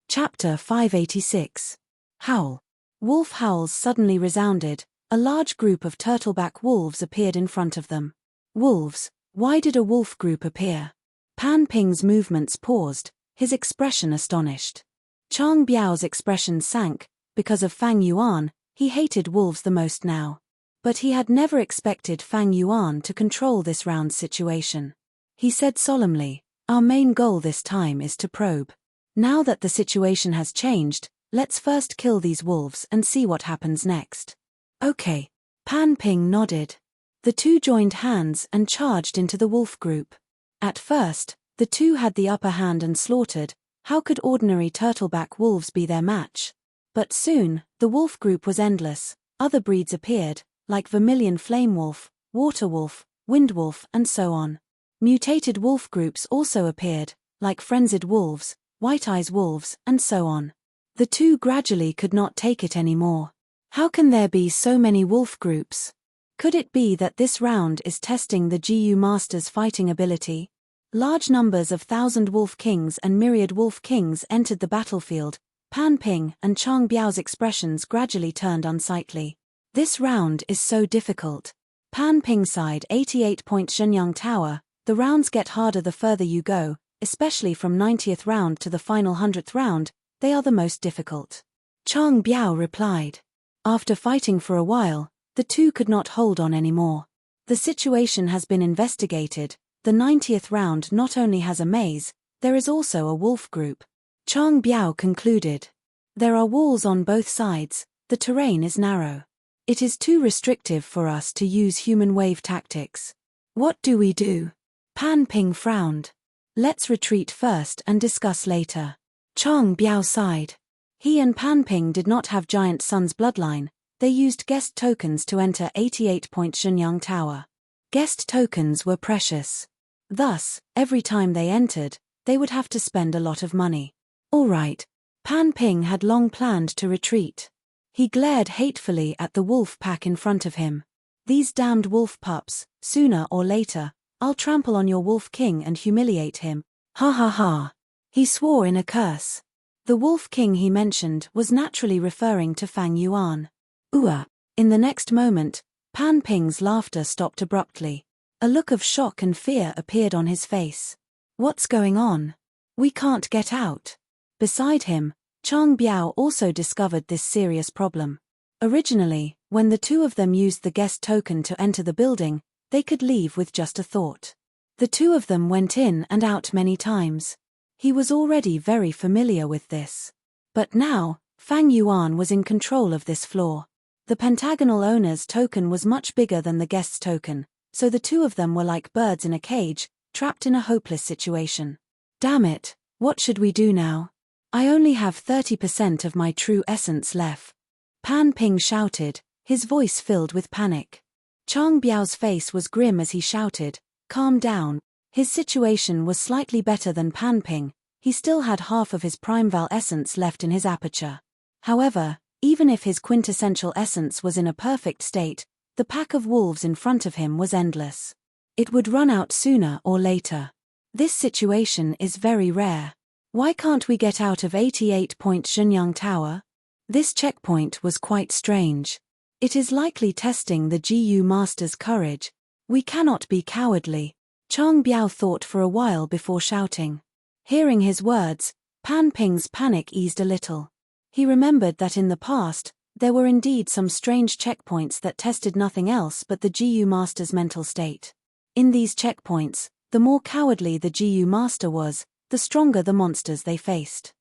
Chapter 586. Howl. Wolf howls suddenly resounded. A large group of turtleback wolves appeared in front of them. Wolves? Why did a wolf group appear? Pan Ping's movements paused, his expression astonished. Chang Biao's expression sank. Because of Fang Yuan, he hated wolves the most now. But he had never expected Fang Yuan to control this round's situation. He said solemnly, "Our main goal this time is to probe. Now that the situation has changed, let's first kill these wolves and see what happens next." "Okay." Pan Ping nodded. The two joined hands and charged into the wolf group. At first, the two had the upper hand and slaughtered. How could ordinary turtleback wolves be their match? But soon, the wolf group was endless. Other breeds appeared, like vermilion flame wolf, water wolf, wind wolf, and so on. Mutated wolf groups also appeared, like frenzied wolves, white-eyes wolves, and so on. The two gradually could not take it anymore. How can there be so many wolf groups? Could it be that this round is testing the GU Master's fighting ability? Large numbers of thousand wolf kings and myriad wolf kings entered the battlefield. Pan Ping and Chang Biao's expressions gradually turned unsightly. This round is so difficult. Pan Ping sighed. 88-point Shenyang Tower. The rounds get harder the further you go, especially from 90th round to the final 100th round, they are the most difficult. Chang Biao replied. After fighting for a while, the two could not hold on anymore. The situation has been investigated. The 90th round not only has a maze, there is also a wolf group. Chang Biao concluded. There are walls on both sides, the terrain is narrow. It is too restrictive for us to use human wave tactics. What do we do? Pan Ping frowned. Let's retreat first and discuss later. Chang Biao sighed. He and Pan Ping did not have Giant Sun's bloodline. They used guest tokens to enter 88-point Shenyang Tower. Guest tokens were precious. Thus, every time they entered, they would have to spend a lot of money. All right. Pan Ping had long planned to retreat. He glared hatefully at the wolf pack in front of him. These damned wolf pups, sooner or later, I'll trample on your wolf king and humiliate him. Ha ha ha. He swore in a curse. The wolf king he mentioned was naturally referring to Fang Yuan. In the next moment, Pan Ping's laughter stopped abruptly. A look of shock and fear appeared on his face. What's going on? We can't get out. Beside him, Chang Biao also discovered this serious problem. Originally, when the two of them used the guest token to enter the building, they could leave with just a thought. The two of them went in and out many times. He was already very familiar with this. But now, Fang Yuan was in control of this floor. The pentagonal owner's token was much bigger than the guest's token, so the two of them were like birds in a cage, trapped in a hopeless situation. Damn it, what should we do now? I only have 30% of my true essence left. Pan Ping shouted, his voice filled with panic. Chang Biao's face was grim as he shouted, "Calm down." His situation was slightly better than Pan Ping. He still had half of his primeval essence left in his aperture. However, even if his quintessential essence was in a perfect state, the pack of wolves in front of him was endless. It would run out sooner or later. This situation is very rare. Why can't we get out of 88-point Shenyang Tower? This checkpoint was quite strange. It is likely testing the GU Master's courage. We cannot be cowardly. Chang Biao thought for a while before shouting. Hearing his words, Pan Ping's panic eased a little. He remembered that in the past, there were indeed some strange checkpoints that tested nothing else but the GU Master's mental state. In these checkpoints, the more cowardly the GU Master was, the stronger the monsters they faced.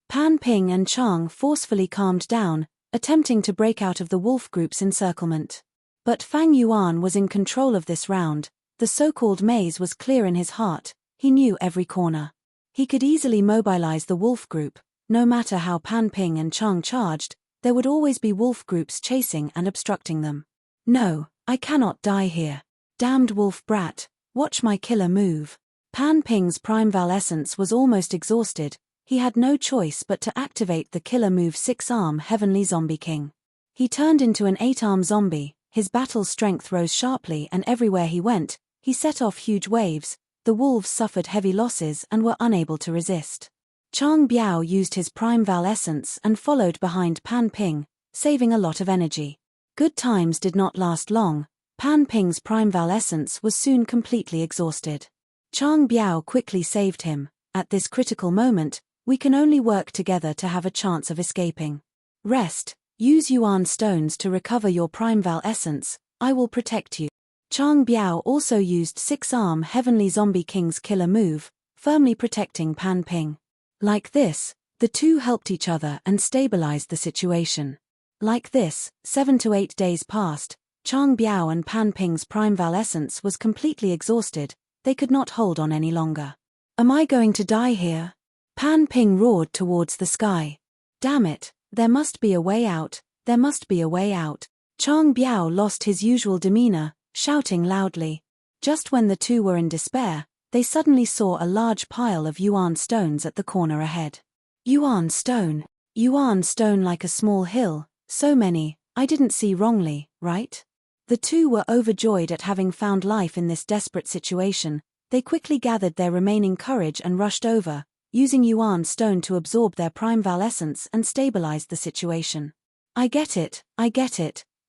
Pan Ping and Chang forcefully calmed down, attempting to break out of the wolf group's encirclement. But Fang Yuan was in control of this round. The so-called maze was clear in his heart. He knew every corner. He could easily mobilize the wolf group. No matter how Pan Ping and Chang charged, there would always be wolf groups chasing and obstructing them. No, I cannot die here. Damned wolf brat, watch my killer move. Pan Ping's primeval essence was almost exhausted. He had no choice but to activate the killer move 6-arm Heavenly Zombie King. He turned into an 8-arm zombie. His battle strength rose sharply, and everywhere he went, he set off huge waves. The wolves suffered heavy losses and were unable to resist. Chang Biao used his primeval essence and followed behind Pan Ping, saving a lot of energy. Good times did not last long. Pan Ping's primeval essence was soon completely exhausted. Chang Biao quickly saved him. At this critical moment, we can only work together to have a chance of escaping. Rest, Use Yuan stones to recover your primeval essence, I will protect you. Chang Biao also used 6-arm Heavenly Zombie King's killer move, firmly protecting Pan Ping. Like this, the two helped each other and stabilized the situation. Like this, 7 to 8 days passed, Chang Biao and Pan Ping's primeval essence was completely exhausted, they could not hold on any longer. Am I going to die here? Pan Ping roared towards the sky. Damn it, there must be a way out, there must be a way out. Chang Biao lost his usual demeanor, shouting loudly. Just when the two were in despair, they suddenly saw a large pile of Yuan stones at the corner ahead. Yuan stone like a small hill, so many, I didn't see wrongly, right? The two were overjoyed at having found life in this desperate situation. They quickly gathered their remaining courage and rushed over, using Yuan stone to absorb their primeval essence and stabilize the situation. I get it,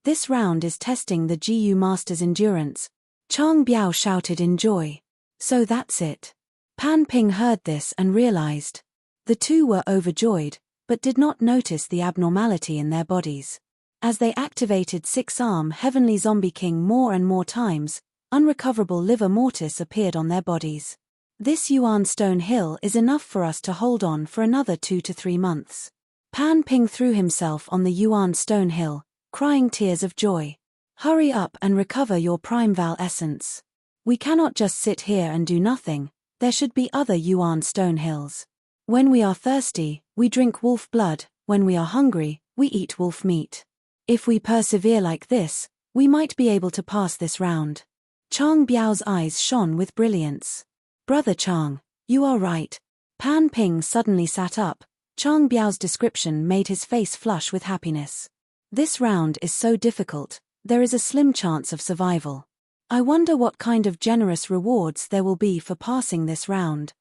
this round is testing the GU Master's endurance. Chang Biao shouted in joy. So that's it. Pan Ping heard this and realized. The two were overjoyed, but did not notice the abnormality in their bodies. As they activated 6-arm Heavenly Zombie King more and more times, unrecoverable livor mortis appeared on their bodies. This Yuan stone hill is enough for us to hold on for another 2 to 3 months. Pan Ping threw himself on the Yuan stone hill, crying tears of joy. Hurry up and recover your primeval essence. We cannot just sit here and do nothing, there should be other Yuan stone hills. When we are thirsty, we drink wolf blood, when we are hungry, we eat wolf meat. If we persevere like this, we might be able to pass this round. Chang Biao's eyes shone with brilliance. Brother Chang, you are right. Pan Ping suddenly sat up. Chang Biao's description made his face flush with happiness. This round is so difficult, there is a slim chance of survival. I wonder what kind of generous rewards there will be for passing this round.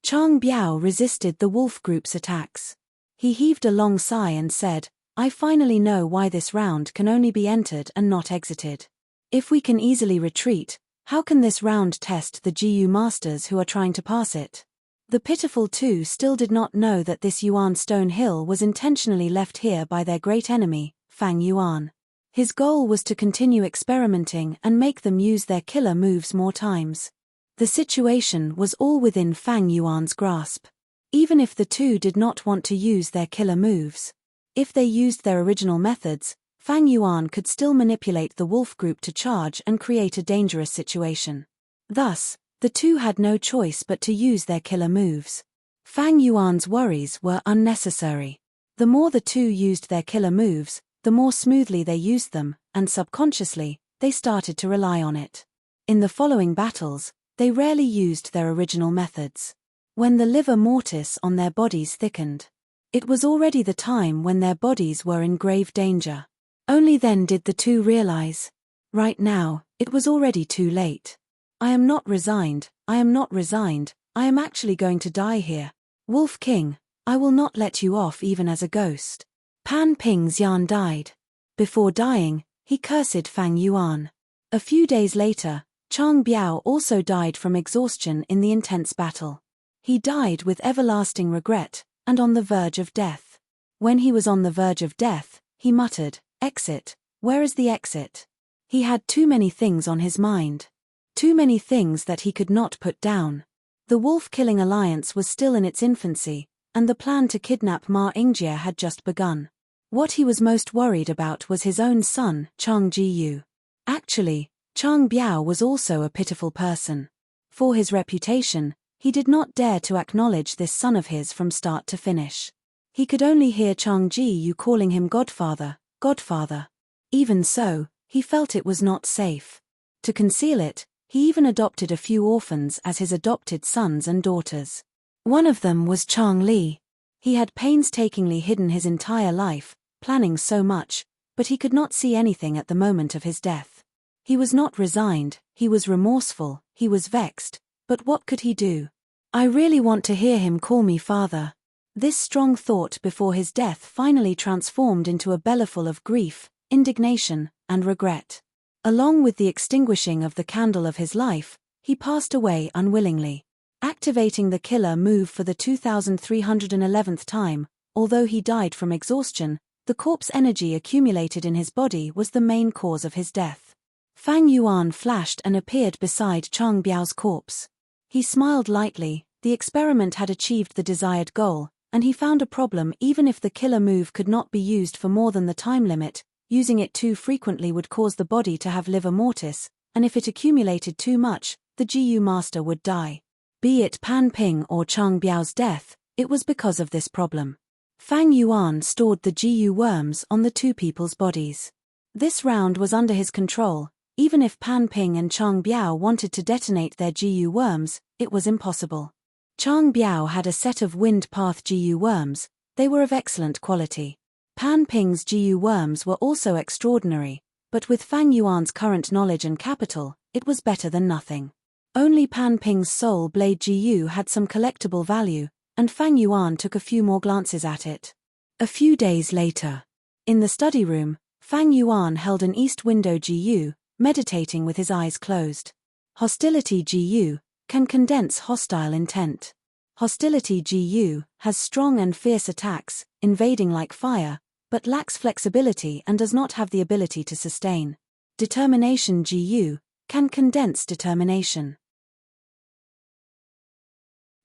Chang Biao resisted the wolf group's attacks. He heaved a long sigh and said, I finally know why this round can only be entered and not exited. If we can easily retreat, how can this round test the GU masters who are trying to pass it? The pitiful two still did not know that this Yuan stone hill was intentionally left here by their great enemy, Fang Yuan. His goal was to continue experimenting and make them use their killer moves more times. The situation was all within Fang Yuan's grasp. Even if the two did not want to use their killer moves. If they used their original methods, Fang Yuan could still manipulate the wolf group to charge and create a dangerous situation. Thus, the two had no choice but to use their killer moves. Fang Yuan's worries were unnecessary. The more the two used their killer moves, the more smoothly they used them, and subconsciously, they started to rely on it. In the following battles, they rarely used their original methods. When the livor mortis on their bodies thickened, it was already the time when their bodies were in grave danger. Only then did the two realize. Right now, it was already too late. I am not resigned, I am actually going to die here. Wolf King, I will not let you off even as a ghost. Pan Ping Xian died. Before dying, he cursed Fang Yuan. A few days later, Chang Biao also died from exhaustion in the intense battle. He died with everlasting regret, and on the verge of death. When he was on the verge of death, he muttered, Exit, where is the exit? He had too many things on his mind. Too many things that he could not put down. The wolf-killing alliance was still in its infancy, and the plan to kidnap Ma Yingjie had just begun. What he was most worried about was his own son, Chang Jiyu. Actually, Chang Biao was also a pitiful person. For his reputation, he did not dare to acknowledge this son of his from start to finish. He could only hear Chang Jiyu calling him Godfather, Godfather. Even so, he felt it was not safe. To conceal it, he even adopted a few orphans as his adopted sons and daughters. One of them was Chang Li. He had painstakingly hidden his entire life, planning so much, but he could not see anything at the moment of his death. He was not resigned, he was remorseful, he was vexed, but what could he do? I really want to hear him call me father. This strong thought before his death finally transformed into a bellyful of grief, indignation, and regret. Along with the extinguishing of the candle of his life, he passed away unwillingly. Activating the killer move for the 2311th time, although he died from exhaustion, the corpse energy accumulated in his body was the main cause of his death. Fang Yuan flashed and appeared beside Chang Biao's corpse. He smiled lightly. The experiment had achieved the desired goal, and he found a problem. Even if the killer move could not be used for more than the time limit, using it too frequently would cause the body to have livor mortis, and if it accumulated too much, the GU master would die. Be it Pan Ping or Chang Biao's death, it was because of this problem. Fang Yuan stored the GU worms on the two people's bodies. This round was under his control. Even if Pan Ping and Chang Biao wanted to detonate their GU worms, it was impossible. Chang Biao had a set of wind path GU worms. They were of excellent quality. Pan Ping's GU worms were also extraordinary, but with Fang Yuan's current knowledge and capital, it was better than nothing. Only Pan Ping's soul blade GU had some collectible value, and Fang Yuan took a few more glances at it. A few days later, in the study room, Fang Yuan held an east window GU, meditating with his eyes closed. Hostility GU can condense hostile intent. Hostility GU has strong and fierce attacks, invading like fire, but lacks flexibility and does not have the ability to sustain. Determination GU can condense determination.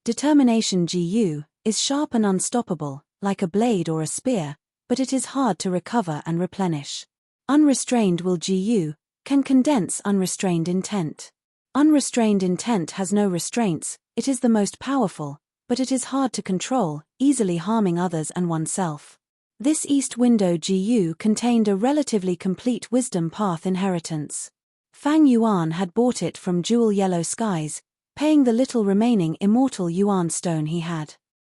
Determination GU is sharp and unstoppable, like a blade or a spear, but it is hard to recover and replenish. Unrestrained will GU can condense unrestrained intent. Unrestrained intent has no restraints, it is the most powerful, but it is hard to control, easily harming others and oneself. This east window GU contained a relatively complete wisdom path inheritance. Fang Yuan had bought it from Jewel Yellow Skies, paying the little remaining immortal Yuan stone he had.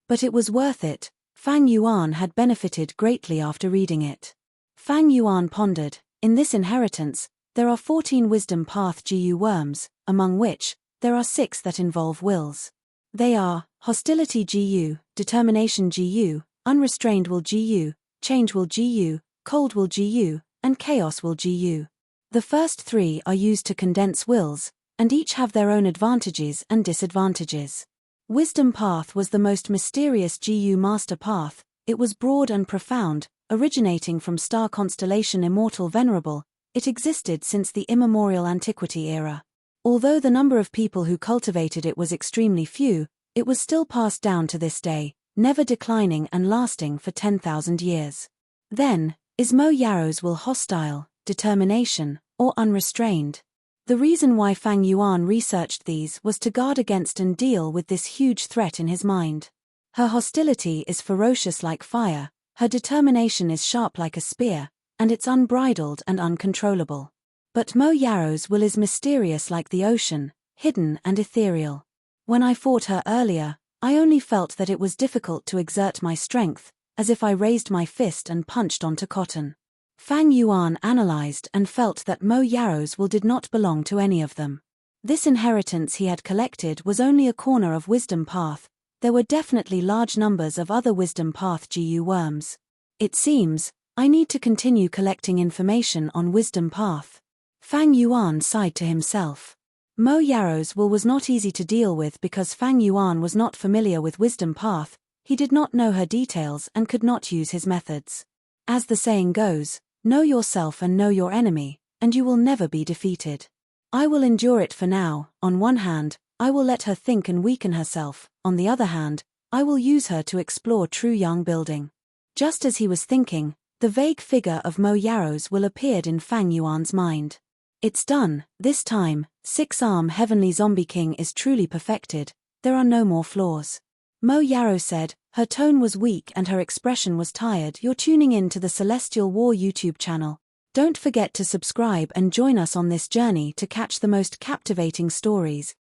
But it was worth it. Fang Yuan had benefited greatly after reading it. Fang Yuan pondered, in this inheritance, there are 14 wisdom path GU worms, among which, there are 6 that involve wills. They are, hostility GU, determination GU, unrestrained will GU, change will GU, cold will GU, and chaos will GU. The first 3 are used to condense wills, and each have their own advantages and disadvantages. Wisdom path was the most mysterious GU master path. It was broad and profound, originating from star constellation Immortal Venerable. It existed since the immemorial antiquity era. Although the number of people who cultivated it was extremely few, it was still passed down to this day, never declining and lasting for 10,000 years. Then, is Mo Yaro's will hostile, determination, or unrestrained? The reason why Fang Yuan researched these was to guard against and deal with this huge threat in his mind. Her hostility is ferocious like fire, her determination is sharp like a spear, and it's unbridled and uncontrollable. But Mo Yaro's will is mysterious like the ocean, hidden and ethereal. When I fought her earlier, I only felt that it was difficult to exert my strength, as if I raised my fist and punched onto cotton. Fang Yuan analyzed and felt that Mo Yaro's will did not belong to any of them. This inheritance he had collected was only a corner of Wisdom Path. There were definitely large numbers of other Wisdom Path GU worms. It seems, I need to continue collecting information on Wisdom Path. Fang Yuan sighed to himself. Mo Yaro's will was not easy to deal with because Fang Yuan was not familiar with Wisdom Path, he did not know her details and could not use his methods. As the saying goes, know yourself and know your enemy, and you will never be defeated. I will endure it for now. On one hand, I will let her think and weaken herself, on the other hand, I will use her to explore true young building. Just as he was thinking, the vague figure of Mo Yaro's will appeared in Fang Yuan's mind. It's done, this time, 6-arm Heavenly Zombie King is truly perfected, there are no more flaws. Mo Yaro said, her tone was weak and her expression was tired. You're tuning in to the Celestial War YouTube channel. Don't forget to subscribe and join us on this journey to catch the most captivating stories.